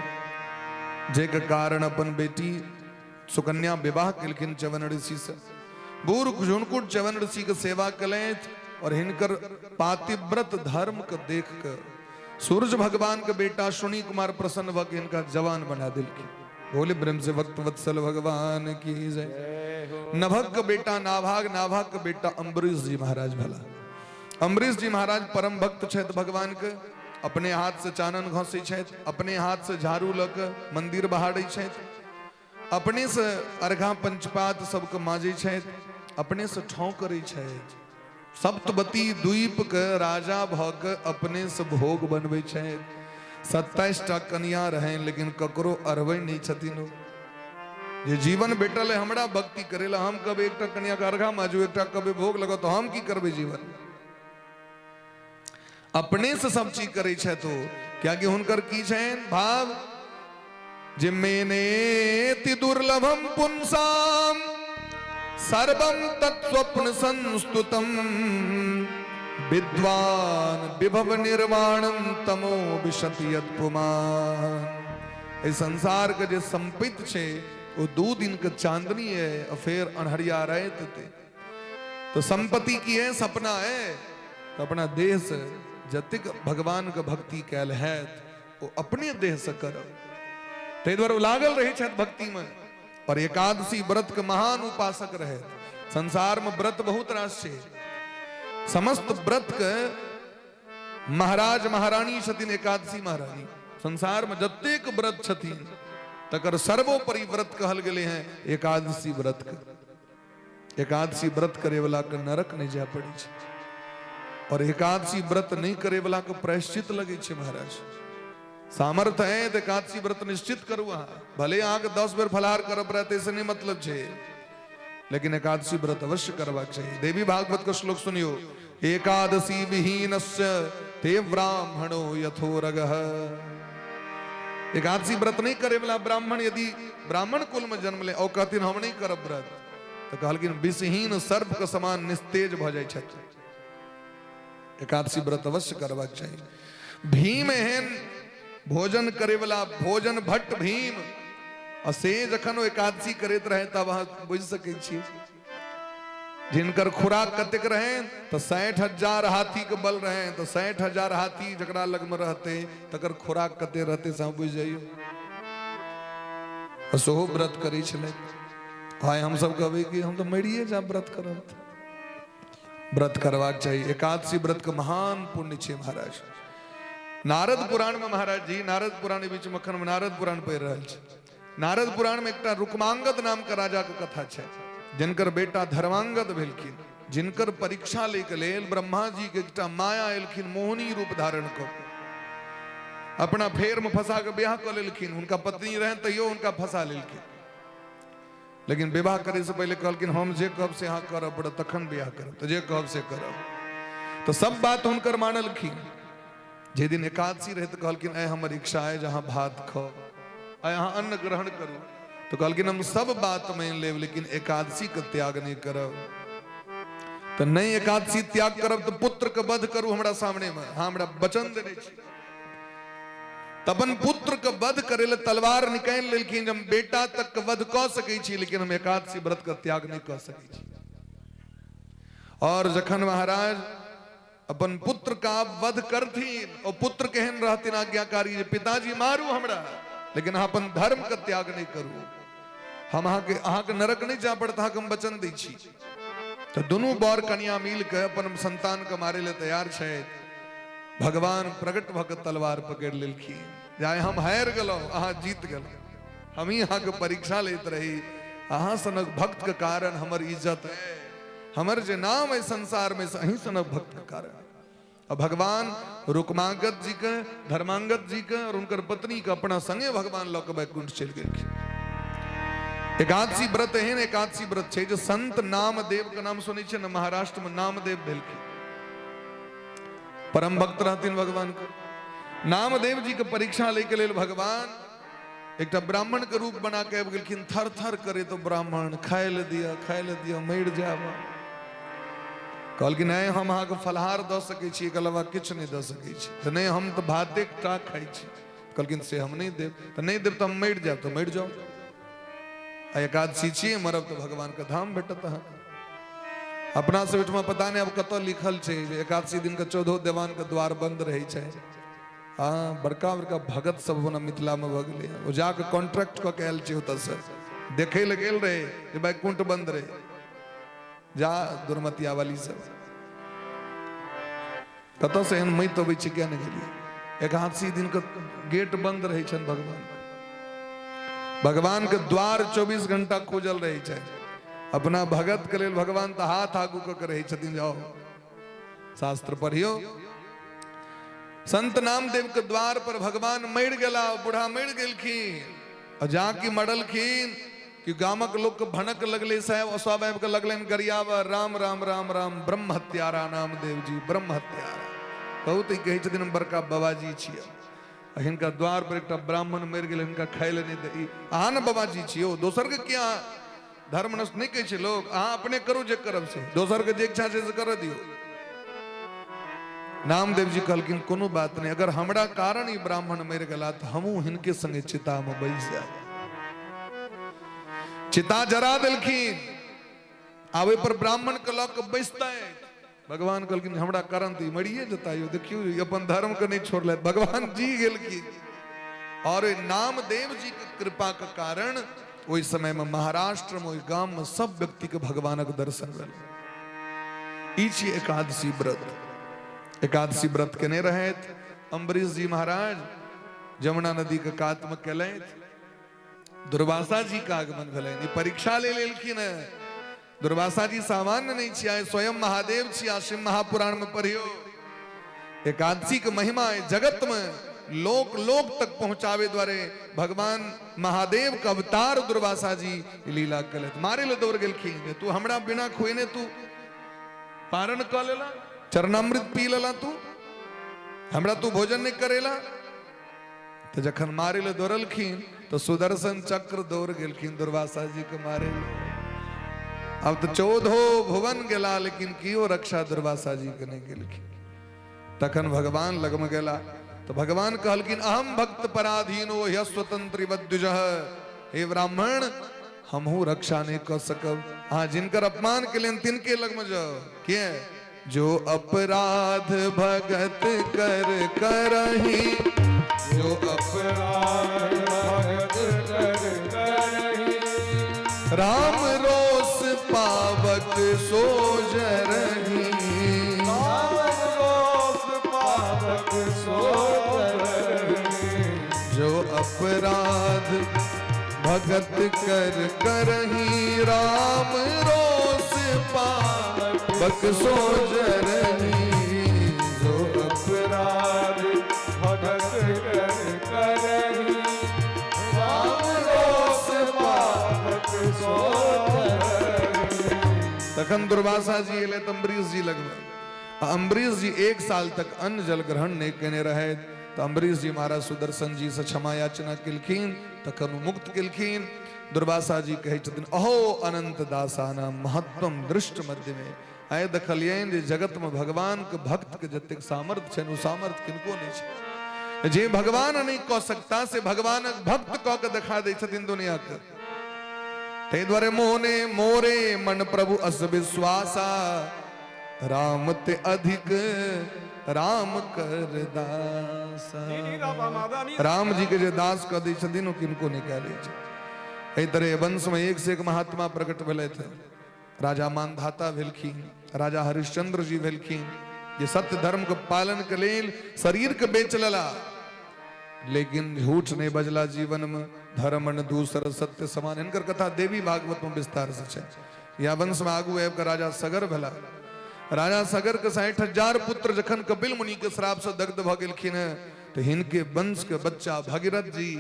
जे के कारण अपन बेटी सुकन्या विवाह कलखिन च्यवन ऋषि से। बूढ़ झुनकुट च्यवन ऋषि के सेवा कलें, और हिनकर पातिव्रत धर्म के देख कर सूरज भगवान के बेटा शुनि कुमार प्रसन्न भग इनका जवान बना दिलखिन। बोले ब्रह्म से भक्त वत्सल भगवान की जय। नभग का बेटा नाभाग, नाभाग का बेटा अम्बरीश जी महाराज भला। अम्बरीश जी महाराज परम भक्त छे भगवान के, अपने हाथ से चानन घोंसे छे, अपने हाथ से झाड़ू लक मंदिर बहाड़े छे, अपने से अर्घा पंचपात सबके माजे छे, अपने से ठौ करे छे। सप्तवती द्वीप के राजा भग अपने से भोग बनवे छे। 27टा कन्या रहे लेकिन ककरो अरवे नहीं छथिन। ये जीवन बेटल है हमरा भक्ति करेला, हम कब एकटा कन्या का अर्घा माजू, एकटा कभी भोग लगो तो हम की करबे जीवन। अपने से सब चीज करे छे तो क्या कि हुनकर की छे भाव, जिम्मेने ति दुर्लभम पुंसाम सर्वम तत्स्वप्न संस्तुतम विद्वान विभव निर्वाणम तमो विशति यत्पुमान। इस संसार के जो संपित छे वो 2 दिन के चांदनी है, और फिर अनहरिया रहे थे। तो संपत्ति की है, सपना है, तो अपना देह से जतिक भगवान का भक्ति कैल है वो अपने देह से करो। ते द्वारा लागल रहे छे भक्ति में, और एकादशी व्रत के महान उपासक रहे। संसार में व्रत बहुत रास छे, समस्त व्रत के महाराज महारानी छथिन एकादशी महारानी। संसार में जतेक व्रत छथिन तकर सर्वोपरि व्रत कहल गेले हैं एकादशी व्रत के। एकादशी व्रत करे वाला के नरक नहीं जा पड़ी छे, और एकादशी व्रत नहीं करे वाला के प्रायश्चित लगे छे। महाराज सामर्थ्य है तो एकादशी व्रत निश्चित करू, भले अहाँ के 10 बेर फलाहार करब रहते से नहीं मतलब छे, लेकिन एकादशी व्रत अवश्य करबाक चाहिए। देवी भागवत का श्लोक सुनियो, एकादशी विहीनस्य ते ब्राह्मणो यथोरगः। एकादशी व्रत नहीं करे वाला ब्राह्मण यदि ब्राह्मण कुल में जन्म ले और कहते हम नहीं करब व्रत, तो कहलकिन विषहीन सर्प के समान निस्तेज भ जाय छथि। एकादशी व्रत अवश्य करबाक चाहिए। भीम एहन भोजन करे वाला भोजन भट्ट भीम, और से जखन एकादशी करैत रहे तब अहाँ बुझ सकै छी जिनकर खुराक कतेक रहे, तो 60,000 हाथी के बल रहे, तो 60,000 हाथी जकरा लग में रहते तकर खुराक कते रहते से बुझ जाइयो। सोहो व्रत करै छलै, आइ हम सब कहबै कि हम तो मरिए जा व्रत करब। व्रत करबाक चाहिए। एकादशी व्रत का महान पुण्य छे महाराज। नारद पुराण में महाराज जी, नारद पुराण बीच मखन में नारद पुराण पढ़ रहे छे। नारद पुराण में एकटा रुक्मांगद नाम का राजा के कथा छे, जिनकर बेटा धर्मांगद भेलखिन, जिनकर परीक्षा लेके लेल ब्रह्मा जी के एकटा माया एलखिन मोहनी रूप धारण को, अपना फेर में फंसा के ब्याह कर लेलखिन। उनका पत्नी रहे तैयो उनका फंसा लेलखिन, लेकिन विवाह करे से पहले कहलखिन हम जे कहब से अहाँ करब पड़त, तखन ब्याह करब, तो जे कहब से करब। तो सब बात हुनकर मानलखिन। जे दिन एकादशी रहे तो कहलखिन आय हमर इच्छा है जहाँ भात खाओ, आय यहाँ अन्न ग्रहण करू, तो कहलखिन हम सब बात मान लेब लेकिन एकादशी का त्याग नहीं करब। तो नहीं एकादशी त्याग करब तो पुत्र के वध करू हमरा सामने में, हाँ हमरा वचन देने छी। तबन पुत्र के वध करे ले तलवार निकाल लेलखिन, हम बेटा तक के वध क सकै छी लेकिन हम एकादशी व्रत का त्याग नहीं कर सकै छी। और जखन महाराज अपन पुत्र का वध करथिन, और पुत्र केहन रहथिन आज्ञाकारी, पिताजी मारू हमरा लेकिन अपन धर्म का त्याग नहीं करू। हम अहाँ के नरक नहीं जा पड़ता, हम वचन दै छी। तो दोनों बर कन्या मिल के अपन संतान के मारे ले तैयार छे। भगवान प्रगट भक तलवार पकड़ लेलखिन, जाए हम हार गेलौ, अहाँ जीत गेल। हम ही अहाँ के परीक्षा लेत रही, अहाँ सनक भक्त के कारण हमर इज्जत है, हमर जे नाम है संसार में अहीं सनक भक्त के कारण। अब भगवान रुक्मांगद जी के, धर्मांगद जी के और उनकर पत्नी के अपना संगे भगवान लौक बैकुंठ चल गेलखिन। एकादशी व्रत एहन एकादशी व्रत छे जो संत नामदेव के नाम सुनै छै न, महाराष्ट्र में नामदेव भेलखिन, परम भक्त रहथिन भगवान के। नामदेव जी के परीक्षा ले के लेल भगवान एक ब्राह्मण के रूप बना के आबि गेलखिन। थर थर करे तो ब्राह्मण खाए ले दिया मर जाब। कहलखिन नहीं हम अहाँ के फलहार द सकै छी, एकर अलावा किछु नहीं द सकै छी। तो नहीं हम तो भाते टा खाई छी। कहलखिन से हम नहीं देव, तो नहीं देव तो हम मर जाब, तो मर जाओ। एकादशी छियै, मरब तो भगवान के धाम भेटत। अपना से ओहिठमा पता नहीं अब कत लिखल छै जे एकादशी दिन के 14 देवान के द्वार बंद रहे छै। हाँ, बड़का बड़का भगत सब अपना मिथिला में भ गेलै, ओ जाके कॉन्ट्रैक्ट क के आयल छै ओतऽ से, देखे ले गेल रहे जे बैकुंठ बंद रहे। जा दुर्मतिया वाली सब कत से एहन मत अबै छै, क्या नहीं गेलियै। एकादशी दिन के गेट बंद रहे छन, भगवान के द्वार 24 घंटा खोजल रहे छै। अपना भगत के लेल भगवान तो हाथ आगू क के रहे छथिन, जाओ शास्त्र पढ़ियो। संत नामदेव के द्वार पर भगवान मर गेला, बूढ़ा मर गेलखिन। और जाके मरलखिन कि गामक लोग के भनक लगले, साहब स्वाभाविक के लगलन गरियावा, राम राम राम राम ब्रह्म हत्यारा नामदेव जी, ब्रह्म हत्यारा। कहू तो कहे छथिन बड़का बाबाजी छियै। हिनका द्वार पर एक ब्राह्मण मर गेल, हिनका खाय ले नहीं दे। अहाँ न बाबाजी छियो, दोसर के क्या धर्म नष्ट नहीं कहे लोग। अहाँ अपने करो जे करब से, दोसर के जे इच्छा से कर दियो। नामदेव जी कहलखिन कोनो बात नहीं, अगर हमरा कारण ही ब्राह्मण मर गला तो हमू हिनके संगे चिता में बैस जाए। चिता जरा देलखिन, आवे पर ब्राह्मण के लऽ के बैसता है। भगवान कहलखिन हमरा कारण तो मरिए जता, देखियो अपन धर्म के नहीं छोड़ल। भगवान जी गेलखिन और नामदेव जी के कृपा के कारण ओहि समय में महाराष्ट्र में गांव में सब व्यक्ति के भगवानक दर्शन भेल। ई छी एकादशी व्रत। एकादशी व्रत केने रहैत अम्बरीश जी महाराज जमुना नदी के कात में केलैथ। दुर्वासा जी का आगमन भेलनि, परीक्षा ले लेलखिन। दुर्वासा जी सामान्य नहीं छिया, स्वयं महादेव छिया। शिव महापुराण में पढ़ियो, एकादशी के महिमा है जगत में लोक लोक तक पहुंचावे द्वारे भगवान महादेव का अवतार दुर्वासा जी लीला कलत। मारे ले दौड़ गेलखिन, तू हमरा बिना खुएने तू पारण क लेला, चरणामृत पी लेला, तू हमरा तू भोजन नहीं करेला। तो जखन मारे ले दौड़लखिन तो सुदर्शन चक्र दौड़ गेलखिन दुर्वासा जी के मारे। अब तो 14 भुवन गेला, लेकिन कियो रक्षा दुर्वासा जी के नहीं गेलखिन। तखन भगवान लग में गेला तो भगवान कहलखिन अहम भक्त पराधीनो ह्य स्वतंत्र वद्युजः। हे ब्राह्मण, हमहू रक्षा नहीं कर सकब। हाँ, जिनकर अपमान के लिए तिनके लग में जाओ। क्या जो अपराध भगत कर करही, जो अपराध भगत कर करही, राम रोस पावक सोजरही। राम रोस पावक सोजरही, जो अपराध भगत कर करही, राम रोस पावक सोजरही। जो अपराध भगत कर करही, राम रोस पावक सोजरही। तखन दुर्वासा जी एले तो अम्बरीश जी लगभग। अम्बरीश जी 1 साल तक अन्न जल ग्रहण नहीं केने रहे। तो अम्बरीश जी महाराज सुदर्शन जी से क्षमा याचना केलखिन, तखन मुक्त केलखिन। दुर्वासा जी कहे छथिन अहो अनंत दासाना महत्वम दृष्ट मध्य में। आए देखलियन जे जगत में भगवान के भक्त के जतेक सामर्थ्य छनि, ओ सामर्थ्य किनको नहीं छै। जे भगवान नहीं कह सकता से भगवान भक्त कह के दिखा दे छथिन दुनिया के। ते द्वारे मोहने मोरे मन प्रभु अस विश्वासा, राम ते अधिक राम कर दासा। राम जी के जे दास कह दै छथिन, ओ किनको नहीं कह लै छै। एहि तरह वंश में एक से एक महात्मा प्रकट भेले थे। राजा मानधाता भेलखिन, राजा हरिश्चंद्र जी भेलखिन, जे सत्य धर्म के पालन के लेल शरीर के बेच लेला, लेकिन झूठ नहीं बजला जीवन में। धर्म न दूसर सत्य समान, इनकर कथा देवी भागवत में विस्तार से छै। या वंश में आगू आबि राजा सगर भेला। राजा सगर के 60,000 पुत्र जखन कपिल मुनि के श्राप से दग्ध भ गेलखिन, तो हिनके वंश के बच्चा भगीरथ जी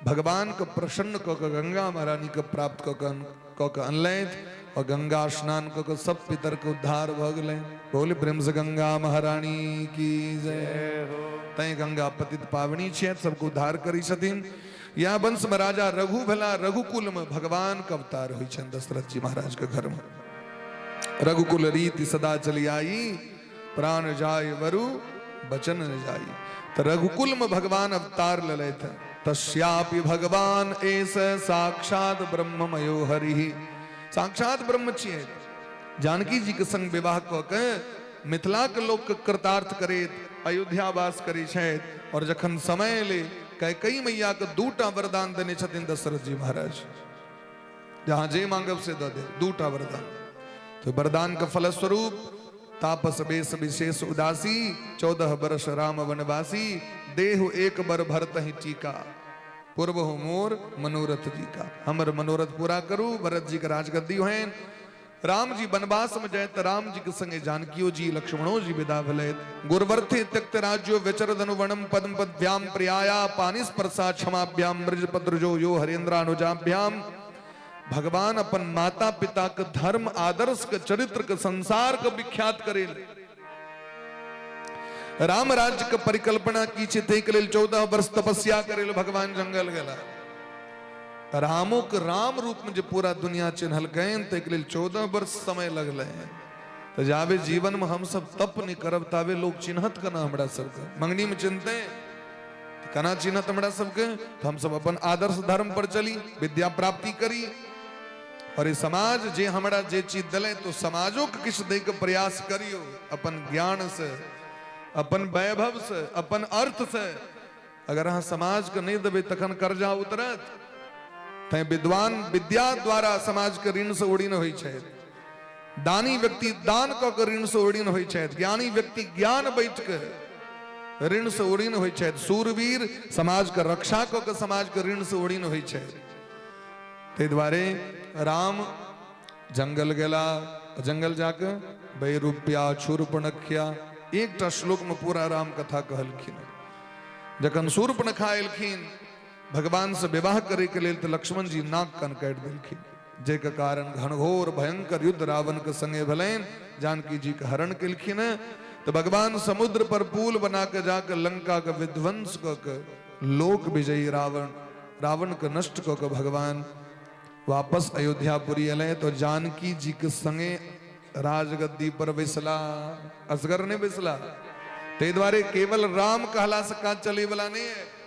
भगवान के प्रसन्न क के गंगा महारानी के प्राप्त क के अनलथि, और गंगा स्नान क के सब पितर के उद्धार भ गेलै। बोल प्रेम से गंगा महारानी की जय हो। तै गंगा पतित पावनी छै, सबको उद्धार करी छथिन। या वंश में राजा रघु भेला। रघुकुल में भगवान के अवतार होइ छनि दशरथ जी महाराज के घर में। रघुकुल रीति सदा चली आई, प्राण जाय वरु बचन न जाई। तो रघुकुल में भगवान अवतार ले थे। तस्यापि भगवान एस साक्षात ब्रह्ममयो हरि। साक्षात ब्रह्म छियै। जानकी जी के संग विवाह क के मिथिला के लोक के कृतार्थ करैत अयोध्या वास करै छथि। और जखन समय ले कैकेयी मैया के 2टा वरदान देने छथिन दशरथ जी महाराज, जहां जे मांगब से दे 2टा वरदान। तो वरदान के फलस्वरूप तापस बेस विशेष उदासी, 14 वर्ष राम वनवासी, देहु एक बर भरत ही टीका, पूर्व हो मोर मनोरथ जी का। हमर मनोरथ पूरा करू, भरत जी का राजगद्दी हैं। राम जी वनवास में जाए तो राम जी के संगे जानकियो जी लक्ष्मणो जी विदा भले। गुरवर्थे त्यक्त राज्यो व्यचरद अनुवणम पद्म पद्भ्याम प्रियाया, पानिस प्रसा क्षमाभ्याम मृज पद्रजो यो हरेन्द्रानुजाभ्याम। भगवान अपन माता पिता के धर्म आदर्श के चरित्र के संसार के विख्यात करेल। राम राज्य के परिकल्पना की छिते के लेल 14 वर्ष तपस्या करेल भगवान जंगल गेला। रामो के राम रूप में जो पूरा दुनिया चिन्हल गए तो के लेल 14 वर्ष समय लगल है। तो जावे जीवन में हम सब तप नहीं करब तावे लोग चिन्हत कना हमरा सबके। मंगनी में चिन्हते कना चिन्हत हमरा सबके, तो हम सब अपन आदर्श धर्म पर चली, विद्या प्राप्ति करी। और ये समाज जे हमरा जे चीज दले तो समाजों के किछ दे के प्रयास करियो, अपन ज्ञान से, अपन वैभव से, अपन अर्थ से। अगर अहाँ समाज के नहीं देवे तखन कर्जा उतरत। तै विद्वान विद्या द्वारा समाज के ऋण से उड़ीन होइ छै। दानी व्यक्ति दान क के ऋण से उड़ीन होइ छै। ज्ञानी व्यक्ति ज्ञान बैठ के ऋण से उड़ीन होइ छै। सूरवीर समाज के रक्षा क के समाज के ऋण से उड़ीन होइ छै। तै द्वारे राम जंगल गेला, जंगल जाके बैरूप्या शूर्पणखा, एकटा श्लोक में पूरा राम कथा कहलखिन। जखन शूर्पणखा एलखिन भगवान से विवाह करे के लेल, तो लक्ष्मण जी नाक कन काट देलखिन, जे के कारण घनघोर भयंकर युद्ध रावण के संगे भेलैन। जानकी जी के हरण केलखिन। तो भगवान समुद्र पर पुल बना के जाकर लंका के विध्वंस क के लोक विजयी रावण के नष्ट क के भगवान वापस अयोध्यापुरी अले। तो जानकी जी के संगे राजगद्दी पर बैसला, असगर ने बैसला। ते द्वारे केवल राम कहला से काज चले वाला नहीं है।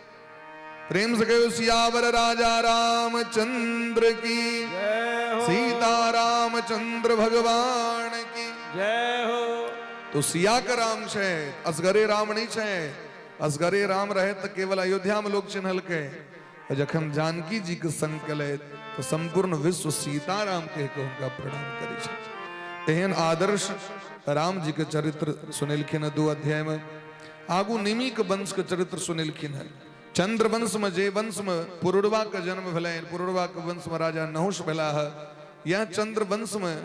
प्रेम से कहो सियावर राजा रामचंद्र की जय हो। सीता रामचंद्र भगवान की जय हो। तो सिया का राम छे, असगरे राम नहीं छे। असगरे राम रहे तो केवल अयोध्या में लोग चिन्हल के। जखन जानकी जी के संग कले तो संपूर्ण विश्व सीताराम के उनका प्रणाम करे छे। एहन आदर्श राम जी के चरित्र सुनेलखिन 2 अध्याय में। आगू निमी के वंश के चरित्र सुनेलखिन है। चंद्र वंश में जे वंश में पुरुरवा का जन्म भेल, पुरुरवा के वंश में राजा नहुष भेला है। यह चंद्र वंश में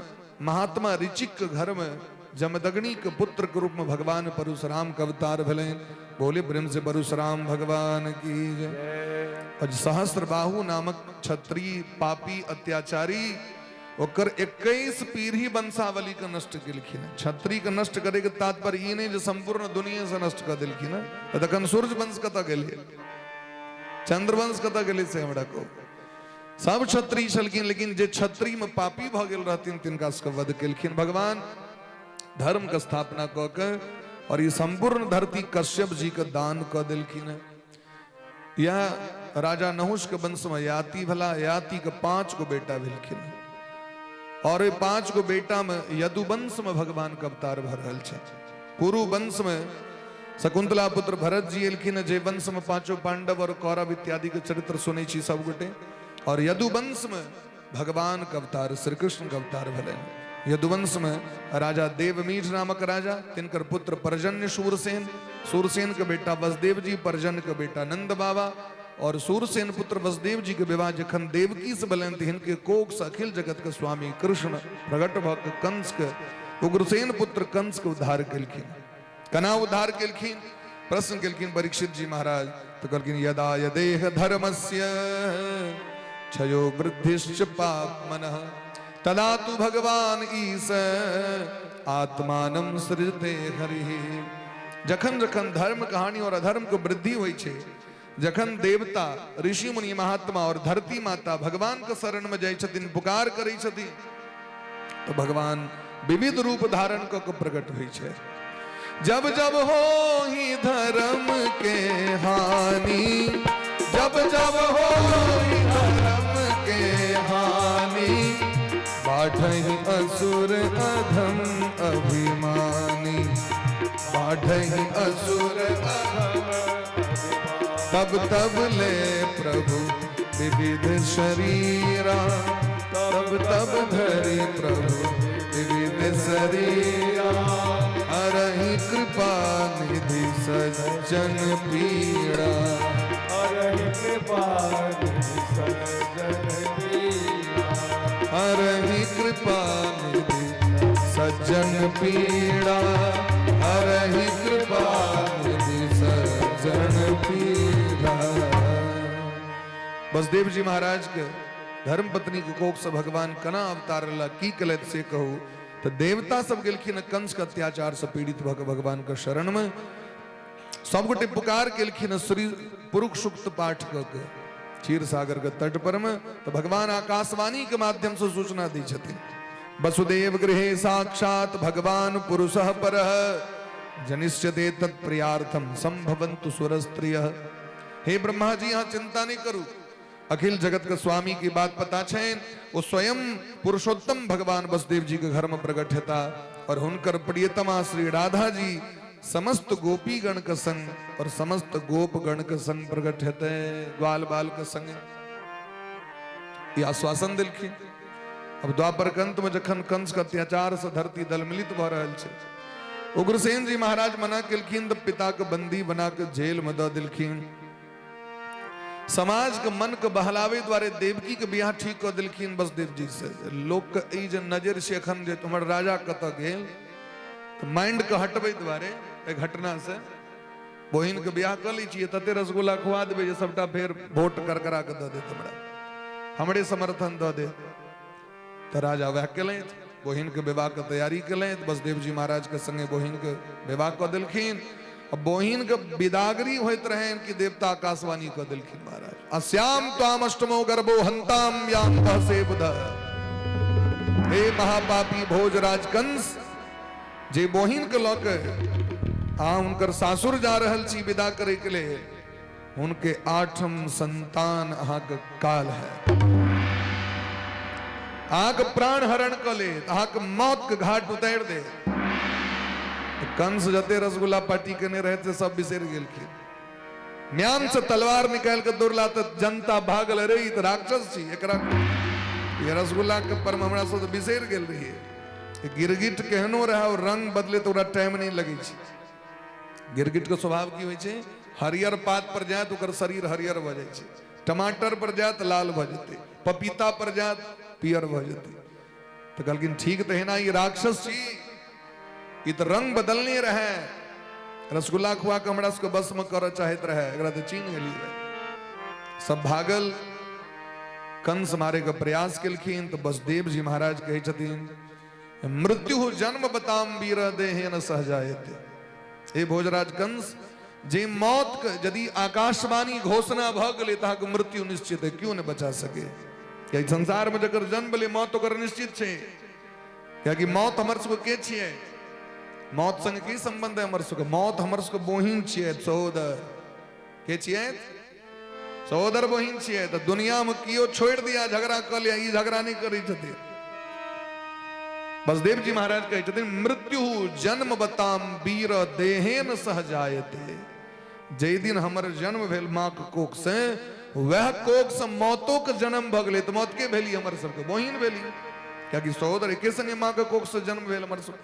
महात्मा ऋचिक के घर में जमदग्नि के पुत्र के रूप में भगवान परशुराम का अवतार भेले। बोले प्रेम से परशुराम भगवान की जय। और सहस्त्र बाहु नामक क्षत्रिय पापी अत्याचारी ओकर 21 पीढ़ी वंशावली के नष्ट केलखिन। क्षत्रिय के नष्ट करे के तात्पर्य ई नहीं जो संपूर्ण दुनिया से नष्ट कर देलखिन। तखन सूर्य वंश कतऽ गेलै, चंद्रवंश कतऽ गेलै से हमरा को। सब क्षत्रिय छलखिन, लेकिन जे क्षत्रिय में पापी भ गेल रहथिन तिनका सबके वध केलखिन भगवान। धर्म के स्थापना क के और ये संपूर्ण धरती कश्यप जी के दान क देलखिन। यह राजा नहुष के वंश में याति भला। याति के 5 गो बेटा भेलखिन। और 5 गो बेटा में यदुवंश में भगवान का अवतार भ रहल छै। पुरु वंश में शकुंतला पुत्र भरत जी एलखिन, जे वंश में 5 पांडव और कौरव इत्यादि के चरित्र सुनै छी सब गोटे। और यदुवंश में भगवान का अवतार श्री कृष्ण का अवतार भले। यदुवंश में राजा देवमीठ नामक राजा, तिनकर पुत्र परजन्य सूरसेन, सूरसेन के बेटा वसुदेव जी, परजन्य के बेटा नंद बाबा, और सूरसेन पुत्र वसुदेव जी के विवाह जखन देवकी से बलन हिनके कोक से अखिल जगत के स्वामी कृष्ण प्रगट भ के कंस के उग्रसेन पुत्र कंस के उद्धार केलखिन। कना उद्धार केलखिन? प्रश्न केलखिन परीक्षित जी महाराज, तो कहलखिन यदा यदेह धर्मस्य क्षयो वृद्धिश्च पापमनः तदा तु भगवान ईश आत्मानं सृजते हरिः। जखन जखन धर्म कहानी और अधर्म को वृद्धि हुई छे, जखन देवता ऋषि मुनि महात्मा और धरती माता भगवान के शरण में जाय छथिन, पुकार करै छथिन, तो भगवान विविध रूप धारण क के प्रकट होइ छै। जब जब हो ही धर्म के हानि, जब जब हो ही धर्म के हानि, बाढ़हि असुर अधम अभिमानी, बाढ़हि असुर अधम, तब तब ले प्रभु विविध शरीरा, तब तब धरि प्रभु विविध शरीरा, हरहि कृपा निधि सज्जन पीड़ा, हरहि कृपा निधि सज्जन पीड़ा, हरहि कृपा निधि सज्जन पीड़ा, हरहि कृपा निधि सज्जन पीड़ा। वसुदेव जी महाराज के धर्म पत्नी के कोख से भगवान कना अवतार ला की कलत से कहू, तो देवता सब गेलखिन कंस के अत्याचार से पीड़ित भगवान के शरण में, सब गोटे पुकार केलखिन श्री पुरुष सूक्त पाठ क के क्षीर सागर के तट पर में, तो भगवान आकाशवाणी के माध्यम से सूचना दी छथिन, वसुदेव गृहे साक्षात भगवान पुरुषः परः जनिष्यते तत्प्रियार्थम संभवन्तु सुरस्त्रियः। हे ब्रह्मा जी, यहाँ चिंता नहीं करू, अखिल जगत के स्वामी की बात पता छेन, वो स्वयं पुरुषोत्तम भगवान वसुदेव जी के घर में प्रकट हेता, और हुनकर प्रियतमा श्री राधा जी समस्त गोपी गण के संग और समस्त गोप गण के संग प्रकट हेते, ग्वाल बाल के संग ये आश्वासन दिलखिन। अब द्वापर कंत में जखन कंस के अत्याचार से धरती दलमिलित भ रहल छे, उग्रसेन जी महाराज मना केलखिन, तो पिता के बंदी बना के जेल में द दिलखिन। समाज के मन के बहलावे द्वारे देवकी के बियाह ठीक कर दिलखिन वसुदेव जी से। लोग के ई जे नजर से अखन जे हमर राजा कत गेल, तो माइंड के हटबे द्वारे एक घटना से बहिन के बियाह कर ली छिए, तते रसगुल्ला खुआ देबे जे सबटा फेर वोट कर करा के द दे, हमरा हमरे समर्थन द दे। तो राजा वह केले, बहिन के विवाह के तैयारी केले, वसुदेव जी महाराज के संगे बहिन के विवाह कर दिलखिन। अब बहिन के विदागरी होइत रहे कि देवता आकाशवाणी कर दिलखिन महाराज, अस्याम त्वाम अष्टमो गर्भो हंताम याम से बुध। हे महापापी भोजराज कंस, जे बहिन के लौके उनकर सासुर जा रहल छी विदा करे के लिए, उनके 8म संतान अहाँ के काल है, अहाँ के प्राण हरण कर ले, अहाँ के मौत के घाट उतार दे। तो कंस जते रसगुल्ला पार्टी करने रहे थे सब बिसर गेलखिन, म्यान से तलवार निकाल के दौड़ला तो जनता भागल, रे ई तो राक्षस छी, एकरा ये रसगुल्ला के पर हमरा से तो बिसर गेल रही। गिरगिट केहनो रहा और रंग बदले तो टाइम नहीं लगे छी। गिरगिट के स्वभाव की होय छे, हरियर पात पर जाए तो ओकर शरीर हरियर भ जाय छे, टमाटर पर जाए तो लाल भ जेते, पपीता पर जाए पियर भ जेते। तो कहलखिन ठीक तो है ना, ये राक्षस छी, ये तो रंग बदलने रहे, रसगुल्ला खुआ के हमरा सबके बस में कर चाहत रहे, एकरा तो चीन गेली रहे। सब भागल, कंस मारे के प्रयास केलखिन। तो वसुदेव जी महाराज कहे छथिन, मृत्यु जन्म बताम वीर देहे न सह जायते। हे भोजराज कंस, जे मौत के यदि आकाशवाणी घोषणा भ गेलै त मृत्यु निश्चित है, क्यों न बचा सके। क्या संसार में जकर जन्म ले मौत ओकर निश्चित छे, क्या कि मौत हमर सबके के छिए, मौत संग की संबंध है हमर सबके, मौत हमर सबके बहिन छिए, सहोदर के छिए, सहोदर बहिन छिए। तो दुनिया में कियो छोड़ दिया झगड़ा कर लिया, ई झगड़ा नहीं करी छथिन। वसुदेव जी महाराज कहे छथिन, मृत्यु जन्म बताम वीर देहे न सह जायते। जे दिन हमर जन्म भेल माँ के कोख से, वह कोक से मौतों के जन्म भगले तो मौत के भेली हमर सबके बहिन भेली क्या कि सहोदर एके संगे मां के कोक से जन्म भेल हमर सब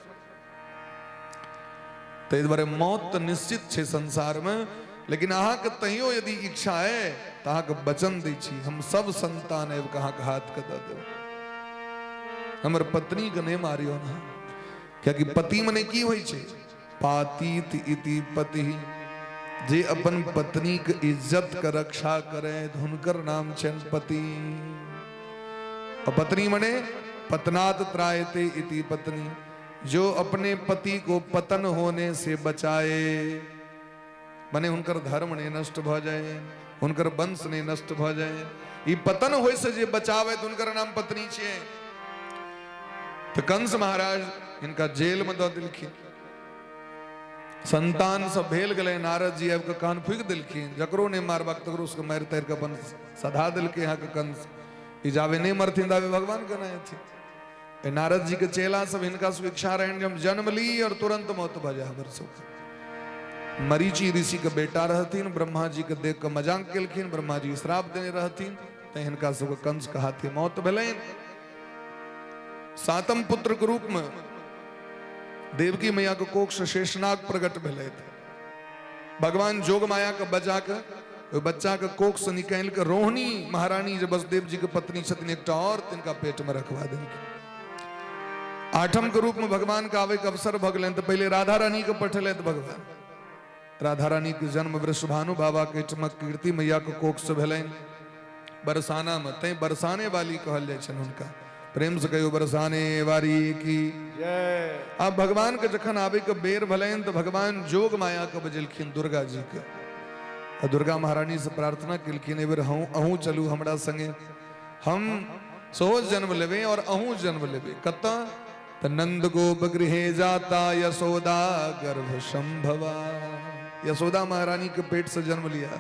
ताहि दुआरे मौत तो निश्चित छे संसार में लेकिन अहाँ के तहियो यदि इच्छा है तो अहाँ के वचन दै छी हम सब संतान है कहाँ के हाथ के दे देब हमर पत्नी के नहीं मारियो ना क्या कि पति मने की होई छे पातीत इति पति जे अपन पत्नी के इज्जत के रक्षा करे हुनकर नाम छन पति और पत्नी मने पतनात त्रायते इति पत्नी जो अपने पति को पतन होने से बचाए मने उनकर धर्म ने नष्ट भ जाए उनकर वंश ने नष्ट भ जाए ई पतन होय से जे बचावे तो उनकर नाम पत्नी छे तो कंस महाराज इनका जेल में दो दिलखिन संतान सब भेल गए नारद जी अब कान फूक दिलखिन जकरो ने मारबाक तकरो उसको मार तैर के अपन सधा दिल के यहाँ के कंस ई जावे नहीं मरथिन दावे भगवान के नहीं थी नारद जी के चेला सब इनका स्वीक्षा रहे जब जन्म ली और तुरंत मौत भजा बरसों मरीची ऋषि के बेटा रहतीन ब्रह्मा जी के देख के मजाक केलखिन ब्रह्मा जी श्राप देने रहतीन तो इनका सब कंस के हाथे मौत भेलैन सातम पुत्र के रूप में देवकी मैया के कोख से शेषनाग प्रकट भेले भगवान जोग माया के बचा के बच्चा के कोख से निकाल के रोहिणी महारानी जो वसुदेव जी के पत्नी छथिन एक और तिनका पेट में रखवा देलखिन आठम के रूप में भगवान का आवे के अवसर भगले तो पहले राधा रानी के पठले तो भगवान राधा रानी के जन्म वृषभानु बाबा के चमक कीर्ति मैया के कोख से भेलैन बरसाना में तै बरसाने वाली कहल जाय छन उनका प्रेम से कहो बरसाने वारी की जय अब भगवान के जखन आवे के बेर भलैन तो भगवान जोग माया के बजलखिन दुर्गा जी के और दुर्गा महारानी से प्रार्थना केलखिन ए बेर अहूँ चलू हमरा संगे हम सोच जन्म लेवे और अहूँ जन्म लेवे कत नंद गोप गृहे जाता यशोदा गर्भ संभवा यशोदा महारानी के पेट से जन्म लिया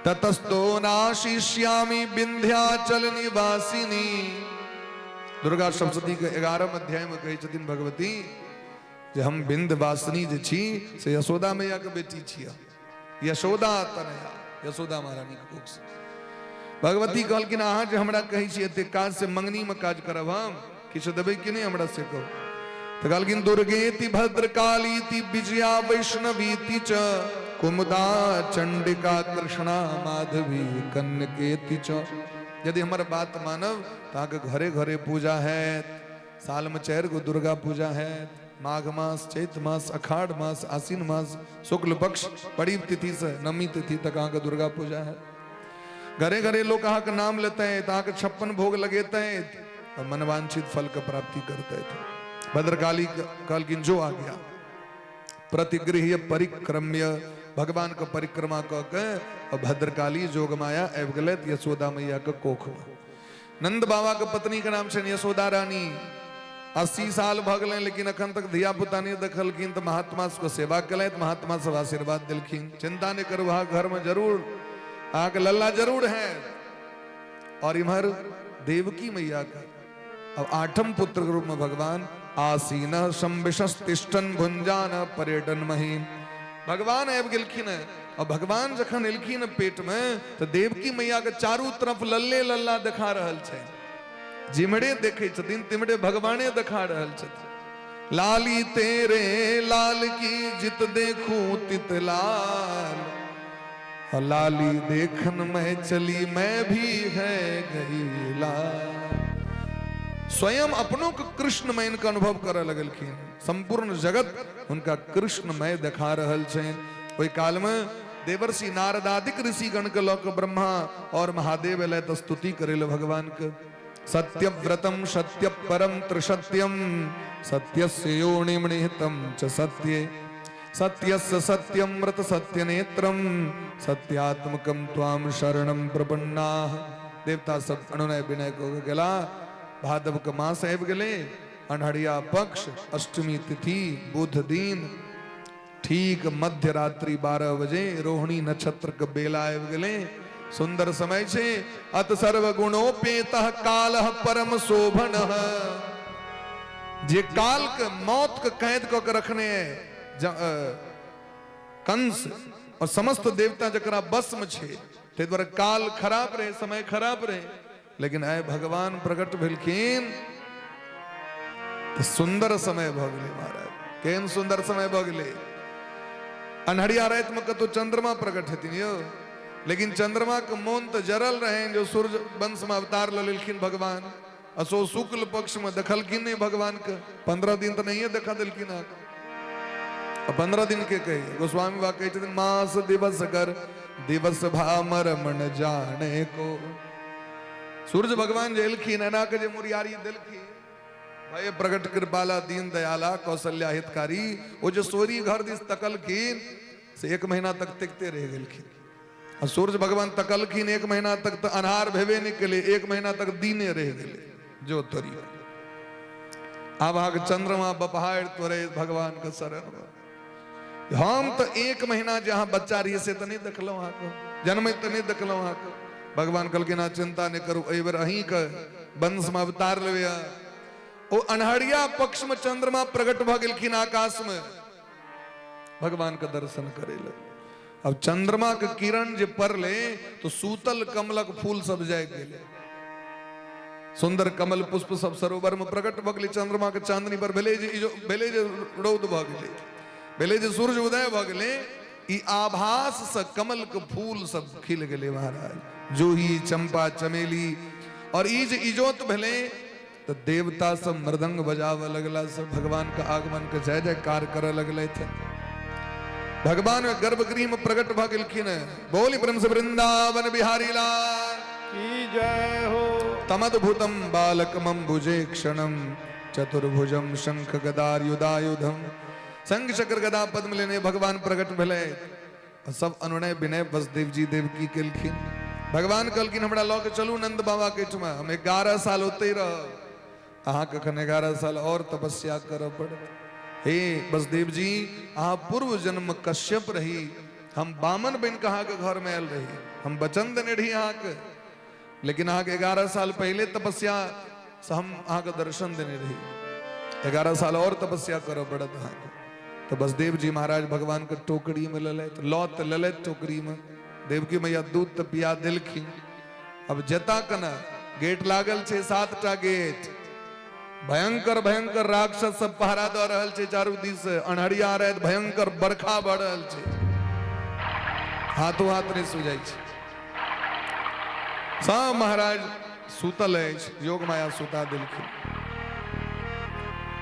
ततस्तो नाशिष्यामि विंध्याचल निवासिनी दुर्गा सप्तशती के 11 अध्याय में कही छथिन भगवती जे हम विंध्यवासिनी जे छी से यशोदा मैया के बेटी छिया यशोदा तनया यशोदा महारानी के कोख से भगवती कहलखिन अहाँ जे हमरा कहै छी एते काज से मंगनी में काज करब हम किछु देबै कि नहीं हमरा से कहू तो कहलखिन दुर्गेति भद्रकालीति विजया वैष्णवीति च कुमुदा चंडिका कृष्णा माधवी कन्यकेति च यदि हमारे बात मानव तो घरे घरे पूजा है साल में 4 गो दुर्गा पूजा है माघ मास चैत मास अखाढ़ मास आसीन मास शुक्ल पक्ष बड़ी तिथि से नवमी तिथि तक अहाँ दुर्गा पूजा है घरे घरे लोग अहाँ के नाम लेते हैं तो 56 भोग लगेते हैं और मनवांछित फल का प्राप्ति करते थे भद्रकाली कहलखिन जो आ गया प्रतिगृह्य परिक्रम्य भगवान का परिक्रमा के और भद्रकाली जोग माया आबि गेलैथ यशोदा मैया के कोख में नंद बाबा के पत्नी के नाम छनि यशोदा रानी 80 साल भ गए लेकिन अखन तक धिया पुता नहीं देखलखिन तो महात्मा को सेवा कलैथ महात्मा सब आशीर्वाद दिलखिन चिंता नहीं करू वहां घर में जरूर आके लल्ला जरूर है और इमहर देवकी मैया का अब 8म पुत्र के रूप में भगवान आसीन संविशस्तिष्ठन भुंजान पर्यटन महीन भगवान आबि गेलखिन और भगवान जखन एलखिन पेट में तो देवकी मैया के चारू तरफ लल्ले लल्ला देखा रहल छै जिमड़े देखे छथिन तिमड़े भगवाने देखा रहल छथिन लाली तेरे लाल की जित देखूं तित लाल और लाली देखन में चली मैं भी है गई लाल स्वयं अपनों को कृष्णमय इनका अनुभव कर लगलखिन संपूर्ण जगत उनका कृष्णमय देखा रहल छै ओहि काल में देवर्षि नारदादिक ऋषि गण के लौक ब्रह्मा और महादेव एलै तो स्तुति करेल भगवान के सत्यव्रतम सत्य परम त्रिसत्यम सत्यस्य योनिम निहितम च सत्ये सत्यस्य सत्यमृत सत्य नेत्रम सत्यात्मकम त्वाम शरणम प्रपन्नाः देवता सब अनुनय विनय को गेला भादव के मास आबि गेले अनहरिया पक्ष अष्टमी तिथि बुध दिन ठीक मध्य रात्रि 12 बजे रोहिणी नक्षत्र के बेला आबि गेले सुंदर समय छे अत सर्व गुणोपेतः कालः परम शोभनः जे काल के मौत के कैद क के रखने कंस और समस्त देवता जकरा बस में छे ते द्वारा काल खराब रहे, समय खराब रहे, लेकिन आए भगवान प्रकट भेलखिन तो सुंदर समय भगले महाराज। केन सुंदर समय भगले। अनहरिया रात में कतो चंद्रमा प्रकट हथिन यो, लेकिन चंद्रमा के मौन तो जरल रहे जो सूर्य वंश में अवतार ललिलखिन भगवान। असो शुक्ल पक्ष में देखलखिन नहीं भगवान के, 15 दिन तो नहीं है देखा दिलखिन आके। 15 दिन के कहे गोस्वामी बा कहते मास दिवस कर दिवस भामर मन जाने को। सूर्य भगवान जेलखिन है ना के जे मुरियारी दिलखिन भाई प्रकट कृपाला दीन दयाला कौशल्या हितकारी। वो जो सोरी घर दिस तकलखिन से 1 महीना तक तिकते रह गेलखिन। और सूर्य भगवान तकलखिन 1 महीना तक तो अनहार भेबे निकले, 1 महीना तक दीने रह गेले जो तोरी। अब आग चंद्रमा बपहाड़ तोरे भगवान का शरण। हम तो 1 महीना जहां बच्चा रही से तो नहीं देखलो वहां को, जन्म तो नहीं देखलो वहां को। भगवान कल के ना चिंता नहीं करो, एबर अही का वंश में अवतार ले। ओ अनहरिया पक्ष में चंद्रमा प्रकट भ गेलखिन आकाश में, भगवान का दर्शन करे ले। अब चंद्रमा के किरण जे पड़ले तो सूतल कमलक फूल सब जाग गेले। सुंदर कमल पुष्प सब सरोवर में प्रकट भ गेले। चंद्रमा के चांदनी पर भेले जे रौद भ गेले, भेले जे सूर्य उदय भ गेले। ई आभास से कमल के फूल सब खिल गेले महाराज। जूही चंपा चमेली और ई जे इजोत भेले तो देवता सब मृदंग बजावे लगला, सब भगवान का आगमन के जय जयकार करे लगले थे। भगवान गर्भगृह में प्रकट भ गेलखिन। बोली प्रेम से वृंदावन बिहारी लाल की जय हो। तमद्भुतम बालकमं भुजे क्षणम चतुर्भुजम शंख गदायुधायुधम। शंख चक्र गदा पद्म लेने भगवान प्रकट भेले। सब अनुनय विनय वसुदेव जी देवकी केलखिन। भगवान कहलखिन हमरा लऽ के चलू नंद बाबा के ठुमा, हम 11 साल होते रह। अहाँ कखन 11 साल और तपस्या करऽ पड़त। हे वसुदेव जी अहाँ पूर्व जन्म कश्यप रही, हम बामन बन के अहाँ के घर में आयल रही, हम वचन देने रही अहाँ के, लेकिन अहाँ के 11 साल पहले तपस्या से हम अहाँ के दर्शन देने रही। 11 साल और तपस्या करऽ पड़त अहाँ के। तो वसुदेव जी महाराज भगवान के टोकरी में ललैत, लौत ललैत टोकरी में। देवकी मैया दूध तो पिया दिलखिन। अब जता कना गेट लागल छे, 7टा गेट। भयंकर भयंकर राक्षस सब पहरा द रहल छे चारू दिस से। अनहरिया रात भयंकर बरखा बढ़ रहल छे, हाथों हाथ नहीं सुझाई छे। सब महाराज सुतल अछि, योग माया सुता दिलखिन।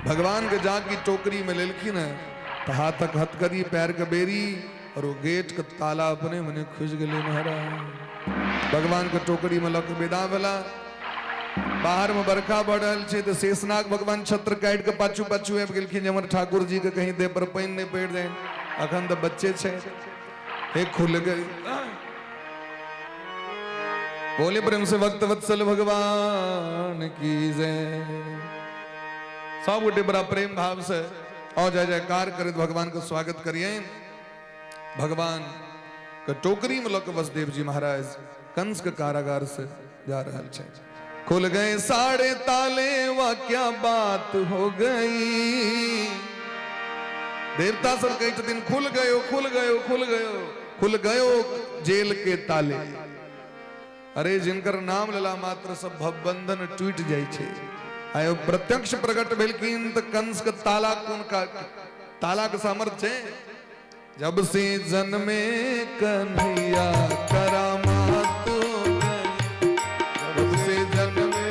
भगवान के जाकी टोकरी में लेलखिन है तो हाथक हथकरी पैर के बेरी और वो गेट के ताला अपने मने खुज गए महाराज। भगवान के टोकरी में लक विदा भेला। बाहर में बरखा बढ़ रहल छे तो शेषनाग भगवान छत्र काट के पाछू पाछू आबि गेलखिन। हमर ठाकुर जी के कहीं देह पर पानी नहीं पड़ जाए, अखन तो बच्चे छे। हे खुल गई। बोले प्रेम से भक्त वत्सल भगवान की जय। सब गोटे बड़ा प्रेम भाव से और जय जयकार करत भगवान का स्वागत करिए। भगवान के टोकरी में लक वसुदेव जी महाराज कंस के कारागार से जा रहल छे। खुल गए साढ़े ताले, वाह क्या बात हो गई। देवता सब कहते दिन खुल गयो खुल गयो खुल गयो खुल गयो जेल के ताले। अरे जिनकर नाम लेला मात्र सब भवबंधन टूट जाय छे। आयो प्रत्यक्ष प्रकट भेलखिन त कंस के ताला कोन का ताला के सामर्थ्य छे। जब से जन्मे कन्हैया करामात हो गई, जब से जन्मे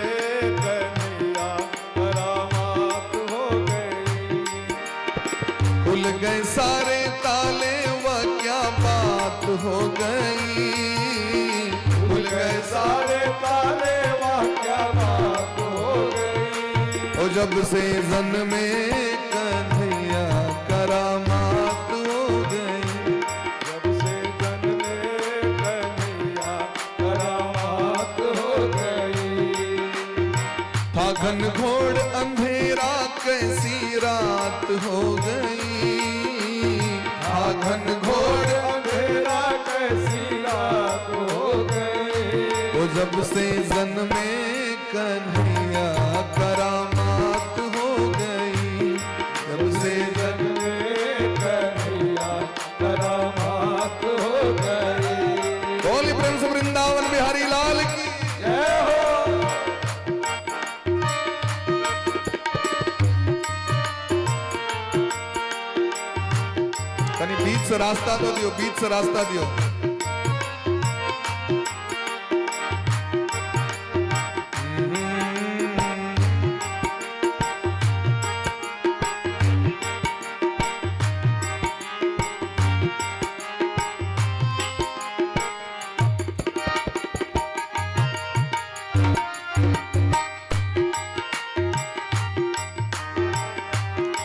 कन्हैया करामात हो गई। खुल गए सारे ताले, वह क्या बात हो गई। खुल गए सारे ताले, वाह क्या बात हो गई। ओ जब से जन्मे कन्हैया करामात हो गई। जब से जन्मे कन्हैया करामात हो गई। था घनघोर अंधेरा कैसी रात हो गई। था घनघोर अंधेरा कैसी रात हो गई। ओ जब से जन्मे कन्हैया करामात हो गई। जब से जन्मे कन्हैया करामात हो गई। बोली प्रेम से कहीं बीच से रास्ता तो दियो, बीच से रास्ता दियो।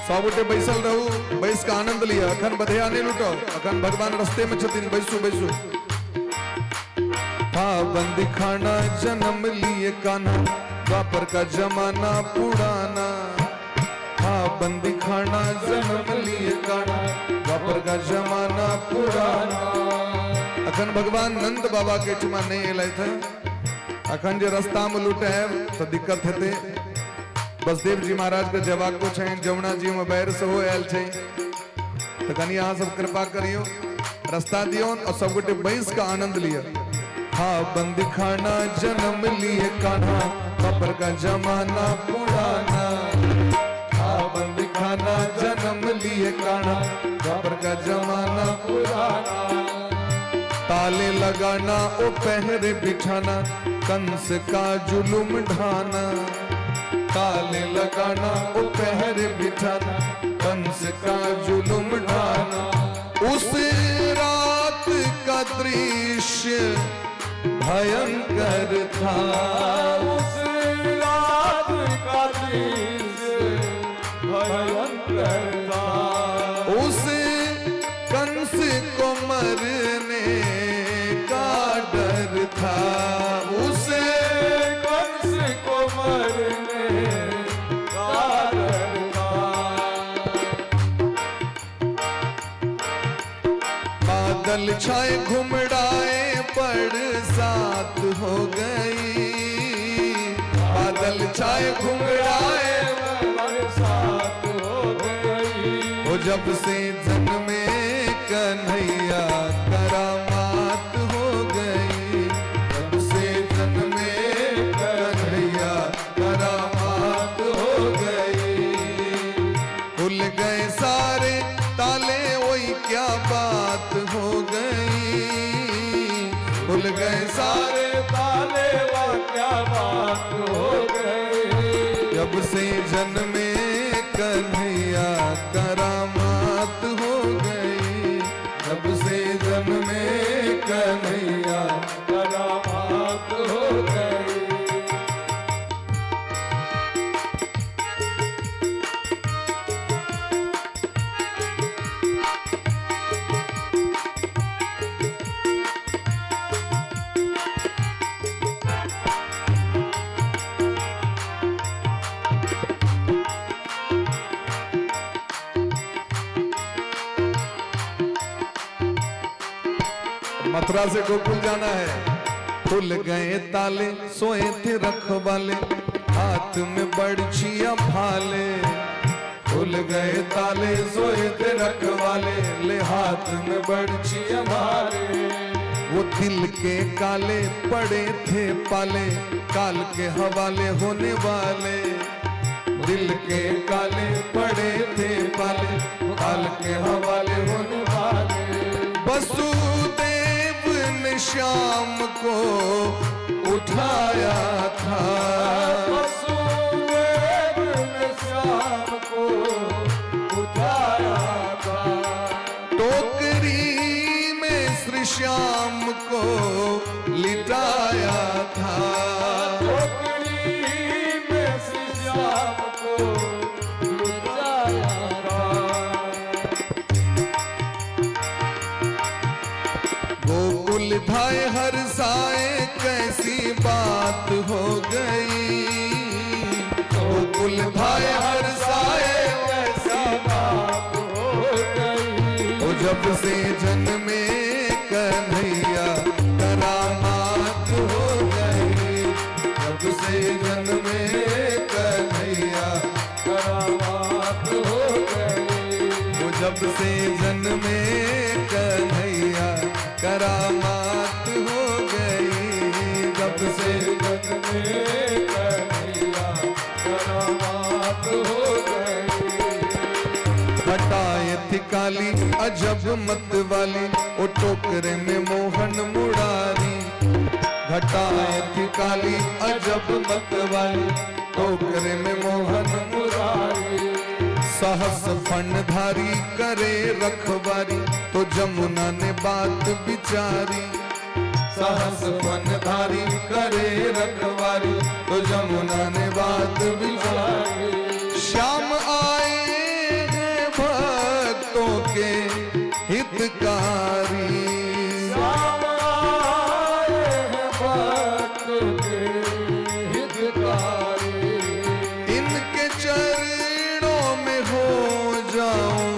साबुटे बैसल रहू, बैस का आनंद लिया। अखन बधिया नहीं लुटो, अखन भगवान रस्ते में छतिन, बैसू बैसू। हाँ बंदी खाना जन्म लिए कान्हा, द्वापर का जमाना पुराना। हाँ बंदी खाना जन्म लिए कान्हा, द्वापर का जमाना पुराना। अखन भगवान नंद बाबा के चुमा नहीं एलाय थे। अखन जो रास्ता में लुटे है तो दिक्कत हेते। बसदेव जी महाराज के जवाब को छें, जमुना जी में बैर से हो आयल छे, तो कनी यहाँ सब कृपा करियो, रास्ता दियो और सब गोटे बैस का आनंद लिया। हाँ बंदी खाना जन्म लिए कान्हा, द्वापर का जमाना पुराना। हाँ बंदी खाना जन्म लिए कान्हा, द्वापर का जमाना पुराना। ताले लगाना ओ पहरे बिठाना, कंस का जुलुम ढाना। ताले लगाना ओ पहरे बिठाना, कंस का जुलुम ढाना। उस रात का दृश्य भयंकर था, उस रात का दृश्य भयंकर था। उस कंस को मरने का डर था। उस कंस को मरने का डर था। बादल छाए घुमड़ाए बरसात हो गई। बादल छाए घुमड़ाए बरसात हो गई। वो जब से जन्मे कन्हैया करामात हो गई। जब से जन्मे कन्हैया करामात हो गई। खुल गए सारे ताले, वही क्या बात हो गई। खुल गए सारे ताले, वो क्या बात हो गई। जब से जन्मे कन्हैया करामात हो गई। जब से जन्मे कन्हैया करामात हो गई। मथुरा से गोकुल जाना है। खुल गए ताले, सोए थे रखवाले, हाथ में बड़छिया भाले। खुल गए ताले, सोए थे रखवाले, ले हाथ में बड़छिया भाले। वो दिल के काले पड़े थे पाले, काल के हवाले होने वाले। दिल के काले पड़े थे पाले, काल के हवाले होने वाले। वसुदेव ने श्याम को उठाया था। वसुदेव ने श्याम को उठाया था। टोकरी में श्री श्याम को लिटाया था। टोकरी में श्री श्याम को लिटाया था। गोकुल धाए हर साए कैसी बात हो गई। गोकुल धाए हर साए कैसी बात हो गई। वो जब से जन्मे कन्हैया करामात हो गई। जब से जन्मे कन्हैया करामात हो गई। वो जब से जन्मे कन्हैया करामात हो गई। जब से जन्मे कन्हैया करामात हो गई। हटाए ठिकाने काली अजब मत वाली, ओ टोकरे में मोहन मुरारी। घटाए थी काली अजब मत वाली, टोकरे में मोहन मुरारी। सहस फणधारी करे रखवारी, तो जमुना ने बात विचारी। सहस फणधारी करे रखवारी, तो जमुना ने बात विचारी। श्याम आए हैं भक्तों के हितकारी, श्याम आए हैं भक्तों के हितकारी। इनके चरणों में हो जाऊं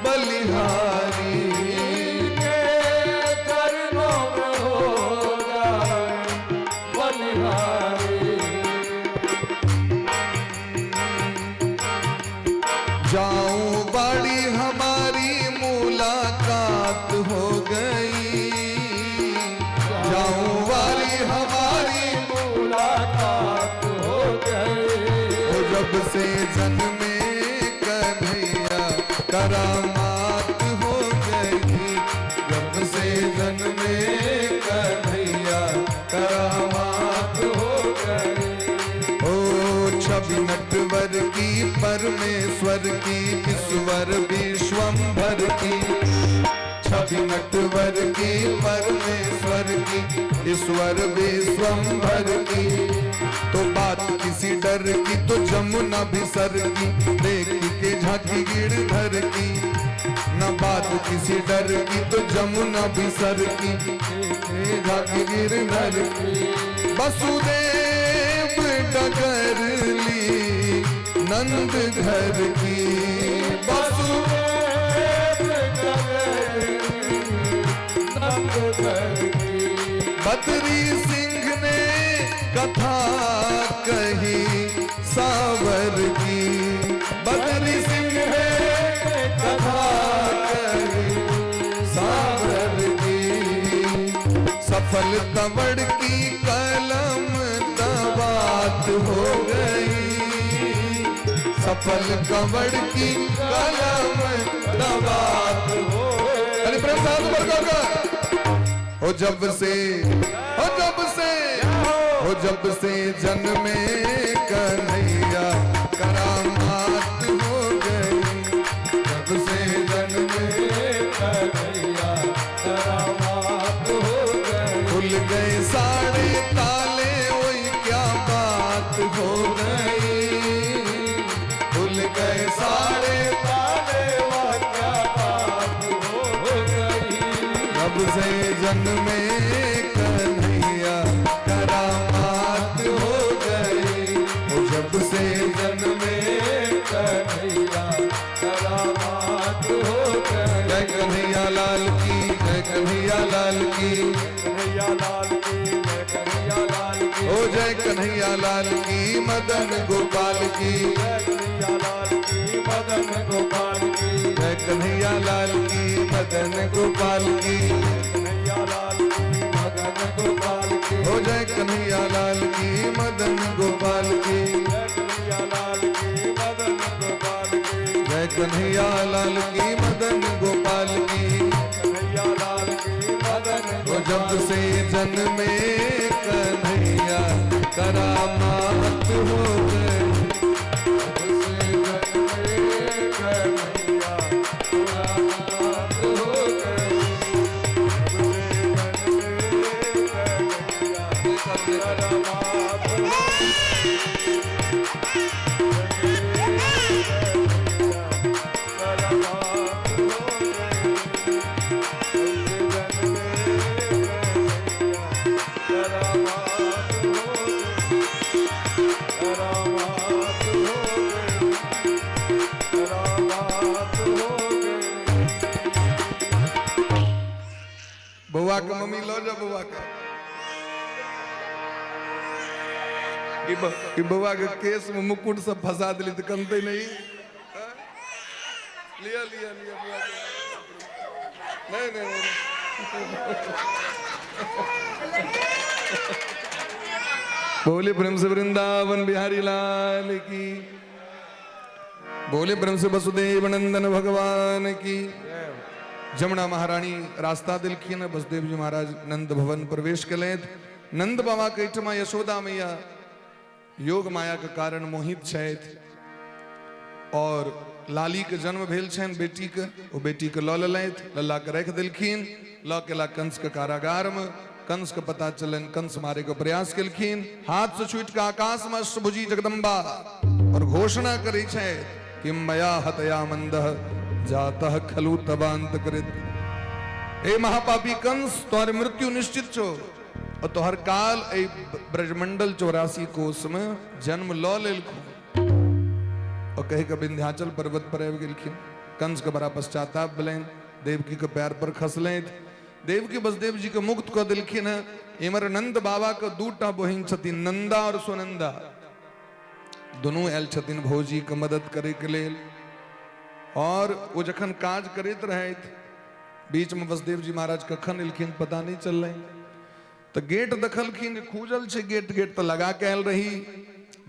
बलिहारी। इनके चरणों में हो जाए बलिहारी। जाऊं बाड़ी हमारी मुलाकात हो गई, जाऊं बाड़ी हमारी मुलाकात हो गई। वो जब से जन्मे कन्हैया करामात हो गई। जब से जन्मे कन्हैया करामात हो गई। ओ छवि नटवर की परमेश्वर की, ईश्वर विश्वंभर की। छवि नटवर की परमेश्वर की, ईश्वर विश्वंभर की। तो बात किसी डर की तो जमुना भी सर की, देख के झांकी गिरधर की। न बात किसी डर की तो जमुना भी सर की, झांकी गिरधर की। वसुदेव डगर ली नंद घर की, वसुदेव डगर ली नंद घर की। बद्री सिंह ने कथा कही सावर की। बद्री सिंह ने कथा कही सावर की। सफल कंवड़ की कलम दबात हो गई। सफल कंवड़ की कलम दबात हो गई। अरे प्रेम साथ वर्गों का हो जब से, हो जब से, हो जब से जन्मे कन्हैया करामात हो गई। जब से जन्मे कन्हैया करामात हो गई। खुल गए साढ़े ताले, वही क्या बात हो गई। खुल गए साढ़े ताले, वह क्या बात हो गई। जब से जन्मे कन्हैया करामात हो गई। वो जब से जन्मे कन्हैया करामात हो गई। जय कन्हैया लाल की, जय कन्हैया लाल की। कन्हैया लाल की, जय कन्हैया लाल की। ओ जय कन्हैया लाल की, मदन गोपाल की। जय कन्हैया लाल की, मदन गोपाल की। जय कन्हैया लाल की, मदन गोपाल की। कन्हैया लाल की, मदन गोपाल की। ओ जय कन्हैया लाल की, मदन गोपाल की। जय कन्हैया लाल की, मदन गोपाल की। जय कन्हैया लाल की, मदन गोपाल की। कन्हैया लाल की, मदन वो जब से जन्मे कन्हैया करामात हो गई। बउआ के मम्मी लो जा बउआ के। ई बउआ के केस में मुकुट सब फंसा दिली तो कनते नहीं। हाँ? लिया लिया लिया बुआ के। नहीं नहीं नहीं बोले प्रेम से वृंदावन बिहारी लाल की। बोले ब्रह्म से वसुदेव नंदन भगवान की। जय हो। जमुना महारानी रास्ता दिलखीन वसुदेव जी महाराज नंद भवन प्रवेश कलेत। नंद बाबा कैठमा यशोदा मैया योग माया के कारण मोहित छथि और लाली के जन्म भेल छनि बेटी के, ओ बेटी के लऽ लेलथि, लल्ला के राखि देलखिन, लऽ के ला कंस के कारागार में। कंस के पता चलन, कंस मारे के प्रयास केलखिन, हाथ से छूट के आकाश में अष्टभुजी जगदम्बा और घोषणा करै छै कि मया हतया मंदः जातः खलु तबांत कृत। ए महापापी कंस, तोहर मृत्यु निश्चित छो और तोहर काल ए ब्रजमंडल 84 कोष में जन्म लऽ लेलखो। और कहे के विंध्याचल पर्वत पर आबि गेलखिन। कंस के बड़ा पश्चाताप भेलनि, देवकी के पैर पर खसलथि, देवकी वसुदेव जी के मुक्त कऽ देलखिन। इमर नंद बाबा के दूटा बहिन छथिन, नंदा और सुनंदा, दुनू आयल छथिन भौजी के मदद करे के लेल। और वो जखन काज करैत रहथि, बीच में वसुदेव जी महाराज कखन एलखिन पता नहीं चललै। तो गेट देखलखिन खूजल छै, गेट तो लगा के आयल रही।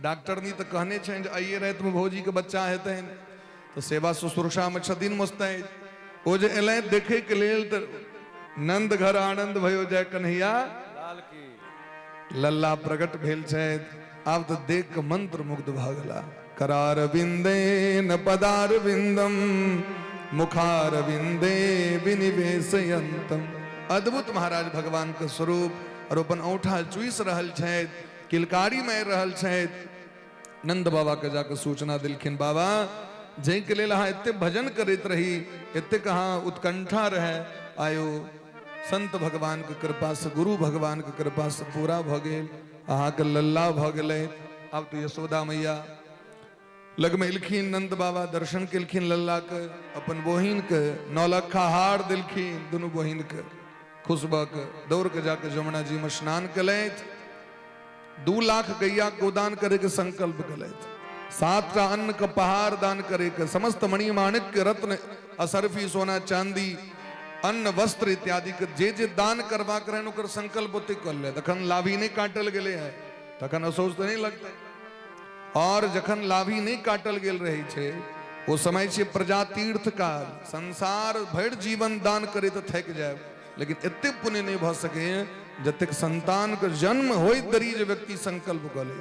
डॉक्टर नी तो कहने छनि जे आइए राति में भौजी के बच्चा हेतनि, तो सेवा शुश्रूषा में छथिन मुस्तैद। ओ जे एलथि देखे के लेल तो नंद घर आनंद भयो जय कन्हैया लाल की। लल्ला प्रकट भेल छथि। आब तो देख के मंत्र मुग्ध भ गेला। करार बिंदे न पदार बिंदम मुखार बिंदे विनिवेशयंतम। अद्भुत महाराज भगवान के स्वरूप और अपन औठा चुइस रहल छथि, किलकारी मारि रहल छथि। नंद बाबा के जाके सूचना दिलखिन, बाबा जै के लेल अहाँ एते भजन करैत रही, एते कहाँ उत्कंठा रहे, आयो संत भगवान के कृपा से, गुरु भगवान के कृपा से पूरा भ गेल, अहाँ के लल्ला भ गेलै। अब तो यशोदा मैया लग में एलखिन, नंद बाबा दर्शन केलखिन लल्ला के, अपन बहिन के नौलखा हार दिलखिन, दुनू बहिन के खुशबा के दौड़ के जाके जमुना जी में स्नान कलथि। 2 लाख गैया गोदान करे के संकल्प कलथि, 7 टा अन्न का पहाड़ दान करे के, समस्त मणि माणिक्य रत्न असरफी सोना चांदी अन्न वस्त्र इत्यादि के जे दान करवा कर ओकर संकल्प ओते कर ले। तखन लाभी नहीं काटल गेले है, तखन अफसोस तो नहीं लगता। और जखन लाभी नहीं काटल गेल रहे छे, वो समय छे प्रजा तीर्थ काल, संसार भर जीवन दान करे तो थक जाए, लेकिन एते पुण्य नहीं भ सके जतेक संतान के जन्म होइत दरी जे व्यक्ति संकल्प कर ले।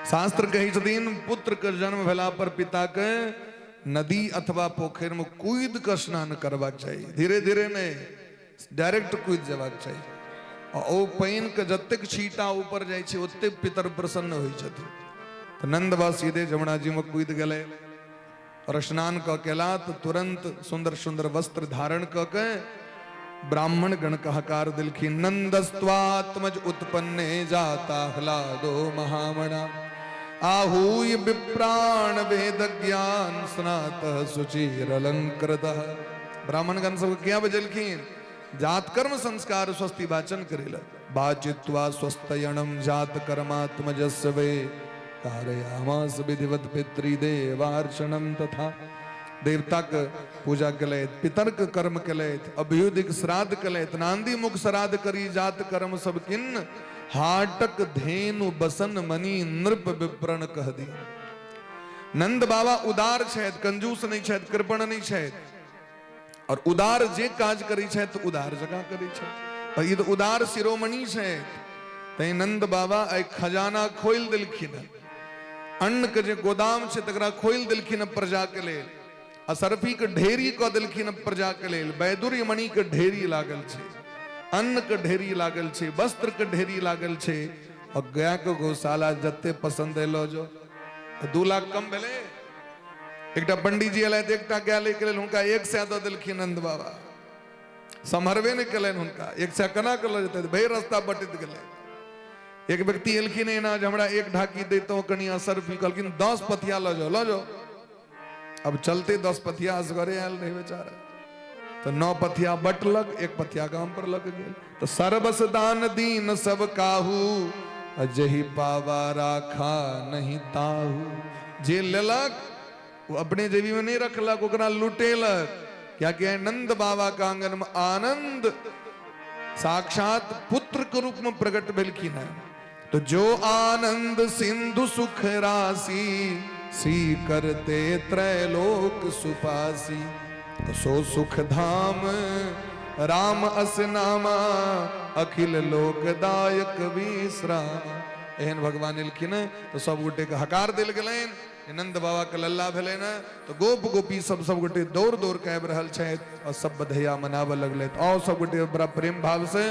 शास्त्र कही छथिन, पुत्र के जन्म भेला पर पिता के नदी अथवा पोखर में कूद के स्नान करबाक चाहिए, धीरे धीरे नहीं, डायरेक्ट कूद जाबाक चाहिए। और ओ पानि के जतेक छीटा ऊपर जाय छै ओते पितर प्रसन्न होइ छथिन। तो नंद बा सीधे जमुना जी में कूद गेले और स्नान क केला तो तुरंत सुंदर सुंदर वस्त्र धारण क के ब्राह्मण गण का हकार दिलखिन। नंदस्त्वात्मज उत्पन्ने जाता ह्लादो महामणा आहूय विप्राण वेद ज्ञान स्नात सुचिर अलंकृत। ब्राह्मण गण सब क्या बजलखिन, जात कर्म संस्कार स्वस्ति वाचन करेला, बाचित्वा स्वस्तयनम जात कर्मात्मजस्य वे कारयामास विधिवत पितृदेवार्चनम। तथा देवता के पूजा कलैत, पितर के कर्म कलैत, अभ्युदिक श्राद्ध कलैत, नांदी मुख श्राद्ध करी जात कर्म सब किन्न, हाटक धेनु बसन मणि नृप विप्रण कह दी। नंद बाबा उदार छथि, कंजूस नहीं छथि, कृपण नहीं छथि, और उदार जे काज करी छथि तो उदार जगह करी छथि, और ये तो उदार शिरोमणि छथि। तै नंद बाबा आई खजाना खोल दिलखिन, अन्न के जे गोदाम छै तकरा खोल दिलखिन प्रजा के लेल, असरफी के ढेरी क दिलखिन प्रजा के लेल, वैदुर्य मणि के ढेरी लागल छै, अन्न के ढेरी लागल छै, वस्त्र के ढेरी लागल छै, और गाय के गौशाला जते पसंद है लो जो। 2 लाख कम भेले। एकटा पंडित जी एलथि, एकटा गाय ले के लेल हुनका 100 द देलखिन नंद बाबा, सम्हरबे नहीं कलनि हुनका, 100 केना के ल जेतै, भरि रास्ता बटैत गेलै। एक व्यक्ति एलखिन एना जे हमरा 1 ढाकी देतौ कनी असर भी, कहलखिन 10 पथिया ल जाओ। अब चलते 10 पथिया असगरे आयल रहे बेचारा, तो 9 पथिया बटलक, 1 पथिया गांव पर लग गेल। तो सर्वस दान दीन सब काहू, अजहि पावा राखा नहीं ताहू। जे लेलक वो अपने जेबी में नहीं रखलक, ओकरा लुटेलक। क्या क्या नंद बाबा का आंगन में आनंद साक्षात पुत्र के रूप में प्रकट भेलखिन है। तो जो आनंद सिंधु सुख राशि सी करते त्रैलोक सुपासी सो सुख धाम राम अस नामा अखिल लोकदायक विश्राम। एहन भगवान एलखिन तो सब गोटे के हकार दिल गलन। नंद बाबा के लल्ला भेले न तो गोप गोपी सब गोटे दौड़ दौड़ के आबि रहल छथि और सब बधैया मनाबे लगले। और सब गोटे बड़ा प्रेम भाव से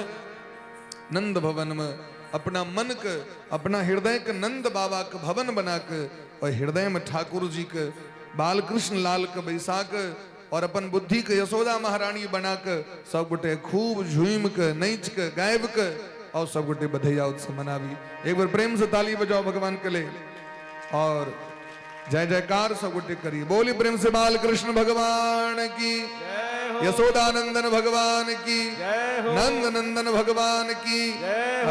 नंद भवन में अपना मन के अपना हृदय के नंद बाबा के भवन बना के और हृदय में ठाकुर जी के बाल कृष्ण लाल के बैसा के और अपन बुद्धि के यशोदा महारानी बना के सब गोटे खूब झूम के नाच के गायब के और सब गोटे बधैया उत्सव मनावी। एक बार प्रेम से ताली बजाओ भगवान के लिए और जय जयकार सब गोटे करिए। बोली प्रेम से बाल कृष्ण भगवान की, यशोदानंदन भगवान की, नंद नंदन भगवान की,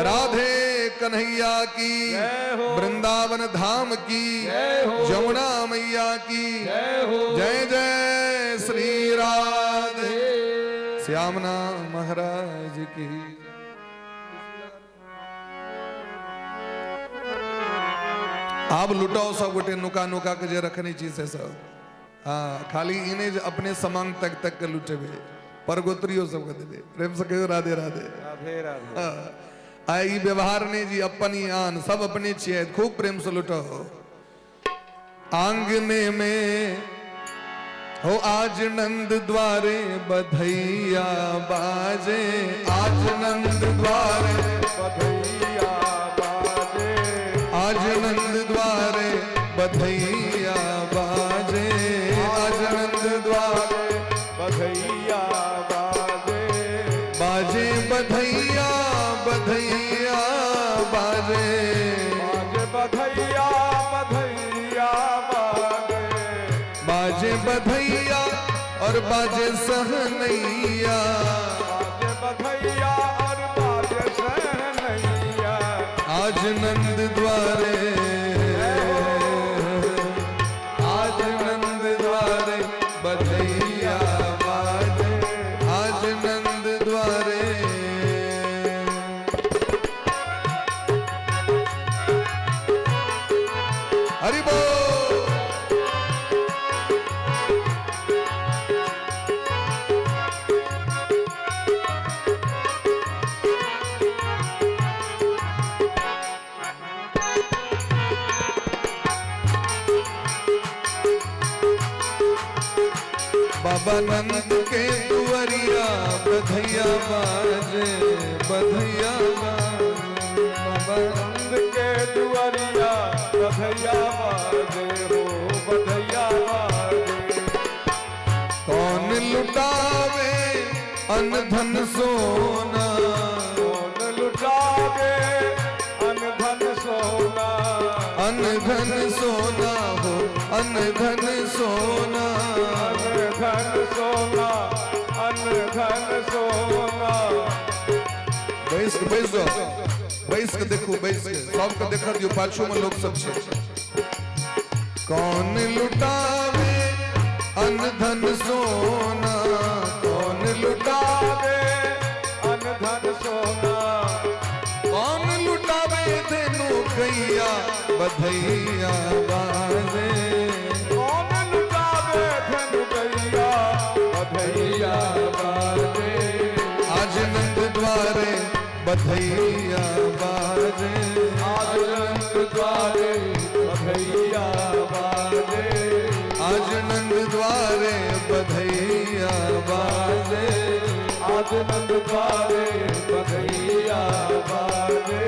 राधे कन्हैया की, वृंदावन धाम की, जमुना मैया की, जय जय श्री राधे श्यामना महाराज की। आप लुटाओ सब गोटे नुका नुका के जे रखनी चीज है सब। हाँ खाली इन्हें अपने समांग तक तक के लुटेबे पर गोत्रियों सब के देबे। प्रेम से कहो राधे राधे राधे राधे। आई व्यवहार ने जी अपनी आन सब अपने छिए खूब प्रेम से लुटाओ। आंगने में हो आज नंद द्वारे बधैया बाजे, आज नंद द्वारे बधैया बाजे, आज नंद द्वारे बधैया बाजे, आज नंद द्वारे बधैया बाजे, बाजे बधैया बधैया बाजे, बाजे बधैया बधैया बाजे, बाजे बधैया और बाजे सहनैया, बाजे बधैया और बाजे सहनैया, आज नंद द्वारे, आज नंद द्वारे बधैया बाजे, आज नंद द्वारे। हरि बोल। बाबा नंद के दुआरिया बधैया बाजे, बधैया बाजे, बाबा नंद के दुआरिया बधैया बाजे, हो बधैया बाजे। कौन लुटावे अन धन सोना, कौन लुटावे अन धन सोना, अन धन सोना हो अन धन सोना, अन धन सोना, अन धन सोना। बैस जाओ, बैस के देखो, बैस के सबके देखा दियो पाछू में लोग सब छे। कौन लुटावे अन धन सोना, कौन लुटावे अन धन सोना, कौन लुटावे तेनू कैया बधैया बाजे, कौन लुटावे धन गैया बधैया बाजे, आज नंद द्वारे बधैया बाजे, आज नंद द्वारे बधैया बाजे, आज नंद द्वारे बधैया बाजे, आज नंद द्वारे बधैया बाजे।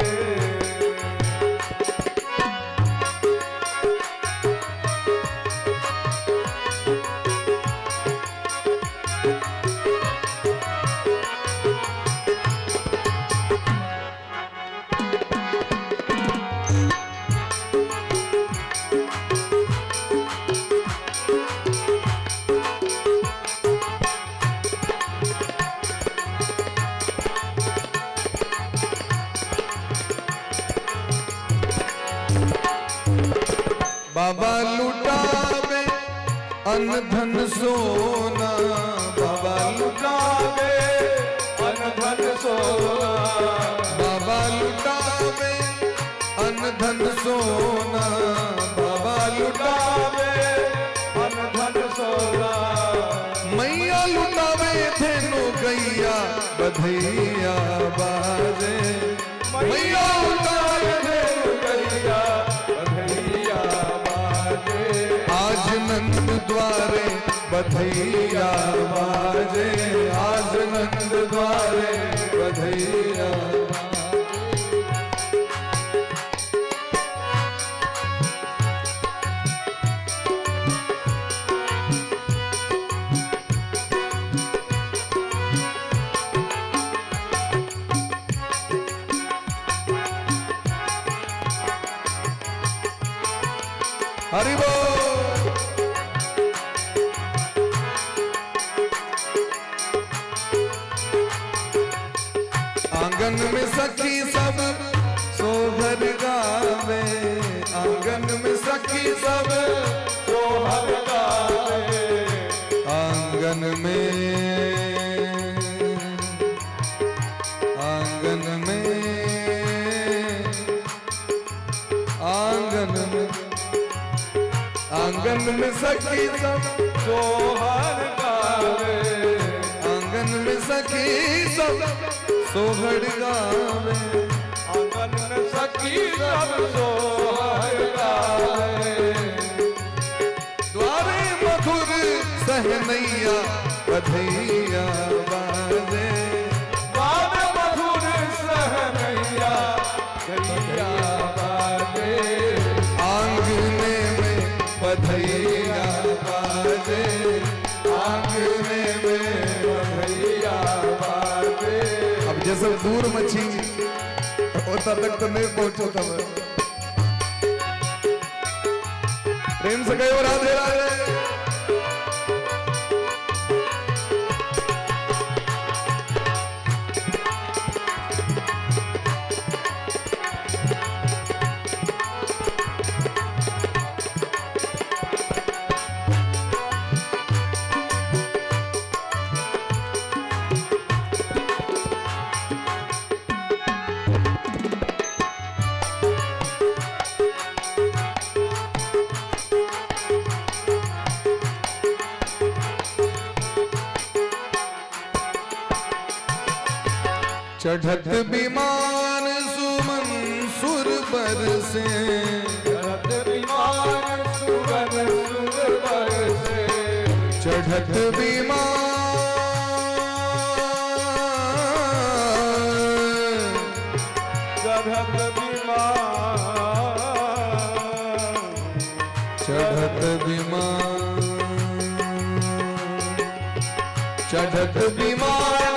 बाबा लुटावे अन धन सोना, बाबा लुटावे अन धन सोना, बाबा लुटावे अन धन सोना, बाबा लुटावे लगावे मन धन सोला मैया लुटावे धेनु गैया बधैया बाजे मैया लुटावे धेनु गैया बधैया बाजे आज नंद द्वारे बधैया बाजे आज नंद द्वारे बधैया हरि बोल। आंगन में सखी सब सोहर गावे आंगन में सखी सब सोहर गावे आंगन में आंगन में आंगन में आंगन में सखी सब सोहर गावे आंगन में सखी सब सोहर गावे आंगन में सखी सब सोहर गावे द्वारे मधुर सहनैया बधैया बाजे बाज मधुर सहनैया गैया बाजे आंगने में बधैया बाजे आंगने में बधैया बाजे अब जैसे दूर मच्छी होता तक तो नहीं पहुंचो था मैं प्रेम से कहो राधे राधे चढ़त विमान सुमन सुर बरसे चढ़त विमान सुगन सुर बरसे चढ़त विमान चढ़त विमान चढ़त विमान चढ़त विमान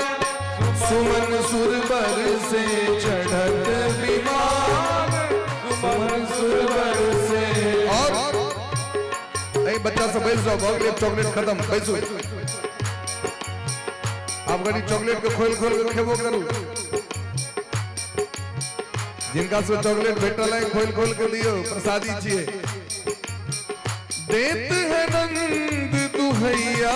सुमन सुर बरसे चढ़त विमान सुमन सुर बरसे और बच्चा सब बैठ जाओ बहुत चॉकलेट खत्म बैसो आप गड़ी चॉकलेट को खोल खोल के खेबो करू जिनका से चॉकलेट भेटल है खोल खोल के दियो प्रसादी छिए देत है नंद दुहैया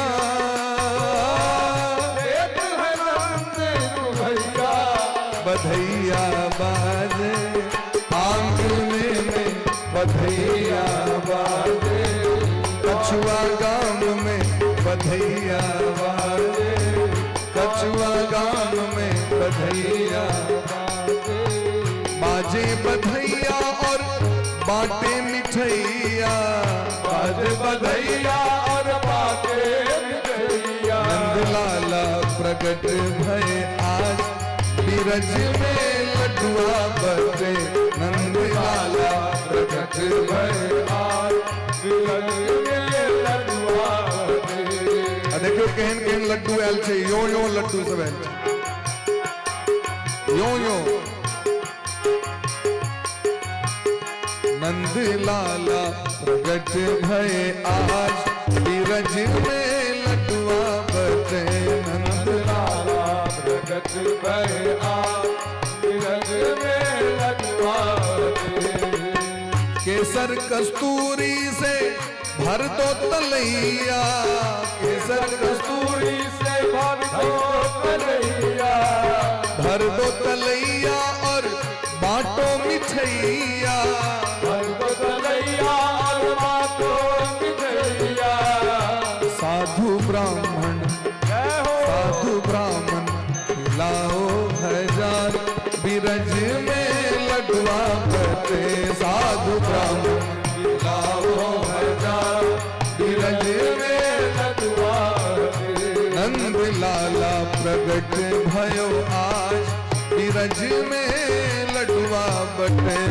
देत है नंद दुहैया बधैया बाजे आंगने में बधैया बाजे कछुआ गाम में बधैया बाजे कछुआ गाम में बधैया बाजे बधैया और बाटे मिठैया बाजे बधैया और बाटे मिठैया नंद लाला प्रकट भय आज बीरज में लडुआ बटे नंद लाला प्रकट भय आज बिरज में लडुआ बटे देखियो केहन केहन लड्डू आयल छे यो लड्डू सब आयल छे यो नंद लाला प्रगट भय आज बीरज में लडुआ बटे नंद लाला प्रगट भय आज बिरज में लडुआ बटे केसर कस्तूरी से भर दो तलैया केसर कस्तूरी से भर दो तलैया भर दो तलैया और बाटो मिठैया भर दो तलैया और बाटे ब्राह्मण जय हो साधु ब्राह्मण खिलाओ हजार बिरज में लडुआ बटे साधु ब्राह्मण खिलाओ हजार बिरज में लडुआ बटे नंद लाला प्रगट भयो आज बिरज में लडुआ बटे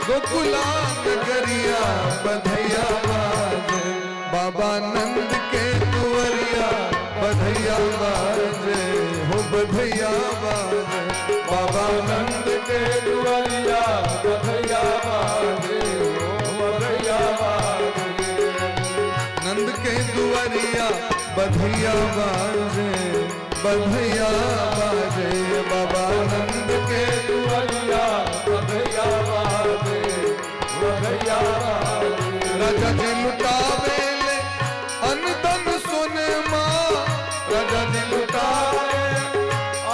गोकुला नगरिया बधैया बाजे बाबा नंद के कुंवरिया बधैया बाजे हो बधैया बाजे बाबा नंद के कुंवरिया बधैया बाजे हो बधैया बाजे नंद के कुंवरिया बधैया बाजे बधैया बाजे बाबा नंद के कुंवरिया बधैया बाजे बधैया बाजे राजा जी लुटावे ले अनधन सोने माँ राजा जी लुटावे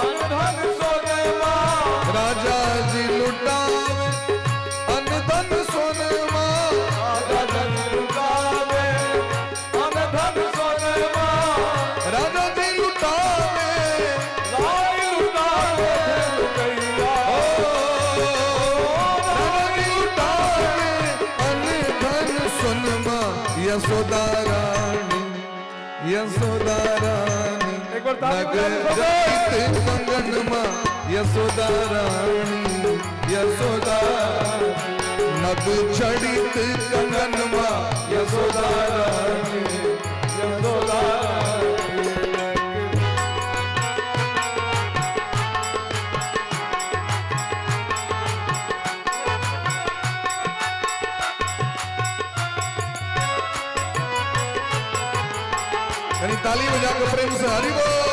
अनधन सोने माँ राजा जी लुटावे अनधन सोने माँ राजा जी लुटावे अनधन सोने माँ राजा जी लुटावे राय लुटावे कैया राजा जी लुटावे अनधन सोनमा यशोदा रानी यशोदा रानी नगर जटित कंगन माँ यशोदा रानी यशोदा नग जड़ित कंगन माँ यशोदा रानी यशोदा ताली बजाकर प्रेम से हरि बोल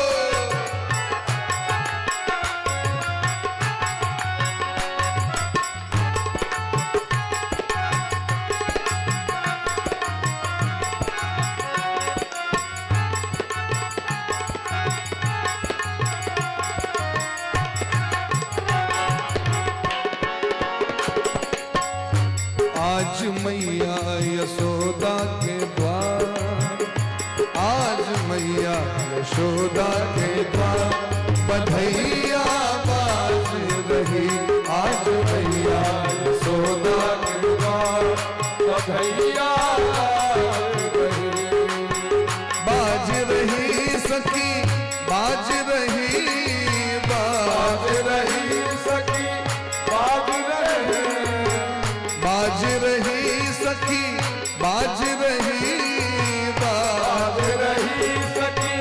आज मैया यशोदा के द्वार आज मैया यशोदा के द्वार बधैया बाज रही आज मैया यशोदा के द्वार बधैया बाज रही सखी बाज रही बाज रही सखी बाज रही सखी बाज रही बाज रही सखी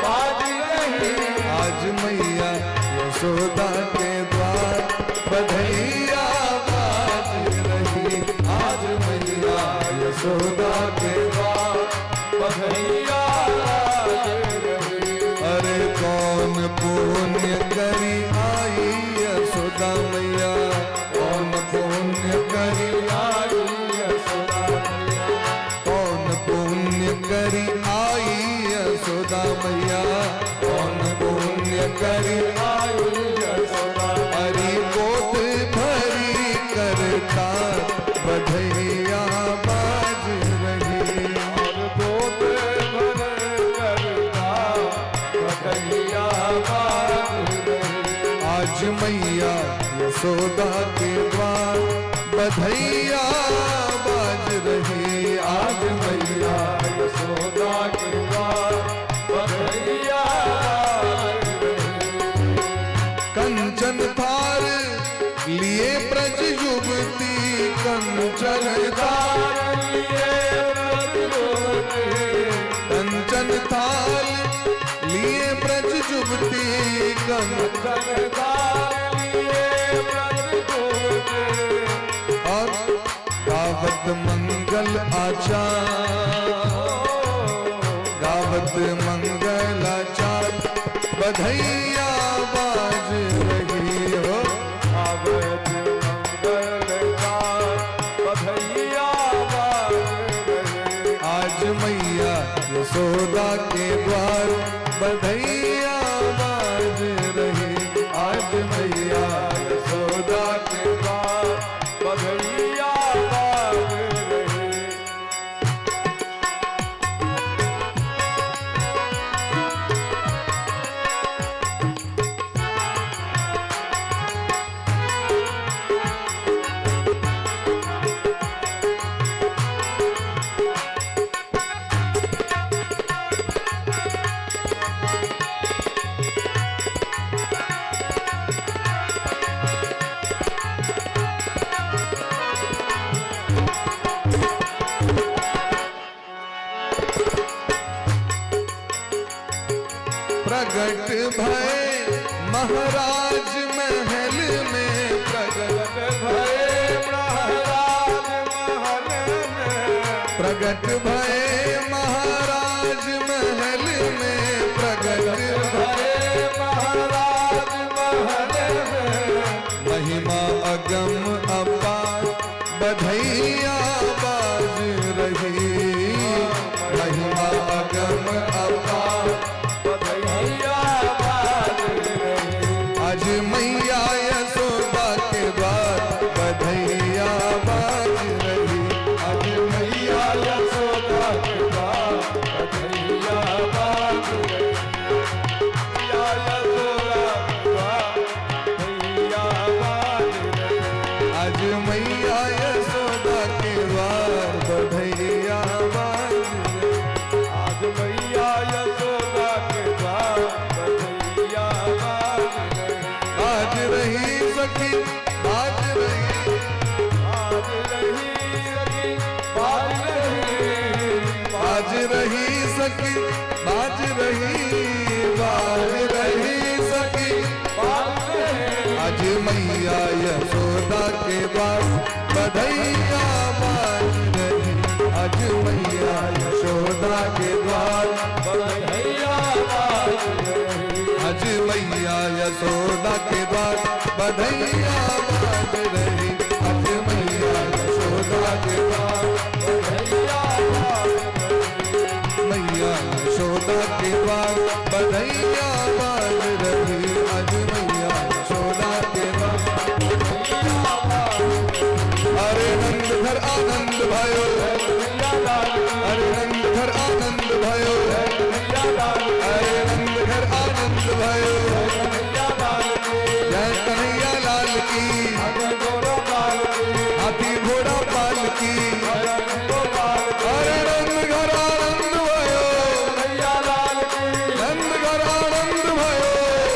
बाज रही आज मैया यशोदा के द्वार बधैया बाज रही आज मैया यशोदा के द्वार बधैया बाज रही अरे कौन पुण्य करी आई यशोदा मैया कौन पुण्य करी आई यशोदा कौन पुण्य करी आई यशोदा मैया कौन पुण्य करी आई यशोदा हरि गोद भरी करता बधैया बाज रही और गोद भर करता बधैया बाज रही आज मैया यशोदा के द्वार बधैया बाज रही आज मैया यशोदा के द्वार बधैया कंचन थार लिए ब्रज युवती कंचन थार लिए ब्रज मंगल आचार, गावत मंगल आचार, बधैया बाज रही हो। गावत मंगल आचार, बधैया बाज रही। आज मैया यशोदा के द्वार बधैया बाज रही। आज मैया यशोदा के द्वार बधैया बाज रही। प्रगट भय महाराज महल में, प्रगट भय महाराज महल में। प्रगट भय महाराज महल में, प्रगट भय महाराज महल में। महिमा अगम अपार बधैया बाज रही। महिमा अगम अपार बधैया बाज रही। आज मैया यशोदा के द्वार बधैया बाज रही। आज मैया यशोदा के द्वार बधैया बाज रही। मैया यशोदा के द्वार बधैया बाज रही। आज मैया यशोदा के द्वार बधैया बाज रही। आज मैया यशोदा के द्वार बधैया बाज रही। बाज रही सखी बाज रही। बाज रही सखी बाज रही। बाज रही सखी बाज रही। बाज रही सखी बाज रही। आज मैया यशोदा के द्वार बधैया बाज रही। आज मैया यशोदा के द्वार बधैया बाज रही। आज मैया यशोदा के द्वार बधैया बाज रही। आज मैया यशोदा के द्वार बधैया बाज रही। मैया यशोदा के द्वार बधैया बाज रही। आज मैया यशोदा के द्वार बधैया बाज रही। अरे नंद घर आनंद भयो, कन्हैया लाल की। अरे नंद घर आनंद भयो, कन्हैया लाल की। अरे नंद घर आनंद भयो। कन्हैया लाल की। जय कन्हैया लाल की, अजय गोपाल की। हाथी घोड़ा पाल की। अजय गोपाल की। अरे नंद घर आनंद भयो, कन्हैया लाल की। नंद घर आनंद भयो,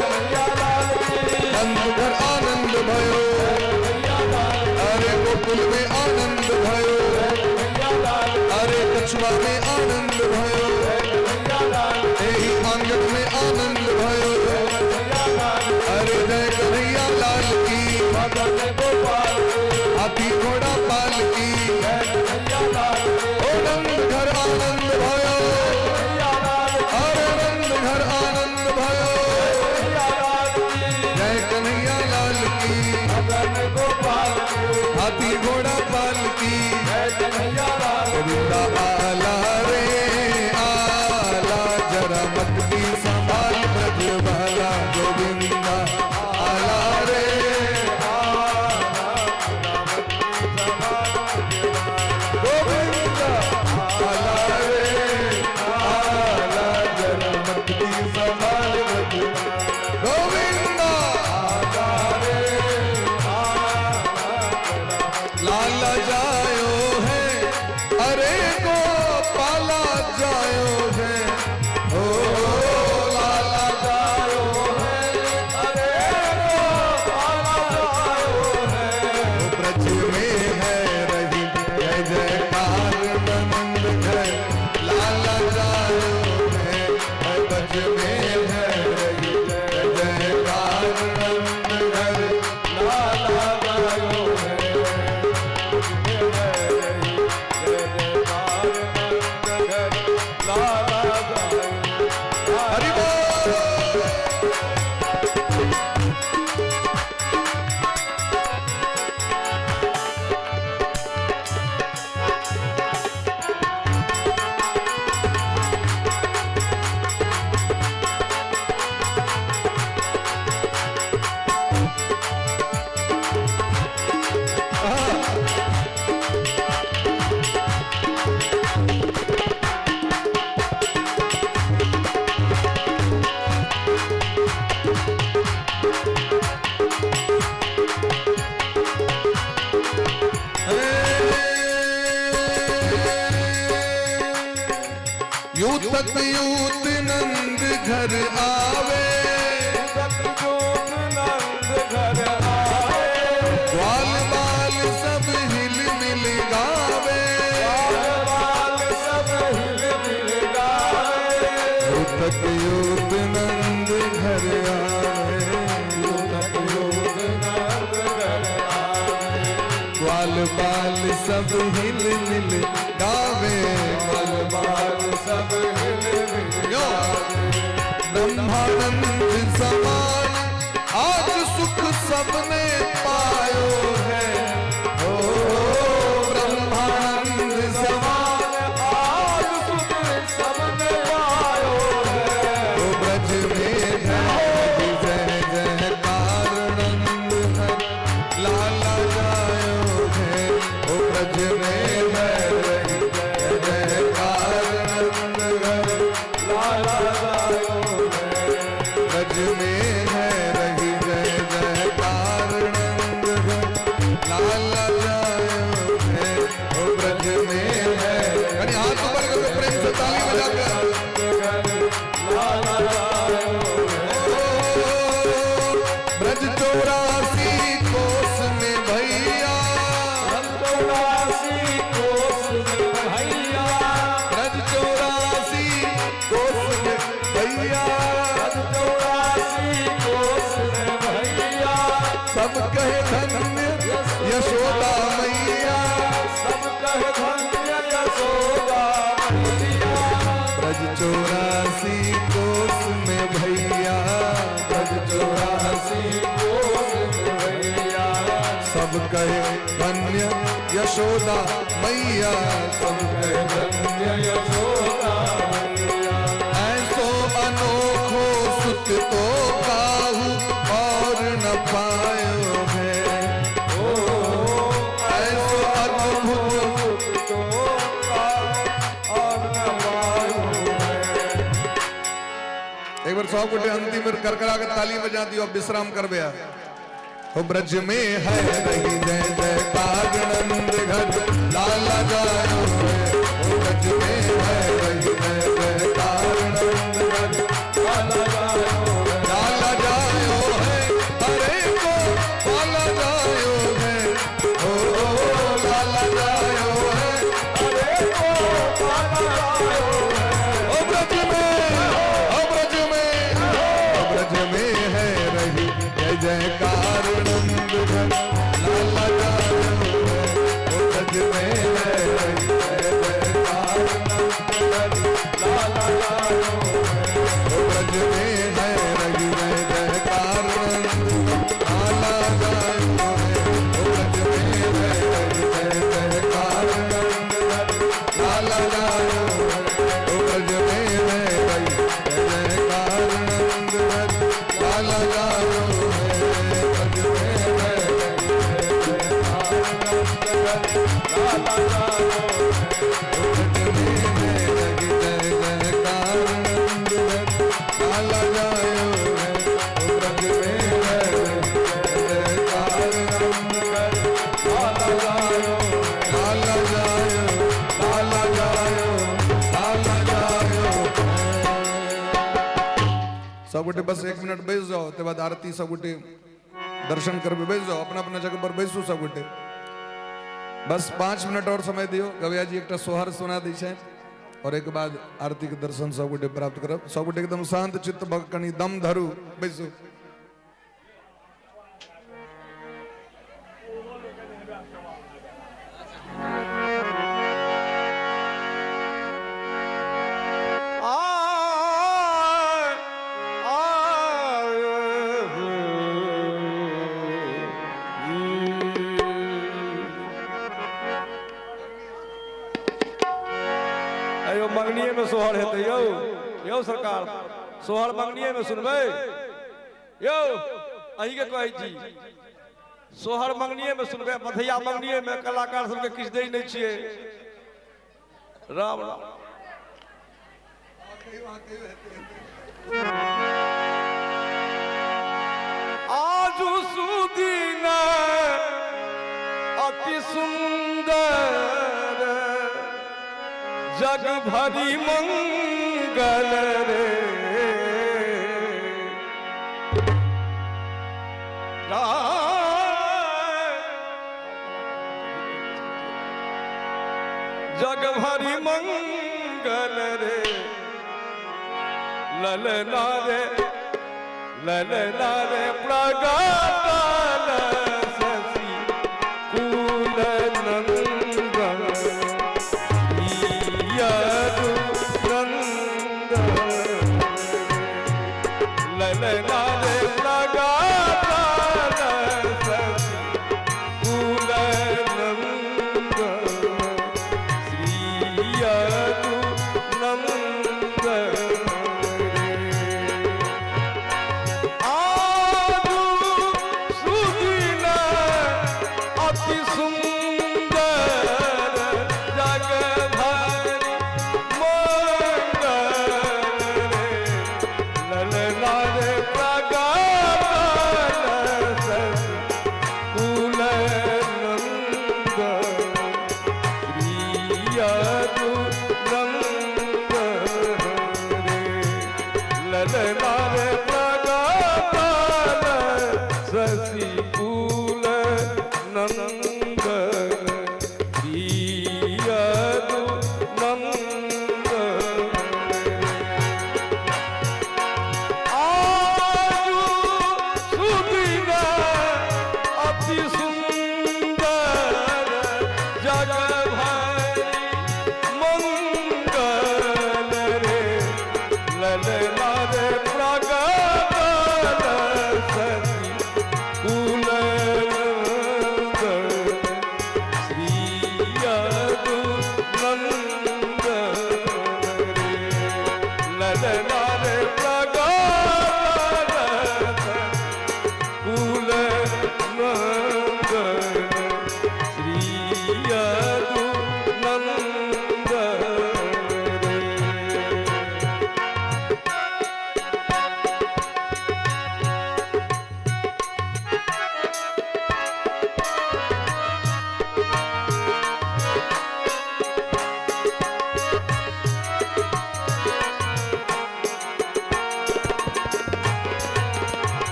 कन्हैया लाल की। नंद घर आनंद भयो। कन्हैया लाल की। अरे गोकुल में आनंद भयो, कन्हैया लाल की। अरे कछुआ में आनंद भयो, कन्हैया लाल की। यही आंगन में आनंद भयो। कन्हैया लाल की। अरे जय कन्हैया लाल की, अजय गोपाल की। हाथी घोड़ा पाल की। कन्हैया लाल की। ओ नंद घर आनंद भयो, कन्हैया लाल की। अरे नंद घर आनंद भयो। कन्हैया लाल की। जय कन्हैया लाल की, अजय गोपाल की। हाथी घोड़ा पाल की। कन्हैया लाल की। गोविंदा आला रे आला, जरा मत की संभाल ब्रज वाला। गोविंदा आला रे गोविंदा आला रे आला, जरा मत की संभाल ब्रज वाला। गोविंदा आला रे लाला जायो है, अरे गोपाला जायो है। ओ लाला जायो है, अरे गोपाला जायो है। ब्रज में है रही जय जयकार नंद घर। लाला जायो है, ब्रज में है रही जय जयकार नंद घर। लाला जायो है। यूतक यूत नंद घर आवे, सतजोत नंद घर आवे, ग्वाल बाल सब हिल मिल गावे, बाल सब हिल मिल गावे, यूतक यूत नंद घर आवे, यूतक यूत नंद घर आवे, ग्वाल बाल सब हिल मिल गावे, बाल बाल सब हिल मिल गावे, ब्रह्मानंद समान आज सुख सबने पायो है, ओ ब्रह्मानंद समान आज सुख सबने पायो है, ओ ब्रज में जय जय जयकार नंद हर लाला जायो है, ओ ब्रज में जय जय जयकार नंद हर लाला जायो है, ब्रज में है रही जय जयकार नंद घर लाला जायो है, ओ ब्रज में है। यानी हाथ ऊपर करके प्रेम से ताली बजाकर लाला जायो है, ब्रज 84 कोस में भैया, चौरासी कोस में भैया, ब्रज 84 कोस में भैया, चौरासी कोस में भैया, सब कहे धन्य यशोदा मैया, सब कहे धन्य यशोदा मैया, ब्रज 84 कोस में भैया, ब्रज 84 कोस में भैया, सब कहे धन्य यशोदा मैया, सब कहे धन्य यशोदा मैया, ऐसो अनोखो सुत तो काहू और न पायो है, ऐसो अद्भुत तो और न पायो है, एक बार 100 कोटि अंतिम में करकरा के ताली बजा दियो, अब विश्राम कर गया। हो ब्रज में है रही जय जयकार नंद घर लाला जायो है, हो ब्रज में है रही जय जयकार नंद घर लाला जायो है, लाला जायो है, हरे को लाला जायो है, ओ लाला जायो है, अरे को लाला जायो है, ओ ब्रज में, ओ ब्रज में, ओ ब्रज में है रही जय जयकार नंद घर लाला जायो है, ओ ब्रज में है रही जय जयकार नंद घर लाला जायो है, ओ ब्रज में है रही जय जयकार नंद लाला जायो है, ओ ब्रज में है रही जय जयकार नंद लाला जायो है, ओ ब्रज में है रही जय जयकार नंद लाला जायो है, ब्रज में है रही जय जयकार नंद लाला जायो है, ब्रज में है रही जय जयकार नंद लाला जायो है, ओ ब्रज में है रही जय जयकार नंद लाला जायो है, लाला जायो, लाला जायो, लाला जायो। सब गोटे बस 1 मिनट बैठ जाओ, ते बाद आरती सब गोटे दर्शन कर बैठ जाओ, अपना अपना जगह पर बैसू सब गोटे। बस 5 मिनट और समय दियो, गवैया जी एक सोहर सुना दी है और एक बाद आरती के दर्शन सब गोटे प्राप्त करब। सब गोटे एकदम शांत चित्त भग कनी दम धरू बैसू। अयो मंगनिये में सोहर है यो यो सरकार सोहर मंगनिये में सुनबे यो अही के कहै छी सोहर मंगनिये में सुनबे मधैया मंगनिये में कलाकार सबके किछ दे नहीं छिए राम राम आजू सुदीन अति सुंदर जग भरी मंगल मंगल रे जग भरी मंगल रे ललना रे प्रगटल शशि कुल नंदन यदु नंदन ललना रे प्रगटल शशि कुल नंदन श्री यदु नंदन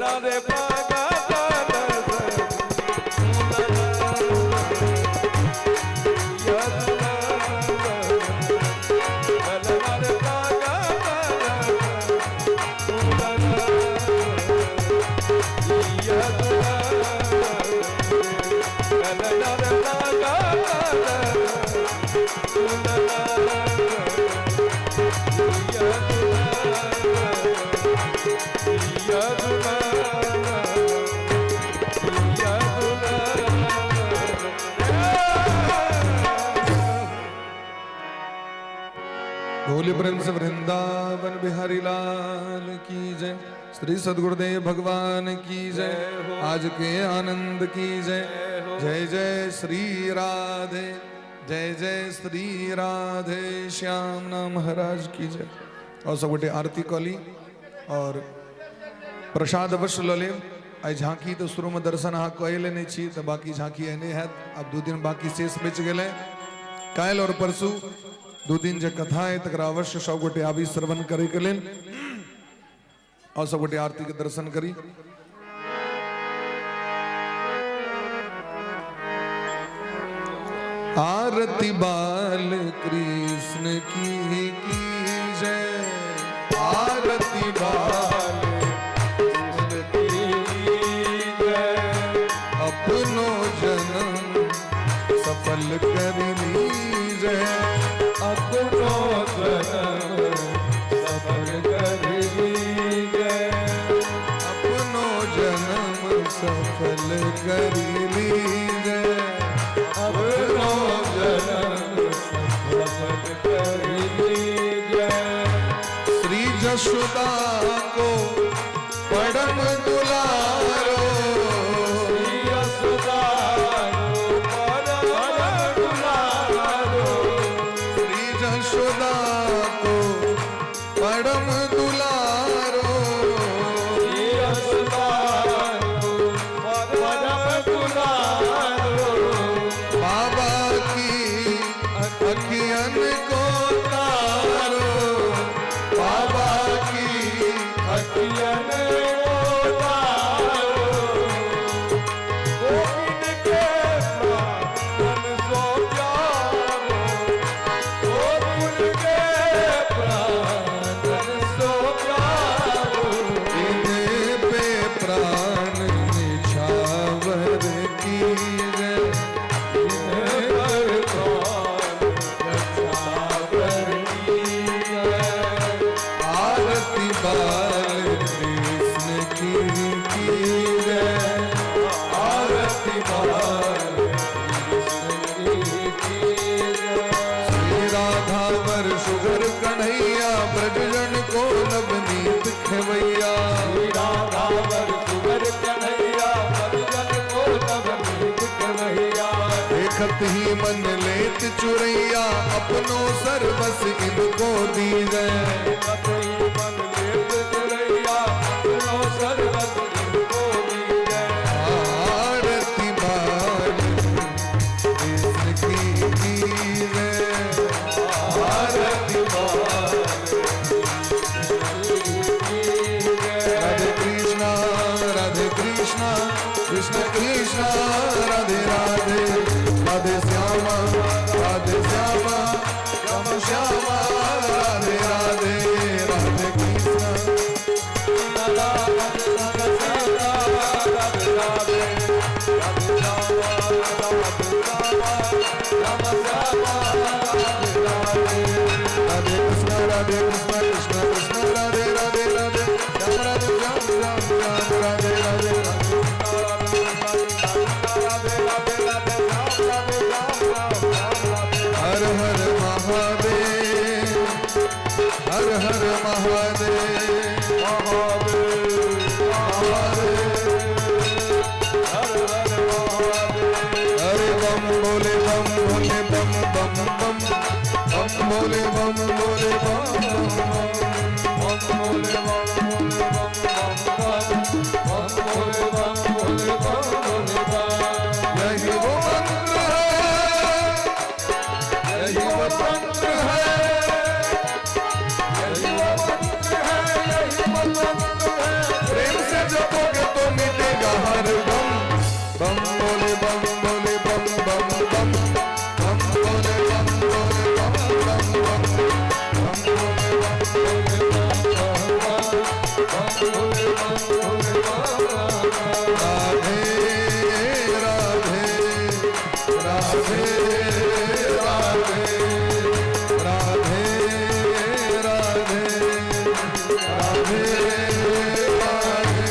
ललना रे बोले प्रिंस वृंदावन बिहारी लाल की जय। श्री सद्गुरुदेव भगवान की जय। आज के आनंद की जय। जय जय श्री राधे, जय जय श्री राधे श्याम नाम महाराज की जय। और सब गोटे आरती कली और प्रसाद अवश्य लले। आई झांकी तो शुरू में दर्शन अहाँ कहले नहीं छी तो बाकी झांकी एने है। अब 2 दिन बाकी शेष बच गए। काल और परसू 2 दिन जो कथा है तक अवश्य सब गोटे आबी श्रवण करे के लेल और सब गोटे आरती के दर्शन करी। आरती बाल कृष्ण की जय। आरती बाल कृष्ण की जय। अपनो जन्म सफल कर लीजय। अपनो जन्म सफल कर लीजय। अपनो जन्म सफल कर लीजय। अपनो जन्म सफल कर लीजय। श्री जशोदा को परम दुलारो। श्री यशोदा को परम दुलारो। श्री जशोदा को परम दुलारो। श्री यशोदा को परम दुलारो। बाबा की अखियन को तारो। बाबा की अखियन को तारो। गोविंद के प्राण सो प्यारो। गोविंद के प्राण सो प्यारो। इन्हें पे प्राण निछावर कीजे। इन्हें पर प्राण निछावर कीजे। आरती बाल कृष्ण की जय। आरती बाल कृष्ण की जय। श्री राधा वर सुगर कन्हैया ब्रजजन को नवनीत खेवैया। श्री राधा वर सुगर कन्हैया ब्रजजन को नवनीत खेवैया। देखत ही मन लेत चुरैया अपनो सर्वस इनको दीजै। कतई मन लेत चुरैया अपनो सर्वस इनको दीजै। आरती बाल कृष्ण की जय। आरती बाल राधे कृष्णा राधे कृष्णा कृष्ण कृष्णा राधे राधे। राधे श्यामा राम श्यामा राधे राधे। राधे कृष्णा राधे राधे राधे कृष्णा राधे कृष्णा कृष्ण कृष्ण राधे राधे राधे। श्याम राधे श्याम श्याम श्याम राधे राधे। हर हर महादेव हर हर महादेव महादेव महादेव। हरे बम बोले बम बोले बम बम बम बम बोले बम बोले बम बम बोले बम बोले बम बम बोले बम बोले बम। यही वो मंत्र है। यही वो मंत्र है। यही वो मंत्र है। यही वो मंत्र है। प्रेम से जो देखोगे तो मिटेगा हर गम। बम बोले बम बोले बम बम बम, बम बोले बम बोले बम बम बम, बम बोले बम बोले बम बम बम, बम बोले बम बोले बम बम। राधे राधे राधे राधे राधे राधे राधे राधे।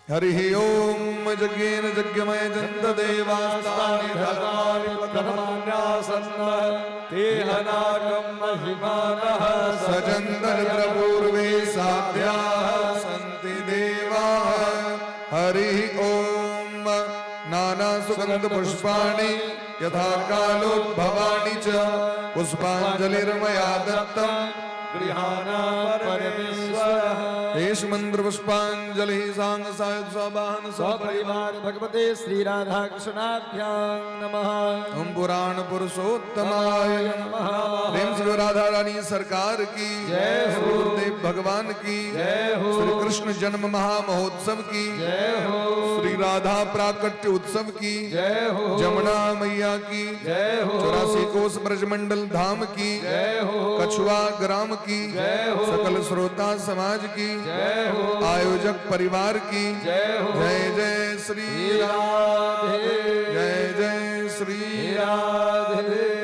हरि ओम यज्ञेन यज्ञमय जन्त देवास्तानि धर्माणि प्रथमान्यासन्न तेह नागं महिमानः सजन्तर्पूर्वे साध्याः सन्ति देवाः। हरि ओम नाना सुगंध पुष्पाणि यथा कालोद्भवानि च पुष्पाञ्जलिर्मया दत्तं गृहाणा परमेश्वरः। एष मंत्र पुष्पांजलि सांग सायुध स्वाबाहन सपरिवार भगवते श्री राधा कृष्णाभ्यां नमः। ओम पुराण पुरुषोत्तमाय नमः। प्रेम श्री राधा रानी सरकार की जय हो। गुरुदेव भगवान की जय हो। श्री कृष्ण जन्म महामहोत्सव की जय हो। श्री राधा प्राकट्य उत्सव की जय हो। जमुना मैया की जय हो। 84 कोस ब्रजमंडल धाम की जय हो। कछुआ ग्राम की जय हो। सकल श्रोता समाज की जय हो। आयोजक परिवार की जय हो। जय जय श्री राधे, जय जय श्री राधे।